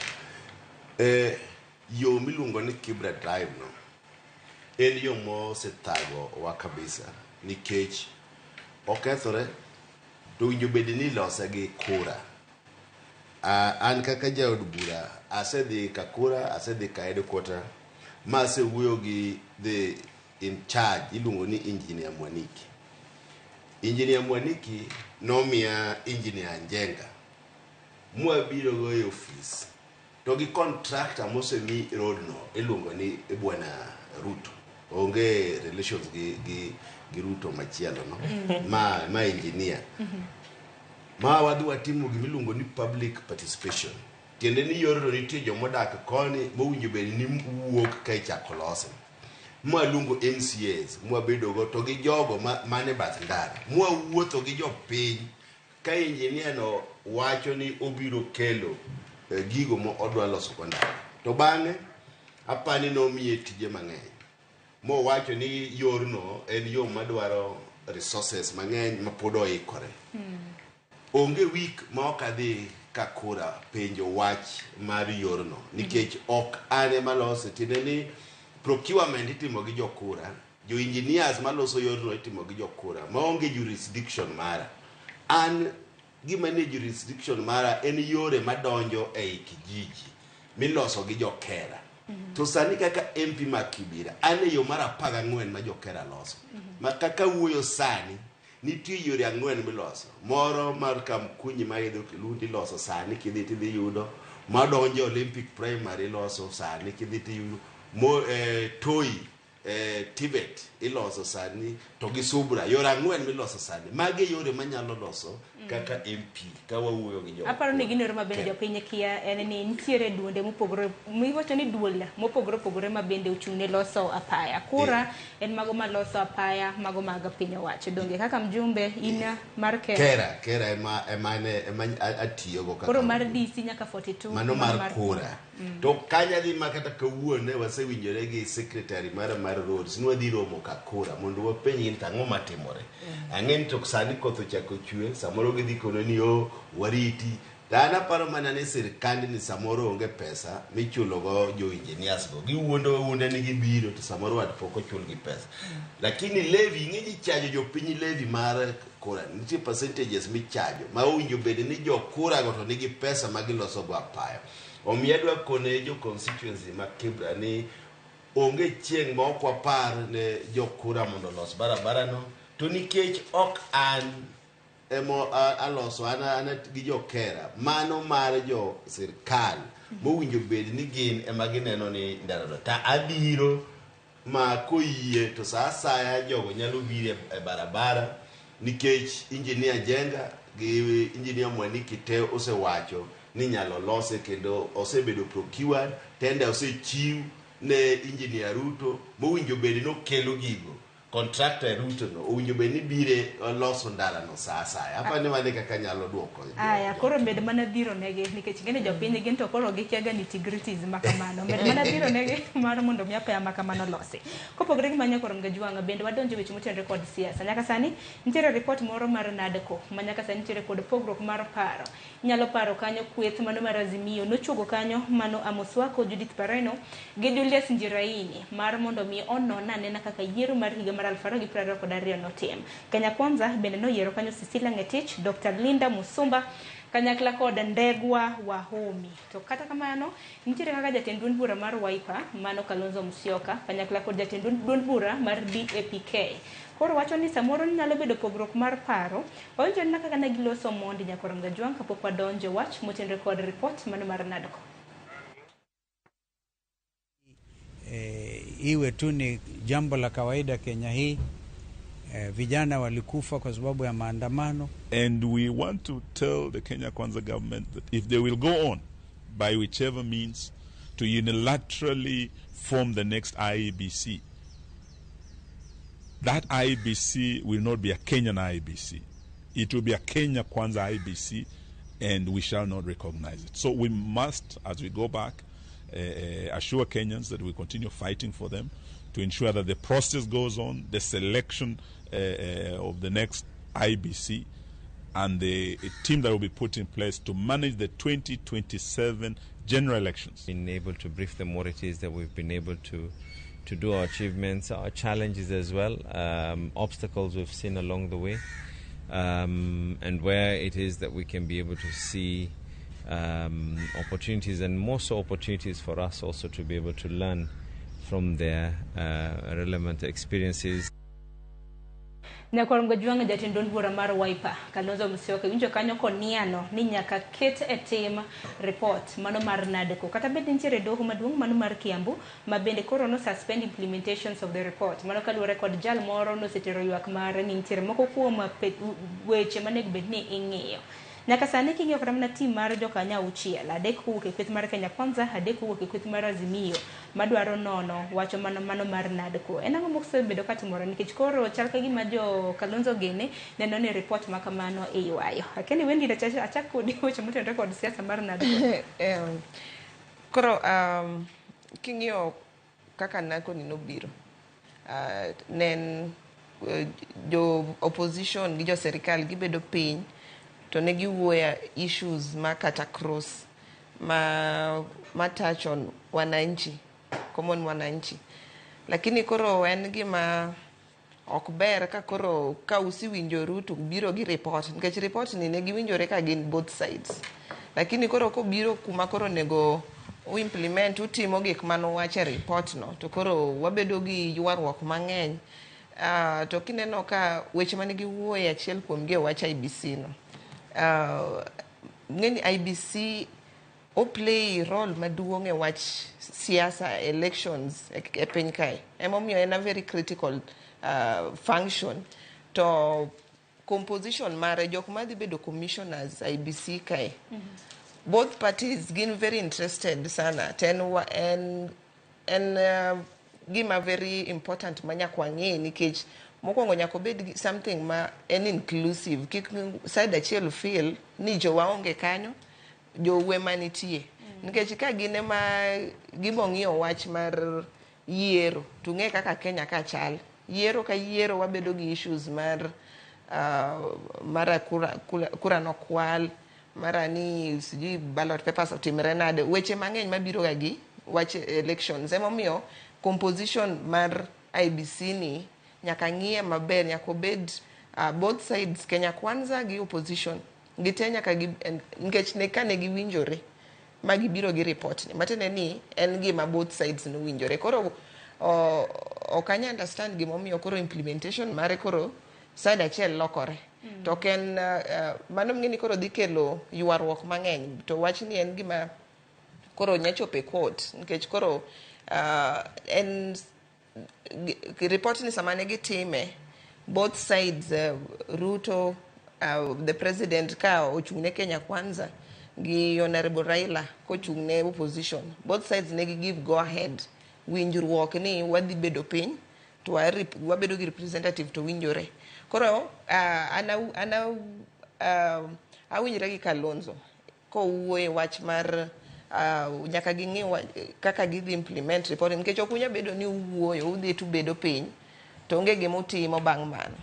Yo miluongo ni Kibra Drive no. En yo mosethago wa kabisa nikech okethore to winjo bedi ni lose gi kura. An kaka jaod bura asedhi ka kura, asedhi ka headquarter ma asewuoyo gi the in charge iluongo ni Engineer Mwaniki. Engineer Mwaniki nomiya Engineer Njenga mwabiro go e office to gi contractor mosemi road no iluongo ni Bwana Ruto. Onge relations gi Ruto machielo no. Ma engineer. Ma wadhi watimo gimiluongo ni public participation. Kende ni yorno nitie jomodak koni mowinjo bed ni wuok ka ichako lose. Mwaluongo MCAs, mwabedo go to gi jogo mane bath ndara. Mwawuotho gi jopiny ka engineer no wacho ni obiro kelo gigo mo odwa loso ko ndara. To bang'e apani nomiye tije mang'eny. Mo wacho ni yorno en yo madwaro resources mang'eny ma pod oikore. Onge week ma ok adhi ka kura penjo wach mar yorno nikech ok ane malose tiende ni procurement itimo gi jokura, jo engineers maloso yorno itimo gi jokura ma onge jurisdiction mara. An gima ne jurisdiction mara en yore madonjo ei kijiji miloso gi jokera. To sani kaka MP ma Kibira ane yo mara 14 ma jokera loso. Ma kaka wuoyo sani nitie yore 4 miloso. Moro mar Kamkunyi ma idho Kilundi loso sani kidhi tidhi yudo. Madonjo Olympic Primary loso sani kidhi tiyudo. Toi Tibet iloso sani to gi Subra yore 4 miloso sani. Mage yore manyalo loso kaka MP ka wawuoyo gi jokera. Aparo ni gin yore ma bende jopiny kia en ni nitiere duonde mopogore miwacho ni duol mopogore opogore ma bende ochung'ne loso apaya. Kura en mago ma loso apaya mago mag piny owacho. Donge kaka mjumbe in mar Kera ema atiyo go kaka. Koro mar DC nyaka 42 mano mar kura. To kanya dhi makata kawuone wasewinjore gi secretary mar roads nwadhi romo ka kura mondo wapenji ni tang'o matimore. Ang'en to sani koth ochako chue samoro gidhi kono ni wariti. Dana paro mana ni sirkand ni samoro onge pesa michulo go jo engineers go. Giwuonde ni gibiro to samoro wat poko chul gi pesa. Lakini levy ng'iji chajo jo piny levy mar kura. Nitie percentages michajo ma owinjo bed ni jo kura go to nigi pesa ma giloso go apaya. Omiedwa kone jo constituency ma Kibra ni onge chieng' ma ok wapar ne jo kura mondo los barabara no. To nikech ok an aloso ana gi jokera mano mar jo sirkal mowinjo bed ni gin ema gineno ni ndara ta abiro ma koyie to sa asaya jogo nyalo bire e barabara nikech engineer Jenga gi engineer Mwaniki te osewacho ni nyalo lose kendo osebedo procured tende osechiw ne engineer Ruto mowinjo bed no kelo gigo. Contractor Ruto no owinjo bed ni bire loso ndara no sa asaya. Apa ni mane kaka nyalo duoko. Aya koro med mana dhiro nege nikech ngene jopiny gin to koro gikiaga nitty-gritties makamano. Med mana dhiro nege mar mondo mi apaya makamano losi. Kopogore gi manya koro mgajwanga bende wadonjo weche motenore kod siasa. Nyaka sani nitiere report moro mar Nadco ma nyaka sani nitiere kod pogruok mar paro. Nyalo paro kanyo kweth mano mar Azimio nochugo kanyo mano Amoswako Judith Pareno gi Julius Njiraini mar mondo mi onona nena kaka yiero mar higa mar 2022 notim. Kenya Kwanza bende noyiero kanyo Cecilia Ngetich, Dr. Linda Musumba kanyakla kod Ndegwa Wahome. To kata kamano nitiere kaka jatend duond bura mar Wiper mano Kalonzo Musyoka kanyakla kod jatend duond bura mar DAPK Koro wacho ni samoro nyalo bedo pogruok mar paro. Onjo na kaka ne giloso mondi Nyakorom Gajwang' kapok wadonjo wach motenore kod report mano mar Nadco. Iwe tu ni jambo la kawaida Kenya hii. Vijana walikufa kwa sababu ya maandamano. And we want to tell the Kenya Kwanza government that if they will go on by whichever means to unilaterally form the next IEBC, that IEBC will not be a Kenyan IEBC. It will be a Kenya Kwanza IEBC, and we shall not recognize it. So we must, as we go back, assure Kenyans that we continue fighting for them to ensure that the process goes on, the selection of the next IBC, and the team that will be put in place to manage the 2027 general elections. Been able to brief them what it is that we've been able to do, our achievements, our challenges as well, obstacles we've seen along the way, and where it is that we can be able to see opportunities, and more so opportunities for us also to be able to learn from their relevant experiences. Nyakorom Gajwang' jatend duond bura mar Wiper Kalonzo Musyoka winjo kanyo koniano ni nyaka ket e tim report mano mar Nadco kata bed nitiere doho maduong' mano mar Kiambu ma bende koro no suspend implementations of the report mano kaluwore kod jal moro nosetero ywak mare ni nitiere moko kuom weche manego bed ni ing'iyo. Nyaka sani king'iyo kata mana tim mar jokanya auchiel, adek kowuok e kweth mar Kenya Kwanza, adek kowuok e kweth mar Azimio madwaro nono wacho mano mar Nadco. En ang'o mosebedo katimore nikech koro chal ka gima jo Kalonzo gene neno ni report ma kamano iywayo. Akeni wendi na achak kodi weche motenore kod siasa mar Nadco. Koro king'iyo kaka Nadco ni nobiro, nen jo opposition gi jo serikal gibedo piny to ne giwuoya issues ma kata cross ma touch on wananchi, common wananchi, lakini koro en gima ok ber ka koro ka usiwinjoru to biro gi report, nikech report ni ne giwinjore ka gin both sides, lakini koro kobiro kuma koro nego implement utimo gik manowache report no to koro wabedo gi ywaruok mang'eny. To kineno ka weche mane giwuoye achiel kuom gi wacha IBC no, ngeni IBC o play role maduong' e wach siasa elections e piny kae. Emomiyo en a very critical function to composition mare jok madhi bedo commissioners IBC kae. Both parties gin very interested sana en gima very important manyaka wang'e nikech mokwongo nyaka obed something ma en inclusive, kik side achiel feel ni jo waonge kanyo, jo we manitie, nikech ka gine ma gimong'iyo wach mar yiero to ng'e kaka Kenya ka chal, yiero ka yiero wabedo gi issues mar kura no kwal, mara ni sijui ballot papers otimre nade, weche mang'eny mabiro ga gi wach elections. Emomiyo composition mar IBC ni nyaka ng'iye maber, nyaka obed both sides, Kenya Kwanza gi opposition gite nyaka nikech ne kane giwinjore ma gibiro gi report ni matene ni en gima both sides no winjore. Koro ok anya understand gimomiyo koro implementation mare koro side achiel lokore. To ken mano ng'eni koro dhi kelo ywaruok mang'eny, to wach ni en gima koro nyachope court, nikech koro en report ni sama ne gitime both sides, Ruto the president ka ochung'ne Kenya Kwanza gi Honorable Raila kochung'ne opposition, both sides ne give go ahead winjruok ni wadhi bedo piny to wabedo gi representative to winjore. Koro awinjre gi Kalonzo kowuoye wach mar nyaka ging'i kaka gidhi implement report, nikech ok unya bedo ni uwuoyo udhi tu bedo piny to onge gima utimo bang' mano.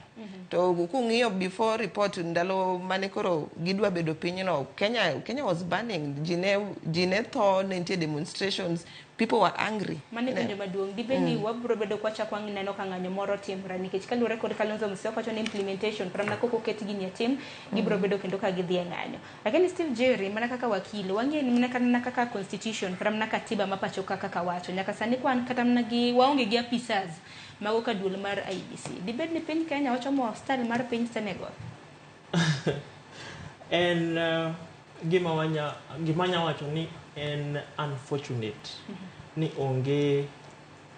To kung'iyo before report ndalo mane koro gidwa bedo pinyno, Kenya was burning. Jine tho, nitie demonstrations, people were angry. Mane penjo maduong' dibeni wabro bedo kwa chakwa neno ka ng'anyo moro timre nikech kaluwore kod Kalonzo Musyoka wacho ni implementation pramna koko ket gini atim gibro bedo kendo ka gidhi e ng'anyo. Lakini Steve Jerry mana kaka wakili wang'e ni mana kaka constitution pramna katiba mapacho kaka wacho nyaka sani kwan kata mna gi waonge gi apisas mago ka duol mar IBC. Dibed ni piny Kenya wacho mo style mar piny Senegal. En gimanya wacho ni en unfortunate ni onge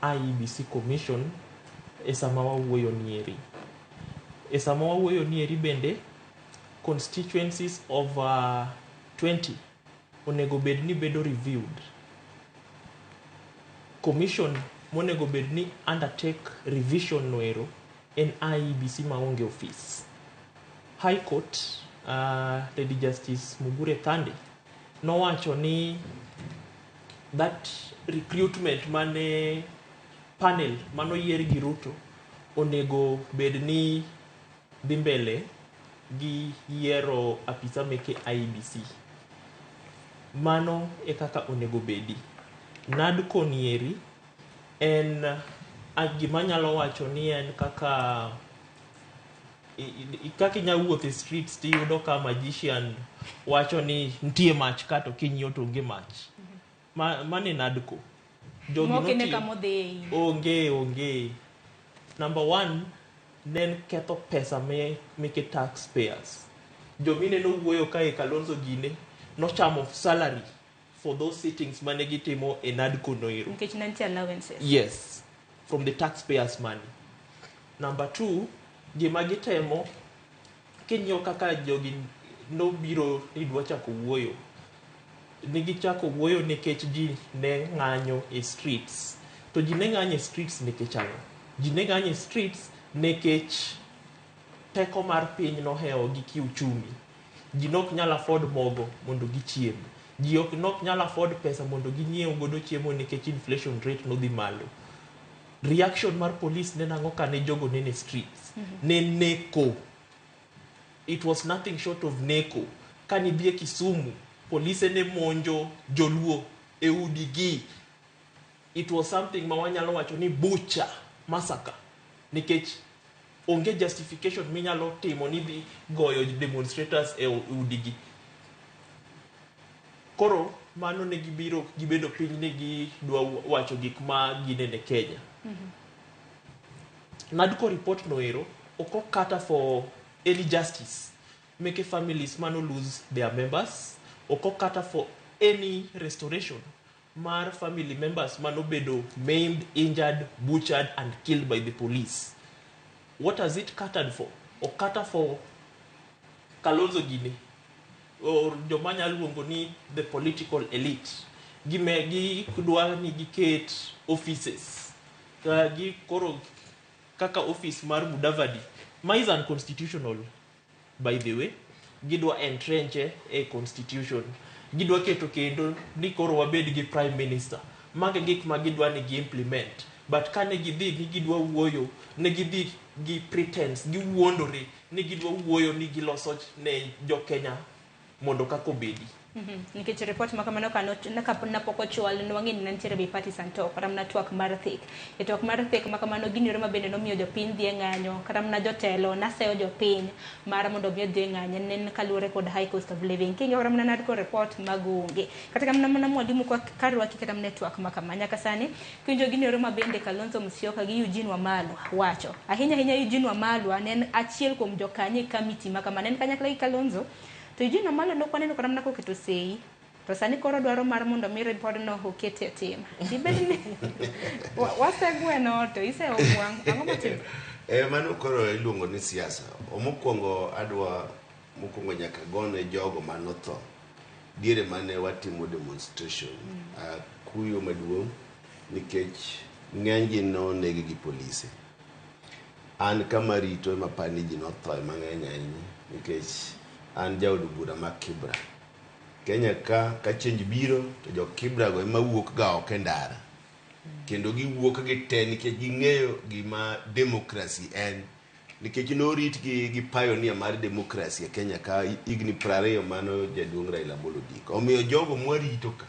IBC commission e sama wawuoyo nieri. E sama wawuoyo nieri bende constituencies of 20 onego bed ni bedo reviewed. Commission monego bed ni undertake revision noero en IBC maonge office. High Court, Lady Justice Mugure Thande nowacho ni that recruitment mane panel manoyier gi Ruto onego bed ni dhi mbele gi yiero apisa meke IBC. Mano e kaka onego bedi. NADCO nieri en gima nyalo wacho ni en kaka inya wuotho e streets tiyudo ka magician wacho ni ntie mach kato kinyo to onge mach. Mane NADCO. Onge. Number one, nen ketho pesa meke taxpayers. Jomine no wuoyo ka e Kalonzo gine no chamo salary for those sittings mane gitimo e NADCO noero. Nkech nanti allowances. Yes, from the taxpayers money. Number two, gima gitemo kinyo kaka jogi no biro idwa chako wuoyo. Nigi chako wuoyo nikech ji ne ng'anyo e streets. To ji ne ng'anyo e streets nikech ano? Ji ne ng'anyo e streets nikech teko mar piny noheo gi kiuchumi. Ji nok nyal afford mogo mondo gichiem. Ji nok nyal afford pesa mondo ginyiew godo chiemo nikech inflation rate no dhi malo. Reaction mar police ne nango kane jogo nene streets. Ne neko. It was nothing short of neko. Kani bie Kisumu, police ne monjo joluo e udigi. It was something mawanyalo wacho ni butcher, massacre. Nikech onge justification minyalo timo ni dhi goyo demonstrators e udigi. Koro mano ne gibedo piny ne gidwa wacho gik ma ginene Kenya. NADCO report noero oko kata for early justice make families mano lose their members, oko kata for any restoration mar family members mano bedo maimed, injured, butchered and killed by the police. What has it catered for? Okata for Kalonzo Gine or jomanya luongo ni the political elite. Gi kudwa ni giket offices. Gi koro kaka office mar Mudavadi. Ma is unconstitutional, by the way. Gidwa entrenche a constitution. Gidwa keto kendo ni koro wabed gi prime minister. Maga gik ma gidwa ni gi implement. But kane gidhi ni gidwa wuoyo, ne gidhi gi pretense, gi wuondore, ni gidwa wuoyo ni giloso ne jo Kenya mondo kako bedi. Nikech report makamano napok ochwal nwang'e ni nantiere bi partisan talk kata mna twak mar thik. E twak mar thik makamano gini yore mabende nomiyo jopiny dhi e ng'anyo kata mna jotelo naseyo jopiny mar mondo omi dhi e ng'anyo nen kaluwore kod high cost of living. Kingi kata mna NADCO report magunge. Kata kama mna mwalimu kwa karwaki kata mna twak makamanya kasani kinjo gini yore mabende Kalonzo Musyoka gi Eugene Wamalwa wacho. Ahinya Eugene Wamalwa nen achiel kuom jokanye committee makamano nen kanyakla gi Kalonzo. To Eugene Wamalwa nokwaneno kata mna koketo sei. To sani koro dwaro mar mondo mi report no okete tim. Dibedni wasegweno to ise ogwang. Ang'o matim? Mano koro iluongo ni siasa. Mokwongo nyaka gone jogo manotho. Diere mane watimo demonstration. Kuyo maduong' nikech ng'eny gi nonegi gi polise. An kama rito mapani ji notho mang'eny ahinya nikech an jaod bura ma Kibra. Kenya ka change biro to jo Kibra go ema wuok ga ok ndara. Kendo giwuok gi te nikech ging'eyo gima democracy en. nikech norit gi pioneer mar demokrasi e Kenya ka igni 20 mano jaduong' Raila Amolo Odinga. Omiyo jogo mwarito ka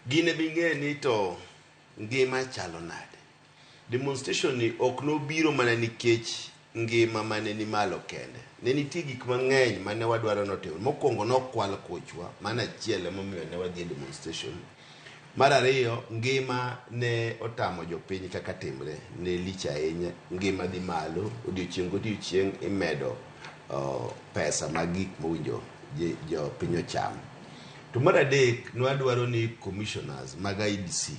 gine bing'e ni to ngima chalo nade. Demonstration ni ok nobiro mana nikech ngima mane ni malo kende. Ne nitie gik mang'eny mane wadwaro notim. Mokwongo nokwal kochwa, mana achiel emomiyo ne wadhi demonstration. Mar ariyo, ngima ne otamo jopiny kaka timre, ne lich ahinya, ngima dhi malo, odiochieng' godiochieng' imedo pesa mag gik mowinjo jopiny ocham. To mar adek, nwadwaro ni commissioners mag IEBC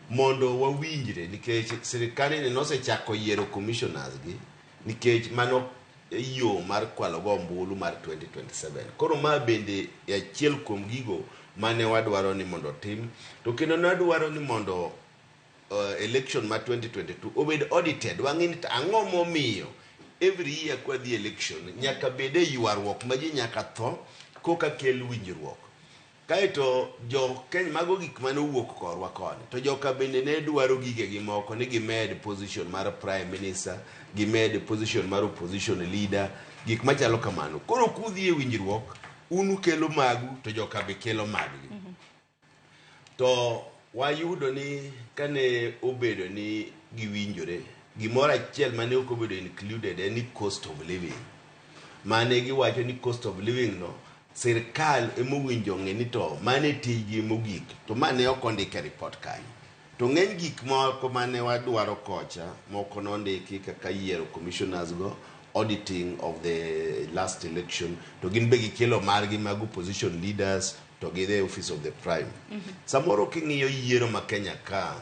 mondo wawinjre, nikech sirikali ne nosechako yiero commissioners gi, nikech mano yo mar kwalo go ombulu mar 2027. Koro ma bende achiel kuom gigo mane wadwaro ni mondo tim. To kendo nadwaro ni mondo election ma 2022 obed audited. Wang'ini ang'o momiyo every year kwa the election nyaka bede ywaruok ma ji nyaka tho koka kel winjruok. Kaeto jo Kenya mago gik mane owuok korwa koni. To joka bende ne dwaro gige gi moko ni gimed position mar prime minister, gimed position mar opposition leader, gik machalo kamano. Koro kudhi e winjruok, unu kelo magu to joka be kelo maggi. To wayudo ni kane obedo ni giwinjore, gimoro achiel mane ok obedo included en ni cost of living. Mane giwacho ni cost of living no sirkal emowinjo ng'e ni to mane tiji mogik, to mane ok ondike report kanyo. To ng'eny gik moko mane wadwaro kocha, moko nondiki kaka yiero commissioners go, auditing of the last election, to gin be gikelo margi mag opposition leaders, to gi the office of the prime. Samoro king'iyo yiero ma Kenya ka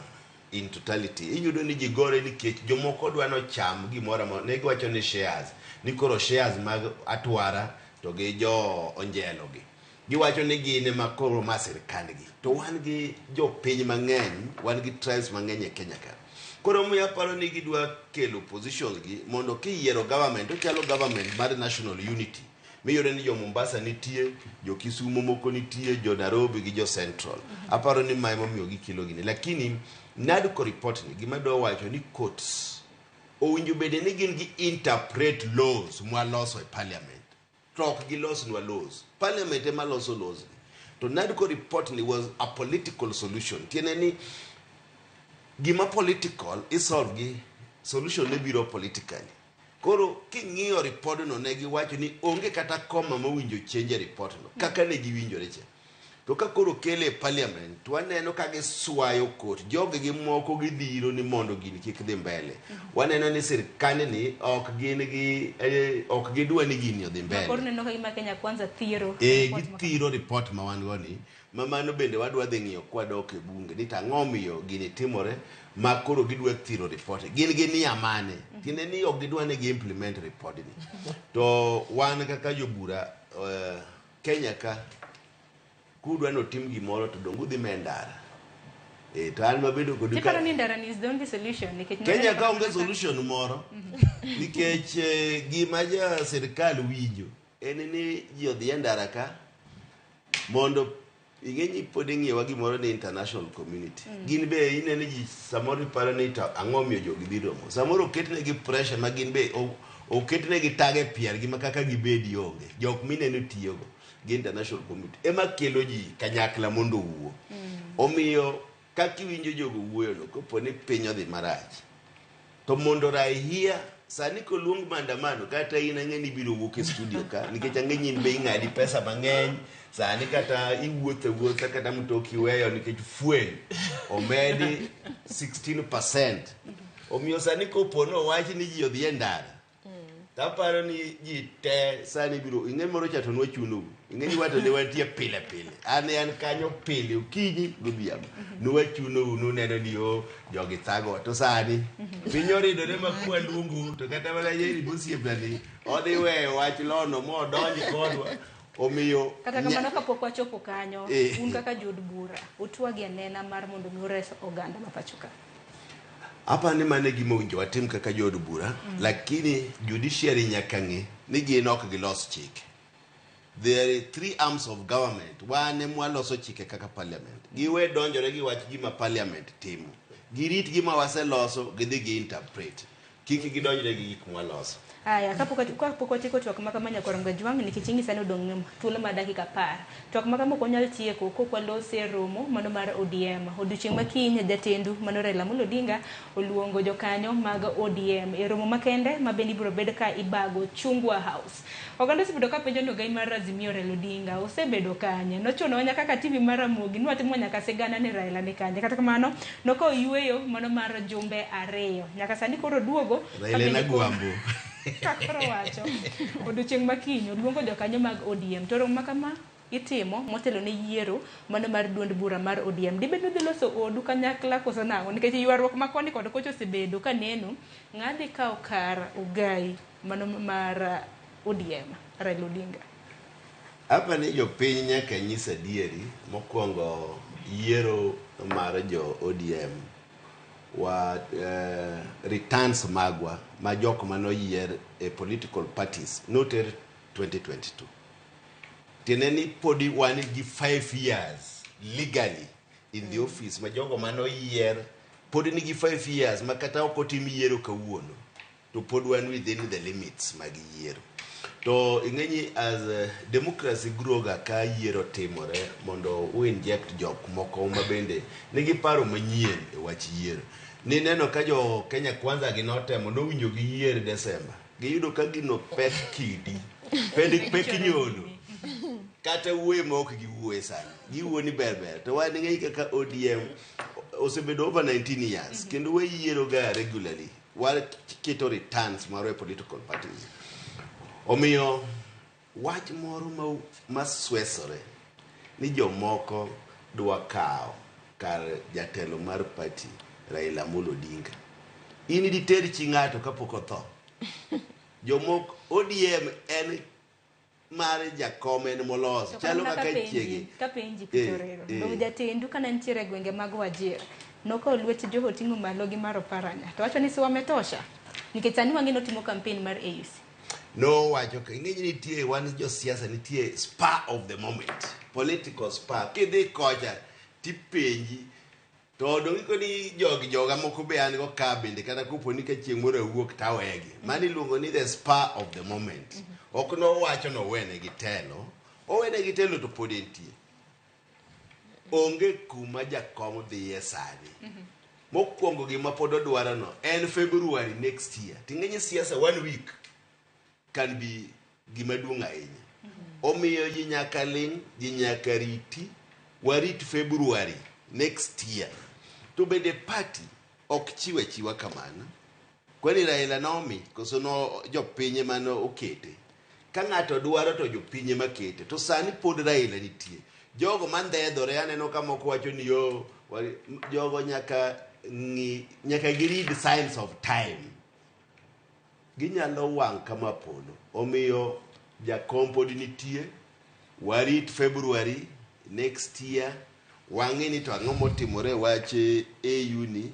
in totality, iyudo ni jigore nikech jomoko dwano cham gimoro amora, ne giwacho ni shares, ni koro shares mag Atwara to gi jo Onjelo gi. Giwacho ni gine ma koro ma sirkandgi. To wan gi jo piny mang'eny, wan gi tribes mang'eny e Kenya ka. Koro muya paro ni gidwa kelo positions gi mondo kiyiero government, to chalo government mar national unity. Miyore ni jo Mombasa nitie, jo Kisumu moko nitie, jo Nairobi gi jo Central. Aparo ni ma emomiyo gikelo gini. Lakini NADCO report ni gima dwa wacho ni courts owinjo bede ni gin gi interpret laws mwaloso e parliament. Tok gi los nwa laws. Parliament ema loso laws. To NADCO report ni was a political solution. Tiene ni gima political isolve gi solution ne biro politically. Koro king'iyo report no ne giwacho ni onge kata koma mowinjo change report no kaka ne giwinjore cha. To ka koro kele parliament, waneno ka giswayo court, joge gi moko gidhiro ni mondo gini kik dhi mbele. Waneno ni sirkande ni ok gidwa ni gini odhi mbele. Koro neno ka gima Kenya Kwanza thiro. Githiro report ma wan go ni. Mamano bende wadwa dhi ng'iyo kwadok e bunge ni tang'o miyo gini timore ma koro gidwa thiro report. Gin gi nia mane? Tiende ni ok gidwa ni gi implement report ni. To wan kaka jobura Kenya ka kudwa no tim gimoro to dongu dhi mendara. To an mabedo kod Tikaro ni ndara is the only solution. Kenya ka onge solution moro. Nikech gima ja sirkal winjo en ni ji odhi ndara ka mondo ing'eni pod ing'iewa gimoro ni international community. Gin be inene ji samoro paro ni to ang'o miyo jogi dhi romo. Samoro oketnegi pressure ma gin be oketnegi tage pier gima kaka gibedi onge. Jok mineno tiyogo gi international community ema kelo ji kanyakla mondo wuo. Omiyo kaka iwinjo jogo wuoyo no kopo ni piny odhi marach, to mondo raihia sani koluong maandamano kata in ang'eni biro wuok e studio ka nikech ang'eni in be ing'adi pesa mang'eny. Sani kata iwuotha kata mtoki weyo nikech fuel omedi 16%. Omiyo sani kopo no wach ni ji odhi e ndara, taparo ni ji te sani biro ing'eni moro chato nwa chuno. Ing'eni wato ne watie pile pile. An kanyo pile okinyi godhiambo. Nwa chuno nuneno ni jogi thago. To sani piny oridore ma kwa lungu to kata mana yeri bosiepani odhi weyo wach lono modonji kodwa. Omiyo kata kamano kapok wachopo kanyo, un kaka jod bura utwagi anena mar mondo mi ures oganda ma pacho ka. Apa ni mane gima winjo watim kaka jod bura, lakini judiciary nyaka ng'e ni gin ok gilos chike. There are 3 arms of government. Wane mwaloso chike kaka parliament. Giwe donjore gi wach gima parliament timo. Girit gima waseloso gidhi gi interpret. kik gidonjre gi gik mwaloso. Aya, kapok watieko twak ma kama nyakwarom Gajwang' nikech ingi sani odong' thuolo mar dakika 10. Twak ma kama ok wanyal tieko kok walose romo mano mar ODM. Odiochieng' ma kiny jatendu mano Raila Amolo Odinga oluongo jokanyo mag ODM e romo makende ma bende ibiro bed ka ibago Chungwa House. Oganda osebedo ka penjo ni ogai mar Azimio Raila Odinga osebedo kanye. Nochuno nyaka ka TV mar Ramogi nwatimo nyaka sigana ni Raila ni kanye. Kata kamano noko yueyo mano mar jumbe 2. Nyaka sani koro duogo Raila na Gwambo. Kakoro wacho odiochieng' makiny oluongo jokanyo mag ODM to romo makama itimo motelo ne yiero mano mar duond bura mar ODM. Dibed ni dhi loso odu kanyakla koso nang'o nikech ywaruok ma koni kod kocha osebedo ka neno ng'adhi kawo kar ugai mano mar ODM Raila Odinga. Hapa ni jopiny nyaka nyis adieri. Mokwongo yiero mar jo ODM wa returns magwa ma jok manoyier e political parties noter 2022. Tieneni podi wan gi 5 years legally in the office ma jogo manoyier podi nigi 5 years ma kata ok otim yiero kawuono to pod wan within the limits mag yiero. To ing'enyi as democracy groga ka yiero timore mondo u inject jok moko ma bende nigi paro manyien e wach yiero. Ni neno ka jo Kenya Kwanza ginotemo nowinjo gi yier Desemba. Giyudo ka gino pek kidi. Pek nyodo. Kata uwe mok giwuwe sana. Giwuo ni berber. To wan ng'ei kaka ODM osebedo over 19 years. Kendo we yiero ga regularly. Wal keto returns maro e political parties. Omiyo wach moro maswesore ni jomoko dwa kawo kar jatelo mar party Raila Amolo Odinga. Ini diter chi ng'ato kapok otho. Jomoko ODM en mar jakom en moloso. Chalo kaka chiegi. Kapenji Pitorero. Do jatendu kana ntiere gwenge mag Wajir. Noko lwet joho ting'o malo gi maro paranya. To wacho ni si wametosha. Nikech sani wang'ino timo campaign mar AUC. No wacho ka ing'enyi nitie wan jo siasa nitie spur of the moment. Political spur. Kidhi kocha tipenji to dongi ko ni joga moko be an go ka bende kata kopo ni ka chieng' moro wuok tawegi. Mani luongo ni the spur of the moment. Ok no wacho no wene gi telo. Owene gi telo to pod entie. Onge kuma jakom dhiye sani. Mokwongo gima pod odwaro no en February next year. Ting'enyi siasa 1 week can be gima duong' ahinya. Omiyo ji nyaka ling, ji nyaka riti, warit February next year. To bende party ok chiwe chiwa kamano. Kwani Raila nomi koso no jopinye mano okete. Ka ng'ato dwaro to jopinye makete. To sani pod Raila nitie. Jogo mandedhore aneno ka moko wacho ni yo jogo nyaka giread signs of time. Ginyalo wang' kama polo. Omiyo jakom pod nitie. Warit February next year. Wang'eni to ang'o motimore wache AU.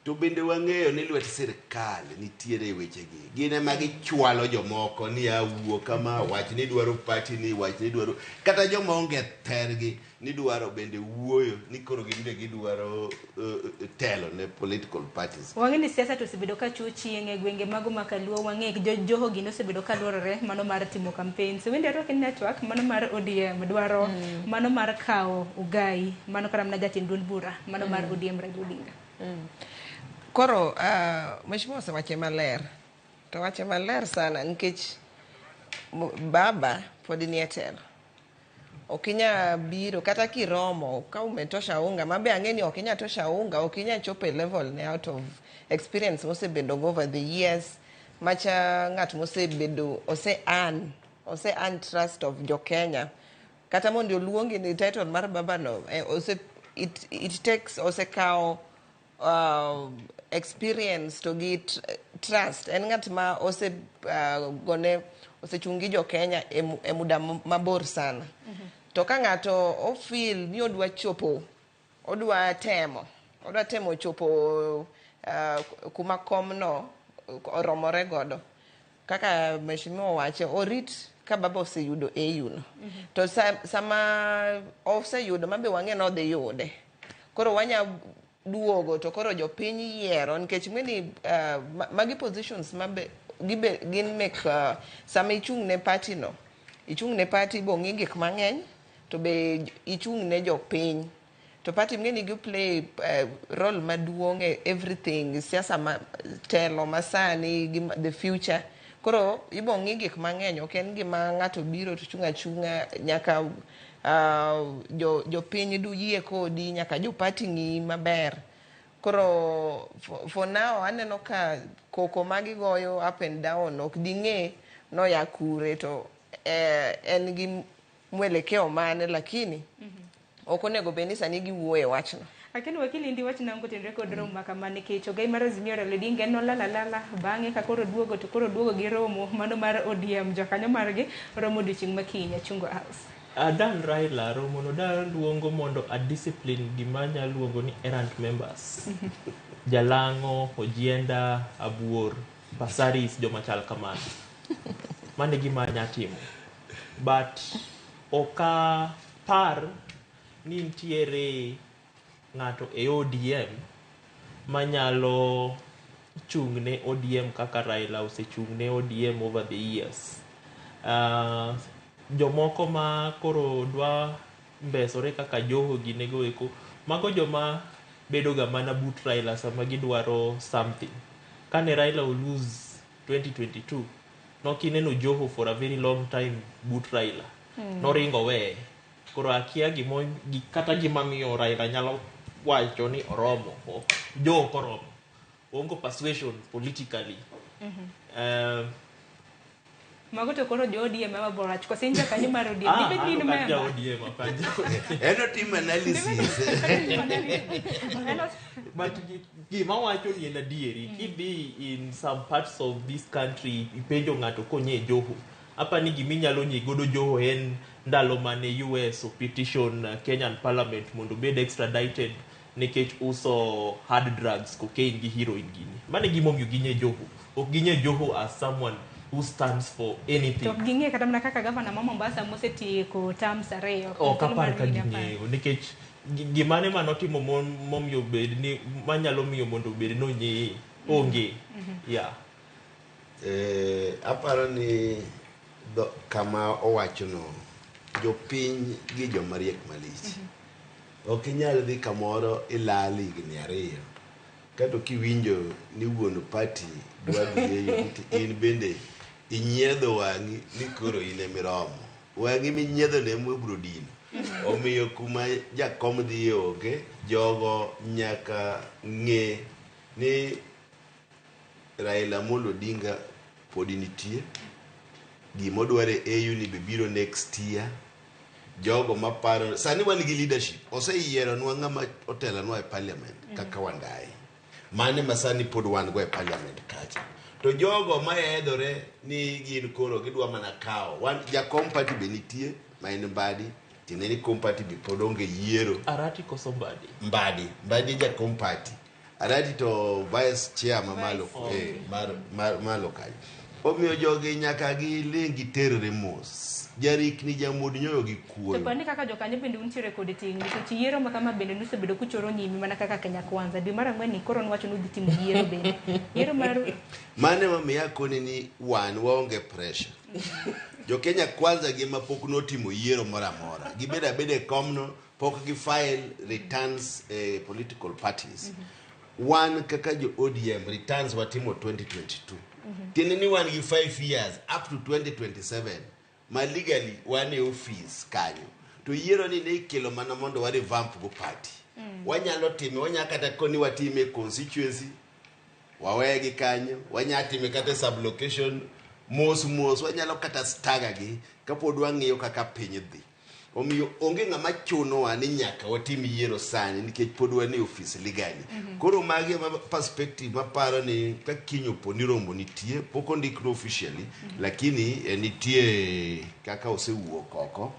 To bende wang'eyo ni lwet sirkal nitiere wechegi. Gine ma gichwalo jomoko ni awuo kama wach ni dwaro party ni wach ni dwaro kata joma onge tergi ni dwaro bende wuoyo ni koro ginde gidwaro telo ne political parties. Wang'eni siasa to sebedo ka chuchieng' e gwenge mago makaluo wang'e joho gino sebedo ka luorore mano mar timo campaign. So wende rock network mano mar ODM dwaro mano mar kawo ugai mano karam na jatend duond bura mano mar ODM Raila Odinga. Koro mheshimiwa wache maler. To wache maler sana nikech baba pod ni etelo. Okinya biro kata kiromo ka umetosha unga mabe ang'eni okinya tosha unga okinya chope level ne out of experience mosebedo over the years macha ng'at mosebedo ose earn trust of jo Kenya kata mondo luongi ni title mar baba no it takes ose kao experience to get trust en ng'at ma ose gone ose chungi jo Kenya e muda mabor sana. To ka ng'ato o feel ni odwa chopo odwa temo chopo kuma komno oromore godo kaka mheshimiwa wache orit ka baba oseyudo AU no. To sama oseyudo mabe wang'e no dhi yude. Koro duogo to koro jopiny yiero nikech ng'eni magi positions mabe gin mek sama ichung' ne party no ichung' ne party bong'i gik mang'eny to be ichung' ne jopiny to party ng'eni gi play role maduong' e everything siasa telo masani the future koro ibong'i gik mang'eny ok en gima ng'ato biro to chung' achung'a nyaka jopiny yie kodi nyaka jo party ng'i maber koro for now aneno ka koko magigoyo up and down ok ding'e noya kure to en gi mwelekeo mane lakini ok onego bed ni sani giwuoye wachno. Lakini wakili ndi wach nango tenre kod romo makama nikech ogai mar Azimio Raila Odinga no lala bang'e ka koro duogo gi romo mano mar ODM jokanyo margi romo odiochieng' makiny Chungwa House. Dan Raila romo no dan luongo mondo a discipline gima nyaluongo ni errant members. Jalango, Ojienda, Abuor, Pasaris joma chal kamano. Mane gima nyatimo. But oka par ni ntiere ng'ato e ODM manyalo chung'ne ODM kaka Raila osechung'ne ODM over the years. Jomoko ma koro dwa mbesore kaka Joho ginego eko mago joma bedo ga mana but Raila sama gidwaro something. Kane Raila lose 2022 nokineno Joho for a very long time but Raila noringo we koro akia kata gimamiyo Raila nyalo wacho ni oromo Joho koromo ongo persuasion politically. Mago to koro jo ODM ma borach ko sinja kanyo mar ODM dibed ni ma ja ODM apaja eno team analysis but gima wacho ni en adieri kibi in some parts of this country ipenjo ng'ato konye Joho apa ni giminyalo nyigodo Joho en ndalo mane US o petition Kenyan parliament mondo bed extradited nikech uso hard drugs cocaine gi heroin gini mane gimomiyo ginye Joho ok ginye Joho as someone who stands for anything. To ginge kata mana kaka governor ma Mombasa mosetieko terms ariyo. Kapar ka ginge nikech gimane manotimo momiyo bed ni manyalo miyo mondo bed no nye onge. Yeah. Aparo ni kama owacho no jopiny gi jomariek malich. Ok inyal dhi kamoro ilali gini ariyo. Kato kiwinjo ni wuon party dwa dhiyo in bende inyiedho wang'i ni koro in emiromo wang'i minyiedho ne mwebro dino omiyo kuma jakom dhiye onge jogo nyaka ng'e ni Raila Amolo Odinga pod nitie gimodware AU ni bibiro next year jogo maparo sani wan gi leadership oseyiero nwa ng'ama otelo nwa e parliament kaka Wandai mane masani pod wan go e parliament kacha to jogo maedhore ni gin koro gidwa mana kao wan jakom party be nitie ma en Mbadi tineni kom party be pod onge yiero Arati koso Mbadi jakom party Arati to vice chairman malo kanyo omiyo jogi nyaka gi lengi terre mos jarik ni jamod nyoyo gi kuoyo. To pande kaka jokanyo bende untiere kod ting nikech yiero ma kama bende nusebedo kuchoro nyimi mana kaka Kenya Kwanza dwe mar ang'wen ni koro nwacho ni udhi timo yiero bende. Yiero mar mane mamiya koni ni wan waonge pressure. Jo Kenya Kwanza gima pok notimo yiero mora mora. Gibeda bede komno pok gi file returns political parties. One kaka jo ODM returns watimo 2022. Tiene ni wan gi 5 years up to 2027. Ma legally wane office kanyo to yiero ni ne kelo mana mondo wa revamp go party wanyalo time wanyakata koni watime constituency wawegi kanyo wanyatime kata sublocation mos wanyalo kata stagger gi kapod wang'iyo kaka piny dhi omiyo onge ng'ama chuno wa ni nyaka watim yiero sani nikech pod wane office legally koro magi perspective maparo ni ka kinyo poni rombo nitie poko ndikro officially lakini nitie kaka osewuok oko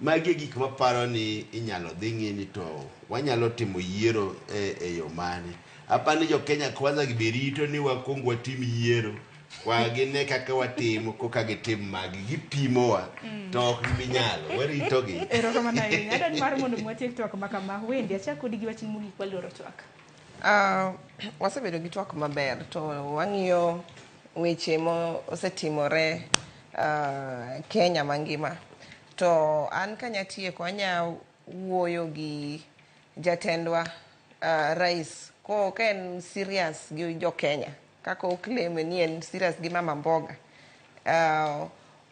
magi gik maparo ni inyalo dhi ng'ini to wanyalo timo yiero e yo mane apani jo Kenya Kwanza giberito ni wakongo watim yiero wagine kaka watimo koka gitim magi gipimowa to ok ginyalo waritogi. Erokamano ahinya. Adwani mar mondo mwatiek twak makama wendi achak kodi gi wachni mogik waluoro twak. Wasebedo gi twak maber to wang'iyo weche mosetimore Kenya mangima. To an kanya tieko anya wuoyo gi jatendwa rais ko en serious gi jo Kenya kaka okleme ni en serious gi Mama Mboga.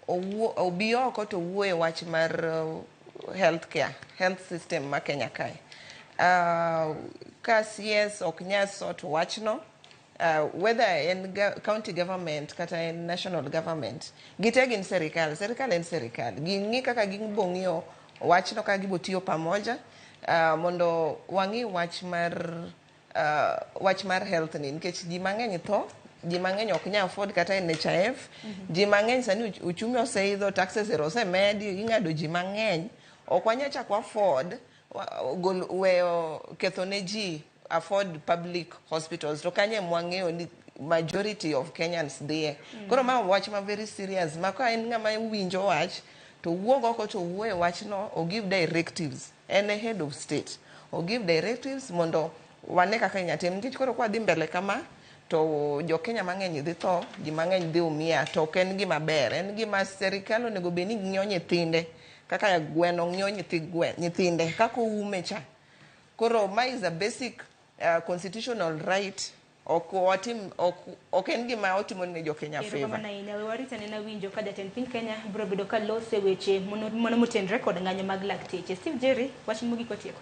Obi oko to wuoyo wach mar health system ma Kenya kae. Ka CS ok nyaso to wachno whether in county government kata in national government gitegi serikal en serikal gingi kaka gibong'io wachno kaka gibotiyo pamoja mondo wangi wach mar health ni nikech ji mang'eny tho, ji mang'eny ok nya afford kata NHIF, ji mang'eny sani uchumi oseidho, taxes osemedi, ing'ado ji mang'eny ok wanya chako afford weyo ketho ne ji afford public hospitals to kanye mwang'eyo ni majority of Kenyans there. Koro ma wach ma very serious ma ka en ng'ama winjo wach to wuog oko to wuoyo wachno o give directives en a head of state o give directives mondo wane kaka inyatim nikech koro kwa dhi mbele kama to jo Kenya mang'eny dhi tho, ji mang'eny dhi umia to ken gima ber, en gima serikal onego bed ni ng'iyo nyithinde kaka gweno ng'iyo nyithinde kaka oume cha. Koro ma is a basic constitutional right ok en gima otimo ne jo Kenya favor. Erokamano ahinya. We warita nena winjo ka jatend piny Kenya biro bedo ka lose weche mono motenre kod ng'anyo mag lakteche. Steve Jerry, wach mogik otieko.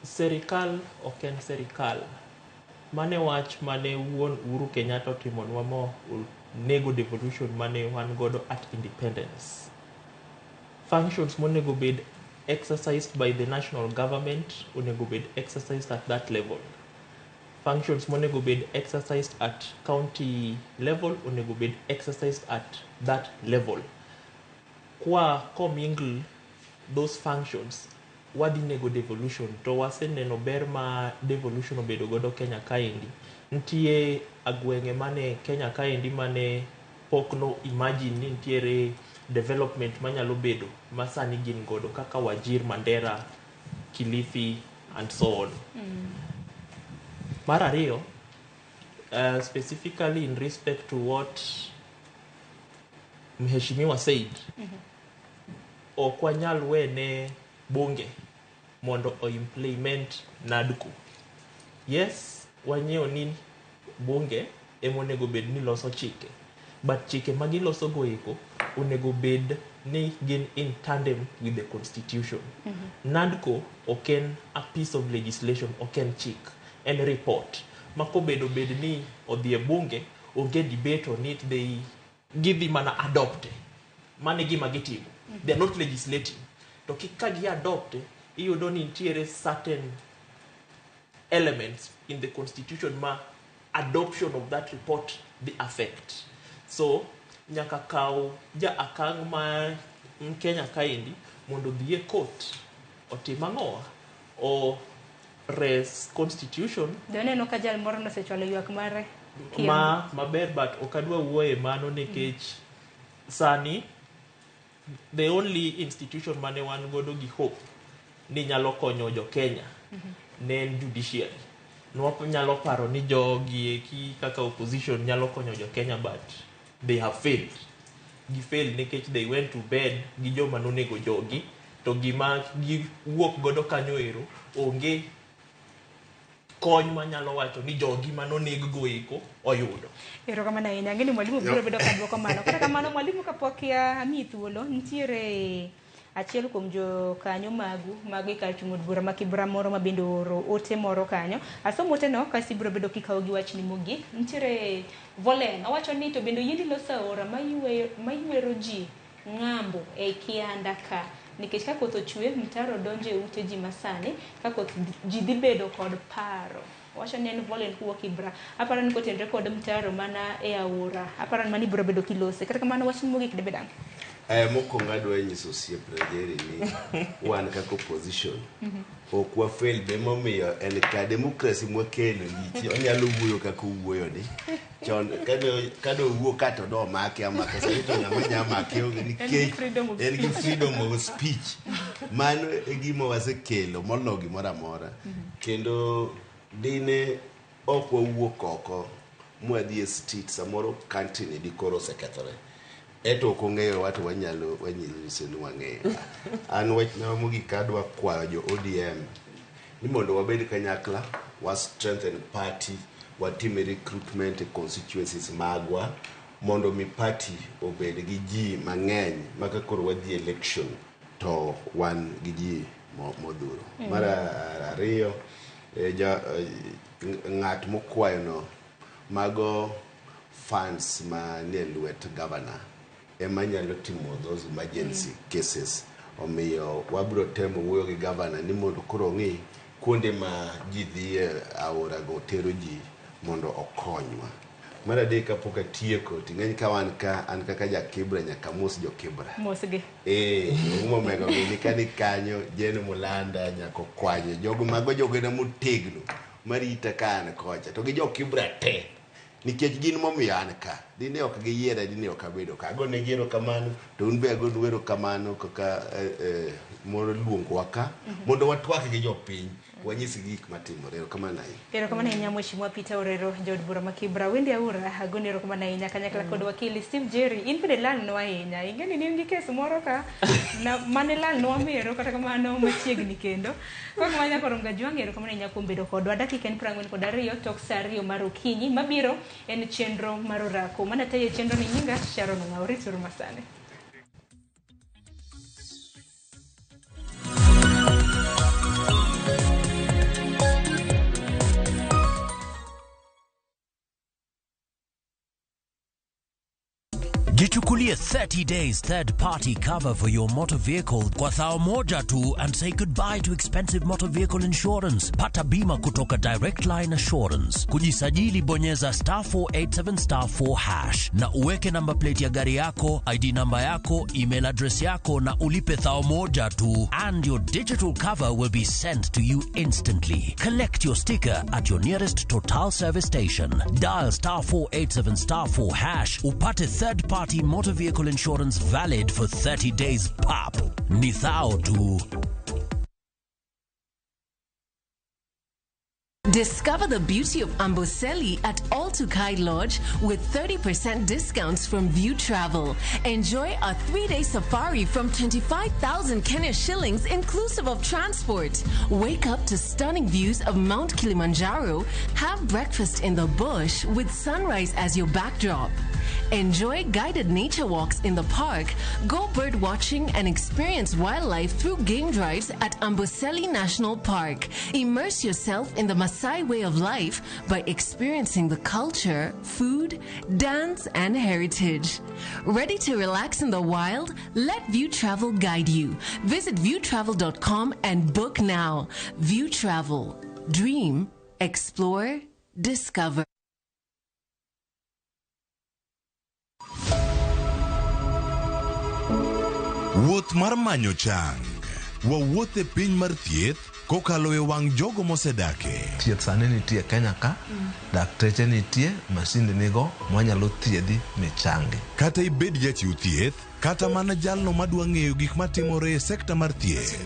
Serikal ok en serikal. Mane wach mane wuon Uhuru Kenyatta otimonwa mo nego devolution mane wan godo at independence. Functions monego bed exercised by the national government onego bed exercised at that level. Functions monego bed exercised at county level onego bed exercised at that level. Kwa commingle those functions wadi nego devolution to waseneno ber ma devolution obedo godo Kenya kaendi. Ntie agwenge mane Kenya kaendi mane pok no imagine ni ntiere development manyalo bedo masani gin godo kaka Wajir, Mandera, Kilifi and so on. Mar ariyo, specifically in respect to what Mheshimiwa said, ok wanyal wene bunge mondo o implement NADCO. Yes, wanyeo ni bunge emonego bed ni loso chike, but chike magiloso goeko onego bed ni gin in tandem with the constitution. NADCO oken a piece of legislation, oken chik, en report. Mako bedo bed ni odhie bunge onge debate on it, they give him an adopt. Mane gima gitimo. They are not legislating. To kika gi adopt, iyudo ni ntiere certain elements in the constitution ma adoption of that report the affect. So nyaka kaw ja akang ma Kenya kaendi mondo dhie court otim ang'owa o res constitution. Doneno ka jal moro nosechwalo ywak mare maber, but okadwa wuoye mano nikech sani the only institution mane wan godo gi hope ni nyalo konyo jo Kenya ne en judiciary. Nyalo paro ni jogi eki kaka opposition nyalo konyo jo Kenya, but they have failed. Gi failed nikech they went to bed gi joma nonego jogi to gima gi wuok godo kanyo ero onge kony manyalo wacho ni jogi manoneg goeko oyudo. Erokamano ahinya. Ngeni mwalimu biro bedo ka duoko mano. Kata kamano mwalimu kapok ya ami thuolo ntiere achiel kuom jo kanyo mago kar chung'od bura ma Kibra moro ma bende oro ote moro kanyo. Asomo ote no kasi biro bedo kikawo gi wachni mogik. Ntiere Volen owacho ni to bende yindi loso aora mayuero ji ng'ambo e Kianda ka nikech ka koth ochwe mtaro donje ute ji masani ka koth ji dhi bedo kod paro. Wacho ni en Volen kuwo Kibra. Aparo ni kotenre kod mtaro mana e aora. Aparo ni mani biro bedo kilose. Kata kamano wachni mogik debe dang. Mokwongo adwa nyiso osiep Jerry ni wan kaka opposition ok wafail be momiyo en ka demokrasi mwakelo lich onyalo wuoyo kaka owuoyo ni chon kado wuok kato do make amaka sani to ng'ama nya make nikech en gi freedom of speech. Mano e gima wasekelo molo gimoro amora. Kendo dine ok wawuok oko mwadhi e street samoro kantin di koro osekethore. Eto ok ong'eyo watu wanyalo nyise ni wang'eyo. An wach na mogik adwa kwayo jo ODM ni mondo wabed kanyakla, wa strengthen party, watime recruitment constituencies magwa mondo mi party obed gi ji mang'eny maka koro wadhi election to wan gi ji modhuro. Mara ariyo ng'at mokwayo no mago funds ma nie lwet governor ema nyalo timo those emergency cases. Omiyo wabro temo wuoyo gi governor ni mondo koro ng'i kuonde ma ji dhie aora go tero ji mondo okonywa. Mara adek kapok atieko ting'eny ka wan ka an kaka ja Kibra nyaka mos jo Kibra. Mosgi. Umo mego ni kani kanyo jeno mulanda nyako kwanyo jogo mago jogena motegno marita kan kocha to gi jo Kibra te. Nikech gin momiyo an ka. Dine ok giyiera dine ok abedo ka. Ago ne gero kamano to un be ago wero kamano kaka moro luongwa ka mondo watwak gi jopiny wanyisi gik matimore. Kamano ahinya. Erokamano ahinya Mheshimiwa Peter Orero Jod Bura ma Kibra. Wendi aura agoni erokamano ahinya kanyakla kod wakili Steve Jerry. In bende lal no ahinya. Ingeni ni ngi kes moro ka na mane lal no amero kata kamano machiegni kendo. Kwa kumanya korom gajwang erokamano ahinya kuom bedo kodwa. Dakika en 42 tok saa 2 mar okinyi mabiro en chenro mar orako. Mana tayo chenro ni nyinga Sharon Ngauri Turu Masane. Jichukulie 30 days third-party cover for your motor vehicle kwa thao moja tu and say goodbye to expensive motor vehicle insurance. Pata bima kutoka Direct Line Assurance. Kujisajili bonyeza *487*4# na uweke number plate ya gari yako, ID number yako, email address yako na ulipe thao moja tu and your digital cover will be sent to you instantly. Collect your sticker at your nearest Total service station. Dial *487*4# upate third-party motor vehicle insurance valid for 30 days pap. Ni thao tu. Discover the beauty of Amboseli at Altukai Lodge with 30% discounts from View Travel. Enjoy a 3-day safari from 25,000 Kenya shillings inclusive of transport. Wake up to stunning views of Mount Kilimanjaro. Have breakfast in the bush with sunrise as your backdrop. Enjoy guided nature walks in the park, go bird watching and experience wildlife through game drives at Amboseli National Park. Immerse yourself in the Maasai way of life by experiencing the culture, food, dance, and heritage. Ready to relax in the wild? Let View Travel guide you. Visit viewtravel.com and book now. View Travel. Dream, explore, discover. Wuoth mar manyo chang. Wawuoth e piny mar thieth kokalo e wang' jogo mosedake. Thieth sani nitie Kenya ka, dakteche nitie, masinde nigo mwanyalo thiedhi michangi. Kata ibed jachiw thieth, kata mana jalno madwa ng'eyo gik matimore e sekta mar thieth.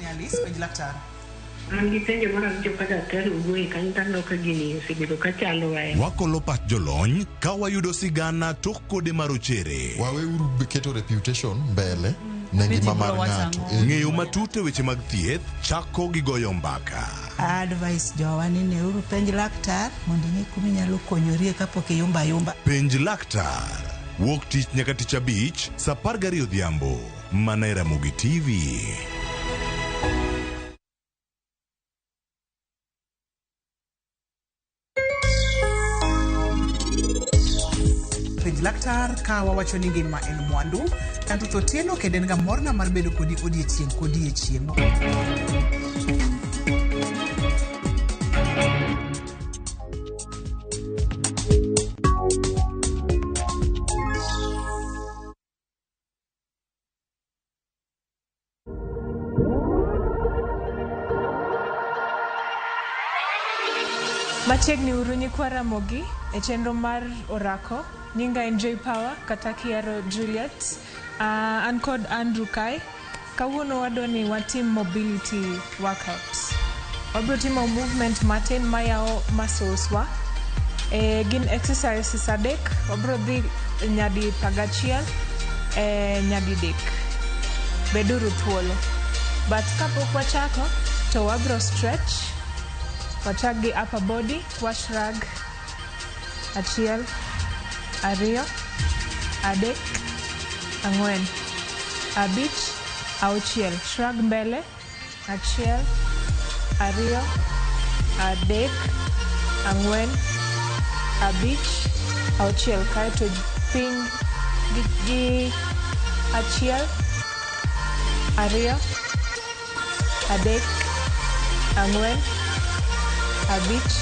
Wakolo pat jolony ka wayudo sigana tok kode marochere. Waweuru keto reputation mbele ne ngima mar ng'ato. Ng'eyo matut e weche mag thieth chako gi goyo mbaka. Advice jowani ne uru penj laktar mondo ing'e kuma inyalo konyorie kapok iyumba yumba. Penj laktar. Wuok tich nyaka tich abich saa 12 odhiambo. Mana e Ramogi TV. Penj laktar ka wawacho ni ngima en mwandu tanto totieno kendo en ga morna mar bedo kodi odiechieng' kodiechieng'. Machiegni uru nyikwa Ramogi e chenro mar orako. Nyinga Enjoy Power kata Kiaro Juliet. An kod Andrew Kai. Kawuono wadwani watim mobility workout. Wabro timo movement matin mayao muscles wa. Gin exercises adek. Wabro dhi nyadi pagachiel nyadi dek. Beduru thuolo. But kapok wachako to wabro stretch. Wachak gi upper body, wash rag, achiel, ariyo, adek, ang'wen, abich, auchiel. Shrug mbele, achiel, ariyo, adek, ang'wen, abich, auchiel. Kaeto piny gi achiel, ariyo, adek, ang'wen, abich,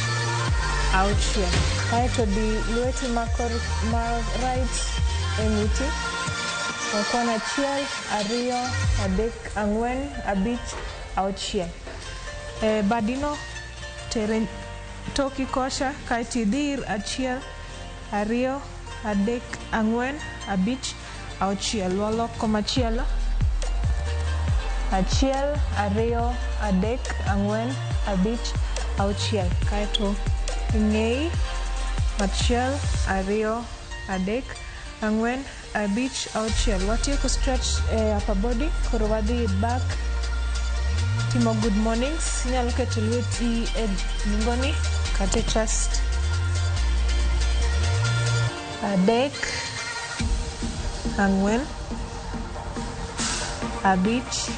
auchiel. Kaeto di lweti ma right emiti. Wakwan achiel, ariyo, adek, ang'wen, abich, auchiel. Badino tere toki kocha. Kaeto idhir achiel, ariyo, adek, ang'wen, abich, auchiel. Waloko machielo. Achiel, ariyo, adek, ang'wen, abich, auchiel. Kaeto ing'ei achiel, ariyo, adek, ang'wen, abich, auchiel. Watieko stretch upper body. Koro wadhi back timo good mornings. Inyalo keto lweti e nungoni kata chest. Adek, ang'wen, abich,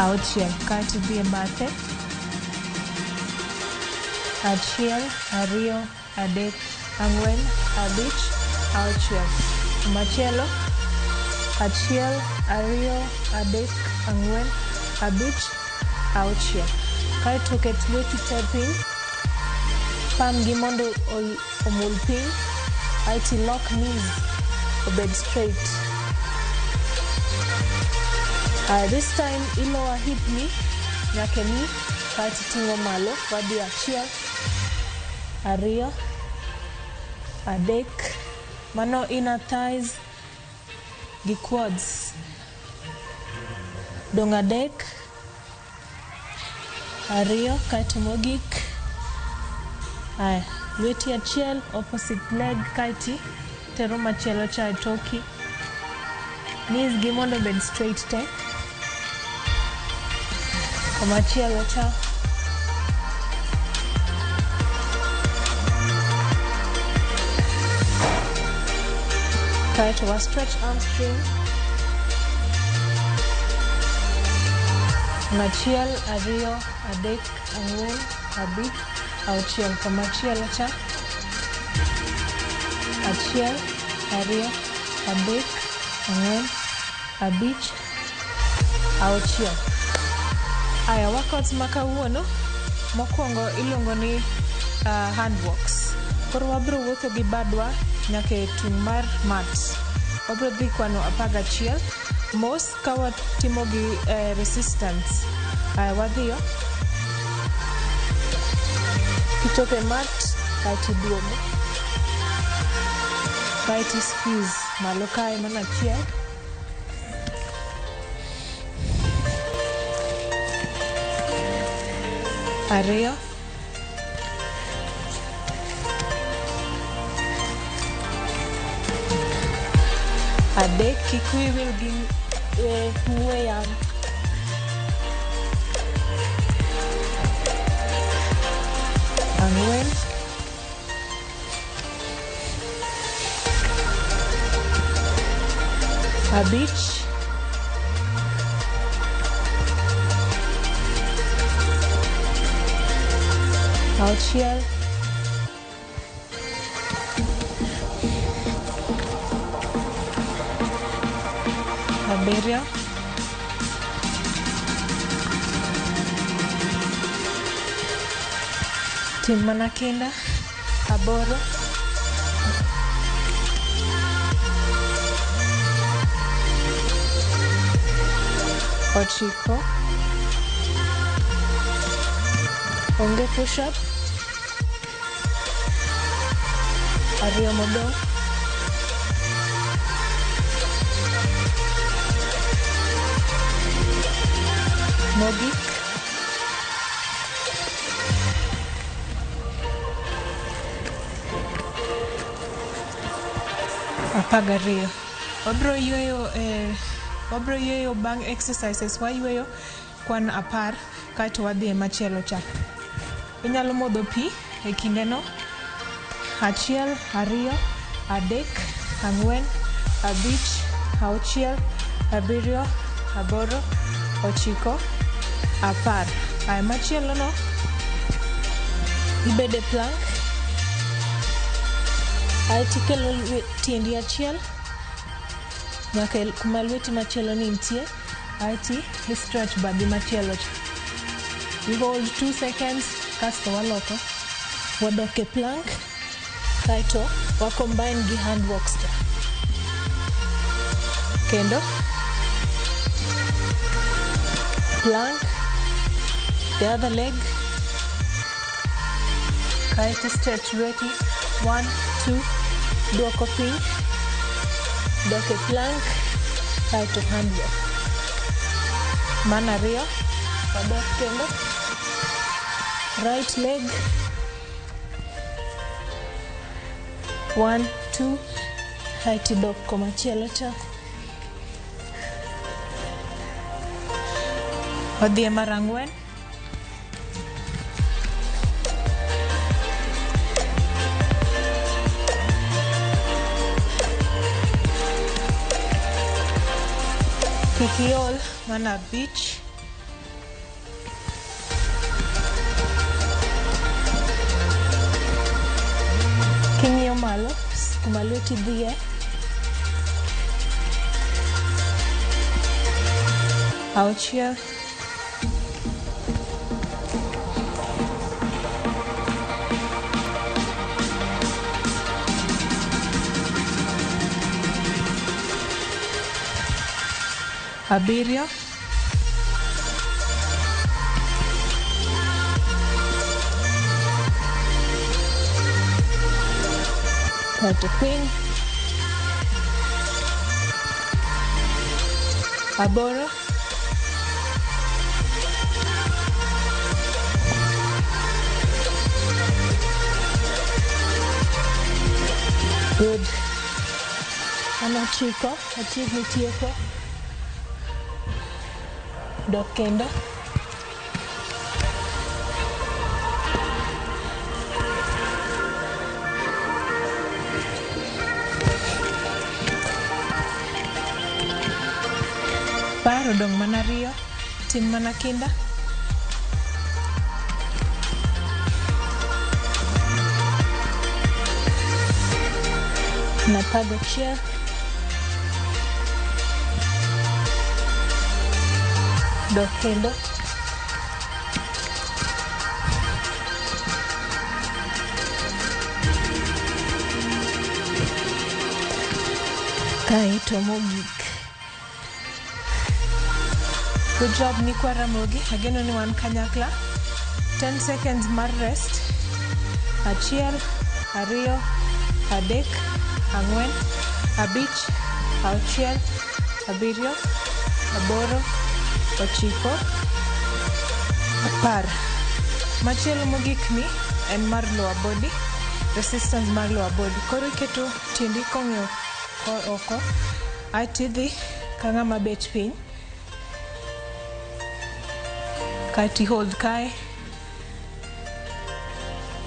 auchiel. Kaeto dhi e bathe. Achiel, ariyo, adek, ang'wen, abich, auchiel. Machielo. Achiel, ariyo, adek, ang'wen, abich, auchiel. Kaeto ket lweti te piny. Pam gi mondo omul piny. Aeto lock knees obed straight. This time ilower hip ni nyaka ni. Kaeto ting'o malo. Wadhi achiel, ariyo, adek. Mano inner thighs gi quads. Dong adek, ariyo. Kaeto mogik. Lweti achiel opposite leg. Kaeto tero machielo cha e toki. Knees gi mondo bed straight te. Machielo cha. Kaeto wa stretch hamstring. Machiel, ariyo, adek, ang'wen, abich, auchiel. Machielo cha. Achiel, ariyo, adek, ang'wen, abich, auchiel. Aya, workouts makawuono mokwongo iluongo ni hand walks. Koro wabro wuotho gi badwa nyaka e tung' mar mat. Wabro dhi kwano 11 mos ka watimo gi resistance. Wadhiyo. Kichope mat, kaeto iduogo. Kaeto squeeze malo kae mana achiel. Ariyo. Adek. Kik wiyi wil gi ng'we yamo. Ang'wen. Abich. Auchiel. Abiriyo. Tim mana kinda. Aboro. Ochiko. onge push up, ariyo modong, mogik, apagariyo. Wabro yueyo bang exercises wayueyo kwan 10 kaito wadhi e machielo cha. Inyalo modho pi e kindeno 1, 2, 3, 4, 5, 6, 7, 8, 9, 10. Ay machielo no ibede plank. Ay tikelo tiendi achiel nyaka kuma lweti machielo ni nitie. Ay ti stretch badi machielo cha. You hold 2 seconds kasto waloko wadok e plank kaito wa combine gi hand walks cha. Kendo plank, the other leg, kaito stretch lweti 1, 2, duoko piny, dok e plank kaito hand walk. Mana ariyo wadok kendo right leg 1, 2 kaito dok komachielo cha. Wadhi e mar ang'wen. Kik iol mana abich. King'iyo malo kuma lweti dhiye, auchiel, abiriyo, kaito piny, aboro, good. Ano chiko, achiegni tieko. Dok kendo. Paro dong mana ariyo, tim mana kinda. Napago achiel. Dok kendo. Kaito mogik. Good job ni kwa Ramogi. Ageno ni wan kanyakla. 10 seconds mar rest. Achiel, ariyo, adek, ang'wen, abich, auchiel, abiriyo, aboro, ochiko, apar. Machielo mogik ni en mar lower body, resistance mar lower body. Koro iketo tiendi kong'yo oko, aeti dhi ka ng'ama bet piny, kaeti hold kae.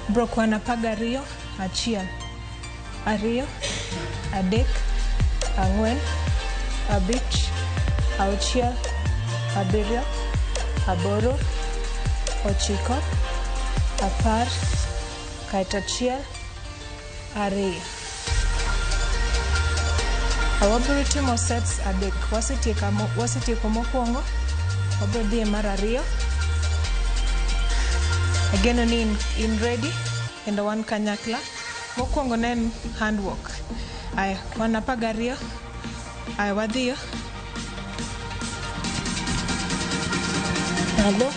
Bro kwana 12, achiel, ariyo, adek, ang'wen, abich, auchiel, abiriyo, aboro, ochiko, apar, kaito achiel, ariyo. Wabiro timo sets adek. Wasetieko mokwongo, wabiro dhi e mar ariyo. Ageno ni in ready kendo wan kanyakla. Mokwongo ne en hand walk. Aya, wan 12. Aya, wadhiyo. Alo.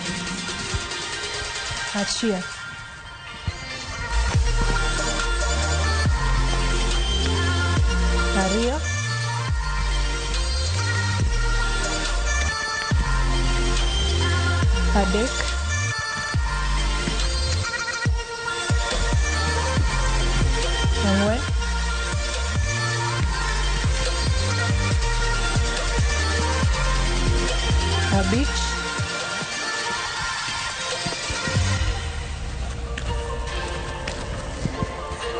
achiel, ariyo, adek, ang'wen, abich,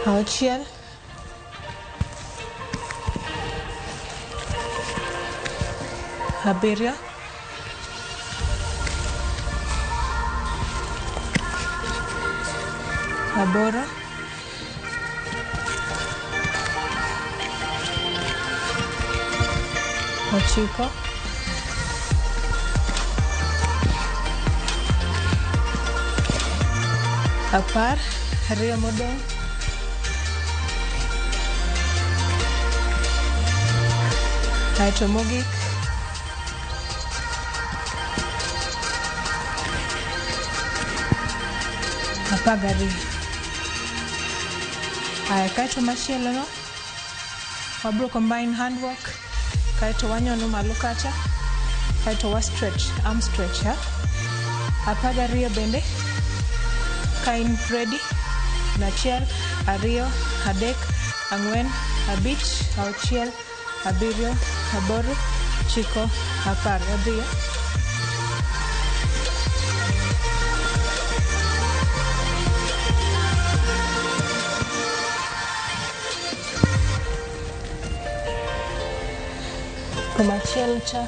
auchiel, abiriyo, aboro, ochiko, apar, ariyo modong', aeto mogik, apagariyo. Aya, kaeto machielo no wabro combine handwork, kaeto wanyono malo kacha, kaeto wa stretch, arm stretch ha. Apagariyo bende ka in ready, achiel, ariyo, adek, ang'wen, abich, auchiel, abiriyo, aboro, chiko, apar. Adhiyo. Kumachielo cha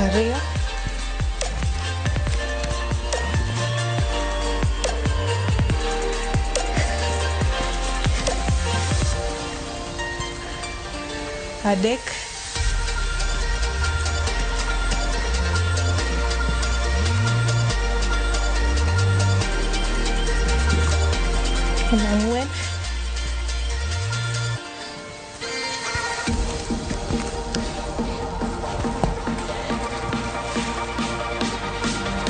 ariyo, adek, ang'wen,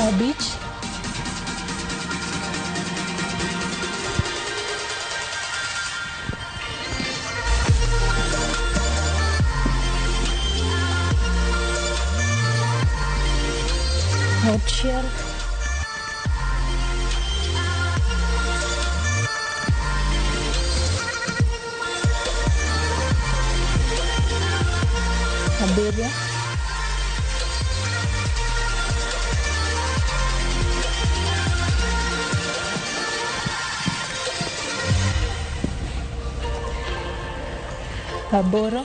abich, auchiel, abiriyo, aboro,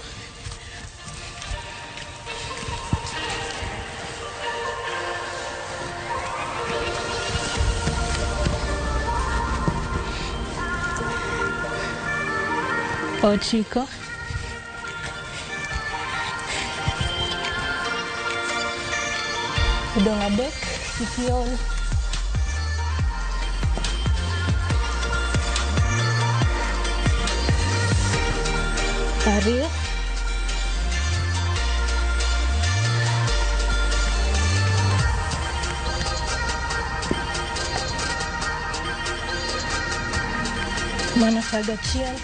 ochiko, odong' adek, ikiol, ariyo, mana saga achiel,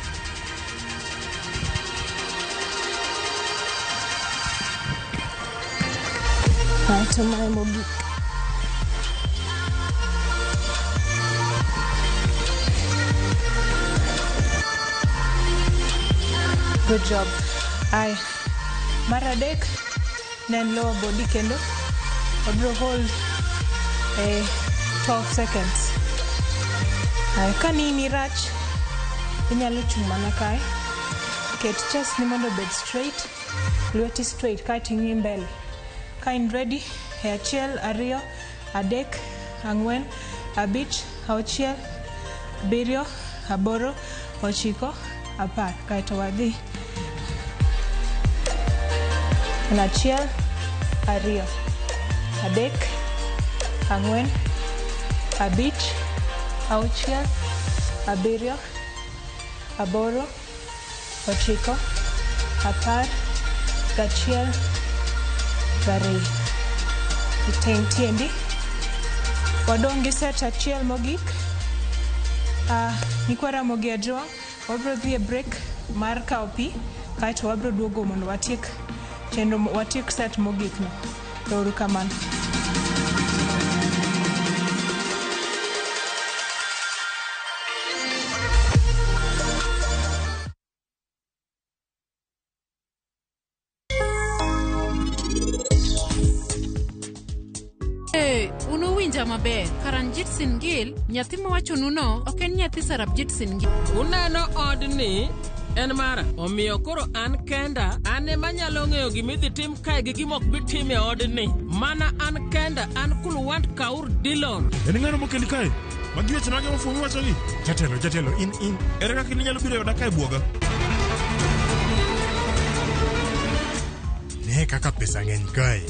aeto mae mogik. Good job. Aya, mar adek ne en lower body kendo wabro hold 12 seconds. Aya, ka nini rach inyalo chung' mana kae, ket chest ni mondo bed straight, lweti straight, kaeto ing'i mbele. Ka in ready, achiel, ariyo, adek, ang'wen, abich, auchiel, abiriyo, aboro, ochiko, apar. Kaeto wadhi. Achiel, ariyo, adek, ang'wen, abich, auchiel, abiriyo, aboro, ochiko, apar, gachiel, gariyo. Iteng' tiendi. Wadong' gi set achiel mogik. Nyikwa Ramogi ajwa, wabro dhi e break mar kao pi, kaeto wabro duogo mondo watiek set mogik no. Ero kamano. Unuwinja maber, Karanjit Singil, nyathi mawacho nuno, ok en nyathi Sarabjit Singil. Uneno odni en mara, omiyo koro an kenda, an ema nyalo ng'eyo gimidhi tim kae gi gimok bitim e odni. Mana an kenda, an Kulwant Kaur Dillon. En ng'ano mokeli kae? Magi weche nage mafuomi wacho gi? Jatelo, in. Ere kaka inyalo biro yoda kae buoga? Ne kaka pesa ng'eny kae.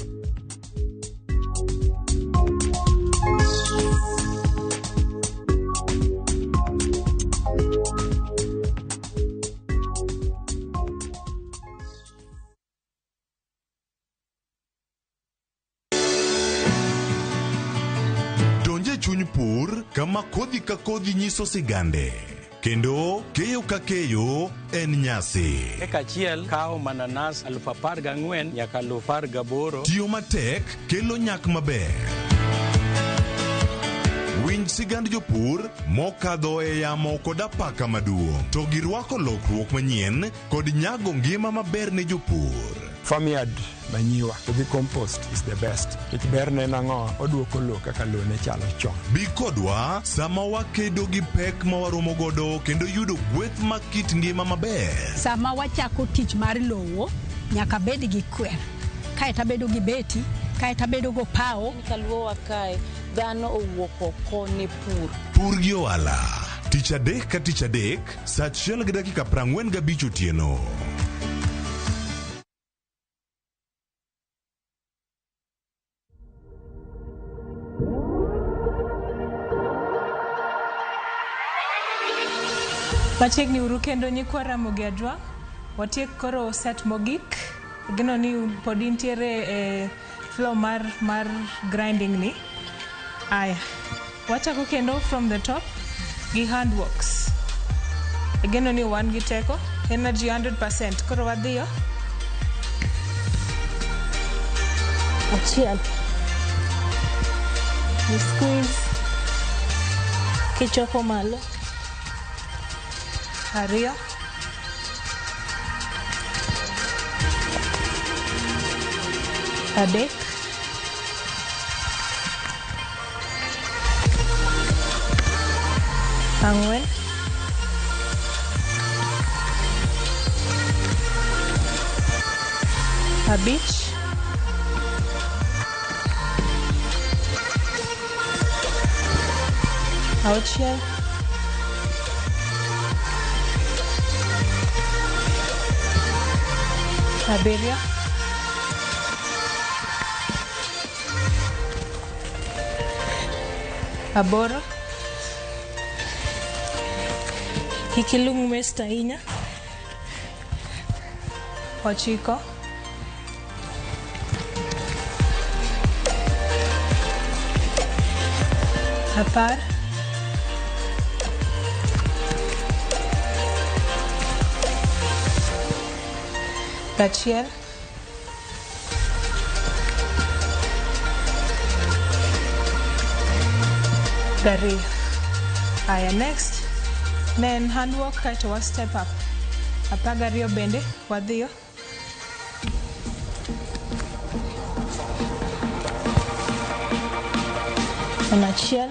Chuny pur kama kodhi ka kodhi nyiso sigande, kendo keyo ka keyo en nyasi. Eka achiel kao mananas 14,000 nyaka 18,000. Tiyo matek kelo nyak maber. Winj sigand jopur mokadho e yamo kod apaka maduong', to girwako lokruok manyien kod nyago ngima maber ne jopur. Farmyard manyiwa gi compost is the best. Kich berne nango oduoko lo kaka lo ne chalo chon. Bi kodwa sama wakedo gi pek ma waromo godo kendo yudo gweth ma kit ngima maber. Sama wachako tich mar lowo nyaka bed gi kwer. Kaeta bedo gi beti, kaeta bedo go pao. Kaluowa kae dhano owuok oko ne pur. Pur gi ohala. Tich adek ka tich adek, saa 1:45 otieno. Machiegni uru kendo nyikwa Ramogi ajwa, watiek koro set mogik. Gino ni pod intiere e flow mar grinding ni. Aya, wachako kendo from the top gi handworks. Gino ni wan gi teko, energy 100%. Koro wadhiyo. Achiel. You squeeze. Kichoko malo. Ariyo. Adek. Ang'wen. Abich. Auchiel. Abiriyo. Aboro. Kik ilung' waste ahinya. 9. 10. 1. Gariyo. Aya, next. Then handwork kaito wa step up. 12 bende wadhiyo. Achiel.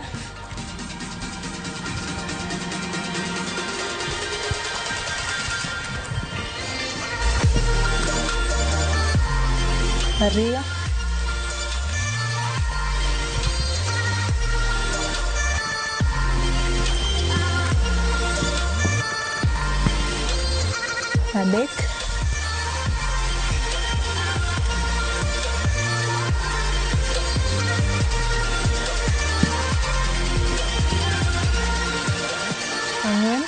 Ariyo. Adek. Ang'wen.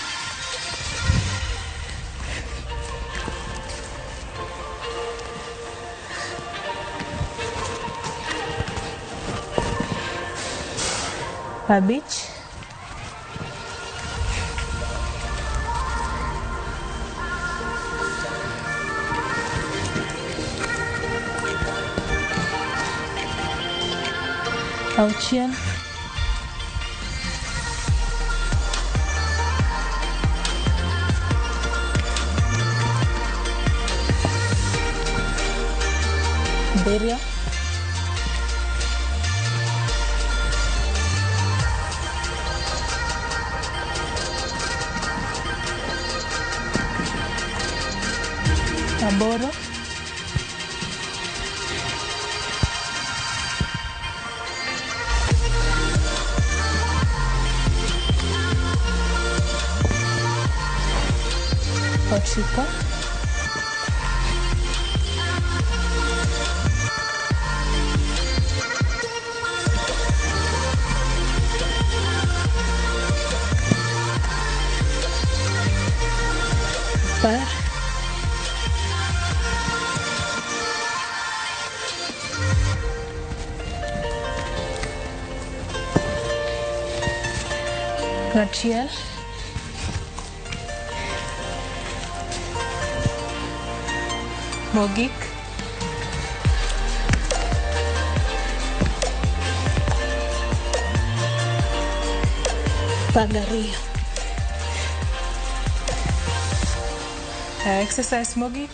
abich, auchiel, abiriyo, aboro, ochiko, apar, achiel, mogik, apagariyo. Exercise mogik.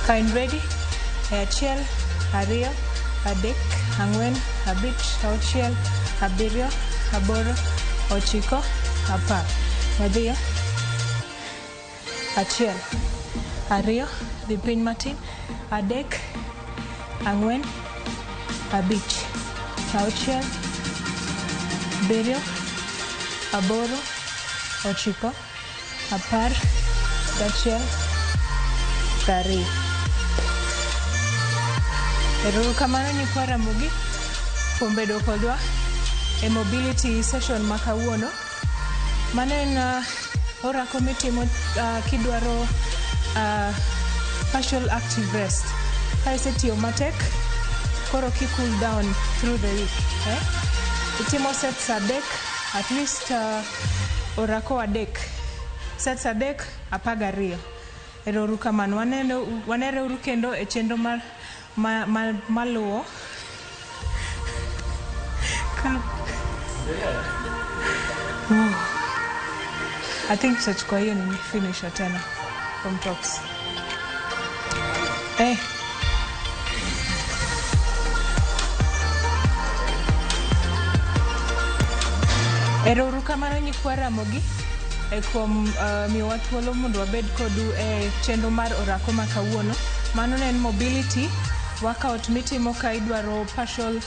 Ka in ready? Achiel, ariyo, adek, ang'wen, abich, auchiel, abiriyo, aboro, ochiko, apar. Wadhiyo. Achiel, ariyo, dhi piny matin, adek, ang'wen, abich, auchiel, abiriyo, aboro, ochiko, apar, gachiel, gariyo. Erokamano nyikwa Ramogi kuom bedo kodwa e mobility session ma kawuono. Mano en orako mitimo kidwaro partial active rest. Ka isetiyo matek, koro ki cool down through the week. Itimo sets adek, at least orako adek. Sets adek, apagariyo. Erokamano wanere uru kendo e chenro maluwo. I think tutachukua hiyo ni finish tena from talks. Erokamano nyikwa Ramogi kuom miyowa thuolo mondo wabed kodu e chenro mar orako ma kawuono. Mano en mobility workout mitimo ka idwaro partial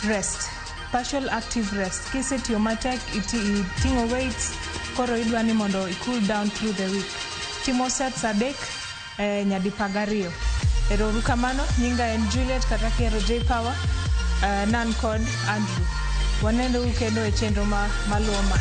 rest, partial active rest. Kisetiyo matek iting'o weights, koro idwa ni mondo cool down through the week. Timo sets adek nyadi pagariyo. Erokamano, nyinga en Juliet kata kero J Power, nan kod Andrew. Wanendo kendo e chenro maluwo ma.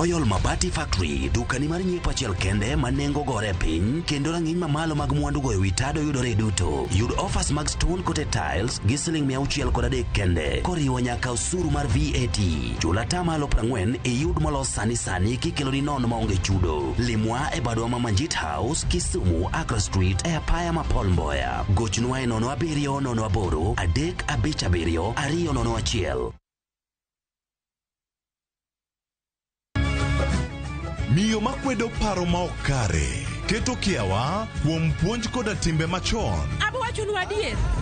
Royal Mabati Factory, dukani mar nyiepo achiel kende ma nengo gore piny kendo rang'iny mamalo mag mwandu go ewi tado yudore duto. Yud offers mag stone coated tiles gi $630 kende koriwo nyaka osuru mar VAT. Chula tamalo 40 iyud molos sani kikeloni nono maonge chudo. Limwa e badwa ma Manjit House, Kisumu, Accra Street e apaya ma Paul Mboya. Gochnwa e 0708 357 201. Miyo makwedo paro ma okare keto kiawa kuom puonj koda timbe machon. Abwachonu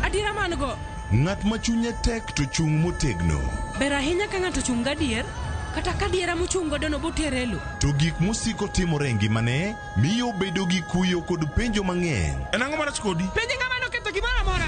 adiera man go. Ng'at ma chunye tek to chung motegno. Ber ahinya ka ng'ato chung gadier, kata ka diera mochung godo no boterelo. To gik musiko timore ngimane miyo bedo gi kuyo kod penjo mang'eny. En ang'o marach kodi? Penjo ng'ama noketho gimoro amora.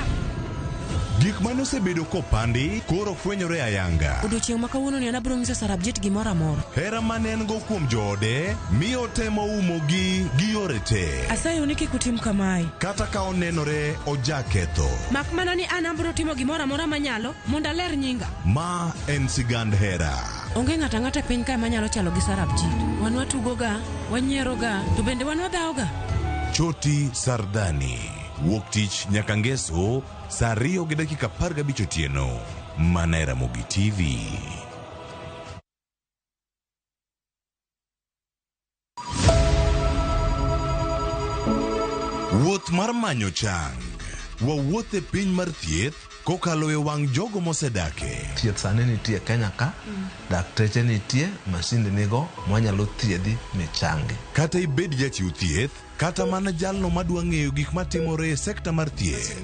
Gik mane osebedo kopandi koro fwenyore ayanga. Odiochieng' ma kawuono ni an abiro nyiso Sarabjit gimoro amora. Hera mane en go kuom joode miyo temo umogi gi yore te. Asayo ni kik utim kamae. Kata ka onenore ojaketho. Mak mana ni an abiro timo gimoro amora manyalo mondo aler nyinga. Ma en sigand hera. Onge ng'ata ng'ata piny kae manyalo chalo gi Sarabjit. Wan watugoga, wanyieroga, to bende wan wadhaoga. Choti Sardani. Wuok tich nyaka ngeso saa 2:15 otieno. Mana Ramogi TV. Wuoth mar manyo chang. Wawuoth e piny mar thieth kokalo e wang' jogo mosedake. Thieth sani nitie Kenya ka, dakteche nitie, masinde nigo mwanyalo thiedhi michangi. Kata ibed jachiw thieth, kata mana jalno madwa ng'eyo gik matimore e sekta mar thieth.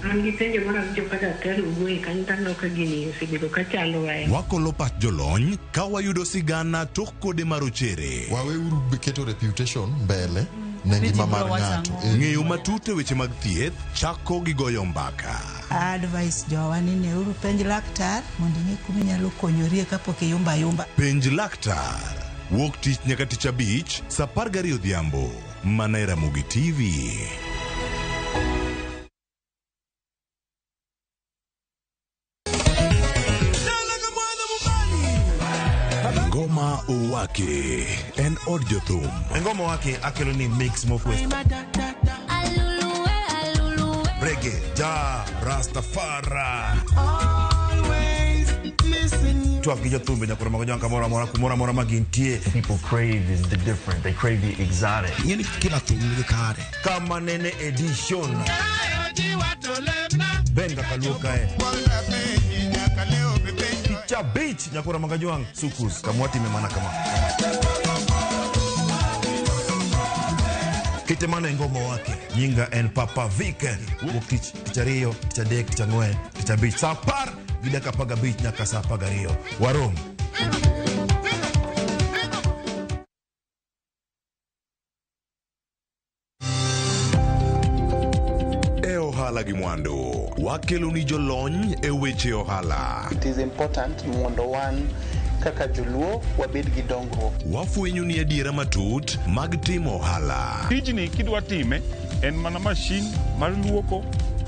An gi penjo mar awinjo ka daktari wuoye kanyo taneno ka gini osebedo ka chalo wae. Wakolo pat jolony ka wayudo sigana tok kode marochere. Waweuru keto reputation mbele ne ngima mar ng'ato. Ng'eyo matut e weche mag thieth chako gi goyo mbaka. Advice jowa ni neuru penj laktar mondo ing'e kuma inyalo konyorie kapok iyumba. Penj laktar. Wuok tich nyaka tich abich saa 12 odhiambo. Mana Ramogi TV. Ngoma Owake en od jothum. Ngoma Owake akelo ni mix mofwes. Reggae, ja, Rastafari. Twak gi jothumbe nyakoro mago janka mora magintie. People crave is the different. They crave the exotic. Yeni kila thum ni kare. Kama nene edition. Benga kaluka Cha beach nyakora magajuang sukus kamwati memana kama kite mana ngoma wake nyinga en Papa Vic wukich tichario tichadek tichangwen tichabich sapar gidaka paga beach nyaka sapaga rio warom ohala gi mwandu wakelo ni jolony e weche ohala. It is important mondo wan kaka joluo wabed gi dongruok. Wafwenyo ni adiera matut mag timo ohala. Tijni kidwa time en mana mashin mar luoko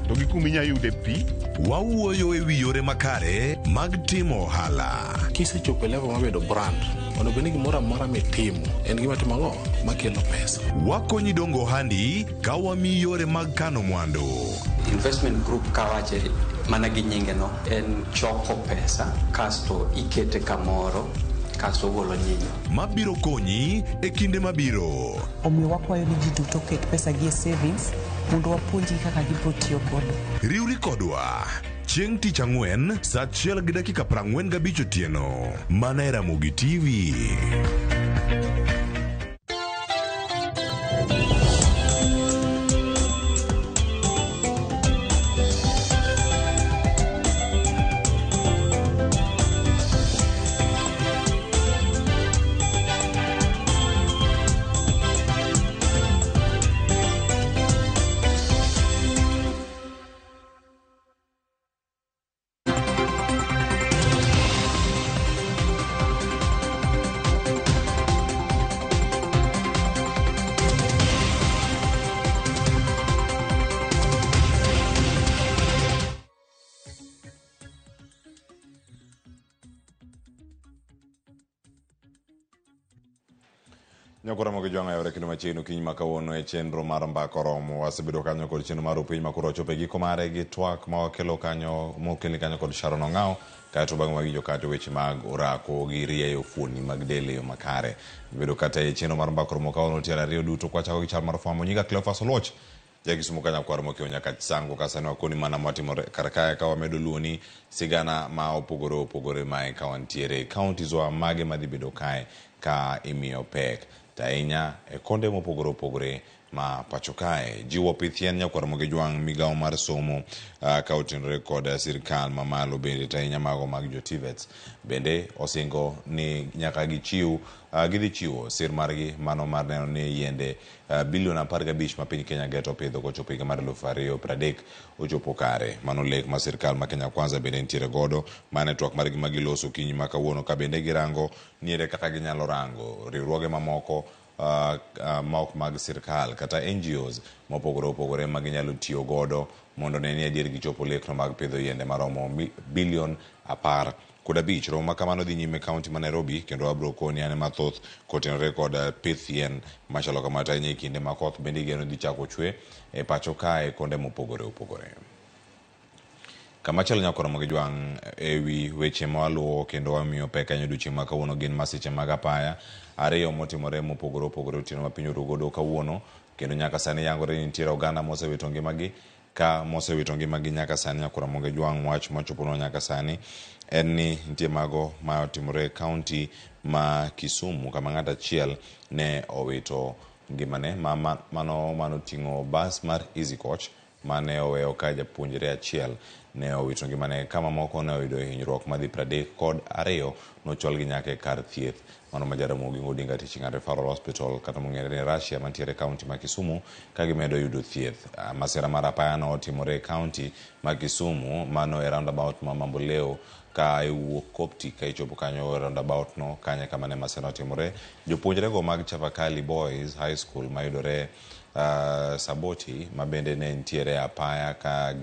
to gi kuma inyalo yude pi. Wawuoyo e wi yore makare mag timo ohala. Kisechopo level mabedo brand, onego bed ni gimoro amora mitimo en gima timo ang'o makelo pesa. Wakonyi dongo ohandi ka wamiyi yore mag kano mwandu. Investment group kawache mana gi nyinge no en choko pesa kasto ikete kamoro kasto golo nyinyo mabiro konyi e kinde mabiro. Omiyo wakwayo ni ji duto ket pesa gi e savings mondo wapuonji kaka gibiro tiyo godo. Riwri kodwa chieng' tich ang'wen saa 1:45 otieno. Mana Ramogi TV. Nyakora mogi jwanga yore kendo machiegni kiny makawuono e chenro mar mbako romo wasebedo kanyo kod chenro mar piny makoro ochope giko mare gi twak ma wakelo kanyo mokelni kanyo kod Sharon Ong'aw kaeto bang' wagijo kata weche mag orako gi rieyo fuoni mag del e yo makare. Bedo kata e chenro mar mbako romo kawuono tielo ariyo duto kwachako gi chal mar fwambo nyinga Cleophas Oloch Jagisumo kanyakwar mokeo nyaka sango kasani wakoni mana matimore karkaya ka wamedo luoni sigana ma opogore opogore mae ka wantiere counties wa mage madhi bedo kae ka imiyo pek tainya e konde mopogore opogore ma pacho kae jiwo pithien nyakwar mogi jwang' migawo mar somo ka otenore kod sirkal mamalo bende tainya mago mag jo TVETs bende osingo ni nyaka gichiw gidhi chiwo sir margi mano mar neno ni yiende bilion 15 ma piny Kenya geto pidho kochopo higa mar 2030 ochopo kare. Mano lek ma sirkal ma Kenya Kwanza bende nitiere godo mane twak margi magiloso kinyi ma kawuono ka bende girango niere kaka ginyalo rango riwruoge mamoko maok mag sirkal kata NGOs mopogore opogore ma ginyalo tiyo godo mondo ne ni adier gichopo lekno mag pidho yiende maromo bilion 15. Romo ma kamano dhi nyime kaunti ma Nairobi kendo abro koni ane mathoth kotenore kod pith yien machalo kamata e kinde ma koth bende igeno dhi chako chwe e pacho kae konde mopogore opogore. Kamachalo nyakoro mogi jwang' ewi weche mawaluo kendo wamiyo pek kanyo odiochieng' ma kawuono gin masiche mag apaya ariyo motimore mopogore opogore otieno ma piny orugodo kawuono kendo nyaka sani yangore ni nitiere oganda mosewito ngimagi ka mosewito ngimagi nyaka sani nyakoro mogi jwang' wach machoponwa nyaka sani en ni nitie mago ma otimore kaunti ma Kisumu kama ng'at achiel ne owito ngimane mano ting'o bas mar Easy Coach mane oweyo ka japuonjre achiel ne owito ngimane kama moko ne oyudo hinyruok madhi 32 nochwal gi nyaka e kar thieth mano ma Ramogi Odinga Teaching and Referral Hospital kata mong'ere ni Russia mantiere kaunti ma Kisumu ka gimedo yudo thieth. Masira mar apaya no otimore kaunti ma Kisumu mano e roundabout ma Mamboleo ka iwuok Kopti ka ichopo kanyo roundabout no kanye kama ne masira otimore. Jopuonjre go mag Chavakali Boys High School mayudore Saboti ma bende ne ntiere apaya ka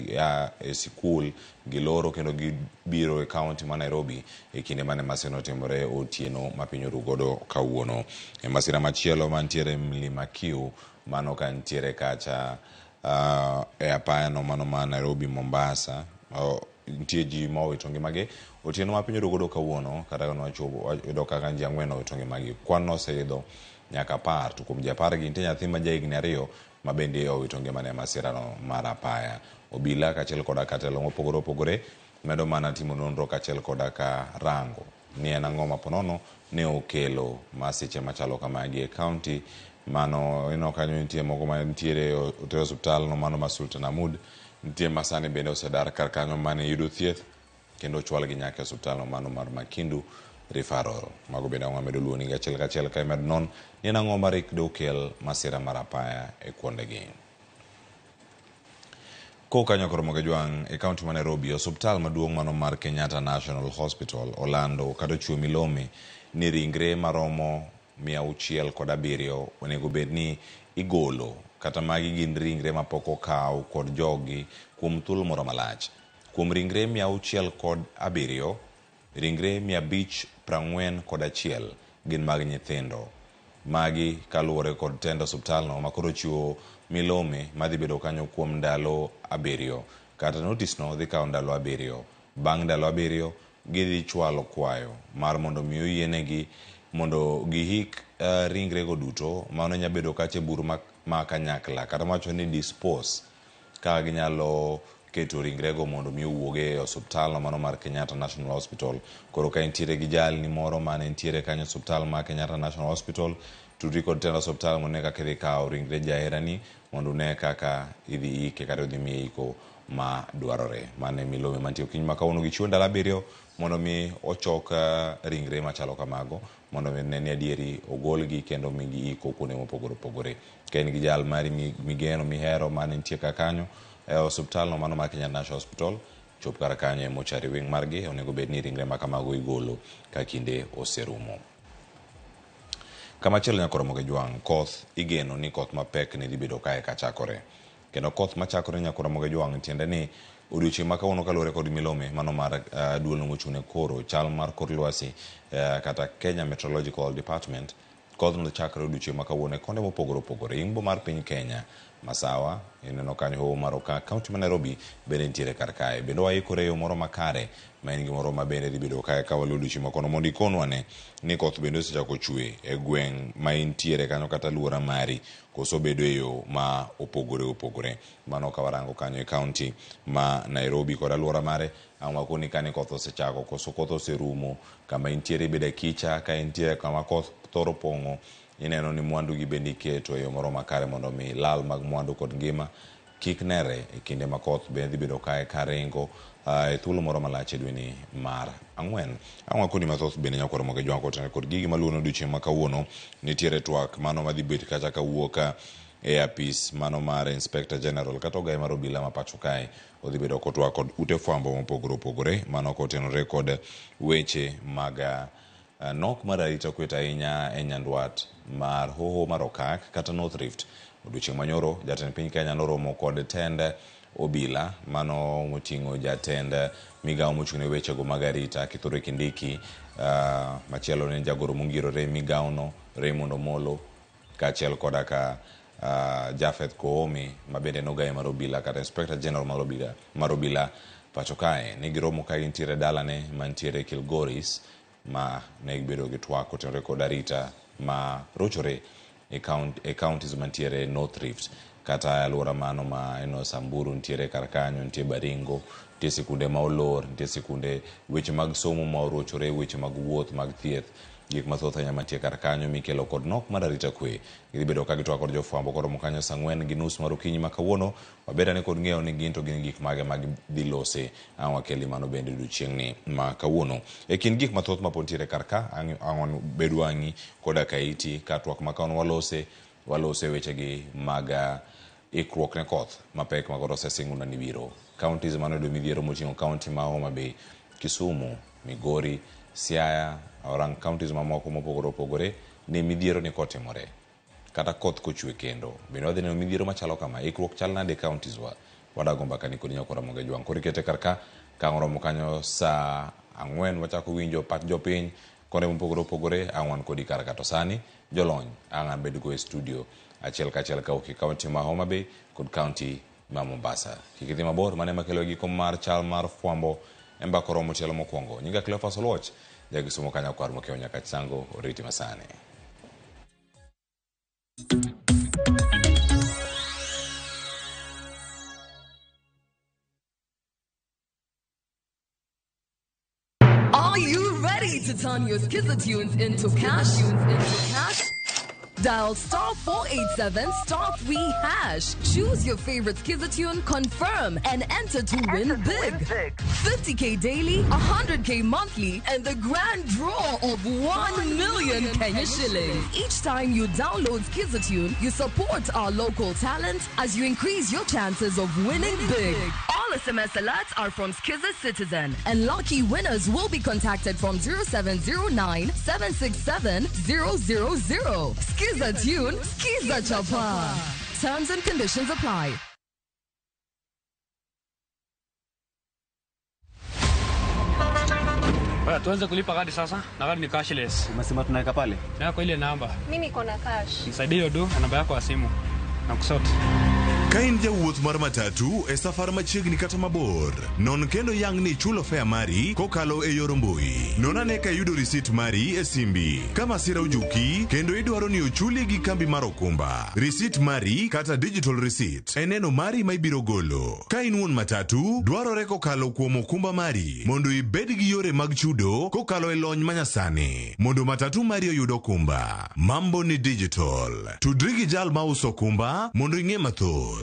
e sikul giloro kendo gibiro e kaunti ma Nairobi e kinde mane masira otimore otieno ma piny orugodo kawuono. E masira machielo mantiere Mlima Kiu mano ka ntiere kacha e apaya no mano ma Nairobi Mombasa nitie ji ma owito ngimagi otieno ma piny orugodo kawuono kata no chopo yudo kaka ji 4 owito ngimagi kwan no oseidho nyaka 10 to kuom ji 10 gi nitie nyathi ma jahigni 2 ma bende owito ngimane masira no mar apaya. Obila kaachiel koda katelo mopogore opogore medo mana timo nonro kaachiel koda ka rango ni en ang'o maponono ne okelo masiche machalo kamagi e kaunti mano ino kanyo nitie moko ma nitiere otere osiptal no mano ma Sultan Ahmud nitie masani bende osedar kar kanyo mane yudo thieth kendo ochwal gi nyaka e osiptal no mano mar Makindu Referral. Mago bende ang'o medo luoni gachiel kachiel ka med non ni en ang'o marik dokel masira mar apaya e kuondegi. Kokanyo koro mogi jwang' e kaunti ma Nairobi osiptal maduong' mano mar Kenyatta National Hospital olando kata chuo milome ni ringre maromo 607 onego bed ni igolo kata magi gin ringre mapok okaw kod jogi kuom thuolo moro malach. Kuom ringre 607 ringre 541 gin mag nyithindo magi kaluwore kod tend osiptal no makoro chiwo milome madhi bedo kanyo kuom ndalo 7 kata notice no dhi kawo ndalo 7. Bang' ndalo 7 gidhi chwalo kwayo mar mondo miyo yienegi mondo gihik ringre go duto mano nya bedo kache buru ma kanyakla kata macho ni dispose ka ginyalo keto ringre go mondo mi wuoge osiptal no mano mar Kenyatta National Hospital. Koro ka ntiere gi jalni moro mane ntiere kanyo osiptal ma Kenyatta National Hospital tudri kod tend osiptal mondo kaka idhi kawo ringre jaherani mondo ne kaka idhi ike kata idhi miye iko ma dwarore. Mane milome mantie kiny ma kawuono gichiwo ndalo 7 mondo mi ochok ringre machalo kamago mondo ne ni adieri ogolgi kendo migi iko kuonde mopogore opogore. Ka in gi jal mari migeno mihero mane nitie ka kanyo e osiptal no mano mar Kenyatta National Hospital chop kar kanyo e mochari wing margi onego bed ni ringre ma kamago igolo ka kinde oserumo. Kamachielo nyakoro mogi jwang' koth igeno ni koth mapek ne dhi bedo kae kachakore kendo koth machakore nyakoro mogi jwang' tiende ni odiochieng' ma kawuono kaluwore kod milome mano mar duol mochung' ne koro chal mar kor lwasi kata Kenya Meteorological Department kodno chakre odiochieng' ma kawuono e konde mopogore opogore imbo mar piny Kenya masawa ineno kanyo hoho mar Okak kaunti ma Nairobi bende nitiere kar kae bende waikore yo moro makare ma en gimoro ma bende dhi bedo kae ka waluwo odiochieng' makono mondo ikonwane ni koth bende osechako chwe e gweng' ma intiere kanyo kata alwora mari koso bedo e yo ma opogore opogore mano ka warango kanyo e kaunti ma Nairobi kod alwora mare awakoni kani koth osechako koso koth oserumo kama intiere bede kicha ka intiere kama koth thoro pong'o ineno ni mwandu gi bende iketo e yo moro makare mondo mi lal mag mwandu kod ngima kik nere e kinde ma koth bende dhi bedo kae karingo e thuolo moro malach e dweni mar ang'wen awakoni mathoth bende nyakwaro moge jwang kotene kod gigi maluwo odiochieng' ma kawuono nitiere twak mano madhi bet kacha kawuok e apis mano mar Inspector General kata ogaye mar obila ma pacho kae odhi bedo kotwak kod ute fwambo mopogore opogore mano kotenore kod weche mag nok mar arita kwet ahinya e nyandwat mar hoho mar Okak kata North Rift odiochieng' manyoro jatend piny Kenya noromo kod tend obila mano moting'o jatend migawo mochung'ne wechego mag arita Kithure Kindiki machielo ne jagoro mongirore migawono Raymond Omolo kaachiel koda ka Jafeth Koome ma bende nogaye mar obila kata Inspector General mar obila pacho kae ne giromo ka gintiere dalane mantiere Kilgoris ma ne gibedo gi twak kotenore kod arita ma rochore e counties mantiere North Rift kata alwora mano ma eno Samburu nitiere kar kanyo nitie Baringo nitie sikunde ma olor nitie sikunde weche mag somo ma orochore weche mag wuoth mag thieth gik mathoth ahinya mantie kar kanyo mikelo kod nok mar arita kwe gidhi bedo ka gitwak kod jofwambo koromo kanyo saa 4:30 mar okinyi ma kawuono wabedane kod ng'eyo ni gin to gin gik mage mag dhi lose wakeli mano bende odiochieng'ni ma kawuono e kind gik mathoth ma pod ntiere kar ka ang'on bedo wang'i koda kaiti ka twak ma kawuono walose wechegi mag ikruok ne koth mapek ma koro osesing'una ni biro counties mano do midhiero moting'o county ma Homa Bay, Kisumu, Migori, Siaya orang counties mamoko mopogore opogore ne midhiero ni kotimore kata koth kochwe kendo bende wadhi neno midhiero machalo kama ikruok chal nade counties wadago mbaka ni kod nyakwara moge jwang koro ikete kar ka oromo kanyo saa 4 wachako winjo pat jopiny kone mopogore opogore ang'wan kodi kar ka to sani jolony ang'an bed go e studio achiel kachiel ka oki county ma Homa Bay kod county ma Mombasa kikidhi mabor mane makelo giko mar chal mar fwambo embako romo tielo mokwongo nyinga Cleophas Oloch jagisomo kanya kwar mokeo nyaka chango oriti masane. Are you ready to turn your Skizzer-tunes into cash? Dial *487 *3#. Choose your favorite Skizzer-tune, confirm, and enter to win big. 50K daily, 100K monthly, and the grand draw of 1 million Kenya shillings. Each time you download Skizzer-tune, you support our local talent as you increase your chances of winning big. All SMS alerts are from Skizzer Citizen, and lucky winners will be contacted from 0709 767 000. Skizzer Tune, Skizzer Chapa. Terms and conditions apply. Tuanze kulipa kadi sasa na kadi ni cashless. Umesema tunaweka pale? Yako ile namba. Mimi niko na cash. Nisaidie hiyo do na namba yako ya simu. Na kusote. Kain jawuoth mar matatu e safar machiegni kata mabor. Non kendo yang ni chulo fare mari kokalo e yor mbui. Nonane ka yudo receipt mari e simbi. Kama sira ujuki kendo idwaro ni ochuli gi kambi mar okumba. Receipt mari kata digital receipt. Eneno mari ma ibiro golo. Ka in wuon matatu dwarore kokalo kuom okumba mari mondo ibed gi yore mag chudo kokalo e lony manyasani. Mondo matatu mari oyud okumba. Mambo ni digital. Tudri gi jal ma uso okumba mondo ing'e mathoth.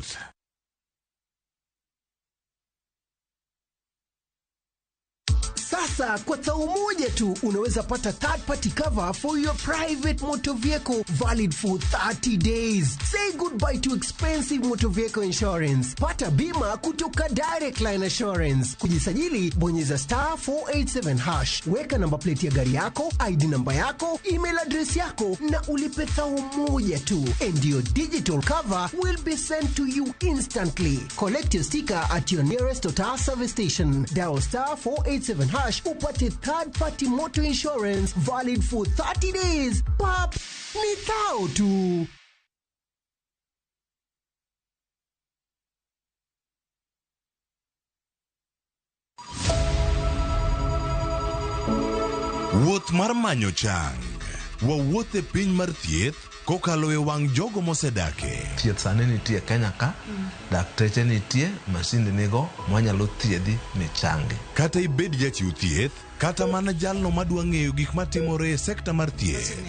Sasa kwa tao moja tu unaweza pata third party cover for your private motor vehicle valid for 30 days. Say goodbye to expensive motor vehicle insurance. Pata bima kutoka Direct Line Assurance. Kujisajili bonyeza *487#. Weka namba plate ya gari yako, ID namba yako, email address yako na ulipe thao moja tu. And your digital cover will be sent to you instantly. Collect your sticker at your nearest Total service station. Dial *487# hash upate third party motor insurance valid for 30 days. Pap, ni thao tu. Wuoth mar manyo chang. Wawuoth e piny mar thieth kokalo e wang' jogo mosedake. Thieth sani nitie Kenya ka, dakteche nitie, masinde nigo mwanyalo thiedhi ni changi. Kata ibed jachiw thieth, kata mana jalno madwa ng'eyo gik matimore e sekta mar thieth.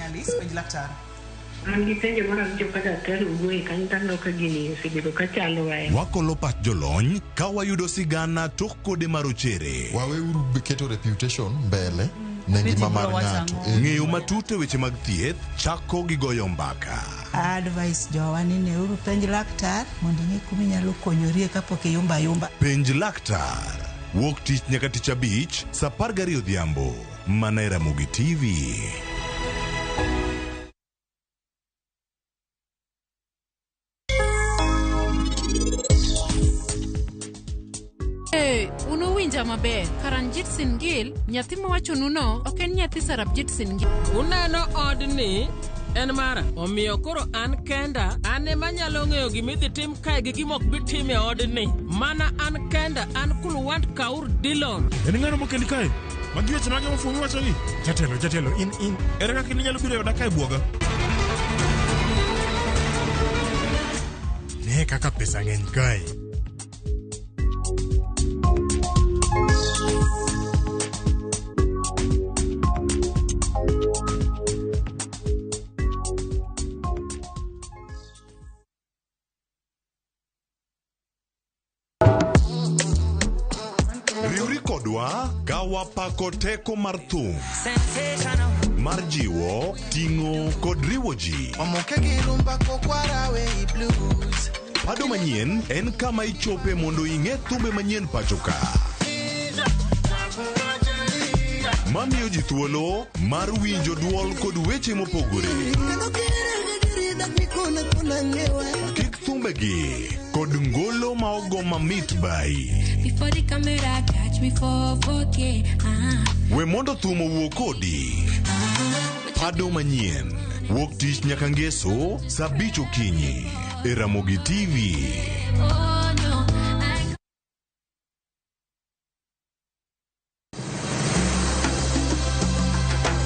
An gi penjo moro awinjo ka daktari wuoye kanyo taneno ka gini osebedo ka chalo wae. Wakolo pach jolony ka wayudo sigana tok kode marochere. Waweuru keto reputation mbele ne ngima mar ng'ato. Ng'eyo matut e weche mag thieth chako gi goyo mbaka. Advice jowa ni neuru penj laktar mondo ing'e kuma inyalo konyorie kapok iyumba yumba. Penj laktar. Wuok tich nyaka tich abich, saa 12 odhiambo. Mana e Ramogi TV. Unuwinja maber, Karanjit Singil, nyathi mawacho nuno, ok en nyathi Sarabjit Singil. Uneno odni en mara, omiyo koro an kenda, an ema nyalo ng'eyo gimidhi tim kae gi gimok bitim e odni. Mana an kenda, an Kulwant Kaur Dillon. En ng'ano mokeli kae? Magi weche mage mafuongi wacho gi? Jatelo, in. Ere kaka inyalo biro yoda kae buoga? Ne kaka pesa ng'eny kae. Kawa pako teko mar thum, mar jiwo, ting'o kod riwo ji. Pado manyien en kama ichope mondo ing'e thumbe manyien pachoka. Mamiyo ji thuolo mar winjo duol kod weche mopogore. Kik thumbegi kod ngolo ma ogo mamit bai. Before the camera catch me for 4K. We mondo thum owuo kodi. Pado manyien. Wuok tich nyaka ngeso, saa 5 okinyi. E Ramogi TV.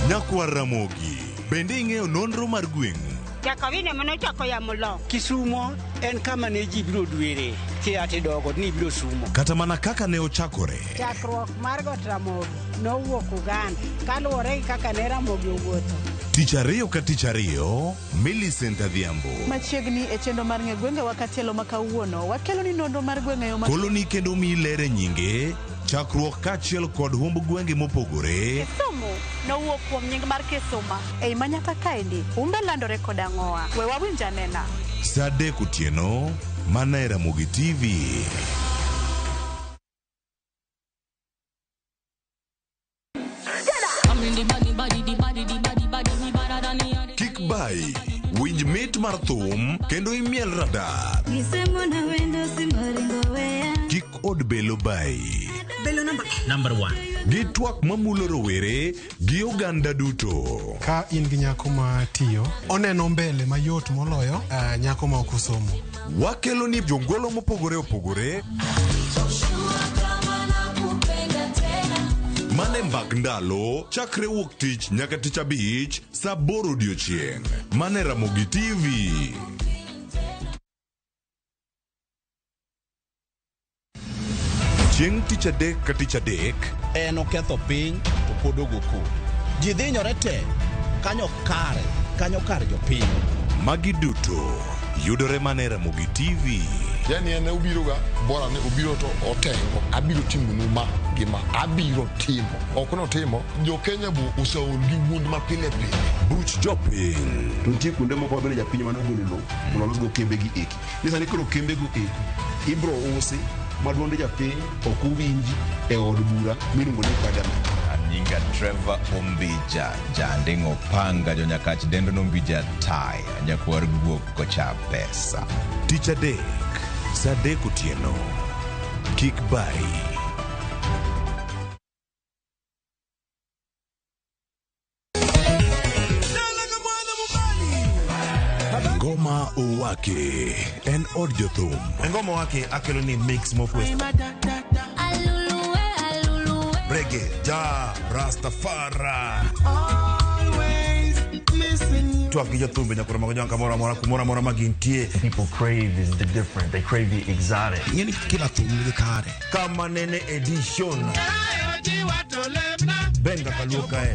Nyakwa Ramogi. Bende ing'eyo nonro mar gweng'? Jakawine mano chako ya mulo. Kisumo en kama ne ji biro dwere. Ati dogo ni biro sumo. Kata mana kaka ne ochakore. Chakruok mar got Ramogi nowuok Uganda. Kaluwore gi kaka ne Ramogi owuotho. Tich ariyo ka tich ariyo, Millicent Adhiambo. Machiegni e chendo mar ng'e gwenge wakatielo makawuono. Wakelo ni nonro mar gwenge yo Koloni kendo mi lere nyinge. Chakruok kachiel kod humb gwenge mopogore. Kisumu nowuok kuom nying mar Kisuma. Ei manyaka kaendi, umbe landore kod ang'owa. We wawinja nena. Saa 3 otieno, mana e Ramogi TV. Kik bai, winj mit mar thum kendo imiel radar. Kik od belo bai. Belo number 1. Gi twak mamulo rowere gi oganda duto. Ka in gi nyako ma tiyo, oneno mbele mayot moloyo nyako ma ok osomo. Wakelo ni jongolo mopogore opogore. Mane mbak ndalo, chakre wuok tich nyaka tich abich, saa 8 odiochieng'. Mane Ramogi TV. Chieng' tich adek ka tich adek. En oketho piny to pod ogoko. Ji dhinyore te, kanyo kar jopiny. Magi duto yudore mane Ramogi TV. Yani ene ubiro ga, bora ne ubiro to otengo. Abiro timo numa gima abiro timo. Okono timo, jo Kenya bu usaol gi wuond ma pile. Buch jopiny. To nitie kuonde moko bende japiny mane ogolo lo, mondo go kembe gi eki. Nisani koro kembe go eki. Ibro usi maduonde japiny ok uwinji e od bura miluongo ni parliament. Nyinga Trevor Ombija, Jandingo Panga, Jonyakach Dendo Nombija Tai, Nyakwar Guok Kocha Pesa. Tich adek, saa 3 otieno. Kik bai. Ngoma Owake en od jothum. Ngoma Owake akelo ni mix mopuesto. Reggae, ja, Rastafari. Tuaki jothumbe nyakura magonjwa kumora magintie. People crave is the different. They crave the exotic. Yeni kila thumbe kare. Kama nene edition. Benga kaluka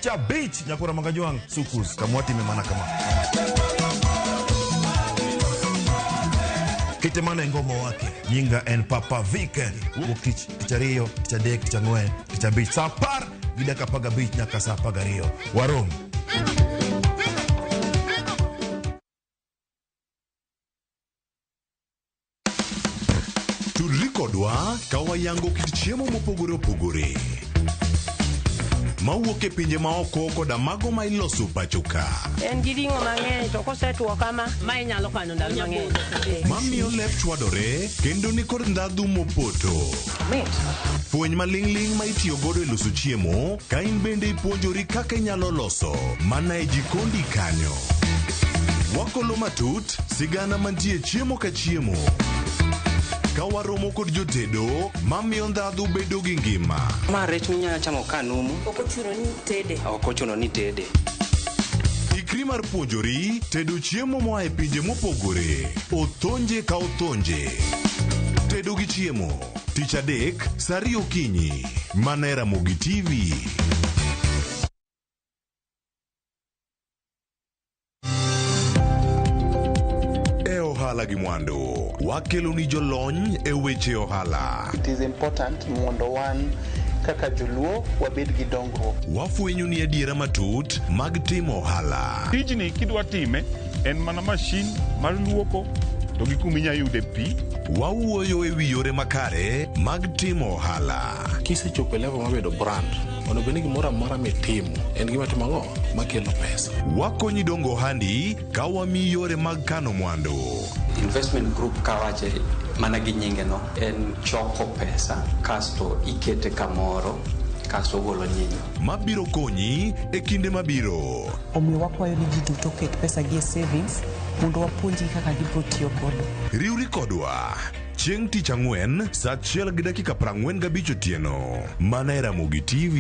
Cha beach nyakura magonjwa sukus kamwati memana kama. Kitemana Ngoma Owake nyinga en Papa Vike Wukich tichario tichadek tichangwen tichabich sapar gidaka paga beach nyaka sa paga rio warom. Tudri kodwa kawayango kit chiemo mopogore opogore mawuok e pinje maoko koda mago ma iloso pachoka. En gi ring'o mang'eny to kosetuo kama ma inyalo kano ndalo mang'eny. Mamiyo lep chwadore kendo ni kod ndhadhu mopoto. Fueny maling'ling ma itiyo godo e loso chiemo ka in bende ipuonjori kaka inyalo loso mana e jikondi kanyo. Wakolo matut sigana mantie chiemo ka chiemo. Kawaromo kod jotedo mamiyo ndhadhu bedo gi ngima. Ma rech minyalo chamo kanumu. Ok ochuno ni tede. Ok ochuno ni tede. Ikri mar puonjori tedo chiemo moa e pinje mopogore. Othonje ka othonje. Tedo gi chiemo. Tich adek, saa 2 okinyi. Mana e RamogiTV. Ohala gi mwandu wakelo ni jolony e weche ohala. It is important mondo wan kaka joluo wabed gi dongruok. Wafwenyo ni adiera matut mag timo ohala. Tijni kidwa time en mana mashin mar luoko to gi kuminya yude pi. Wawuoyo e wi yore makare mag timo ohala. Kisechopo e level mabedo brand, ono bende gimoro amora mitimo en gima timo ang'o makelo pesa. Wakonyi dongo ohandi ka wamiyi yore mag kano mwandu. Investment group kawache mana gi nyinge no en choko pesa kasto ikete kamoro kasto golo nyinyo. Mabiro konyi e kinde mabiro. Omiyo wakwayo ni ji duto ket pesa gi e savings mondo wapuonji kaka gibiro tiyo kodo. Riwri kodwa chieng' tich ang'wen saa 1:45 otieno mana e RamogiTV.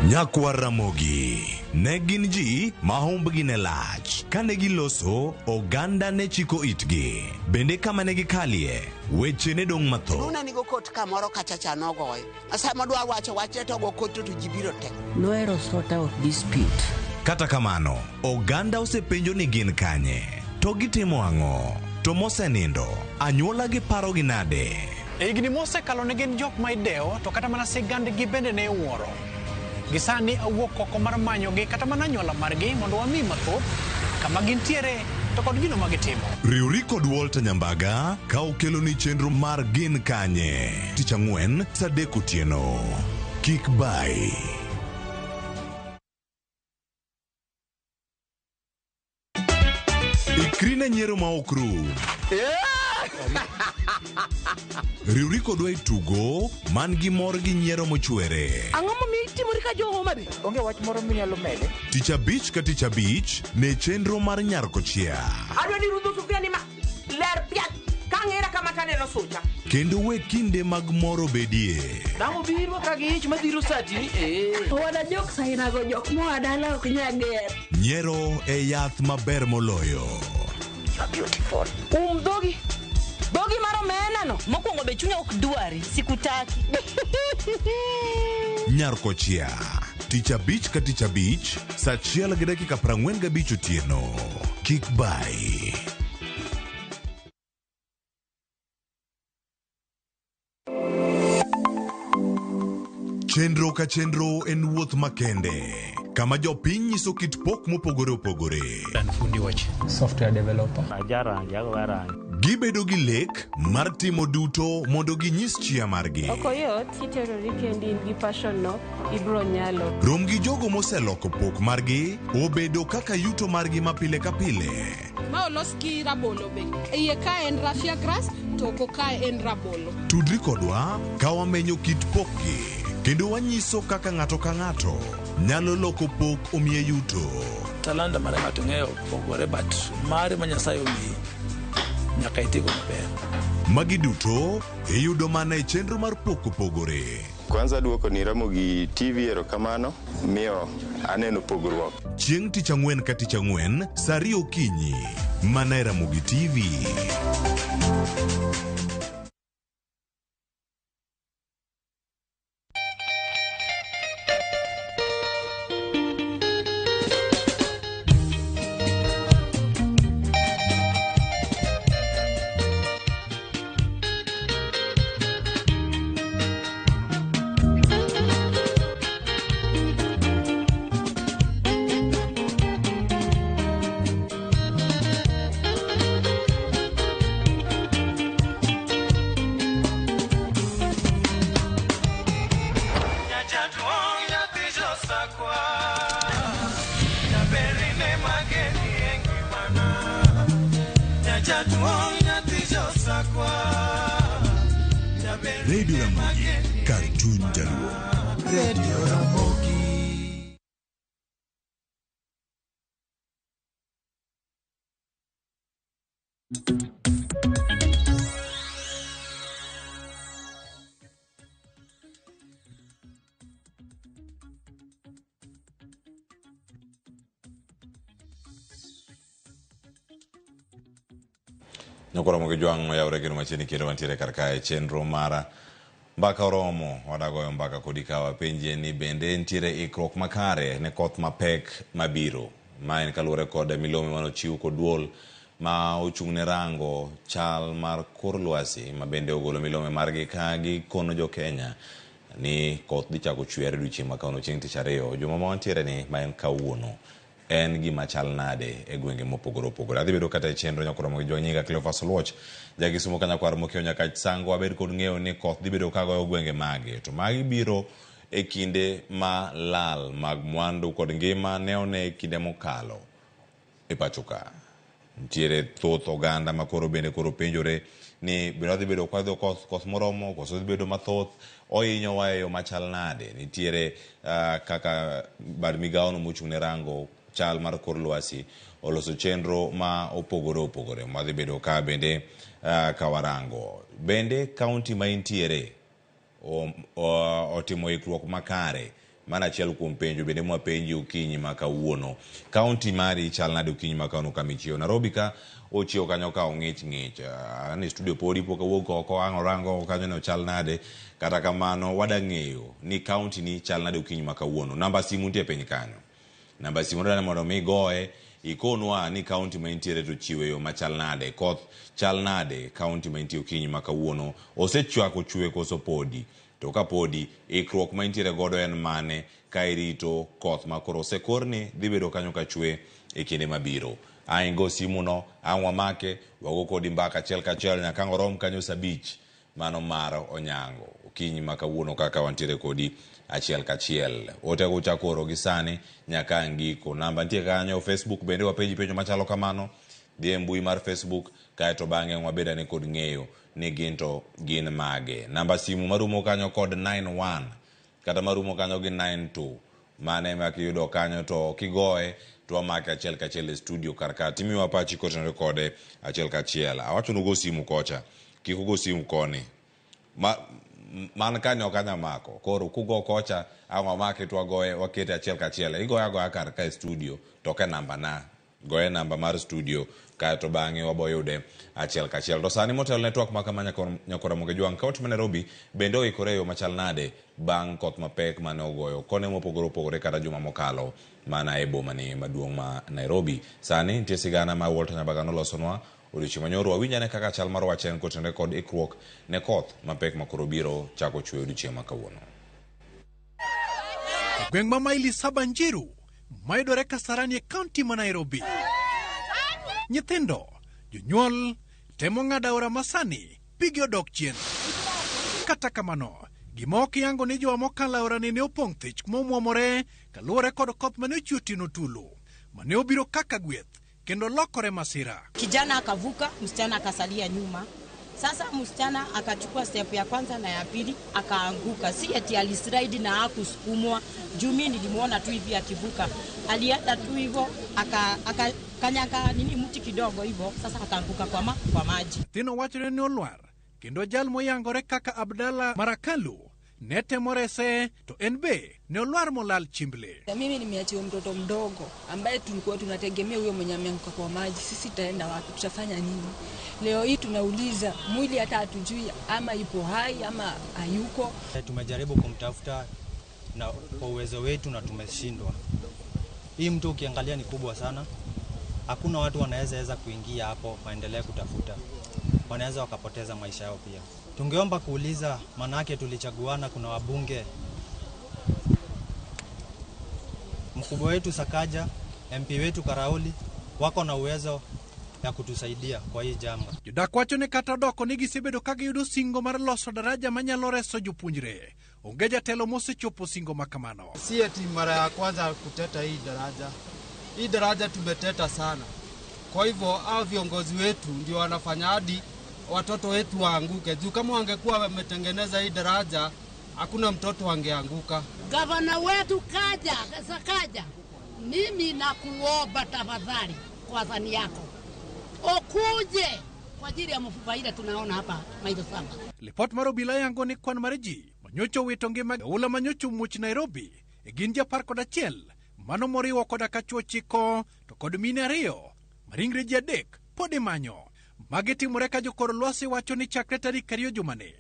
Nyakwa Ramogi ne gin ji ma humbgi ne lach. Kane giloso, oganda ne chiko itgi. Bende kama ne gikalie, weche ne dong' matho. Nuna nigo kot kamoro kachacha nogoyo. Asa madwa wacho wache to go kot to jibiro te. Noero sort out dispute. Kata kamano, oganda osepenjo ni gin kanye. To gitimo ang'o? To mosenindo, anyuola gi paro gi nade? E higni mosekalo ne gin jok ma idewo to kata mana sigandgi bende ne wuoro. Gisani awuok oko mar manyogi kata mana anyuola margi mondo wami mathoth kama gintiere to kod gino ma gitimo. Riwri kod Walter Nyambaga ka okelo ni chenro mar gin kanye. Tich ang'wen saa 3 otieno. Kik bai. Ikri na nyiero ma ok rum. Riwri kodwa e tugo man gi mor gi nyiero mochwere. Ang'o momiyo itimori ka jo Homa Bay? Onge wach moro minyalo mede. Tich abich ka tich abich ne chenro mar Nyarkochia. Adwa ni rudho sufria ni ma ler piat kang'era kama taneno sucha. Kendo we kinde mag moro bedie. Damo biro ka gi ich madhiro sati ni Wada jok saina go jok moa dala ok nyager. Nyiero e yath maber moloyo. You're beautiful. Dogi. Dogi maro menano. Mokwongo be chunya ok dwari, sikutaki. Nyarkochia. Tich abich ka tich abich, saa 1:45 otieno. Kik bai. Chenro ka chenro en wuoth makende. Kama jopiny nyiso kit pok mopogore opogore. Fundi watch. Software developer. Gibedo gi lek mar timo duto mondo ginyis chia margi. Okoyot kiterori kendi in gi passion no ibro nyalo. Rom gi jogo moseloko pok margi obedo kaka yuto margi mapile ka pile. Ma olos gi rabolo be. Iye ka en raffia grass to ko ka en rabolo. Tudri kodwa ka wamenyo kit pokgi kendo wanyiso kaka ng'ato ka ng'ato nyalo loko pok omiye yuto. Talanta mara ng'ato ng'eyo pogore, but mare ma Nyasaye omiyi nyaka itigo maber. Magi duto iyudo mana e chenro mar pok opogore. Kwanza duoko ni RamogiTV erokamano miyo aneno pogruok. Chieng' tich ang'wen ka tich ang'wen saa 2 okinyi mana e RamogiTV. Radio Ramogi, Cartoon Jaluo. Radio Ramogi. Nyokora mogi juang moyawre gino machini kendo mantiere karkae chenro mara mbaka oromo wadagoyo mbaka kodikawa penje ni bende ntiere ikruok makare ne koth mapek mabiro. Ma en kaluwore kod milome manochiw kod duol ma ochung'ne rango chal mar kor lwasi ma bende ogolo milome margi ka gikono jo Kenya ni koth dhi chako chwere odiochieng' ma kawuono chieng' tich ariyo. Juma ma wantiere ni ma en kawuono en gima chal nade e gwenge mopogore opogore. Adhi bedo kata e chenro nyakora mogi jo nyinga Cleophas Luoch jagisumo kanyakwar mokeo nyaka sango abed kod ng'eyo ni koth dhi bedo kagoyo gwenge mage to magi biro e kinde ma lal mag mwandu kod ngima ne one kinde mokalo e pachoka. Ntiere thoth oganda makoro bende koro penjore ni biro dhi bedo kwadho koth moromo koso dhi bedo mathoth oinyo wa e yo machal nade. Nitiere kaka bad migawo no mochung'ne rango chal mar kor lwasi oloso chenro ma opogore opogore ma dhi bedo ka bende kawarango. Bende kaunti ma intiere otimo ikruok makare mana achiel kuom penjo bende mwapenji okinyi ma kawuono. Kaunti mari chal nade okinyi ma kawuono kamichiewo? Nairobi ka ochiewo kanyo ka ong'ich ng'ich. Ni studio podi pok awuok oko ang' orango kanyo ne ochal nade. Kata kamano wada ng'eyo ni kaunti ni chal nade okinyi ma kawuono. Namba simu nitie piny kanyo. Namba simu dane mondo mi goe ikonwa ni kaunti ma intiere to chiwe yo machal nade. Koth chal nade kaunti ma intie okinyi ma kawuono. Osechwako chwe koso podi. To ka podi ikruok ma intiere godo en mane ka irito koth ma koro osekorni dhi bedo kanyo ka chwe e kinde mabiro. Aingo simu no ang'wa make wago kodi mbaka achiel kachiel nyaka orom kanyo sabich mano mar onyango okinyi ma kawuono kaka wantiere kodi achiel kachiel. Otego chakoro gi sani nyaka ngiko. Namba nitie kanyo. Facebook bende wapenji penjo machalo kamano. Dhi e mbui mar Facebook kaeto bang'e wabeda ne kod ng'eyo ni ginto gin mage. Namba simu marumo kanyo kod 91 kata marumo kanyo gi 92 mane ma kiyudo kanyo to kigoe to amake achiel kachiel e studio karka timiwa pachi kotenore kode achiel kachiel. Awacho nugo simu kocha kik ugo simu koni man kanyo kanya mako koro kugo kocha ang'wa make to wagoe wakete achiel kachiel igoya goya karka e studio to ke namba na goye namba mar studio kaeto bang'e waboyude achiel kachiel. To sani motelo network ma kama nyakora mogi juang kaunti ma Nairobi bende oikore yo machal nade bang' koth mapek mane ogoyo kone mopogore opogore kata juma mokalo mana e boma ni maduong' ma Nairobi. Sani nitie sigana ma Walter Nyabaga nolosonwa odiochieng' manyoro wawinjane kaka chal mar wachen kotenore kod ikruok ne koth mapek makoro biro chako chwe odiochieng' ma kawuono. Gweng' ma maili saba Njiru mayudore Kasarani e kaunti ma Nairobi. Nyithindo, jonyuol, temo ng'ado aora masani, pigi odok chien. Kata kamano, gima ok yango ni jowa mokalo aora ni ne opong' thich momwomore kaluwore kod koth mane ochwe otieno tulu. Mane obiro kaka gweth kendo lokore masira. Kijana akavuka, msichana akasalia nyuma. Sasa msichana akachukua step ya kwanza na ya pili akaanguka. Si eti alislide na hakusukumwa. Juu mimi nilimuona tu hivi akivuka. Alienda tu hivyo akanyaka nini mti kidogo hivyo. Sasa akaanguka kwa maji. Tino wachore ni olwar. Kendo jal moyangore kaka Abdalla Marakalu nete morese to NB ne olwar molal chimble. Mimi nimeachiwa mtoto mdogo ambaye tulikuwa tunategemea huyo mwenye ameanguka kwa maji. Sisi taenda wapi? Tutafanya nini? Leo hii tunauliza mwili hata hatujui ama ipo hai ama hayuko. Tumejaribu kumtafuta na kwa uwezo wetu na tumeshindwa. Hii mtu ukiangalia ni kubwa sana. Hakuna watu wanaweza kuingia hapo waendelee kutafuta. Wanaweza wakapoteza maisha yao pia. Tungeomba kuuliza, manake tulichaguana, kuna wabunge. Mkubwa wetu Sakaja, MP wetu Karauli wako na uwezo ya kutusaidia kwa hii jambo. Jodak wacho ne kata doko nigi sebedo kagi yudo singo mar loso daraja manyalo reso jopuonjre. Onge jatelo mosechopo singo makamano. Si eti mara ya kwanza kuteta hii daraja. Hii daraja tumeteta sana. Kwa hivyo hao viongozi wetu ndio wanafanya hadi watoto wetu waanguke. Juu kama wangekuwa wametengeneza hii daraja, hakuna mtoto wangeanguka. Gavana wetu Sakaja, mimi nakuomba tafadhali kwa dhani yako. Okuje kwa ajili ya mfupa ile tunaona hapa mailo samba. Lipot maro bila yango ni kwan mariji. Manyocho witonge ula manyocho much Nairobi. Eginja parko da chiel. Mano moriwo koda kachuo chiko to kod mine ariyo. Maringre ji adek podi manyo. Magi timore ka jokor lwasi wacho ni chakre tarik 2 jumane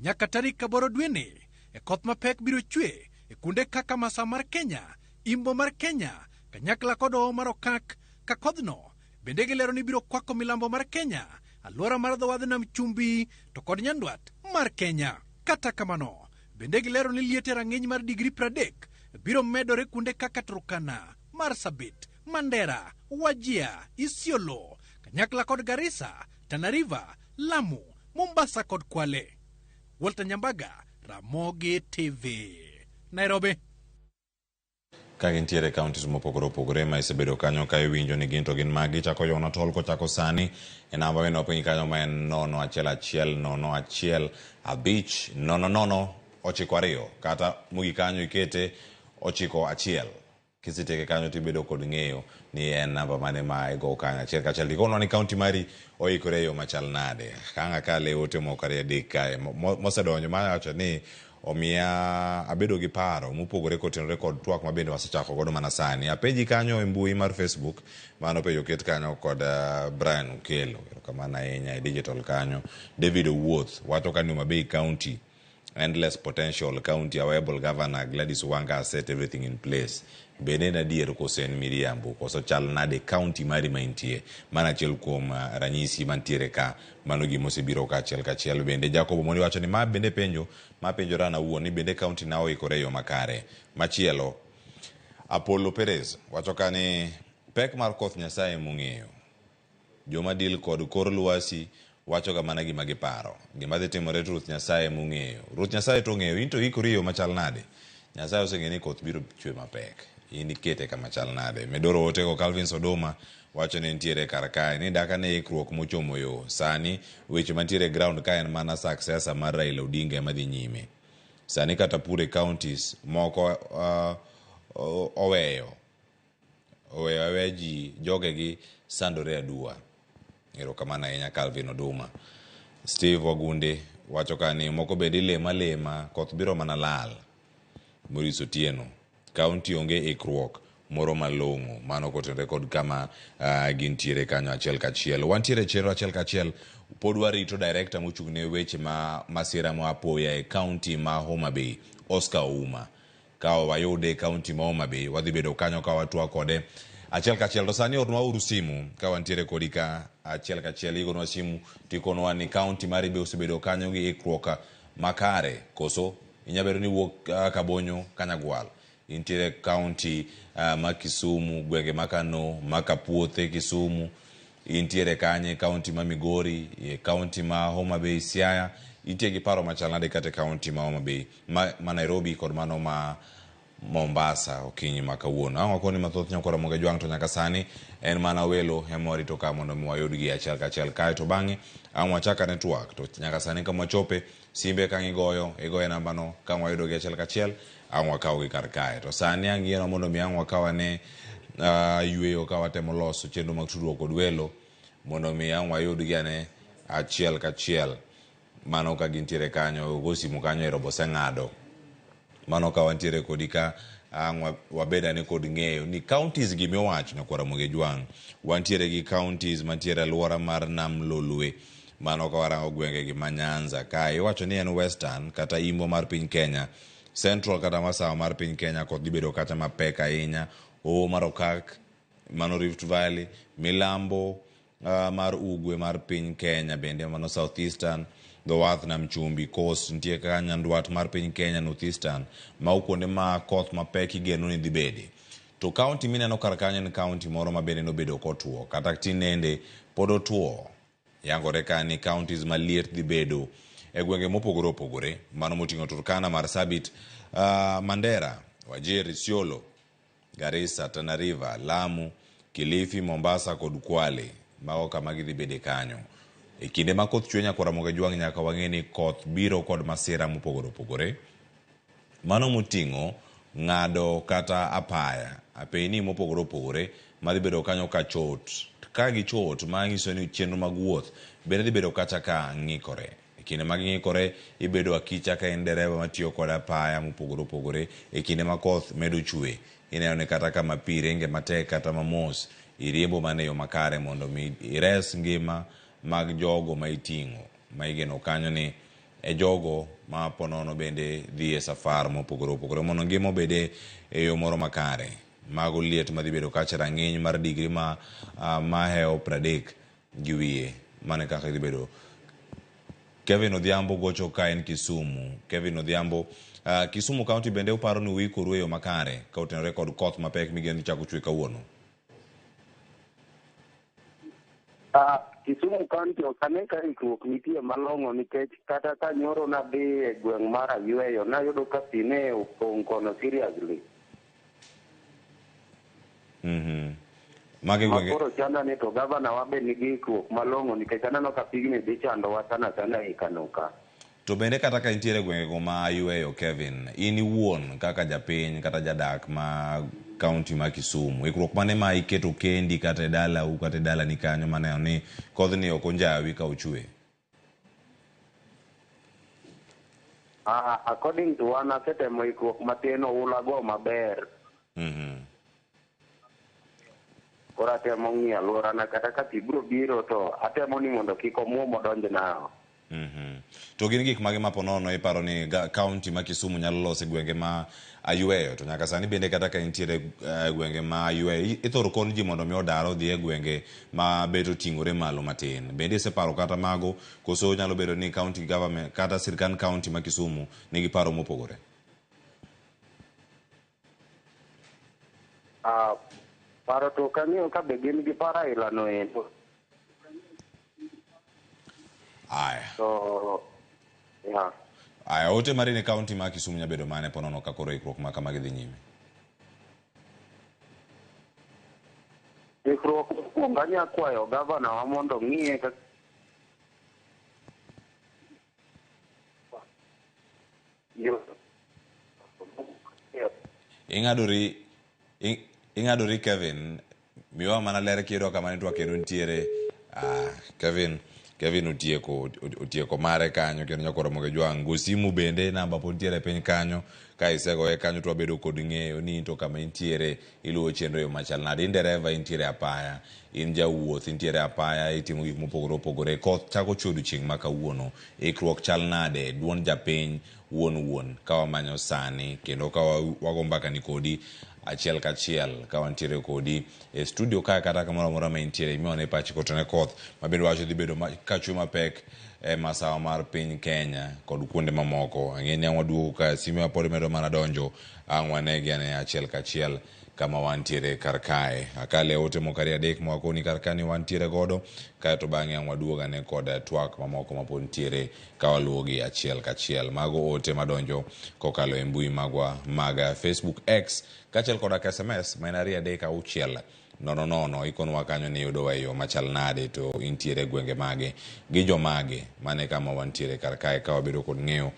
nyaka tarik 8 dweni e koth mapek biro chwe e kunde kaka Masa mar Kenya, Imbo mar Kenya, kanyakla kod Hoho mar Okak. Ka kodhno bende gilero ni biro kwako milambo mar Kenya, alwora mar dho wadh nam chumbi to kod nyandwat mar Kenya. Kata kamano bende gilero ni liete rang'iny mar digri 30 biro medore kunde kaka Turkana, Marsabit, Mandera, Wajir, Isiolo, kanyakla kod Garissa, Tana River, Lamu, Mombasa kod Kwale. Walter Nyambaga, Ramogi TV, Nairobi. Kagintiere counties mopogore opogore ma isebedo kanyo ka iwinjo ni gin to gin magi. Chako yona tol ko chako sani e namba weno piny kanyo ma en 011-001-5-992 kata mugi kanyo ikete 91. Kisiteke kanyo tibedo kod ng'eyo ni en namba mane ma ego kanyo achiel kachiel. Dikono ni county mari oikore yo machal nade. Kanga kale ote mokare adek kae mosedonjo ma wacho ni omiya abedo gi paro mopogore kotenore kod twak ma bende wasechako godo mana sani. Apenji kanyo e mbui mar Facebook mano pejo ket kanyo kod Brian Ukelo. Kamana ahinya e digital kanyo. David Owuoth wacho ka ni Homa Bay County endless potential county available governor Gladys Wanga has set everything in place. Bende na dier kosen miriambo koso chal nade county mari maintie mana chel kuom ranyisi mantiere ka mano gimo sebiro ka chiel bende Jacobo Moni wacho ni ma bende penjo rana uon ni bende county na oikore yo makare. Machielo Apollo Perez wacho ka ni pek mar koth Nyasaye mung'eyo. Joma dil kod kor lwasi wacho ga mana gima giparo. Gima dhi timore Ruth Nyasaye mung'eyo. Ruth Nyasaye to ng'eyo into ikori yo machal nade. Nyasaye oseng'e ni koth biro chwe mapek. Ini kete kama chal nade. Medoro oteko Calvin Sodoma wacho ni ntiere karakae ni daka ne ikruok mochomo yo. Sani weche mantiere ground ka en mana successor mar Raila Odinga madhi nyime. Sani kata pure counties moko oweyo ji jogegi sandore adua. Erokamano ahinya Calvin Odoma. Steve Wagunde wacho ka ni moko bende lema koth biro mana lal. Maurice Otieno county onge ikruok moro malong'o mano kotenore kod kama gintiere kanyo achiel kachiel. Wantiere chenro achiel kachiel pod warito director mochung'ne weche ma masira mo apoya e county ma Homa Bay Oscar Ouma. Ka wayude county ma Homa Bay wadhi bedo kanyo ka watwa kode achiel kachiel. To sani ornwa uru simu ka wantiere kodika achiel kachiel igonwa simu tikonwa ni county mari be osebedo kanyo gi ikruok makare koso inyabero ni wuok Kabonyo Kanyagwal. Intiere county ma Kisumu, gwenge makano, Makapuothe Kisumu, intiere kanye county ma Migori, county ma Homa Bay Siaya, intiere gi paro machal nade kate county ma Homa Bay, ma Nairobi kod mano ma Mombasa okinyi makawuono. Ang'o koni mathoth nyakora Ramogi Jwang' to nyaka sani en mana welo hemori to ka mondo wayudgi achiel kachiel kae to bang'e ang' wachaka network to nyaka sani kama chope simbe kang igoyo namba no kang wayudogi achiel kachiel ang' wakawgi kar kae to sani ang' yieno mondo mi ang' wakawane yweyo ka watemo loso chenro mag tudruok kod welo mondo mi ang' wayudgi ane achiel kachiel mano ka gintiere kanyo go simu kanyo robo seng'ado mano ka wantiere kodi ka ang' wabedane kod ng'eyo ni counties gi miwacho nyakora Ramogi Jwang' wantiere gi counties mantiere alwora mar Nam Lolwe mano ka warango gwenge gi Manyanza ka iwacho ni en western kata imbo mar piny Kenya, central kata masawa mar piny Kenya kod dhibedo kata mapek ahinya Hoho mar Okak mano Rift Valley, milambo mar ugwe mar piny Kenya bende mano southeastern, the Wath Nam Chumbi Coast nitie ka nyandwat mar piny Kenya northeastern ma kuonde ma koth mapek igeno ni dhibede. To county mineno kar kanyo en county moro ma bende nobedo kotuo kata tinende pod otuo yangore ka ni counties maliet dhibedo e gwenge mopogore opogore mano moting'o Turkana, Marsabit, Mandera, Wajir, Isiolo, Garissa, Tana River, Lamu, Kilifi, Mombasa kod Kwale mago kama gidhibede kanyo. E kinde ma koth chwe nyakora Ramogi Jwang' nyaka wang'e ni koth biro kod masira mopogore opogore mano moting'o ng'ado kata apeni mopogore opogore madhibedo kanyo ka chot ka gichot manyiso ni chenro mag wuoth bende dhibedo kacha ka ng'ikore. E kinde ma ging'ikore ibedo akicha ka en dereva matiyo kod apaya mopogore opogore e kinde ma koth medo chwe ineno ni kata kama pi renge matek kata mamos iriembo mana e yo makare mondo mi ires ngima mag jogo ma iting'o ma igeno kanyo ni e jogo ma ponono bende dhi e safar mopogore opogore mondo ngima obede e yo moro makare. Mago liet madhibedo kacha rang'iny mar digri ma hewo 30 gi wiye mane kaka dhibedo. Kevin Odhiambo gocho ka en Kisumu. Kevin Odhiambo, Kisumu County bende uparo ni uikoru e yo makare ka otenore kod koth mapek migeno ni chako chwe kawuono? Kisumu County okane ka ikruok nitie malong'o nikech kata ka nyoro nadhi e gweng' mar Ayweyo nayudo ka pi ne opong' kono seriously. Mage gwenge. Makoro chanda ni to gavana wa be nigi ikruok malong'o nikech aneno ka pigni dhi chandowa sana e Kano ka. To bende kata ka intiere gwengego ma Ayweyo Kevin, in iwuon kaka japiny kata jadak ma county ma Kisumu, ikruok mane ma iketo kendi kata dalau kata dala ni kanyo maneno ni kodhni ok onjawi ka ochwe? According to wan asetemo ikruok matin oula go maber. Kora atemo ng'iyo alworana kata ka pi biro biro to atemo ni mondo kik omuom odonj nao. To gin gik mage maponono iparo ni county ma Kisumu nyalo loso e gwenge ma Ayweyo to nyaka sani bende kata ka intiere gwenge ma Ayweyo ithoro kon ji mondo mi odar odhi e gwenge ma beto ting'ore malo matin. Bende iseparo kata mago koso nyalo bedo ni county government kata sirkand county ma Kisumu nigi paro mopogore? Paro to kang'iyo ka be gin gi paro ailano endo. So, yeah. Ote mari ne county ma Kisumu nyabedo mane ponono ka koro ikruok ma kama gidhi nyime? Ikruok kuonga nyakwayo gavana wa mondo ng'iye ka ing'adori Kevin miwa mana ler kiro kama netwa kendo ntiere Kevin otieko mare kanyo kendo nyakora Ramogi Jwang' go simu bende namba po ntiere piny kanyo ka isegoye kanyo to wabedo kod ng'eyo ni to kama intiere iluwo chenro yo machal nade. In dereva intiere apaya, in jawuoth intiere apaya, itimo gik mopogore opogore, koth chako chwe odiochieng' ma kawuono, ikruok chal nade, duond japiny wuon ka wamanyo sani kendo ka wago mbaka ni kodi achiel kachiel ka wantiere kodi e studio ka kata kamoro amora ma intiere imione pachi kotone koth mabende wacho dhi bedo ka chwe mapek e masawa mar piny Kenya kod kuonde mamoko. Ang'e ni ang' waduogo ka sime wa pod medo mana donjo ang' wanegi ane achiel kachiel kama wantiere karkae. Akale ote mokari adek mwakoni karkani wantiere godo, kaya to bang'e waduoga ne koda twak mamoko mapontiere kawaluogi achiel kachiel. Mago ote madonjo kokalo e mbui magwa maga Facebook X, kachiel koda SMS, mainari adek auchiel. No, ikonwa kanyo ni yudo yo machal nade to intiere gwenge mage gi mage mane kama wantiere karkae ka wabedo kod ng'eyo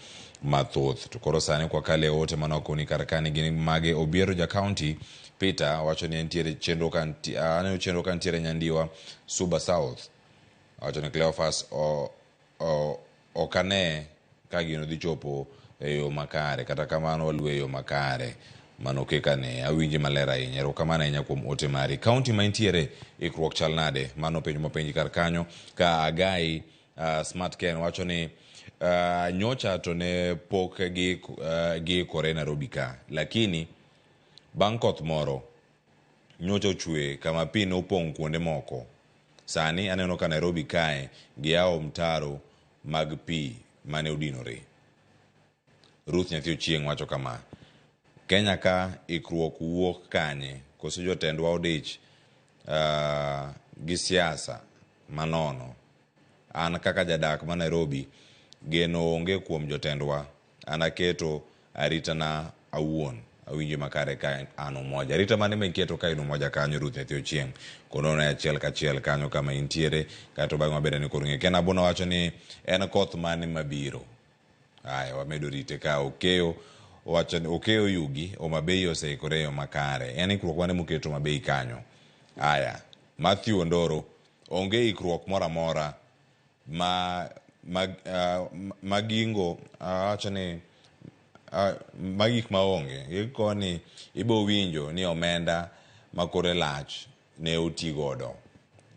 mathoth. To koro sani kwa kale ote manokoni karkani gini mage. Obiero ja county Peter wacho ni entiere chenro kantiere Nyandiwa Suba South. Wacho ni Cleophas okane ka gino dhi chopo e yo makare, kata kamano waluwe yo makare manokekane. Awinji maler ahinya. Erokamano ahinya kuom ote mari. County maintiere ikruok chal nade? Mano penjo mapenji kar kanyo. Ka Agai Smart Ken wacho ni nyocha to ne pok gi kore Nairobi ka, lakini bang' koth moro nyocha ochwe kama pi ne opong' kuonde moko. Sani aneno ka Nairobi kae giao mtaro mag pi mane odinore. Ruth Nyathi Ochieng' wacho kama: Kenya ka ikruok wuok kanye? Koso jotendwa odich gi siasa manono. An kaka jadak ma Nairobi geno onge kuom jotendwa. Anaketo arita na awuon. Awinji makare ka an umoja. Arita mane meketo ka in umoja kanyo Ruth Nyathi Ochieng'. Kono na achiel kachiel kanyo kama intiere kato bang' mabeda ni korunge. Ken Abuna wacho ni en koth mane mabiro. Aya wamedo rite ka Okeyo wacho ni Okeyo yugi Omabei oseikore yo makare. En ikruok mane muketo Omabei kanyo. Aya Matthew Ondoro onge ikruok mora mora magingo wacho ni magik maonge ikoni ibo winjo ni omenda makore lach ne oti godo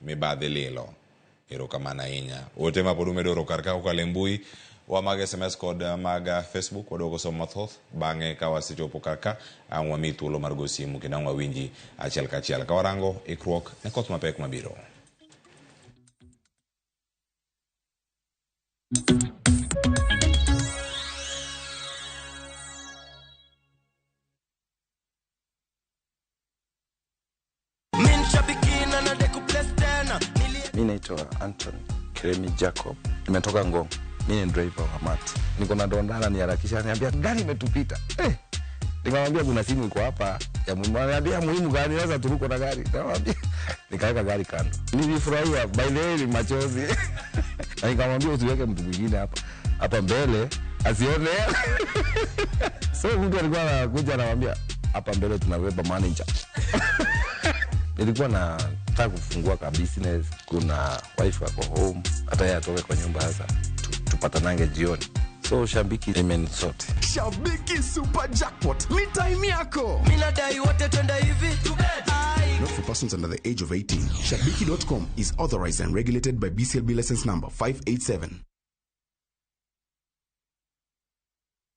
mibadhi lilo. Erokamano ahinya. Ote mapod umedo oro kar ka okale mbui wa mag SMS kod mag Facebook wadogo somo mathoth bang'e ka wasechopo kaka ang' wami thuolo mar go simu kendo ang' wawinji achiel kachiel ka warango ikruok ne koth mapek mabiro. Mimi naitwa Anton Kremi Jacob. Nimetoka Ngong. Mimi ni driver wa Mati. Niko na dondana niharakisha, niambia gari imetupita. Nikamwambia kuna simu iko hapa ya muhimu. Ananiambia muhimu gani? Naweza turuko na gari. Nikamwambia nikaweka gari kando. Nilifurahia by the way machozi. Na nikamwambia usiweke mtu mwingine hapa mbele asione. So mtu alikuwa anakuja anamwambia hapa mbele tunaweka manager. Nilikuwa nataka kufungua ka business, kuna wife wako home, hata yeye atoke kwa nyumba sasa tupatanange jioni. So Shabiki imenisort. Shabiki Super Jackpot ni time yako. Minadai wote twenda hivi. Not for persons under the age of 18. Shabiki.com is authorized and regulated by BCLB license number 587.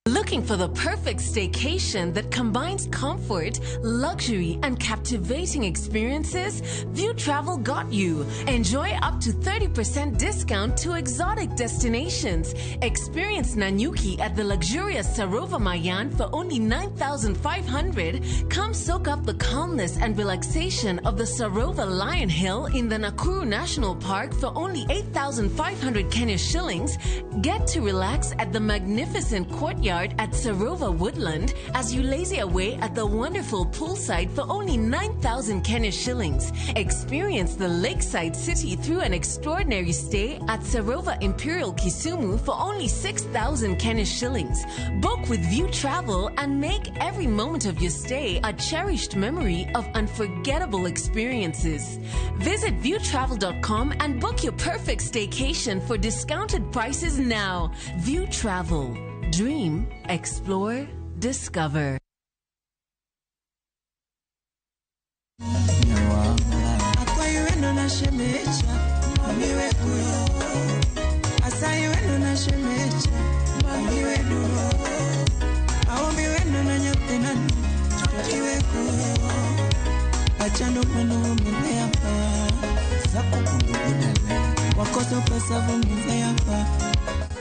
Looking for the perfect staycation that combines comfort, luxury, and captivating experiences? View Travel got you. Enjoy up to 30% discount to exotic destinations. Experience Nanyuki at the luxurious Sarova Mayan for only 9,500. Come soak up the calmness and relaxation of the Sarova Lion Hill in the Nakuru National Park for only 8,500 Kenya shillings. Get to relax at the magnificent courtyard at Sarova Woodland as you lazy away at the wonderful poolside for only 9,000 Kenya shillings. Experience the lakeside city through an extraordinary stay at Sarova Imperial Kisumu for only 6,000 Kenya shillings. Book with View Travel and make every moment of your stay a cherished memory of unforgettable experiences. Visit viewtravel.com and book your perfect staycation for discounted prices now. View Travel. Dream, explore, discover.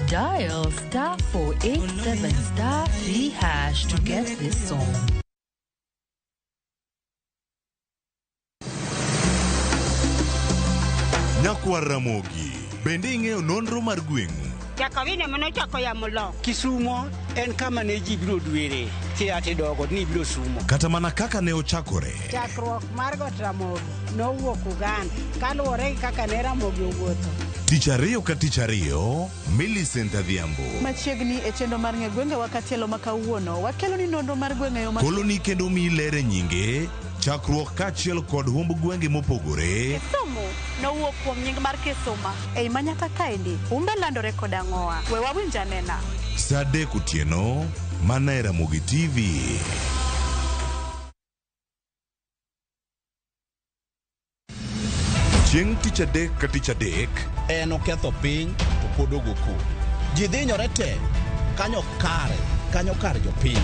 Dial *487*3# to get this song. Nakwar Ramogi. Bende ing'eyo nonro mar gweng'u. Jakawine mano chako ya mulo. Kisumo en kama ne ji biro dwere. Tiati dogo ni biro sumo. Kata mana kaka ne ochakore. Chakruok mar got Ramogi nowuok Uganda. Kaluwore gi kaka ne Ramogi owuotho. Tich ariyo ka tich ariyo, Millicent Adhiambo. Machiegni e chenro mar ng'e gwenge wakatielo makawuono, wakelo ni nonro mar gwenge yo Koloni kendo mi lere nyinge, chakruok kachiel kod humb gwenge mopogore. Kisumu nowuok kuom nying mar Kisuma. Ei manyaka kaendi, umbe landore kod ang'owa. We wawinj anena. Sa adek otieno, mana e Ramogi TV. Chieng' tich adek ka tich adek en oketho piny to pod ogoku. Ji dhinyore te kanyo kar jopiny.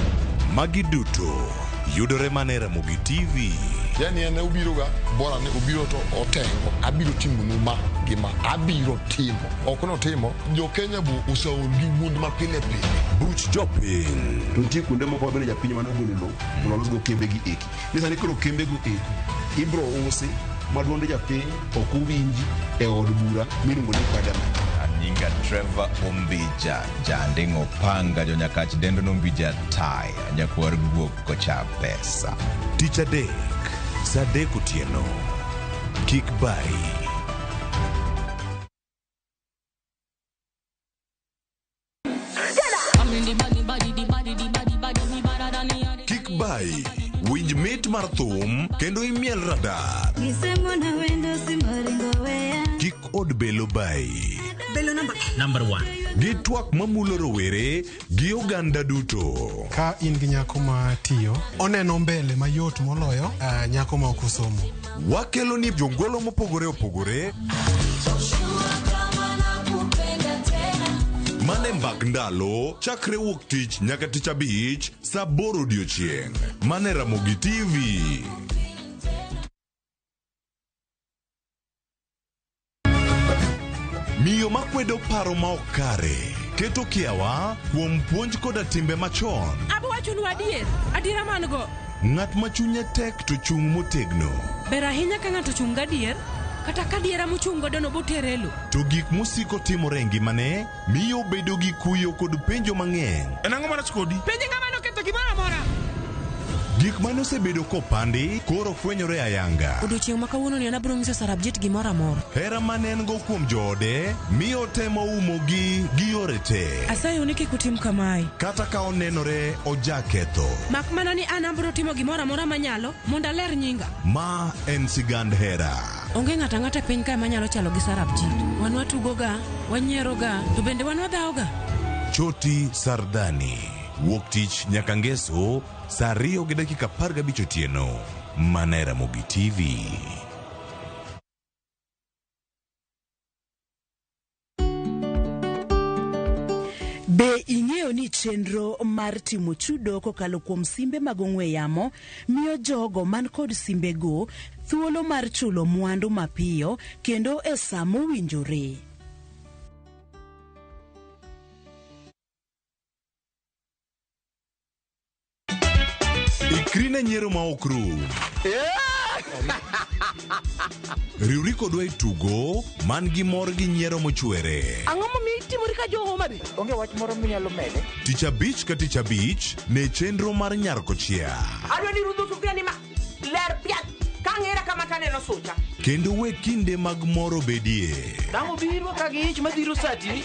Magi duto yudore mana e Ramogi TV. Yani ene ubiro ga bora ne ubiro to otengo abiro timo numa gima abiro timo okono timo jo Kenya bu usaongi wuond mapile pile buch jopiny to nitie kuonde moko bende japiny mano gololo mondo go kembe gi eki nisa ni koro kembe go eki ibro usi maduonde japiny ok uwinji e od bura miluongo ni Parliament. Anyinga Trevor Ombija jandingo panga jo nyakach dendo nombija tai nyakwar guok kocha pesa. Tich adek sa adek otieno, kik bai. Kik bai, winj mit mar thum kendo imiel radar. Kik od belo bai. Belo number 1. Gi twak mamulo rowere gi oganda duto. Ka in gi nyako ma tiyo, oneno mbele mayot moloyo nyako ma ok osomo. Wakelo ni jongolo mopogore opogore. Mane mbak ndalo, chakre wuok tich nyaka tich abich, sa 8 odiochieng'. Mane Ramogi TV. Miyo makwedo paro ma ok kare keto kiawa kuom puonj koda timbe machon. Abo wachonu adiera man go. Ng'at ma chunye tek to chung motegno. Ber ahinya ka ng'ato chung gadier, kata ka diera mochung godo no boterelo. To gik musiko timore e ngimane miyo bedo gi kuyo kod penjo mang'eny. En ang'o marach kodi? Penjo ng'ama noketho gimoro amora. Gik mane osebedo kopandi koro fwenyore ayanga. Odiochieng' ma kawuono ni anabiro nyiso Sarabjit gimoro amora. Hera mane en go kuom joode miyo temo umogi gi yore te. Asayo ni kik utim kamae. Kata ka onenore ojaketho. Mak mana ni an abiro timo gimoro amora manyalo mondo aler nyinga. Ma en sigand hera. Onge ng'ata ng'ata piny ka manyalo chalo gi Sarabjit. Wan watugoga, wanyieroga, to bende wan wadhaoga. Choti Sardani. Wuok tich nyaka ngeso sa 2:15 otieno. Mana e Ramogi TV. Be ing'eyo ni chenro mar timo chudo kokalo kuom simbe mag ong'we yamo miyo jogo man kod simbego thuolo mar chulo mwandu mapiyo kendo e sa mowinjore. Ikri na nyiero ma ok rum. Riwri kodwa e tugo man gi mor gi nyiero mochwere. Ang'o momiyo itimori ka jo Homa Bay? Onge wach moro minyalo mede. Tich abich ka tich abich ne chenro mar Nyarkochia. Adwa ni rudho sufria ni ma ler piat ka ng'era kama taneno sucha. Kendo we kinde mag moro bedie. Damo biro ka gi ich madhiro sati.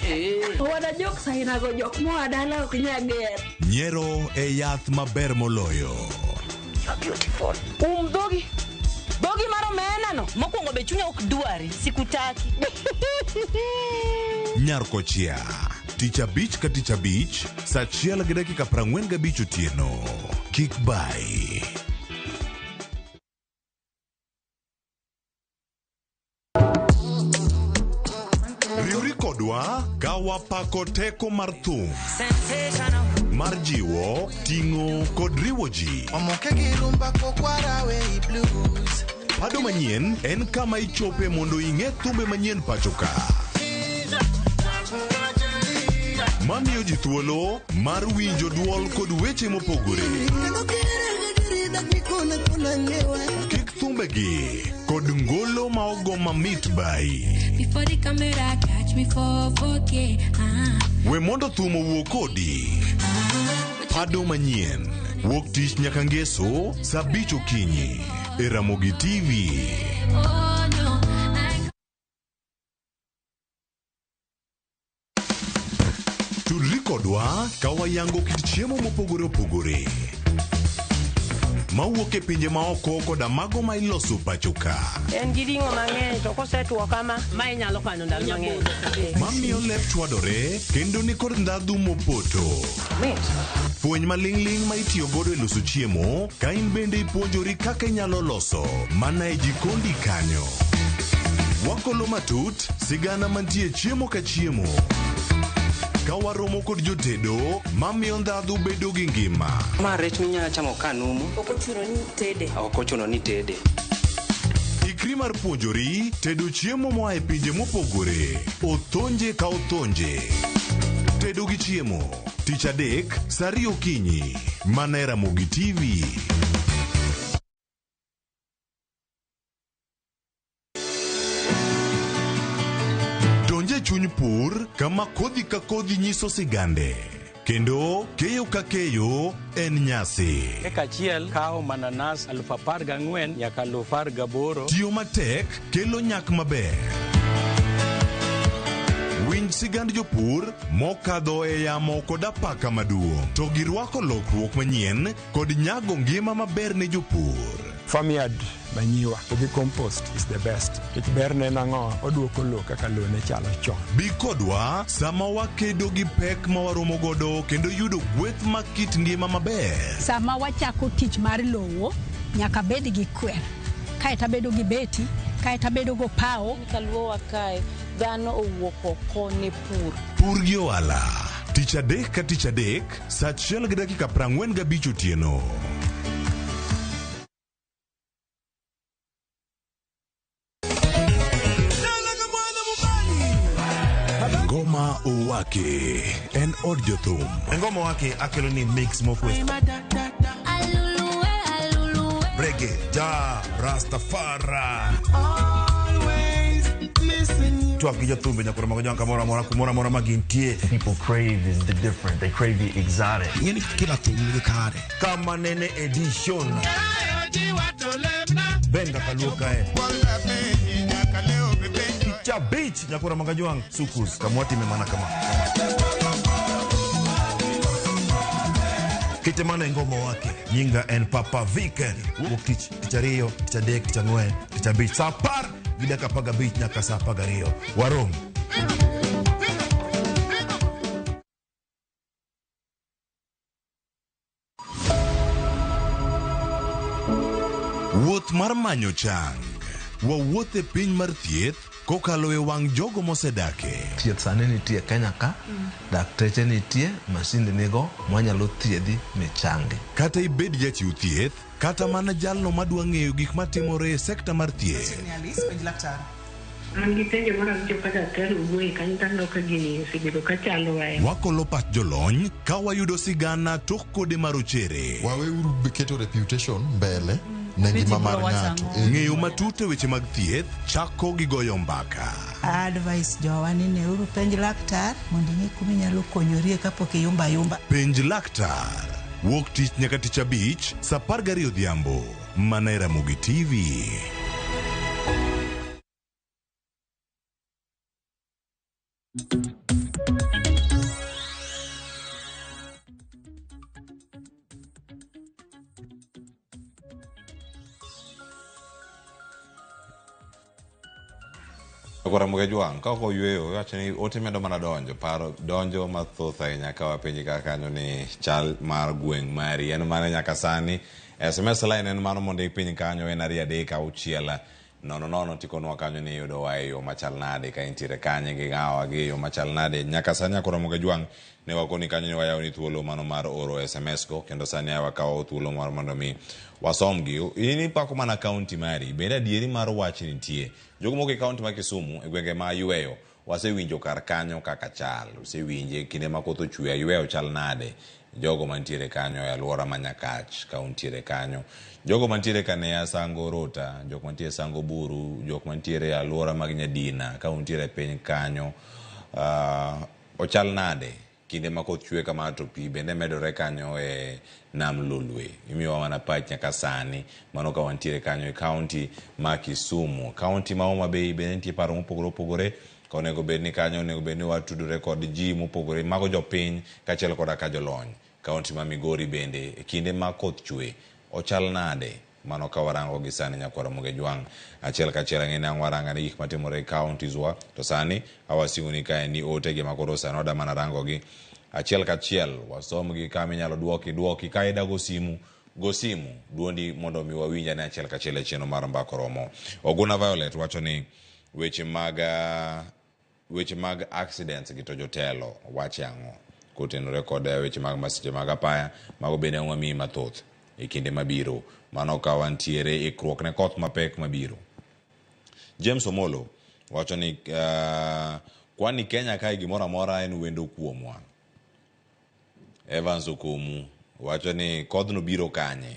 Wada jok saina go jok moa dala ok nyager. Nyiero e yath maber moloyo. Beautiful. Dogi maro mena no. Mokwongo be chunya ok dwari, sikutaki. Nyarkochia. Tich abich ka tich abich, sa 1:45 otieno. Kik bai. Riwri kodwa ka wapako teko mar thum. Mar jiwo, ting'o kod riwo ji. Omoke gi rumba kokwara wey blues. Pado manyien en kama ichope mondo ing'e thumbe manyien pacho ka. Mamiyo ji thuolo mar winjo duol kod weche mopogore. Kik thumbe Wembegi kod ngolo ma ogo mamit bai. Before the camera catch me for 4K. We mondo thumo wuok kodi. Pado manyien. Wuok tich nyaka ngeso saa 5 okinyi. E Ramogi TV. Tudri kodwa kawayango kit chiemo mopogore opogore. Mawuok e pinje maoko koda mago ma iloso pachoka. En gi ring'o mang'eny to kosetuo kama ma inyalo kano ndalo mang'eny. Mamiyo lep chwadore kendo ni kod ndhadhu mopoto. Fueny maling'ling ma itiyo godo e loso chiemo, ka in bende ipuonjori kaka inyalo loso mana e jikondi kanyo. Wakolo matut sigana mantie chiemo ka chiemo. Kawaromo kod jotedo mamiyo ndhadhu bedo gi ngima. Ma rech minyalo chamo kanumu. Ok ochuno ni tede. Ok ochuno ni tede. Ikri mar puonjori tedo chiemo moa e pinje mopogore. Othonje ka othonje. Tedo gi chiemo. Tich adek, saa 2 okinyi. Mana e Ramogi TV. Donje chuny pur kama kodhi ka kodhi nyiso sigande. Kendo keyo ka keyo en nyasi. Eka achiel kao mananas 14,000 nyaka 18,000. Tiyo matek kelo nyak maber. Winj sigand jopur mokadho e yamo kod apaka maduong'. To girwako lokruok manyien kod nyago ngima maber ne jopur. Farmyard manyiwa gi compost is the best. Kich berne nang'o oduoko lo kaka lo ne chalo chon. Bi kodwa sama wakedo gi pek ma waromo godo kendo yudo gweth ma kit ngima maber. Sama wachako tich mar lowo nyaka bed gi kwer. Kae tabedo gi beti, kae tabedo go pao. Kaluowa kae dhano owuok oko ne pur. Pur gi ohala. Tich adek ka tich adek, saa 1:45 otieno. Ngoma Owake en od jothum. Ngoma Owake akelo ni mix mofwe. Reggae, ja, Rastafari. Twak gi jothumbe nyakoro mago nyanka mora magintie. People crave is the different. They crave the exotic. Yeni kila thum ni kare. Kama nene edition. Benga kaluka e. Cha beach nyakora magajwang sukus kamwati memana kama. Kitemana ngoma wake nyinga en Papa Weekend. Wukich tichario, tichadek, tichangwen, tichabich sapar gidaka paga beach nyaka sa pagario. Warom. Wuoth mar manyo chang. Wawuoth e piny mar thieth kokalo e wang' jogo mosedake. Thieth sani nitie Kenya ka, dakteche nitie, masinde nigo mwanyalo thiedhi michangi. Kata ibed jachiw thieth, kata mana jalno madwa ng'eyo gik matimore e sekta mar thieth. An gi penjo moro awinjo ka daktari wuoye kanyo taneno ka gini osebedo ka chalo wae. Wakolo pat jolony ka wayudo sigana tok kode marochere. Waweuru keto reputation mbele. Ngima mar ng'ato. Ng'eyo matut e weche mag thieth chako gi goyo mbaka. Advice jowa ni ne uru penj laktar mondo ing'e kuma inyalo konyorie kapok iyumba. Penj laktar. Wuok tich nyaka tich abich saa 12 odhiambo. Mana e Ramogi TV. Agora Ramogi ka ko yueyo wacho ni ote medo mana donjo mathoth ahinya ka wapenji kaka ni chal mar gweng' mari en mana nyaka sani SMS line en mano mondo ipiny kanyo en 236 nono tikonwa kanyo ni yudo wa yo machal nade ka intiere kanye gi gawa gi yo machal nade nyaka sani akora Ramogi ne wakoni kanyo ni wayaw ni thuolo mano mar oro SMS ko kendo sani wakawo thuolo mar mondo mi wasomgi ini pako mana county mari beda dieri mar wach nitie jogo moke county ma Kisumu e gwenge ma yueyo wasewinjo kar kanyo kaka chal, usewinje kinde ma koth ochwe ayweyo chal nade jogo mantiere kanyo e alwora ma Nyakach kauntiere kanyo, jogo mantiere Kanea, Sango, Rota, jok mantiere Sango Buru, jok mantiere alwora mag Nyadina kauntiere piny kanyo, ochal nade kinde ma koth chwe kama to pi bende medore kanyo e nam Lolwe. Imiwa mana pach nyaka sani mano ka wantiere kanyo e kaunti ma Kisumu, kaunti ma Homa Bay bende nitie paro mopogore opogore ka onego bed ni kanyo, onego bed ni watudore kod ji mopogore, mago jopiny kaachiel koda ka jolony. Kaunti ma Migori bende e kinde ma koth chwe ochal nade mano ka warango gi sani nyakwara Ramogi Jwang'. Achiel kachiel ang'e nang' waranga ni gik matimore e counties wa, to sani awasingo ni kae ni ote gi makoro sani oda mana rango gi achiel kachiel, wasom gi kama inyalo duoki ka ida go simu duondi mondo mi wawinja ne achiel kachiel e cheno mar Mbako Romo. Oguna Violet wacho ni weche mag accidents gi to jotelo wache ang'o kotenore kod weche mag masiche mag apaya mago bende wamiyi mathoth e kinde mabiro, mano ka wantiere ikruok ne koth mapek mabiro. James Omolo wacho ni kwani Kenya kae gimoro amora en wendo kuomwa. Evans Okomu wacho ni kodhno biro kanye,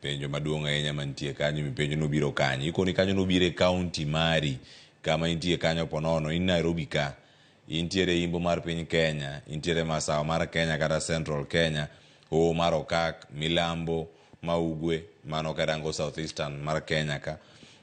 penjo maduong' ahinya mantie kanyo, mipenjo no biro kanye, ikoni kanyo no biro e kaunti mari kama intie kanyo ponono, in Nairobi ka, intiere imbo mar piny Kenya, intiere masawa mar Kenya kata Central Kenya, Hoho mar Okak, Milambo, Maugwe, mano kadango Southeastern mar Kenya ka,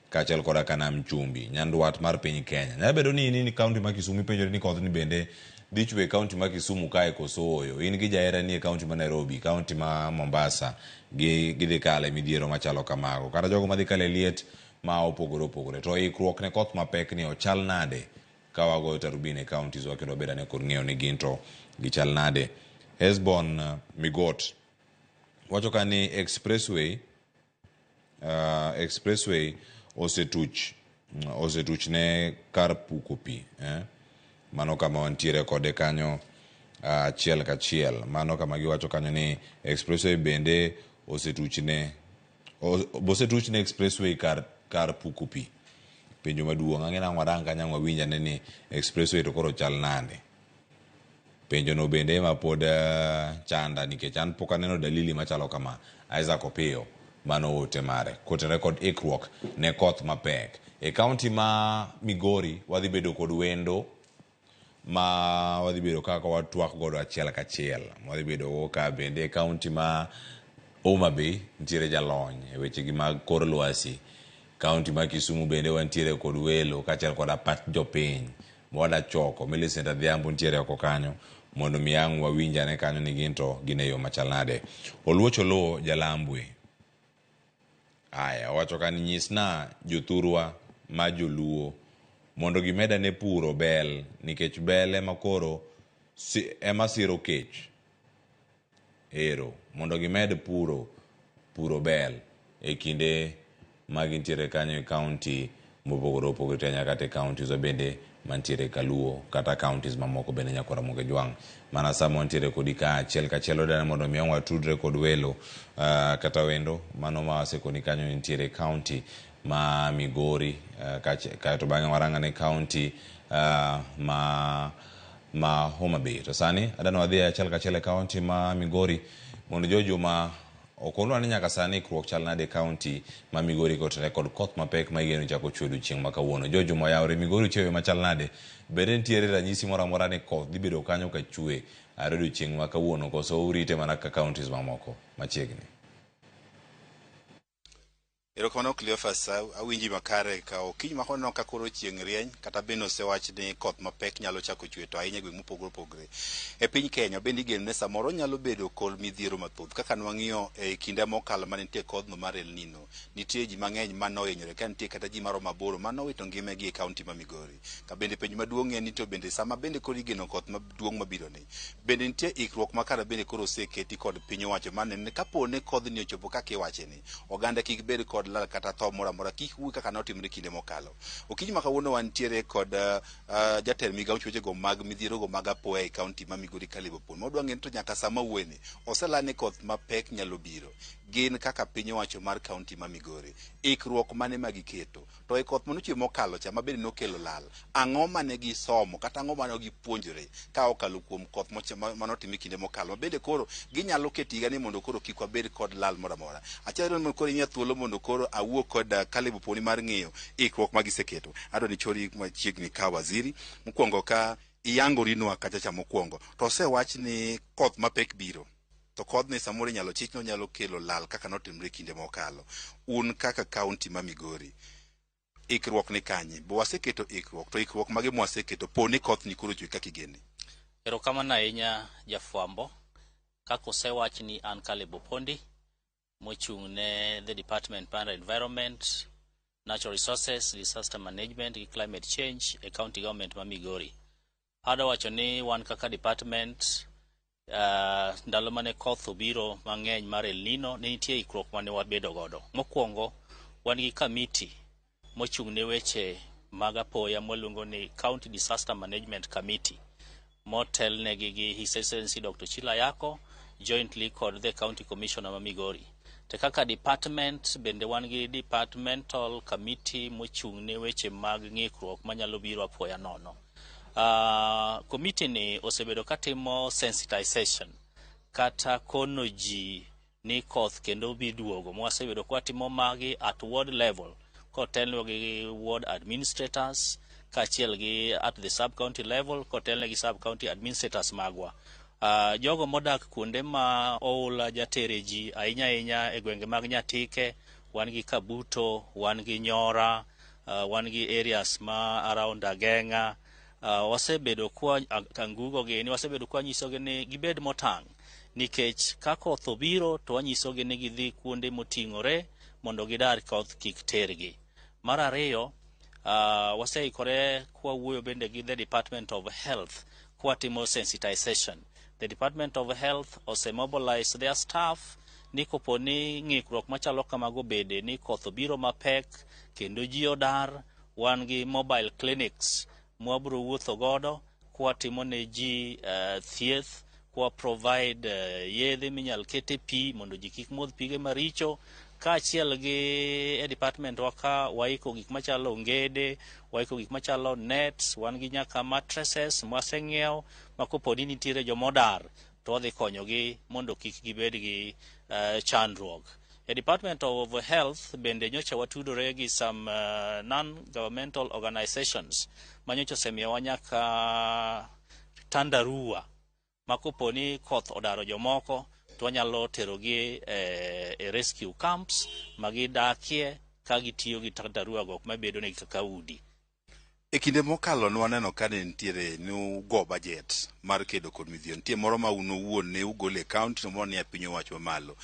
kaachiel koda ka Nam Chumbi, Nyanduat mar piny Kenya. Nyalo bedo ni in kaunti ma Kisumu ipenjori ni kodhni bende dhi chwe e kaunti ma Kisumu kae koso oyo. In gi jahera ni e kaunti ma Nairobi, kaunti ma Mombasa, gidhi kale midhiero machalo kamago. Kata jogo madhi kale liet ma opogore opogore. To ikruok ne koth mapek ni ochal nade ka wagoyo tarubini e counties wa kendo beda ne kod ng'eyo ni gin to gichal nade. Hesbon Migot wacho ka ni expressway osetuch ne kar puko pi, mano kama wantiere kode kanyo achiel kachiel. Mano kama giwacho kanyo ni expressway bende osetuch ne expressway kar puko pi. Penjo maduong' ang'e nang' waranga nyang' wawinja ni expressway to koro chal nade. Penjo no bende ma pod chanda nikech an pok aneno dalili machalo kama. Isaac Opiyo mano ote mare kotenore kod ikruok ne koth mapek e kaunti ma Migori. Wadhi bedo kod wendo ma wadhi bedo kaka watwak godo achiel kachiel. Wadhi bedo ka bende e kaunti ma Homa Bay ntiere jalony e weche gi mag kor lwasi. Kaunti ma Kisumu bende wantiere kod welo kaachiel kod apat jopiny mwada choko. Millicent Adhiambo ntiere oko kanyo mondo miyang' wawinja ne kanyo ni ginto gin e yo machal nade. Oluoch Oloo Jalambwe aya wacho ka ni nyisna jothurwa ma joluo mondo gimeda ne puro bel nikech bel ema koro ema siro kech. Ero mondo gimed puro bel e kinde ma gintiere kanyo e kaunti mopogore opogore te nyaka te counties bende mantiere Kaluo kata counties mamoko bende nyakwara Ramogi Jwang'. Mana sama wantiere kodi ka achiel kachiel odane mondo miyo watudre kod welo kata wendo mano ma wasekoni kanyo nitiere county ma Migori kato bang'e waranga ne county ma Homa Bay. To sani adano wadhi achiel kachiel e county ma Migori mondo jojo ma okolwa ni nyaka sani ikruok chal nade county ma Migori kotenore kod koth mapek ma igeno chako chwe odiochieng' ma kawuono. Jojo moyawre Migori chwe machal nade, bende ntiere ranyisi moro amora ni koth dhi bedo kanyo ka chwe are odiochieng' ma kawuono koso urite mana ka counties mamoko machiegni. Erokamano Cleophas, awinji makare ka okiny makono ka koro chieng' rieny kata bende osewach ni koth mapek nyalo chako chwe to ahinya gweng' mopogore opogore e piny Kenya. Bende igeno ni samoro nyalo bedo kol midhiero mathoth kaka nwang'iyo e kinde mokalo mane nitie kodhno mar El Nino. Nitie ji mang'eny manohinyore ka nitie kata ji maromo 8 manowito ngimagi e kaunti ma Migori. Ka bende penjo maduong' en ni to bende sama bende koro igeno koth maduong' mabiro ni, bende nitie ikruok makare bende koro oseketi kod piny owacho manene kapo ne kodhni ochopo kaka iwache ni oganda kik bed kod kod lal kata tho moro amora kik wuoyi kaka notimre kinde mokalo. Okinyi ma kawuono wantiere kod jatend migawo chwechego mag midhierogo mag apoya e kaunti ma Migori Kalibopon. Modwa ng'eni to nyaka sama wuoyni oselani koth mapek nyalo biro. Gin kaka piny owacho mar kaunti ma Migori. Ikruok mane ma giketo. To e koth manochwe mokalo cha mabende nokelo lal. Ang'o mane gisomo kata ang'o mane gipuonjore ka okalo kuom koth manotime kinde mokalo. Bende koro ginyalo keto higa ni mondo koro kik wabed kod lal moro amora. Achiel mondo koro inya thuolo mondo koro awuo kod Kalibopon mar ng'eyo ikruok ma giseketo. Adwa ni chori machiegni ka waziri. Mokwongo ka iyangorinwa kacha cha mokwongo. To osewach ni koth mapek biro. To kodhni samoro inyalo chich no nyalo kelo lal kaka notimre kinde mokalo. Un kaka kaunti ma Migori. Ikruok ni kanye. Bo waseketo ikruok. To ikruok mage mwaseketo. Poni koth ni koro chwe kaka igene. Erokamano ahinya jafwambo. Kaka osewach ni an Kalibopon mochung' ne the Department of Environment, Natural Resources, Disaster Management gi Climate Change e County Government ma Migori. Adwa wacho ni wan kaka department ndalo mane koth obiro mang'eny mar El Nino ne nitie ikruok mane wabedo godo. Mokwongo wan gi committee mochung' ne weche mag apoya mwaluongo ni County Disaster Management Committee motelnegi gi His Excellency Dr. Chila Yako jointly kod the County Commissioner ma Migori. Te kaka department bende wan gi departmental committee mochung' ne weche mag ng'ikruok manyalo biro apoya nono. Committee ni osebedo katimo sensitization kata kono ji ni koth kendo biduogo. Mwasebedo kwatimo magi at ward level kotelnwa gi ward administrators kachiel gi at the sub county level kotelne gi sub county administrators magwa. Jogo modak kuonde ma oula jatere ji ahinya e gwenge mag Nyatike, wan gi Kabuto, wan gi Nyora, wan gi areas ma around Agenga. Wasebedo kwa kangugo gini, wasebedo kwa nyisogi ni gibed motang' nikech ka koth obiro to wanyisogi ni gidhi kuonde moting'ore mondo gidar koth kik tergi. Mar ariyo, waseikore kwa wuoyo bende gi the Department of Health kwa timo sensitization. The Department of Health ose mobilize their staff ni koponi ng'ikruok machalo kamago bede ni koth obiro mapek kendo ji odar. Wan gi mobile clinics mwabro wuotho godo kwa timo ne ji thieth, kwa provide yedhe minyal kete pi mondo ji kik modh pige maricho. Kaachiel gi department waka waiko gik machalo ngede, waiko gik machalo nets, wan gi nyaka mattresses mwaseng'iew makoponi nitiere jomodar to wadhi konyogi mondo kik gibed gi chandruok. The Department of Health bende nyocha watudore gi some non-governmental organizations manyocha osemiyowa nyaka tandarua makoponi koth odaro jomoko to wanyalo terogi e rescue camps magidakie ka gitiyo gi tandarua go mabedo ne kaka udi. E kinde mokalo nwaneno ka ne nitiere nugo budget mar kedo kod midhiero. Nitie moro ma uno wuon ne ugole county to moro ni piny owacho malo.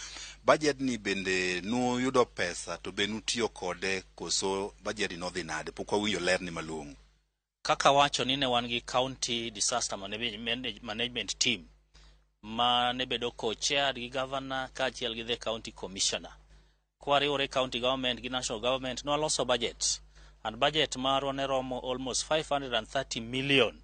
Budget ni bende nuyudo pesa to be nutiyo kode koso budget no dhi nade pok wawinjo ler ni malong'o. Kaka wacho ni ne wan gi County Disaster Management Team ma ne bedo co-chaired gi governor kaachiel gi the county commissioner. Kwariwore county government gi national government no loso budget. And budget marwa ne romo almost 530 million.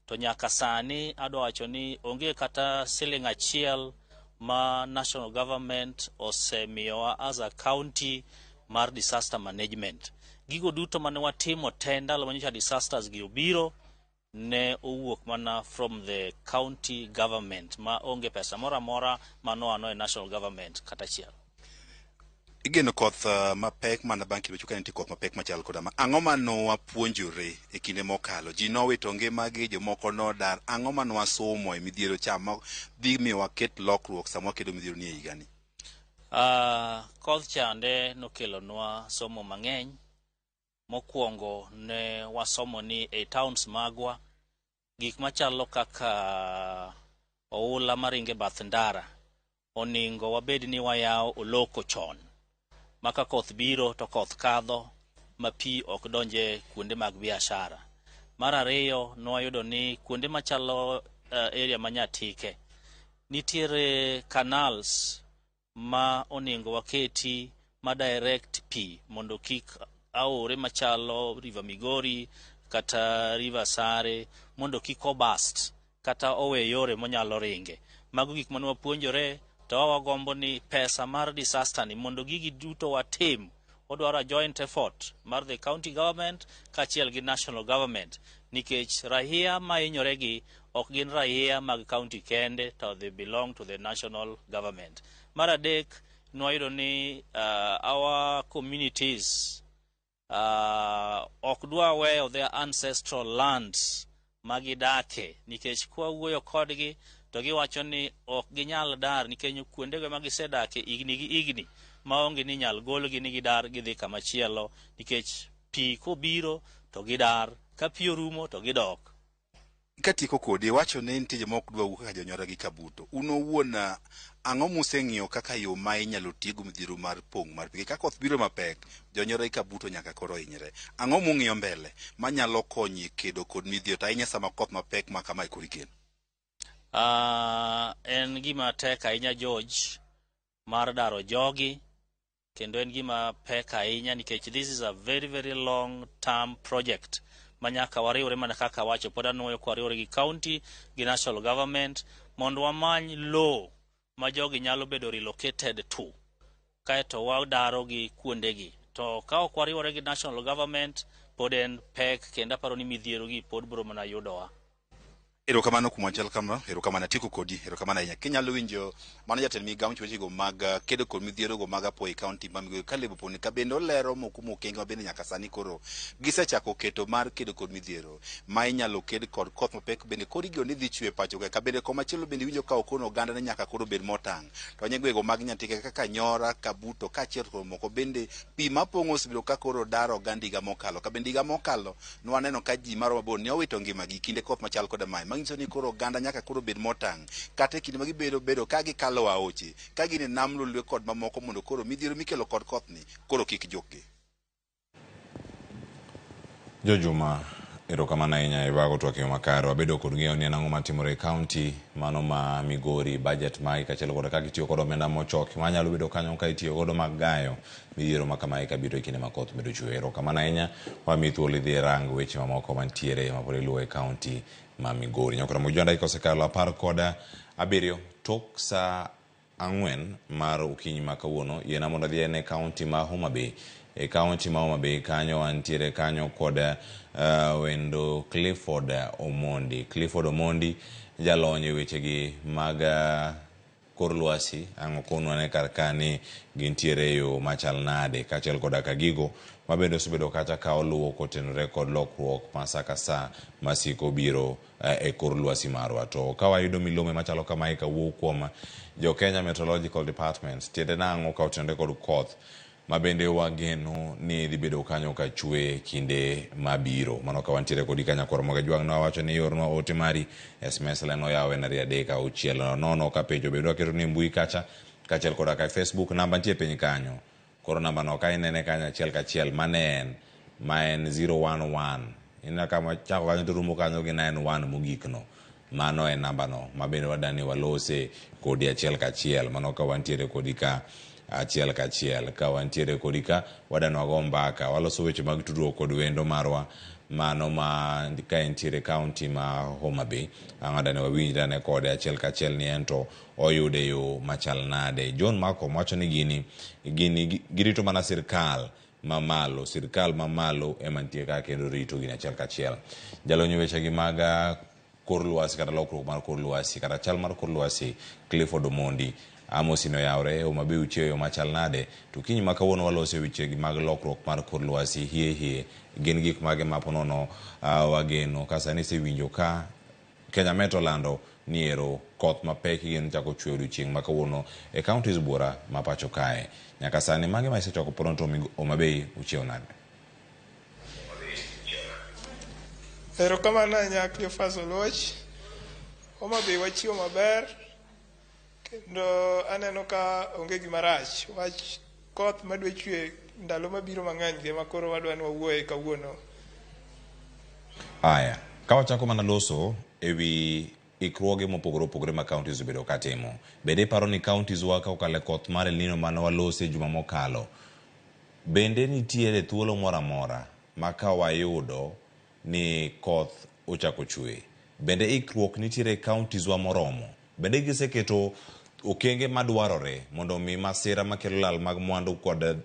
To nyaka sani adwa wacho ni onge kata siling achiel ma national government osemiyowa as a county mar disaster management. Gigo duto mane watimo ndalo manyocha disasters gi obiro ne owuok mana from the county government ma onge pesa mora mora mano e national government kata chiel. Igeno koth mapek mana bang' kilo chuka nitie koth mapek machal koda ma. Ang'o mano wapuonjore e kinde mokalo? Ji nowito ngimagi, jomoko nodar. Ang'o mano wasomo e midhiero cha ma dhi miyo waket lokruok sama wakedo midhiero ni e higani? Koth chande nokelonwa somo mang'eny. Mokwongo ne wasomo ni e towns magwa gik machalo kaka oula maringe bath ndara oningo wabed ni wayawo oloko chon maka koth biro to koth kadho ma pi ok donje kuonde mag biashara. Mar ariyo nwayudo ni kuonde machalo area Nyatike nitiere canals ma oningo waketi ma direct pi mondo kik aore machalo River Migori kata River Sare mondo kik obast kata owe yore monyalo ringe. Mago gik mane wapuonjore, to wagombo ni pesa mar disaster ni mondo gigi duto watim, odwaro joint effort mar the county government kachiel gi national government, nikech raia ma hinyoregi ok gin raia mag county kende, to they belong to the national government. Mar adek, nwayudo ni our communities ok dwa weyo their ancestral lands magidake, nikech kwa wuoyo kodgi to giwacho ni ok ginyal dar nikech kuondego magisedake igni gi igni maonge ni nyal golgi ni gidar gidhi kamachielo, nikech pi kobiro to gidar, ka pi orumo to gidok. Katieko kodi wacho ni nitie mok dwa wuok kaka jonyora gi kabuto. Uno wuona ang'o museng'iyo kaka yo ma inyalo tigo midhiero mar pong' mar pi ka koth biro mapek jonyora gi kabuto nyaka koro hinyre. Ang'o mung'iyo mbele manyalo konyi kedo kod midhiero to ahinya sama koth mapek ma kama koro ikeno? En gima tek ahinya George mar daro jogi, kendo en gima pek ahinya nikech this is a very very long term project manyaka wariwre mana kaka wacho pod anuoyo kwa wariwre gi county gi national government mondo wamany law ma jogi nyalo bedo relocated to, kaeto wadaro gi kuondegi. To ka ok wariwre gi national government pod en pek, kendo aparo ni midhiero gi pod biro mana yudowa. Erokamano kuom wachal kama, erokamano atieko kodi, erokamano ahinya. Kinyalo winjo mano jatend migao go mag kedo kod midhiero go mag apoyi county ma Migori Caleb Poni ka bende olero moko mokenge ma bende nyaka sani koro gisechako keto mar kedo kod midhiero ma inyalo ked kod koth mapek bende koro igeno ni dhi chwe pacho ka bende komachielo bende winjo ka okono oganda ne nyaka koro bed motang'. To nyegwego mag Nyatike kaka Nyora, Kabuto kachiel kod moko bende pi mapong'o osebiro ka koro daro gandiga mokalo. Ka bende higa mokalo nwaneno ka ji maro mabor ne owito ngimagi kinde koth machal koda mae. Manyiso ni koro oganda nyaka koro bed motang' kata kinde ma gibedo ka gikalo aoche ka gin e nam lolwe kod mamoko mondo koro midhiero mikelo kod koth ni koro kik jokgi. Jojuma, erokamano ahinya iwago twak yo makare. Wabedo kod ng'eyo ni en ang'o matimore e county mano ma Migori, budget magi kachiel kod kaka itiyo kod omenda mochoki manyalo bedo kanyo ka itiyo godo mag gayo midhiero ma kamae kabiro e kinde ma koth bedo chwe. Erokamano ahinya, wamiyi thuolo idhi rang weche mamoko mantiere mapod iluwo e county ma Migori. Nyaka Ramogi dakika osekalo 17 tok sa 4 mar okinyi ma kawuono. Yiena mondo adhi e county ma Homa Bay. E county ma Homa Bay kanyo antiere kanyo kod wendo Clifford Omondi. Clifford Omondi jalony e wechegi mag kor lwasi. Ang'o konwane kar kani gintiere yo machal nade kachiel kod gigo mabende osebedo kacha ka oluwo kotenore kod lokruok ma sa ka sa masiko biro e kor lwasi marwa. To ka wayudo milome machalo kamae kawuok kuom jo Kenya Meteorological Department, tiende nang'o ka otenore kod koth mabende wageno ni dhi bedo kanyo ka chwe kinde mabiro. Mano ka wantiere kodi kanya kor moga jwang' na wacho ni yorno ote mari SMS le no yawe na 3 nono ka pejo bedo aketo ni mbui kacha kachiel kod ka Facebook namba nitie piny kanyo. Koro namba no ka inene kanya achiel kachiel manen ma en 011 ina kama chako kanyo turumo kanyo gi 91 mogik no. Mano en namba no mabende wadani walose kodi achiel kachiel. Mano ka wantiere kodi ka achiel kachiel. Ka wantiere kodi ka wadano go mbaka waloso weche mag tudruok kod wendo marwa mano ma ka entiere county ma Homa Bay. Angadane wawinjane kode achiel kachiel ni ento oyude yo machal nade. John Malcolm wacho ni gini girito mana sirkal mamalo. Sirkal mamalo emantie ka kendo rito gini achiel kachiel. Jalonyo weche gi mag kor lwasi kata lokruok mar kor lwasi kata chal mar kor lwasi Clifford Omondi amosino yaure Homa Bay uchiyo yo machal nade. To kiny ma kawuono walose weche gi mag lokruok mar kor lwasi hie gin gik mage maponono wageno ka sani sewinjo ka Kenya Met olando niero koth mapek gin chako chwe odiochieng' ma kawuono e counties buora ma pacho kae. Nyaka sani mage ma isechoko pronto Homa Bay uchiyo nade? Erokamano ahinya Cleophas Oloch. Homa Bay wachiyo maber kendo aneno ka onge gima rach. Wach koth madwe chwe ndalo mabiro mang'eny ge makoro wadwa ni wawuoye kawuono. Aya, ka wachako mana loso ewi ikruoge mopogore opogore ma counties obedo katimo. Bende paro ni counties wa ka okale koth mar El Nino mane walose juma mokalo bende nitiere thuolo moro amora ma ka wayudo ni koth ochako chwe, bende ikruok nitiere e counties wa moromo, bende giseketo okenge madwarore mondo mi masira makelo lal mag mwandu kod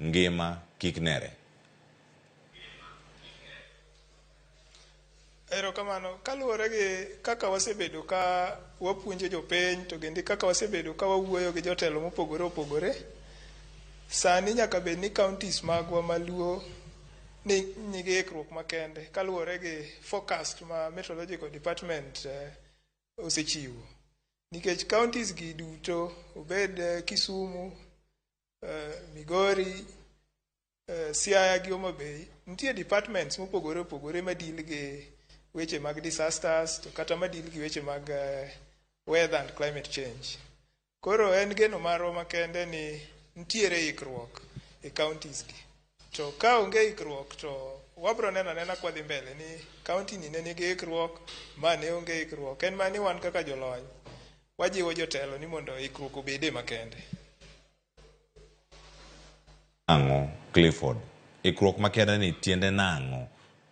ngima kik nere? Erokamano, kaluwore gi kaka wasebedo ka wapuonjo jopiny to kendo kaka wasebedo ka wawuoyo gi jotelo mopogore opogore, sani nyaka bed ni counties magwa maluo nigi ikruok makende kaluwore gi forecast ma Meteorological Department osechiwo. Nikech counties gi duto, obed Kisumu, Migori, Siaya gi Homa Bay, nitie departments mopogore opogore madil gi weche mag disasters to kata madil gi weche mag weather and climate change. Koro en geno marwa makende ni nitiere ikruok e counties gi. To ka onge ikruok to wabro nena kwa dhi mbele ni county ni ne nigi ikruok, ma ne onge ikruok. En mani wan kaka jolony wajiwo jotelo ni mondo ikruok obede makende. Ang'o, Clifford, ikruok makende ni tiende nang'o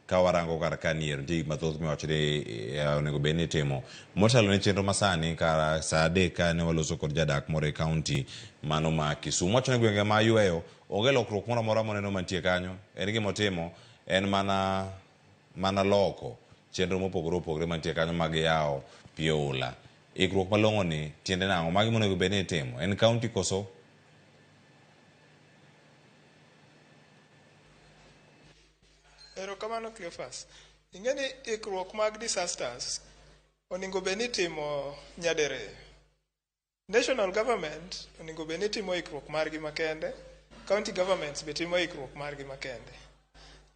ka warango kar kaniero nitie gik mathoth miwacho ni onego bed ni timo. Motelo ne chenro masani kar saa 3 ka ne waloso kod jadak moro e kaunti mano ma Kisumu. Wacho ni gwenge ma yueyo onge lokruok moro amora moneno mantie kanyo. En gima otimo en mana loko chenro mopogore opogore mantie kanyo mag yawo pi oula. Ikruok malong'o ni tiende nang'o? Magi monego bed ni timo en kaunti koso? Erokamano Cleophas. Ing'eni ikruok mag disasters onego bed ni timo nyadere. National government onego bed ni timo ikruok margi makende, county governments be timo ikruok margi makende.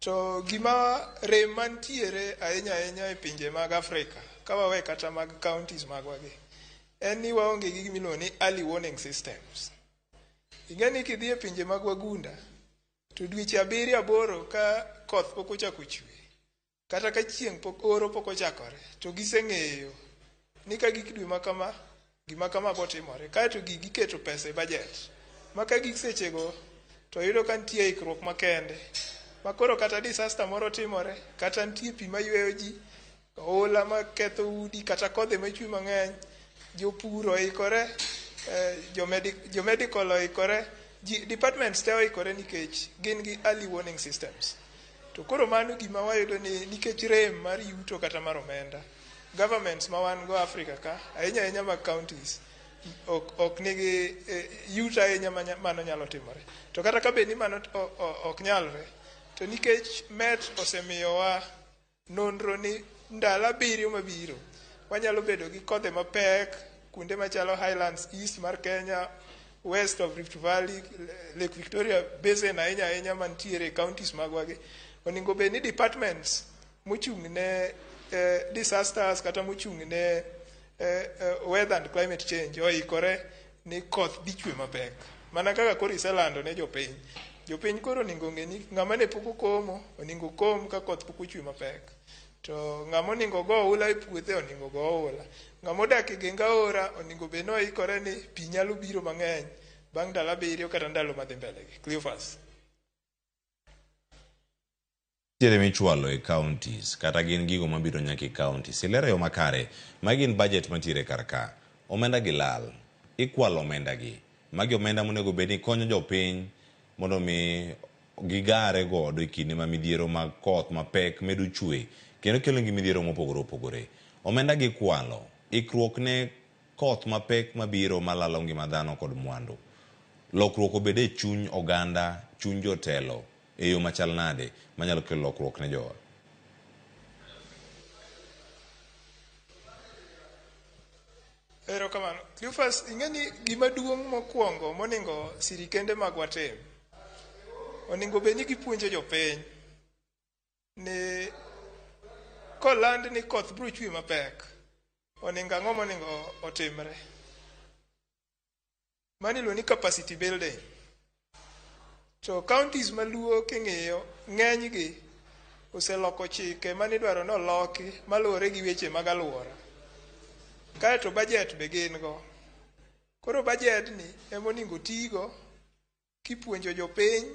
To gima rem mantiere ahinya e pinje mag Afrika, ka wawe kata mag counties magwagi, en ni waonge gi gimiluongo ni early warning systems. Ing'eni kidhi e pinje mag wagunda, to dweche 7-8 ka koth pok ochako chwe, kata ka chieng' oro pok ochakore, to giseng'eyo ni ka gik dwe makama, gima kama botimore, kaeto giketo pesa e budget. Maka gik sechego, to yudo ka nitie ikruok makende. Makoro kata disaster moro timore, kata nitie pi mayueyo ji, oula maketho udi, kata kodhe machwe mang'eny, jopur oikore, jomedical oikore, departments te oikore nikech gin gi early warning systems. To koro mano gima wayudo ni nikech rem mar yuto kata mar omenda, governments ma wan go Afrika ka, ahinya mag counties, ok nigi yuto ahinya mano nyalo timore. To kata ka bed ni mano ok nyalre, to nikech Met osemiyowa nonro ni ndalo 7 mabiro wanyalo bedo gi kodhe mapek kuonde machalo Highlands East mar Kenya, West of Rift Valley, Lake Victoria Basin ahinya mantiere counties magwagi. Onego bed ni departments mochung' ne disasters kata mochung' ne weather and climate change oikore ni koth dhi chwe mapek. Mana kaka koro iselando ne jopiny. Jopiny koro onego ng'e ni ng'ama ne pok okomo onego kom ka koth pok ochwe mapek. To ng'ama onego go oula e puothe onego go oula. Ng'ama odak e geng aora onego bed ni oikore ni pi nyalo biro mang'eny bang' ndalo 7 kata ndalo madhi mbele gi. Cleophas. Tiere michwalo e counties kata gin gigo mabiro nyaka e counties. Ilero yo makare, magi gin budget mantiere kar ka. Omenda gi lal. Ikwalo omenda gi. Magi omenda monego bed ni konyo jopiny mondo mi gigare godo e kinde ma midhiero mag koth mapek medo chwe kendo kelo ngi midhiero mopogore opogore. Omenda gi kwalo. Ikruok ne koth mapek mabiro malalo ngima dhano kod mwandu. Lokruok obed e chuny oganda, chuny jotelo e yo machal nade manyalo kelo lokruok ne jowa? Erokamano. Cleophas, ing'eni gima duong' mokwongo monego sirikende magwa tim, onego bed ni gipuonjo jopiny ni koland ni koth biro chwe mapek, onego ang'o monego otimre. Mano iluongo ni capacity building. To counties maluo king'iyo ng'enygi oseloko chike manidwaro noloki maluwore gi weche mag alwora. Kaeto budget be gin go. Koro budget ni ema onego tigo kipuonjo jopiny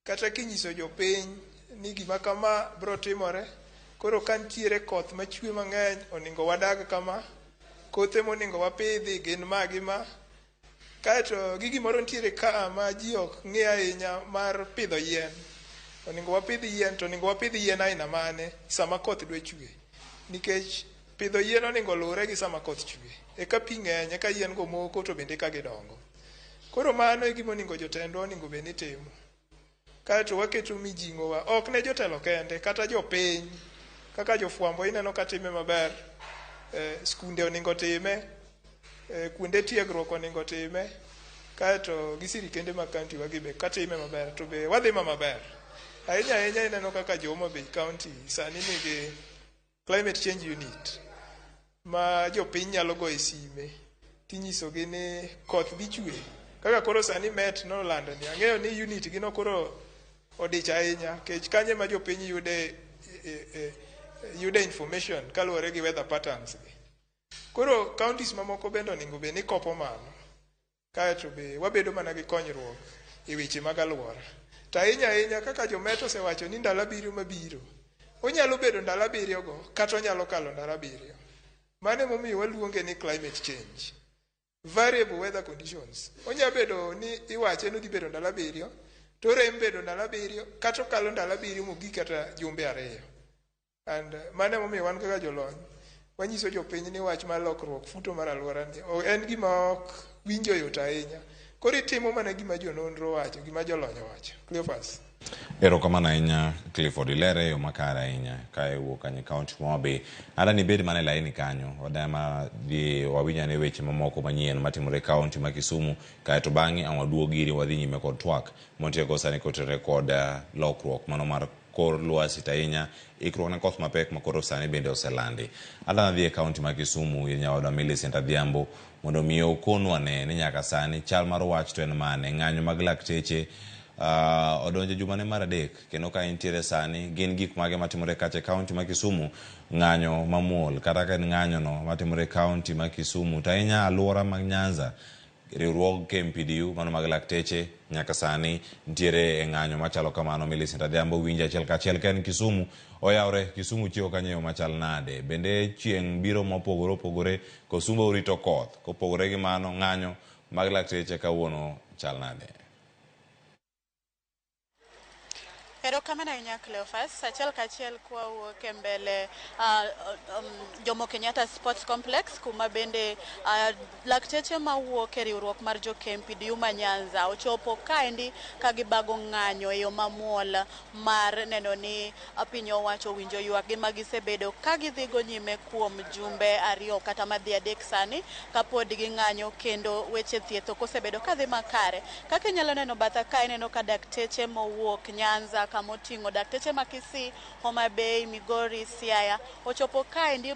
kata kinyiso jopiny ni gima kama bro timore. Koro kantiere koth machwe mang'eny oningo wadag kama, kothe moningo wapidhi gin magima. Kaeto gigi moro nitiere ka ma ji ok ng'e ahinya mar pidho yien. Oningo wapidh yien, to oningo wapidh yien aina mane sama koth dwe chwe. Nikech pidho yien oningo luwre gi sama koth chwe. Eka pi ng'eny, eka yien go moko to bende ka gidongo. Koro mano e gima oningo jotendwa oningo bed ni timo. Kaeto waketo mijing'owa, ok ne jotelo kende, kata jopiny, kaka jofwambo ineno ka time maber. Skunde oningo time, kuonde tiegruok oningo time, kaeto gi sirikende mag kaunti wagibe katime maber, to be wadhi maber. Ahinya ahinya ineno kaka Homa Bay County sani nigi climate change unit ma jopiny nyalo goye sime tinyisogi ni koth dhi chwe. Kaka koro sani Met nolando ni ang'eyo ni unit gi no koro odich ahinya, kech kanye ma jopiny yude information kaluwore gi weather patterns gi. Koro counties mamoko bende oningo be ni kopo mano, kaeto be wabedo mana gi konyruok e weche mag alwora. To ahinya kaka jomet osewacho ni ndalo 7 mabiro, onyalo bedo ndalo 7 go kata onyalo kalo ndalo 7. Mano emomiyo waluonge ni climate change, variable weather conditions. Onyalo bedo ni iwache ni dhi bedo ndalo 7, to rem bedo ndalo 7 kata okalo ndalo 7 mogik kata jumbe 2. And mano emomiyo wan kaka jolony wanyiso jopiny ni wach mar lokruok futo mar alwora ni en gima ok winjo yot ahinya. Koro itimo mana gima jononro wacho, gima jolony wacho. Cleophas. Erokamano ahinya Clifford, ilere yo makare ahinya ka iwuok kanye kaunti Homa Bay. Ada ni bed mana laini kanyo, wadama di wawinyane weche mamoko manyien matimore kaunti ma Kisumu, kaeto bang'e waduogo iri wadhi nyime kod twak montieko sani kotenore kod lokruok mano mar kor lwasi ahinya ikruok ne koth mapek makoro sani bende oselandi. Ada nadhi e kaunti ma Kisumu ir nyawadwa Millicent Adhiambo mondo miyo okonwa ne ni nyaka sani chal mar wach to en mane. Ng'anyo mag lakteche odonjo jumane mar 3 kendo ka intiere sani gin gik mage matimore kache kaunti ma Kisumu. Ng'anyo mamuol kata ka ng'anyo no matimore kaunti ma Kisumu ta inya alwora mag Nyanza, riwruog KMPDU mano mag lakteche nyaka sani ntiere e ng'anyo machalo kamano. Millicent Adhiambo winja achiel kachiel ken Kisumu oyawre. Kisumu chiwo kanyo machal nade, bende chieng' biro mopogore opogore, Kisumu urito koth, kopogore gi mano ng'anyo mag lakteche kawuono chal nade? Erokamano ahinya Cleophas. Achiel kachiel kwa wuok e mbele Jomo Kenyatta Sports Complex kuma bende lakteche mawuok e riwruok mar jo KMPDU ma Nyanza ochopo kaendi ka gibago ng'anyo e yo mamuol mar neno ni piny owacho winjo ywak gi magisebedo ka gidhigo nyime kuom jumbe 2 kata madhi 3 sani kapod gi ng'anyo, kendo weche thieth ok osebedo kadhi makare. Kaka inyalo neno batha ka ineno ka dakteche mowuok Nyanza kamoting'o dakteche ma Kisii, Homa Bay, Migori, Siaya ochopo kaendi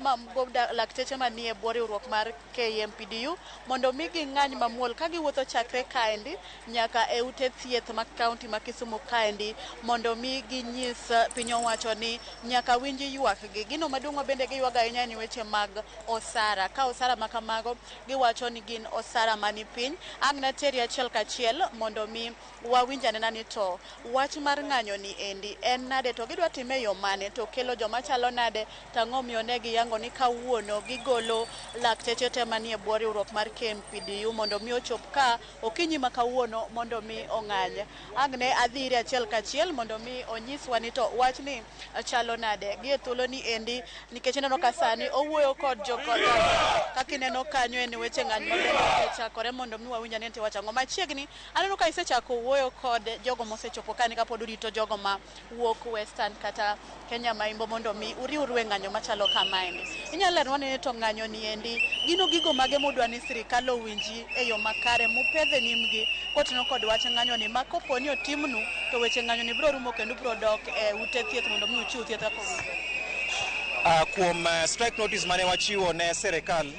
lakteche manie bwo riwruok mar KMPDU mondo mi ging'any mamuol ka giwuotho chakre kaendi nyaka e ute thieth ma kaunti ma Kisumu kaendi mondo mi ginyis piny owacho ni nyaka winji ywak gi. Gino maduong' bende giywaga ahinya ni weche mag osara. Ka osara ma kamago giwacho ni gin osara mani piny. Ang' nateri achiel kachiel mondo mi wawinjane ni to wach mar ng'anyo ni endi en nade, to gidwa time yo mane, to kelo joma chalo nade, tang'o miyo ne giyango ni kawuono gigolo lakteche te manie bwo riwruok mar KMPDU mondo mi ochop ka okinyi ma kawuono mondo mi ong'any. Ang' ne adhi ire achiel kachiel mondo mi onyiswa ni to wach ni chalo nade gi e thuolo ni endi, nikech ineno ka sani owuoyo kod jokota kaka ineno kanyo en weche ng'anyo mabende chakore mondo mi wawinjane ni wach ang'o. Machiegni aneno ka isechako wuoyo kod jogo mosechopo kani kapod urito jogo ma wuok Western kata Kenya maimbo mondo mi uriwru e ng'anyo machalo kamaendi. Inyalo lerwa ni to ng'anyo ni endi gino gigo mage modwa ni sirikal owinji e yo makare mopedhe nyimgi kotenore kod wach ng'anyo ni, ma kopo ni otimnu to weche ng'anyo ni biro rumo kendo biro dok e ute thieth mondo mi uchiw thieth kaka owinjore. Kuom strike notice mane wachiwo ne sirikal,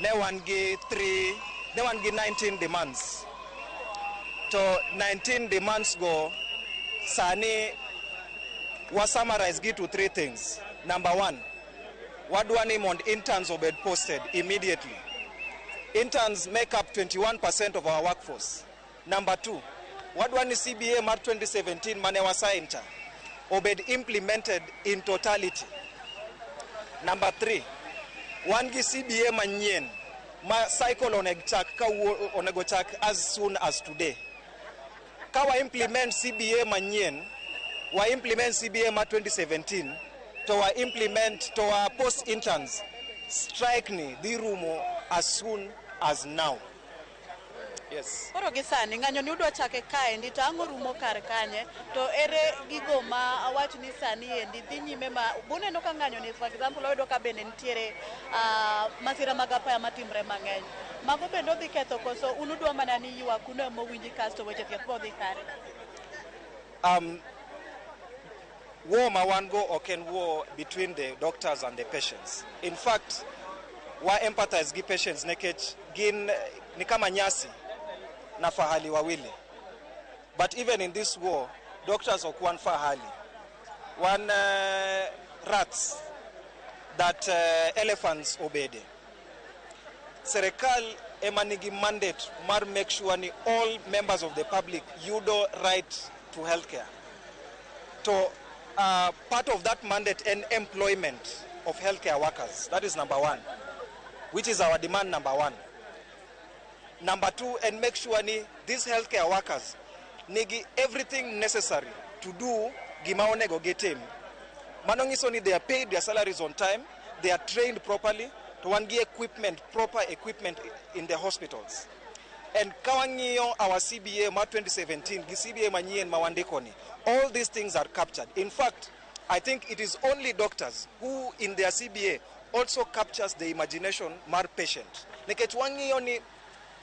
ne wan gi 19 demands. To 19 demands go sani wa summarize gi to 3 things. Number 1, wadwa ni mond interns obed posted immediately. Interns make up 21% of our workforce. Number 2, wadwani CBA mar 2017 mane wasaincha obed implemented in totality. Number 3, wan gi CBA manyien ma cycle onego chak as soon as today. Ka wa implement CBA manyien, wa implement CBA ma 2017, to wa implement to wa post interns strike ni dhi rumo as soon as now. Yes. Koro gi sani ng'anyo ni udwa chake kaendi to ang'o rumo kar kanye to ere gigo ma awach ni sani endi dhi nyime ma buneno ka ng'anyo ni for example oyudo ka bende nitiere masira mag apaya matimre mang'eny. Mago bende odhi ketho koso unudwa mana ni ywa kuno emo winji kasto weche thieth bodhi kare. War ma wan go ok en war between the doctors and the patients. In fact, wa empathize gi patients nekech gin ni kama nyasi na fahali wawili. But even in this war, doctors ok wan fahali. One rats that elephants obede. Serikal emanigi mandate mar make sure ni all members of the public yudo right to healthcare. So part of that mandate and employment of healthcare workers. That is number 1, which is our demand number 1. Number 2, and make sure ni these healthcare workers nigi everything necessary to do gima onego gitim. Mano nyiso ni they are paid their salaries on time, they are trained properly, to wan gi equipment, proper equipment in the hospitals. And kawangiyo our CBA ma 2017 gi CBA manyien ma wandiko ni, all these things are captured. In fact, I think it is only doctors who in their CBA also captures the imagination mar patient. Nikech wangiyo ni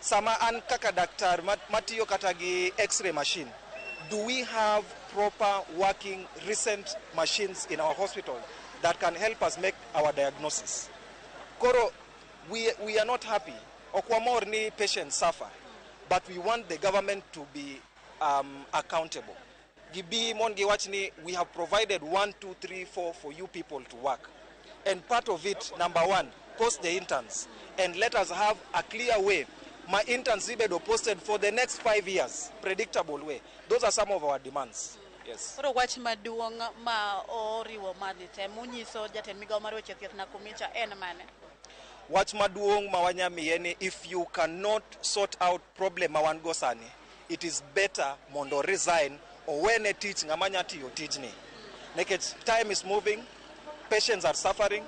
sama an kaka daktar matiyo kata gi x-ray machine, do we have proper working recent machines in our hospital that can help us make our diagnosis? Koro, we are not happy. Okwamor ni patients suffer, but we want the government to be accountable. Gibi mongi wachni, we have provided 1, 2, 3, 4 for you people to work. And part of it, number 1, post the interns. And let us have a clear way. My interns ibedo posted for the next 5 years, predictable way. Those are some of our demands. Yes. Koro wach maduong' ma oriwo magi te munyiso jatend migawo mar weche thieth na kumicha en mane? Wach maduong' ma wanyamiye ni if you cannot sort out problem ma wan go sani, it is better mondo resign or when a teach ng'ama nya tiyo tijni. Nekech time is moving, patients are suffering,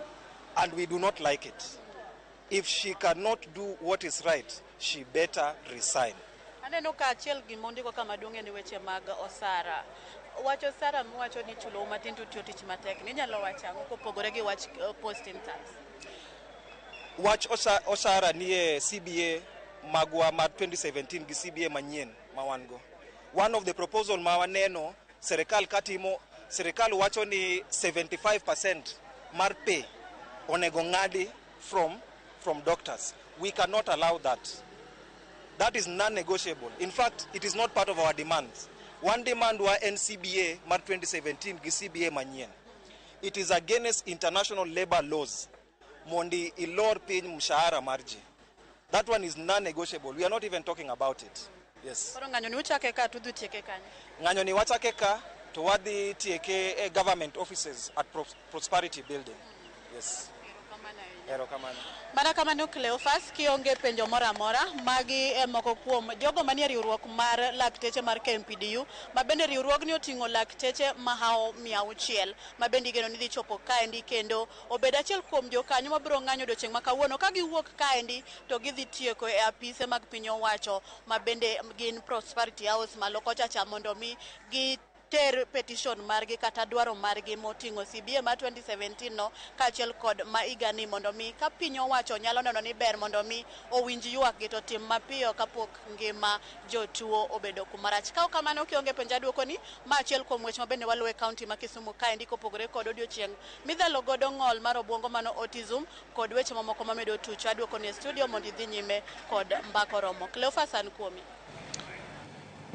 and we do not like it. If she cannot do what is right, she better resign. Aneno ka achiel gimondiko kama duong' ni weche mag osara. Wach osara mwacho ni chulo matin to tiyo tich matek. Ninyalo wacha ang'o kopogore gi wach post interns? Wach osara nie CBA magwa mar 2017 gi CBA manyien ma wan go. One of the proposal ma waneno serikal katimo, serikal wacho ni 75% mar pay onego ng'adi from doctors. We cannot allow that. That is non-negotiable. In fact, it is not part of our demands. One demand wa NCBA mar 2017 gi CBA manyien. It is against international labor laws. Mondi ilor piny mshahara marji. That one is non-negotiable. We are not even talking about it. Yes. Koro ng'anyo ni uchake ka tudhi tieke kanye? Ng'anyo ni wachake ka to wadhi tieke government offices at Prosperity Building. Yes. Mana kamano Cleophas kionge penjo mora mora magi moko kuom jogo manie riwruok mar lakteche mar KMPDU ma bende riwruogni oting'o lakteche mahao 600 ma bende igeno ni dhi chopo kaendi kendo obed achiel kuom jokanyo mabiro ng'anyo odiochieng' ma kawuono ka giwuok kaendi to gidhi tieko e apise mag piny owacho ma bende gin Prosperity House malo kocha cha mondo mi gi ter petition margi kata dwaro margi moting'o CBA ma 2017 no kaachiel kod ma igani mondo mi ka piny owacho nyalo neno ni ber mondo mi owinj ywak gi to tim mapiyo kapok ngima jotuo obedo kumarach. Ka kamano kionge penja duoko ni ma achiel kuom weche mabende waluwe kaunti ma Kisumu kaendi kopogore kod odiochieng' midhalo godo ng'ol mar obwongo mano autism kod weche mamoko mamedo tuch. Aduoko ni studio mondo idhi nyime kod mbako romo. Cleophas an kuomi.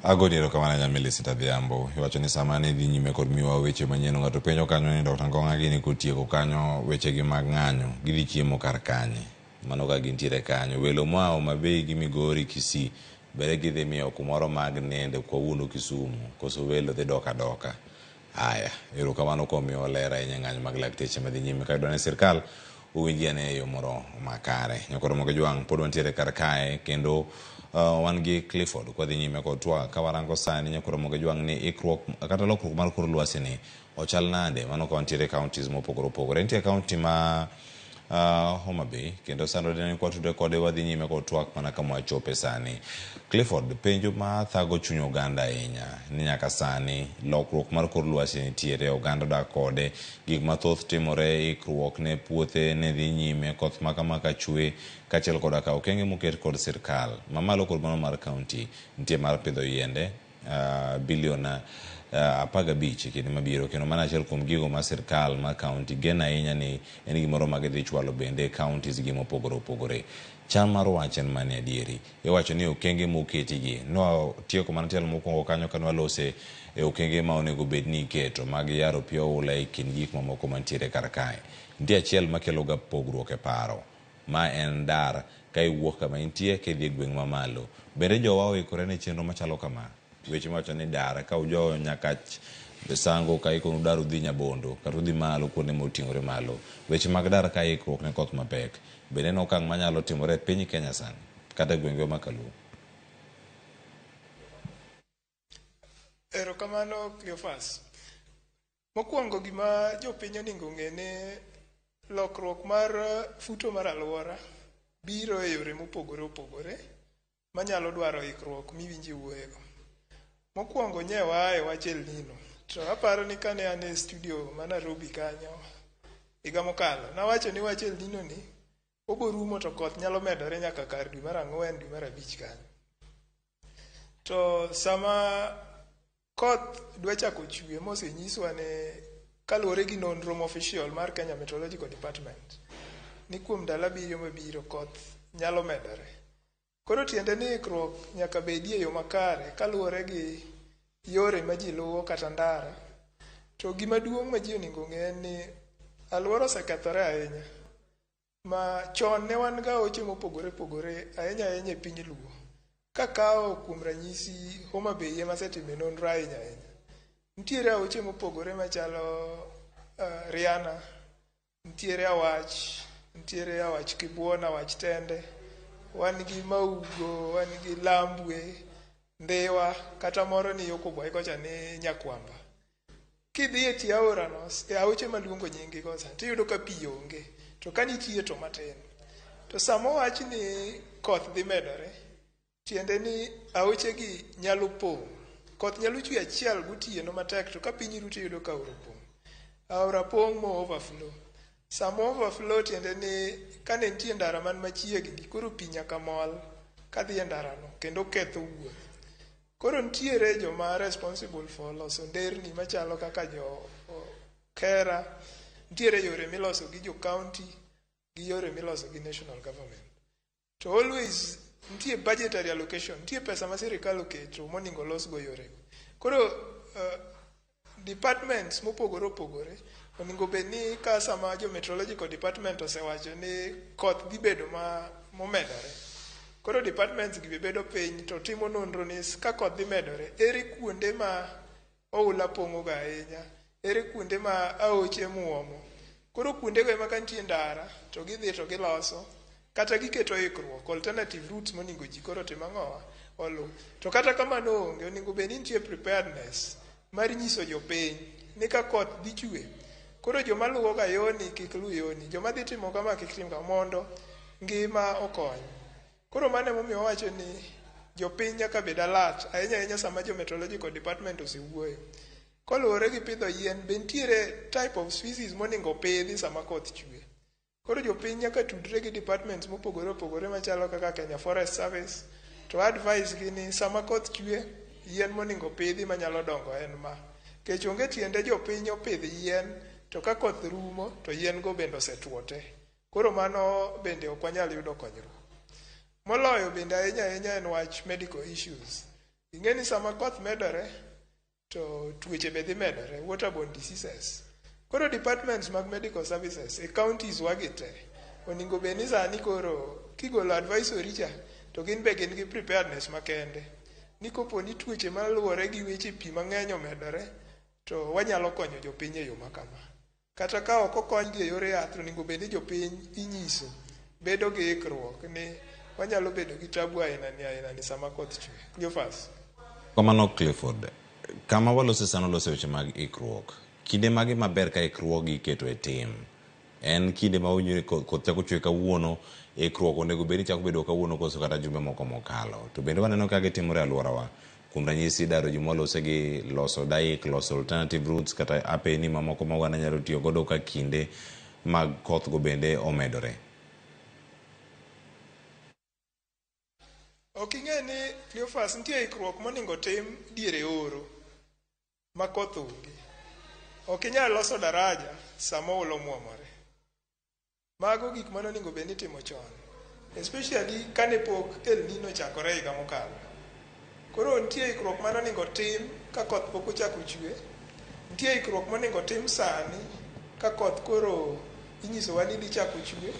Agoni erokamano Nyamilisa Adhiambo. Iwacho ni sama ne dhi nyime kod miwa weche manyien ng'ato penjo kanyo ni Dr. Ngonga gini kotieko kanyo wechegi mag ng'anyo gidhi chiemo kar kanye. Mano ka gintiere kanyo. Welo mwao Mabei gi Migori Kisii bere gidhi miyo kumoro mag nende kwauno Kisumu koso welo dhi doka doka. Aya, erokamano kuom miyo lera e ng'anyo mag lakteche madhi nyime ka ne sirkal owinji ane e yo moro makare. Nyakoro Ramogi Jwang' pod wantiere kar kae kendo wan gi Clifford kwadhi nyime kod twak ka warango sani. Nyakoro Ramogi Jwang' ni ikruok kata lokruok mar kor lwasi ni ochal nade. Mano ka wantiere counties mopogore opogore. Nitie county ma Homa Bay kendo sano deni kwa tude kode wadhi nyime kod twak mana kama wachope sani. Clifford, penjo ma thago chuny oganda ahinya ni nyaka sani lokruok mar kor lwasi nitiere, oganda dak kode, gik mathoth timore, ikruok ne puothe ne dhi nyime, koth maka chwe kachiel koda ka okenge moket kod sirkal mamalo kod mano mar county nitie mar pidho yiende bilion 15 kinde mabiro, kendo mana achiel kuom gigo ma sirkal ma county gena ahinya ni en gimoro ma gidhi chwalo bende counties gi mopogore opogore. Chal mar wach en mane adieri? Iwacho ni okenge moketigi no tieko mana tielo mokwongo kanyo ka nwalose e okenge ma onego bed ni iketo mag yaro pi oula e kind gik mamoko mantiere kar kae. Nitie achiel makelo ga pogruok e paro, ma en dar ka iwuok kama intie ka idhi e gweng' mamalo. Bende jowa oikore ne chenro machalo kama? Weche mawacho ni dar ka ujo nyaka Besango ka ikonu dar udhi Nyabondo kata udhi malo kuonde moting'ore malo. Weche mag dar ka ikruok ne koth mapek bende en okang' manyalo timore e piny Kenya sani kata gwenge makaluo. Erokamano Cleophas. Mokwongo gima jopiny onego ng'e ni lokruok mar futo mar alwora biro e yore mopogore opogore manyalo dwaro ikruok miwinji wuoyego. Mokwongo nyewa e wach El Nino. To aparo ni kane an e studio ma Nairobi kanyo higa mokalo, nawacho ni wach El Nino ni oborumo to koth nyalo medore nyaka kar dwe mar 4 dwe mar 5 kanyo. To sama koth dwa chako chwe mosenyiswa ne kaluwore gi nonro official mar Kenya Meteorological Department ni kuom ndalo 7 mabiro koth nyalo medore. Koro tiende ni ikruok nyaka bedie yo makare kaluwore gi yore ma ji luwo kata ndara. To gima duong' ma ji onego ng'e en ni alwora osekethore ahinya. Ma chon ne wan ga oche mopogore opogore ahinya e piny Luo. Kakawo kuom ranyisi Homa Bay ema setime nonro ahinya. Nitiere oche mopogore machalo Riana, nitiere Awach Kibuona, Awach Tende, wan gi Maugo, wan gi Lambwe, Ndewa, kata moro ni Yokobwa kocha ni Nyakwamba. Kidhi e tie aorano, e aoche maluongo nyingi kocha, tiyudo ka pi onge, to ka nitie to matin. To sama wach ni koth dhi medore, tiende ni aoche gi nyalo pong'. Koth nyalo chwe achiel gotieno matek, to ka piny ru tiyudo ka aora pong'. Aora pong' mo overflow. Sama overflow tiende ni kane nitie ndara man machiegni, koro pi nyaka mol kadhi e ndarano kendo ketho wuoth. Koro nitiere joma responsible for loso nderni machalo kaka jo kera, nitiere yore miloso gi jo county gi yore miloso gi national government. To always nitie budgetary allocation, nitie pesa ma sirikal oketo monego los go yore. Koro departments mopogore opogore onego bed ni ka sama jo meteorological department osewacho ni koth dhi bedo momedore, koro departments gi bedo piny to timo nonro ni ka koth dhi medore, ere kuonde ma oula pong'o ga ahinya, ere kuonde ma aoche muomo. Koro kuonde go ema ka nitie ndara to gidhi to giloso kata giketo ikruok alternative routes monego ji koro tim ang'owa olu. To kata kamano onge, onego bed ni nitie preparedness mar nyiso jopiny ni ka koth dhi chwe, koro joma luwo ga yoni kik lu yoni, joma dhi timo kama kik tim kama, mondo ngima okony. Koro mano emomiyo wacho ni jopiny nyaka bed alert ahinya sama jo meteorological department osewuoyo. Koluwore gi pidho yien, be nitiere type of species monego pidhi sama koth chwe. Koro jopiny nyaka tudre gi departments mopogore opogore machalo kaka Kenya Forest Service to advise gi ni sama koth chwe, yien monego pidhi manyalo dongo en ma. Kech onge tiende jopiny opidh yien to ka koth rumo to yien go bende osetuo te. Koro mano bende ok wanyal yudo konyruok. Moloyo bende ahinya en wach medical issues. Ing'e ni sama koth medore to tuoche be dhi medore, waterborne diseases. Koro departments mag medical services e counties wagi te onego bed ni sani koro kigolo advisory cha to gin be gin gi preparedness makende ni kopo ni tuoche maluwore gi weche pi mang'eny omedore to wanyalo konyo jopiny e yo makama. Kata ka ok okonygi e yore yath, onego bed ni jopiny inyiso bedo gi ikruok ni wanyalo bedo gi tabu aina ni sama koth chwe. Cleophas. Kamano Clifford, kama walose sano lose weche mag ikruok. Kinde mage maber ka ikruok iketo e tim. En kinde ma onyore koth chako chwe kawuono, ikruok onego bed ni chako bedo kawuono koso kata jumbe moko mokalo. To bende waneno ka gitimore e alworawa. Kuom ranyisi daro ji molose gi loso daik, loso alternative routes kata apeni mamoko ma wana nyalo tiyo godo ka kinde mag koth go bende omedore. Ok ing'e ni Cleophas, nitie ikruok monego tim diere oro ma koth onge. Ok inyal loso daraja sama olo muomore. Mago gik mane onego bed ni timo chon, especially kane pok El Nino chakore higa mokalo. Koro nitie ikruok mane onego tim ka koth pok ochako chwe. Nitie ikruok monego tim sani ka koth koro inyisowa ni dhi chako chwe.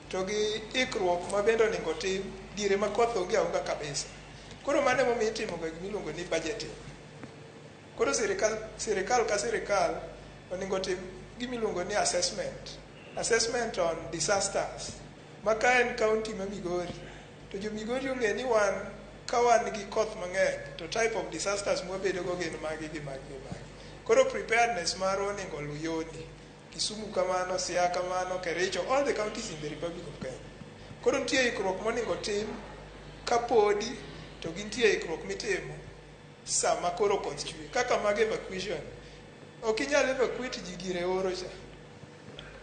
To gi ikruok ma bende onego tim diere ma koth onge aonga kabisa. Koro mano emomiyo itimo ga gimiluongo ni budgeting. Koro sirikal ka sirikal onego tim gimiluongo ni assessment on disasters. Ma ka en county ma Migori, to jo Migori ong'e ni ka wan gi koth mang'eny, to type of disasters mwabedo go gin magi gi magi. Koro preparedness maro onego lu yoni. Kisumu kamano, Siaya kamano, Kericho, all the counties in the Republic of Kenya. Koro nitie ikruok monego tim kapodi, to gintie ikruok mitimo sama koro koth chwe. Kaka mag evacuation. Ok inyal evacuate ji diere oro cha.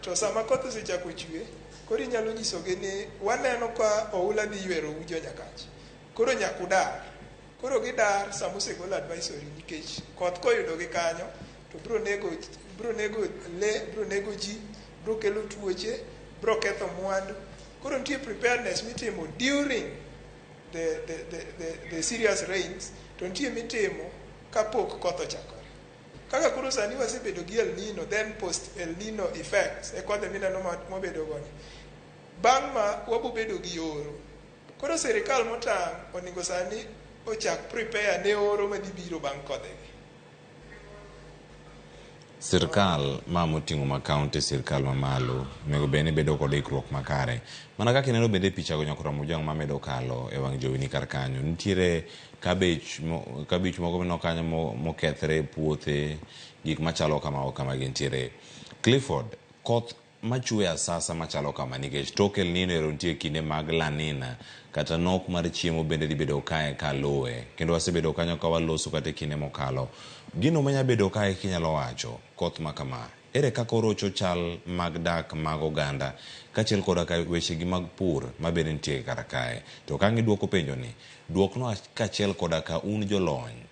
To sama koth osechako chwe, koro inyalo nyisogi ni waneno ka oula dhi ywero ujo nyakach. Koro nyakudar. Koro gidar sama osegol advisory nikech koth koyudogi kanyo to bro nego le, bro nego ji, bro kelo tuoche, bro ketho mwandu. Koro nitie preparedness mitimo during the serious rains, to nitie mitimo kapok koth ochakore. Kaka koro sani wasebedo gi El Nino, then post El Nino effects, e kodhe mineno mobedo goni. Bang' ma wabobedo gi oro. Koro sirikal motang' onego sani ochak prepare ne oro madhi biro bang' kodhegi. Sirkal ma moting'o ma county, sirkal ma malo, onego bed ni bedo kod ikruok makare. Mana kaka ineno bende pichago nyaka Ramojang mamedo kalo e wang' jowi ni kar kanyo. Nitiere cabbage moko mino kanyo mokethre puothe, gik machalo kama gintiere. Clifford, koth machwe asasa machalo kama nikech tok El Nino ero nitie kinde mag La Nina kata nok mar chiemo bende dhi bedo kae kaluwe, kendo wasebedo kanyo ka waloso kata kinde mokalo. Gino manya bedo kae kinyalo wacho koth makama, ere kaka orocho chal mag dak mag oganda kachiel koda ka wechegi mag pur mabende nitie kar kae. To ka ng'iduoko penjo ni, duokno kachiel koda ka un jolony,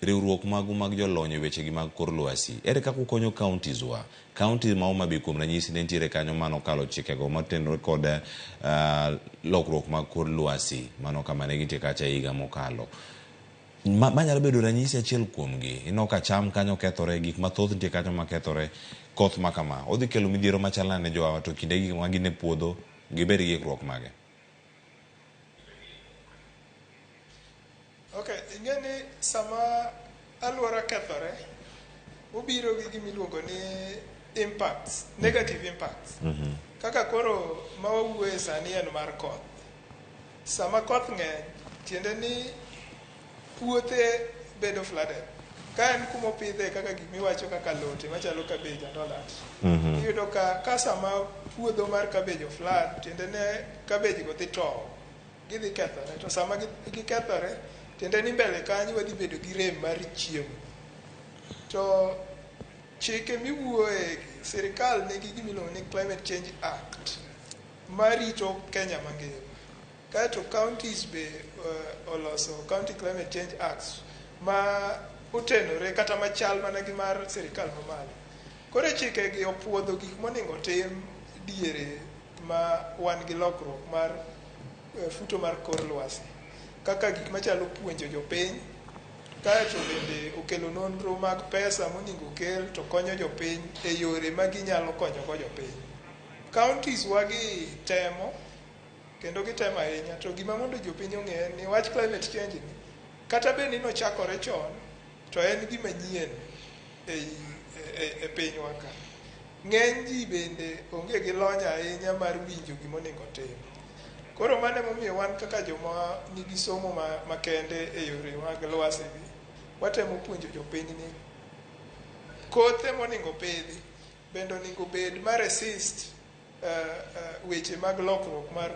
riwruok magu mag jolony e wechegi mag kor lwasi, ere kaka ukonyo counties wa, county ma Homa Bay kuom ranyisi ne nitiere kanyo mano kalo chikego matenore kod lokruok mag kor lwasi mano kama ne gintie kacha higa mokalo. Manyalo bedo ranyisi achiel kuomgi, ino ka cham kanyo kethore, gik mathoth nitie kanyo makethore, koth makama odhi kelo midhiero machal ne jowa, to kinde gi ma gin e puodho gibed gi ikruok mage. Okay, ing'e ni sama alwora kethore, ubiro gi gimiluongo ni impacts, negative impacts. Kaka koro ma wawuoye sani en mar koth. Sama koth ng'eny, tiende ni puothe bedo flooded. Ka en kuma opidhe kaka gimiwacho kaka lote machalo cabbage and all that. Iyudo ka sama puodho mar cabbage o flood, tiende ne cabbage go dhi tow, gidhi kethore. To sama gikethore, tiende ni mbele kanyo wadhi bedo gi rem mar chiemo. To chike miwuoye, sirikal nigi gimiluongo ni Climate Change Act marito Kenya mangima. Kaeto counties be oloso County Climate Change Acts ma otenore kata machal mana gi mar sirikal mamalo. Koro chikegi opuodho gik monego tim diere ma wan gi lokruok mar futo mar kor lwasi. Kaka gik machalo puonjo jopiny, kaeto bende okelo nonro mag pesa monego okel to konyo jopiny e yore ma ginyalo konyogo jopiny. Counties wagi temo kendo gitemo ahinya. To gima mondo jopiny ong'e ni wach climate change ni kata bed ni nochakore chon to en gima nyien e pinywa ka. Ng'eny ji bende onge gi lony ahinya mar winjo gima onego tim. Koro mano emomiyo wan kaka joma nigi somo makende e yore mag lwasi gi watemo puonjo jopiny ni kothe monego pidhi bende onego bed ma resist weche mag lokruok mar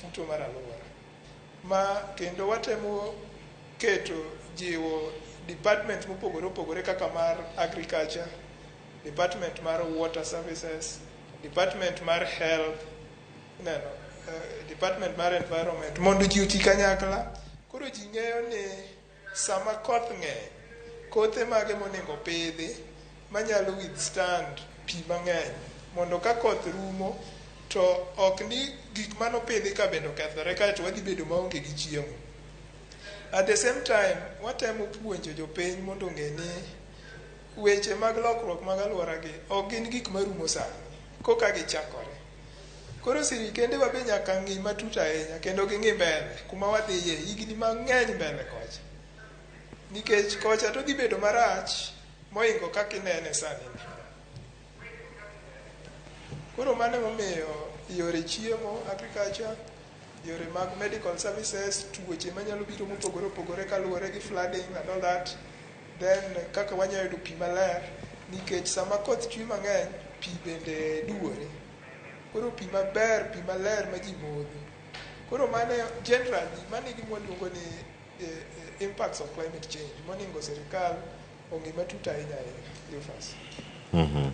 futo mar alwora. Ma kendo watemo keto jiwo department mopogore opogore kaka mar agriculture, department mar water services, department mar health, department mar environment mondo ji oti kanyakla. Koro ji ng'eyo ni sama koth ng'eny, kothe mage monego pidhi manyalo withstand pi mang'eny, mondo ka koth rumo to ok ni gik manopidhi ka bende okethore kaeto wadhi bedo maonge gi chiemo. At the same time watemo puonjo jopiny mondo ong'e ni weche mag lokruok mag alwora gi ok gin gik marumo sani koka gichakore. Koro sirikendewa be nyaka ng'i matut ahinya kendo ging'i mbele kuma wadhiye higni mang'eny mbele kocha, nikech kocha to dhi bedo marach moingo kaka inene sani. Koro mano emomiyo yore chiemo, agriculture, yore mag medical services, tuoche manyalo biro mopogore opogore kaluwore gi flooding and all that, then kaka wanyalo yudo pi maler, nikech sama koth chwe mang'eny pi bende duore. Koro pi maber, pi maler ma ji modho. Koro mano generally mano gima waluongo ni impacts of climate change monego sirikal ong'e matut ahinya ahinya.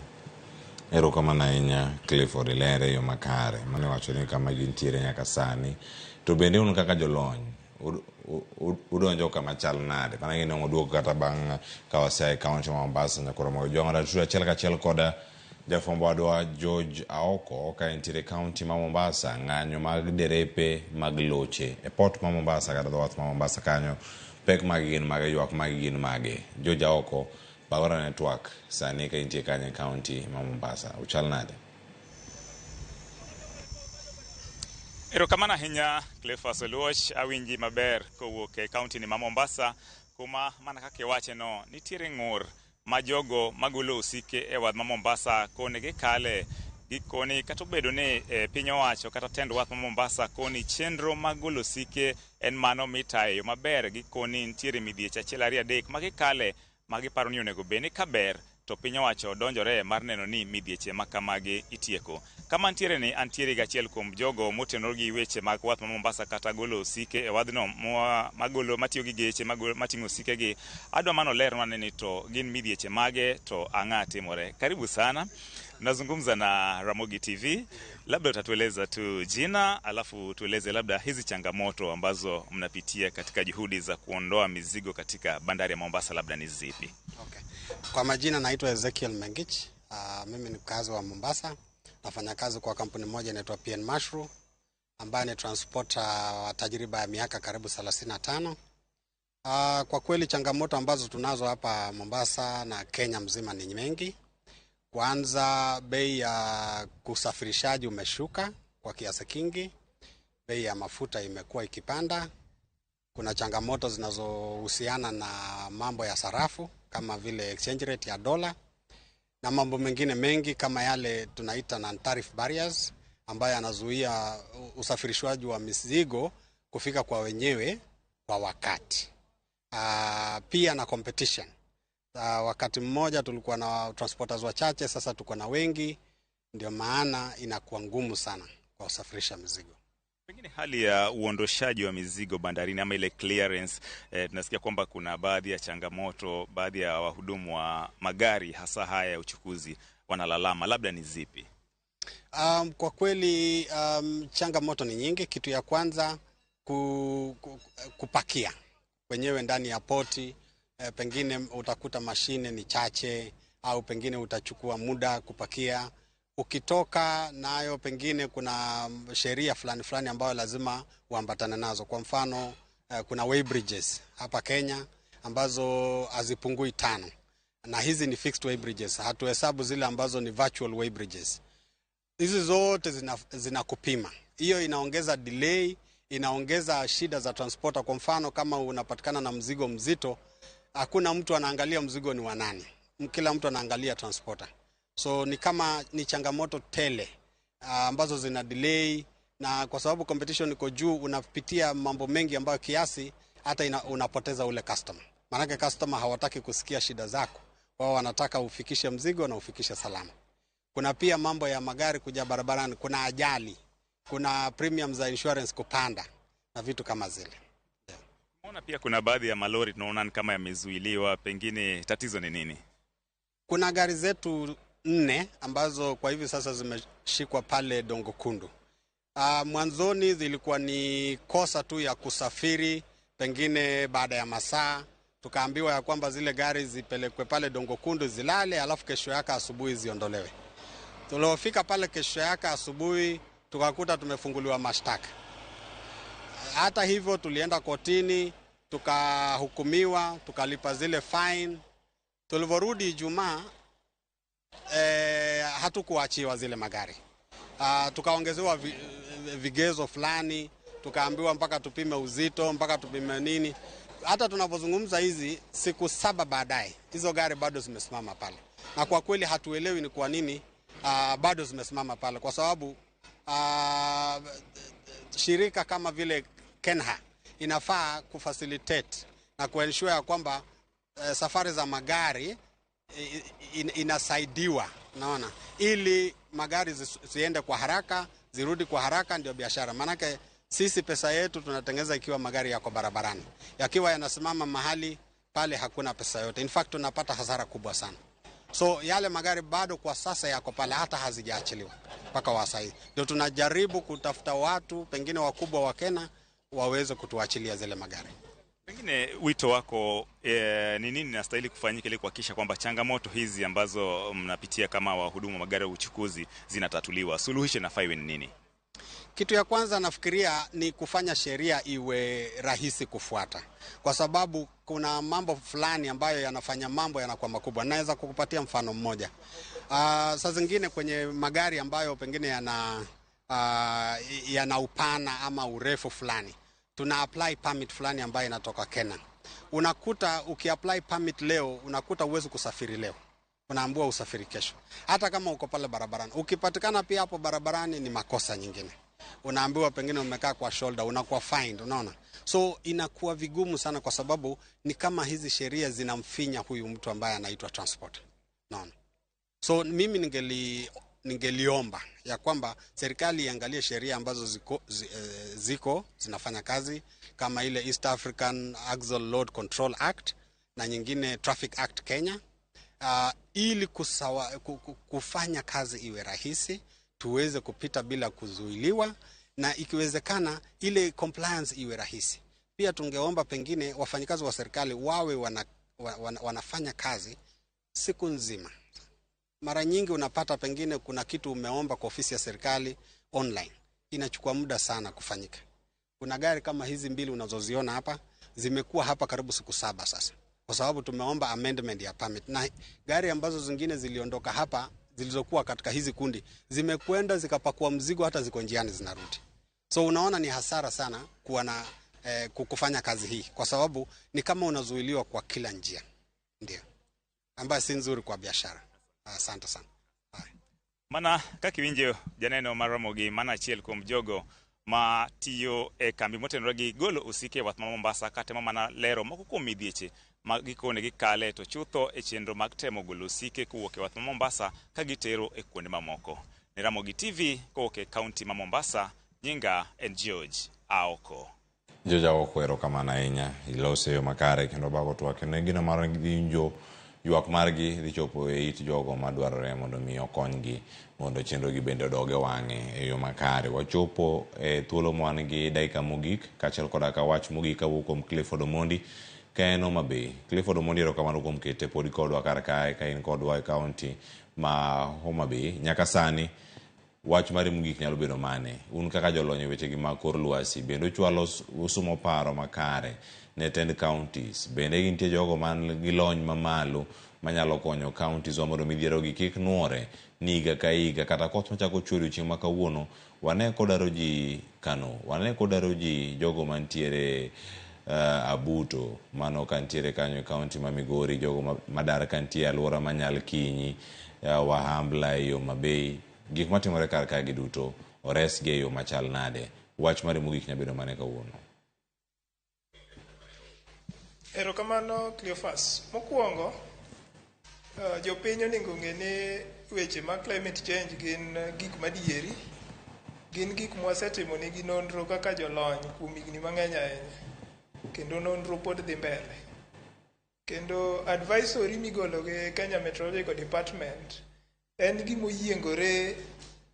Erokamano ahinya Clifford, ilere yo makare mane wacho ni kama gintiere nyaka sani. To bende un kaka jolony udonjo kama chal nade mana gini oduogo kata bang' ka wasea e kaunti ma Mombasa nyakoro mo jong'ada tudo achiel kachiel koda jafwambo wadwa George Aoko ka entiere kaunti ma Mombasa, ng'anyo mag derepe mag loche e port ma Mombasa kata dhowath ma Mombasa kanyo, pek mag gin mage, ywak mag gin mage. George Aoko, Bagora Network sani ka intie kanye kaunti ma Mombasa, uchal nade? Erokamano ahinya Cleophas Oluoch, awinji maber kowuok e kaunti ni ma Mombasa, kuma mana kaka iwache no nitiere ng'ur ma jogo magolo osike e wadh ma Mombasa koni gikale gikoni kata obedo ni piny owacho kata tend wath ma Mombasa koni chenro magolo osike en mano mitayo maber. Gikoni nitiere midhieche achiel ariyo adek magikale magiparo ni onego bed ni kaber to piny owacho donjore mar neno ni midhieche makamagi itieko. Kama ntiere ni antiere gachiel kuom jogo motenore gi weche mag wath ma Mombasa kata golo osike e wadhno magolo matiyo gi geche mating'o osike gi. Adwa mano ler ni to gin midhieche mage to ang'a timore. Karibu sana. Nazungumza na Ramogi TV. Labda utatueleza tu jina alafu tueleze labda hizi changamoto ambazo mnapitia katika juhudi za kuondoa mizigo katika bandari ya Mombasa labda ni zipi? Okay. Kwa majina naitwa Ezekiel Mengich. Mimi ni mkazi wa Mombasa. Nafanya kazi kwa kampuni moja inaitwa PN Mushroom ambayo ni transporter wa tajriba ya miaka karibu 35. Kwa kweli changamoto ambazo tunazo hapa Mombasa na Kenya mzima ni mengi. Kwanza bei ya kusafirishaji umeshuka kwa kiasi kingi. Bei ya mafuta imekuwa ikipanda. Kuna changamoto zinazohusiana na mambo ya sarafu kama vile exchange rate ya dola na mambo mengine mengi kama yale tunaita non-tariff barriers ambayo yanazuia usafirishwaji wa mizigo kufika kwa wenyewe kwa wakati. Pia na competition. Wakati mmoja tulikuwa na transporters wachache, sasa tuko na wengi, ndio maana inakuwa ngumu sana kwa usafirisha mizigo. Pengine hali ya uondoshaji wa mizigo bandarini ama ile clearance, tunasikia kwamba kuna baadhi ya changamoto, baadhi ya wahudumu wa magari hasa haya ya uchukuzi wanalalama, labda ni zipi? Kwa kweli changamoto ni nyingi. Kitu ya kwanza kupakia wenyewe ndani ya poti, pengine utakuta mashine ni chache au pengine utachukua muda kupakia. Ukitoka nayo pengine kuna sheria fulani ambayo lazima uambatane nazo. Kwa mfano kuna way bridges hapa Kenya ambazo hazipungui 5. Na hizi ni fixed way bridges. Hatuhesabu zile ambazo ni virtual way bridges. Hizi zote zina kupima. Hiyo inaongeza delay, inaongeza shida za transporter. Kwa mfano kama unapatikana na mzigo mzito, hakuna mtu anaangalia mzigo ni wa nani. Kila mtu anaangalia transporter. So ni kama ni changamoto tele ambazo zina delay, na kwa sababu competition iko juu unapitia mambo mengi ambayo kiasi hata unapoteza ule customer. Maana customer hawataki kusikia shida zako. Wao wanataka ufikishe mzigo na ufikishe salama. Kuna pia mambo ya magari kuja barabarani, kuna ajali, kuna premium za insurance kupanda na vitu kama zile. Unaona pia kuna baadhi ya malori tunaona kama yamezuiliwa, pengine tatizo ni nini? Kuna gari zetu 4 ambazo kwa hivi sasa zimeshikwa pale Dongo Kundu. Mwanzoni zilikuwa ni kosa tu ya kusafiri, pengine baada ya masaa tukaambiwa ya kwamba zile gari zipelekwe pale Dongo Kundu zilale, alafu kesho yake asubuhi ziondolewe. Tulipofika pale kesho yake asubuhi tukakuta tumefunguliwa mashtaka. Hata hivyo tulienda kotini, tukahukumiwa, tukalipa zile fine. Tulivorudi Ijumaa hatukuachiwa zile magari. Tukaongezewa vigezo fulani, tukaambiwa mpaka tupime uzito, mpaka tupime nini. Hata tunapozungumza hizi siku 7 baadaye hizo gari bado zimesimama pale. Na kwa kweli hatuelewi ni kwa nini bado zimesimama pale, kwa sababu shirika kama vile Kenha inafaa kufacilitate na kuensure ya kwamba safari za magari inasaidiwa, naona, ili magari ziende kwa haraka, zirudi kwa haraka, ndio biashara. Maana sisi pesa yetu tunatengeza ikiwa magari yako barabarani. Yakiwa yanasimama mahali pale hakuna pesa yote. In fact tunapata hasara kubwa sana. So yale magari bado kwa sasa yako pale, hata hazijaachiliwa mpaka wasai. Ndio tunajaribu kutafuta watu pengine wakubwa wa Kenya waweze kutuachilia zile magari. Pengine wito wako ni nini inastahili kufanyika ili kuhakikisha kwamba changamoto hizi ambazo mnapitia kama wahudumu wa magari ya uchukuzi zinatatuliwa? Suluhisho inafaa iwe ni nini? Kitu ya kwanza nafikiria ni kufanya sheria iwe rahisi kufuata. Kwa sababu kuna mambo fulani ambayo yanafanya mambo yanakuwa makubwa. Naweza kukupatia mfano mmoja. Saa zingine kwenye magari ambayo pengine yana upana ama urefu fulani, tuna apply permit fulani ambayo inatoka Kenya. Unakuta ukiapply permit leo, unakuta uwezo kusafiri leo. Unaambiwa usafiri kesho. Hata kama uko pale barabarani. Ukipatikana pia hapo barabarani ni makosa nyingine. Unaambiwa pengine umekaa kwa shoulder, unakuwa fined, unaona. So inakuwa vigumu sana kwa sababu ni kama hizi sheria zinamfinya huyu mtu ambaye anaitwa transport. Unaona. So mimi ningeliomba ya kwamba serikali iangalie sheria ambazo ziko zinafanya kazi, kama ile East African Axle Load Control Act na nyingine Traffic Act Kenya, ili kufanya kazi iwe rahisi, tuweze kupita bila kuzuiliwa, na ikiwezekana ile compliance iwe rahisi. Pia tungeomba pengine wafanyikazi wa serikali wawe wanafanya kazi siku nzima. Mara nyingi unapata pengine kuna kitu umeomba kwa ofisi ya serikali online, inachukua muda sana kufanyika. Kuna gari kama hizi 2 unazoziona hapa zimekuwa hapa karibu siku 7 sasa, kwa sababu tumeomba amendment ya permit. Na gari ambazo zingine ziliondoka hapa zilizokuwa katika hizi kundi zimekwenda zikapakua mzigo, hata ziko njiani zinarudi. So unaona ni hasara sana kuwa na kufanya kazi hii, kwa sababu ni kama unazuiliwa kwa kila njia. Ndio ambayo si nzuri kwa biashara. Asante sana. Mana kakiwinjo janeno mar Ramogi mana achiel kuom jogo ma tiyo kambi motenore gi golo usike wath ma Mombasa, kata mana lero moko kuom midhieche ma gikone gikale to chutho e chenro mag temo golo usike kowuok e wath ma Mombasa ka gitero e kuonde mamoko. Ni RamogiTV kowuok e kaunti ma Mombasa. Nyinga en George Aoko. George Aoko, erokamano ahinya. Ilose yo makare kendo bago twak ne gino mar winjo ywak margi dhi chopo e it jogo madwarore mondo mi okonygi mondo chenro gi bende odoge wang'e e yo makare. Wachopo e thuolo mwan gi dakika mogik kaachiel koda ka wach mogik kawuok kuom Clifford Omondi ka en Homa Bay. Clifford Omondi, erokamano kuom kete pod kodwa kar kae ka in kodwa e kaunti ma Homa Bay. Nyaka sani wach mari mogik nyalo bedo mane? Un kaka jolony weche gi mag kor lwasi bende chwalo usumo paro makare ne tend counties, bende gintie jogo man gi lony mamalo manyalo konyo counties mondo midhiero gi kik nuore ni higa ka higa kata koth machako chwe odiochieng' ma kawuono wane kodaro ji Kano, wane kodaro ji jogo mantiere Abuto, mano kantiere kanyo e kaunti ma Migori, jogo madar kantie alwora manyal Kinyi, Wahambla e yo Mabei, gik matimore kar kae gi duto oresgi e yo machal nade. Wach mare mogik nyabedo mane kawuono. Erokamano Cleophas. Mokwongo, jopiny onego ong'e ni weche mag climate change gin gik madieri, gin gik mwasetimo nigi nonro kaka jolony kuom higni mang'eny ahinya, kendo nonro pod dhi mbele. Kendo advisory migolo gi Kenya Meteorological Department en gimoyiengore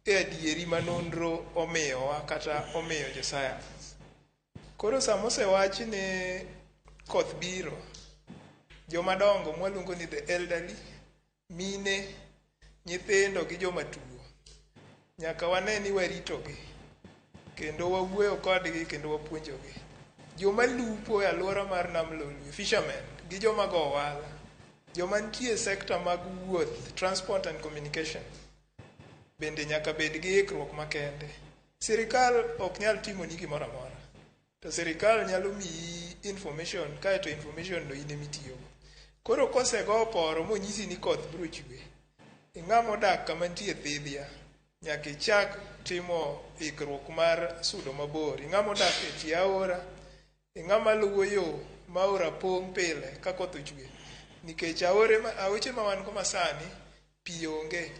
e adieri ma nonro omiyowa kata omiyo jo science. Koro samosewach ni koth biro, jomadongo mwaluongo ni the elderly, mine, nyithindo gi joma tuo, nyaka wane ni waritogi kendo wawuoyo kodgi kendo wapuonjogi. Joma lupo e alwora mar nam Lolwe, fishermen, gi joma go ohala, joma nitie sekta mag wuoth, transport and communication, bende nyaka bed gi ikruok makende. Sirikal ok nyal timo ni gimoro amora, to sirikal nyalo miyi information, kaeto information no ine mitiyogo. Koro kosego oporo monyisi ni koth biro chwe, ing'ama odak kama nitie thidhia, nyaka ichak timo ikruok mar sudo mabor. Ing'ama odak e tie aora, ing'ama luwo yo ma aora pong' pile ka koth ochwe, nikech aoche ma wan go masani pi onge.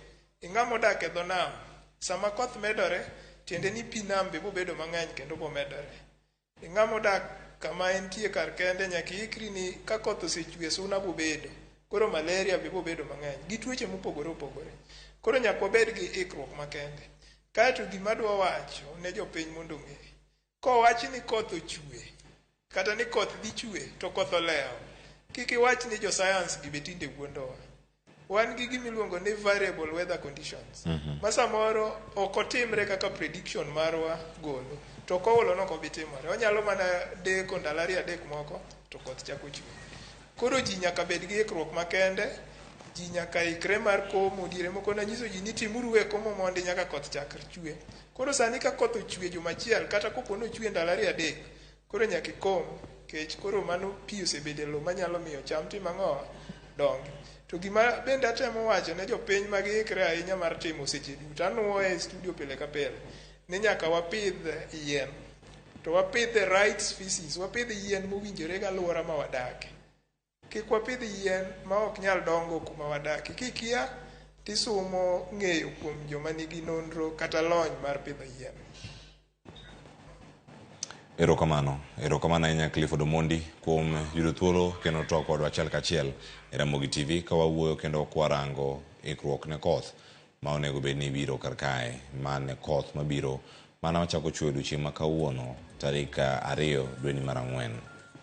Ing'ama odak e dho nam, sama koth medore, tiende ni pi nam be bobedo mang'eny kendo bomedore. Ing'ama odak kama entie kar kende, nyaka ikri ni ka koth osechwe suna bobedo, koro malaria be bobedo mang'eny, gi tuoche mopogore opogore. Koro nyaka wabed gi ikruok makende. Kaeto gima dwa wacho ne jopiny mondo ong'e, kowach ni koth ochwe kata ni koth dhi chwe to koth olewo, kik iwach ni jo science gi betinde wuondowa. Wan gi gimiluongo ni variable weather conditions. Ma samoro ok otimre kaka prediction marwa golo, to koolo no kobitimore. Onyalo mana deko ndalo 2-3 moko to koth chako chwe. Koro ji nyaka bed gi ikruok makende, ji nyaka ikre mar komo. Diere moko nanyiso ji ni timuru e komo mondi nyaka koth chak chwe. Koro sani ka koth ochwe juma achiel kata kopono ochwe ndalo 2-3, koro nyaka ikom, kech koro mano pi osebede lo manyalo miyo cham timang'owa dongi. To gima bende atemo wacho ne jopiny magiikre ahinya mar timo seche duto, anuo e studio pile ka pile, ni nyaka wapidh yien, to wapidh the right species, wapidh yien mowinjore gi alwora ma wadake. Kik wapidh yien ma ok nyal dongo kuma wadake. Kikia tisumo ng'eyo kuom joma nigi nonro kata lony mar pidho yien. Erokamano ahinya Clifford Omondi kuom yudo thuolo kendo to kodwa achiel kachiel e Ramogi TV ka wawuoyo kendo kwarango ikruok ne koth ma onego bed ni biro kar kae. Mane koth mabiro mana machako chwe odiochieng' ma kawuono tarik 2 dwe ni mar 4.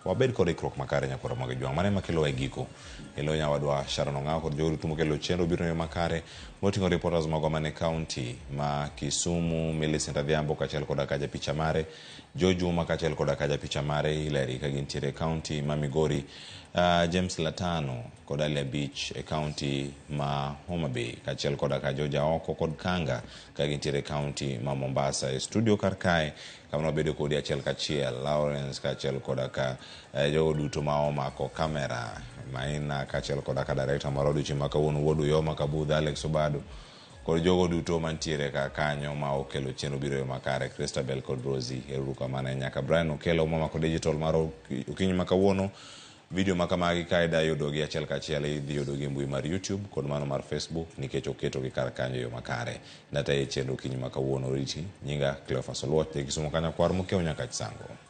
Wabed kod ikruok makare nyakora mag jwang' mane makelo e giko elo nyawadwa Sharon Ong'aw kod jogo duto mokelo chenro biro ne makare moting'o reporters mago mane county ma Kisumu, Millicent Adhiambo kachiel koda ka japicha mare Jojuma kachiel koda ka japicha mare Hilary ka gintiere county ma Migori, James Latano kod Ali Beach e county ma Homa Bay kachiel koda ka Joja Oko kod Kanga ka gintiere county ma Mombasa. E studio kar kae kama bedo kodi achiel kachiel Lawrence kachiel koda ka jogo duto ma omako kamera, Maina kachiel koda ka director mar odiochieng' ma kawuono Wuodu Yoma Kabudha, Alex Obado kod jogo duto mantiere ka kanyo ma okelo chenro biro makare, Christabel kod Rosie. Erokamano nyaka Brian okelo mamako digital mar okinyi ma kawuono. Video makamagi kaida yudogi achiel kachiel idhi yudogi mbui mar YouTube kod mano mar Facebook nikech oketo gi kar kanyo yo makare. Data e chenro okinyi ma kawuono riti nyinga Cleophas Oluoch Kisumo kanyo kwar mokeo nyaka chisango.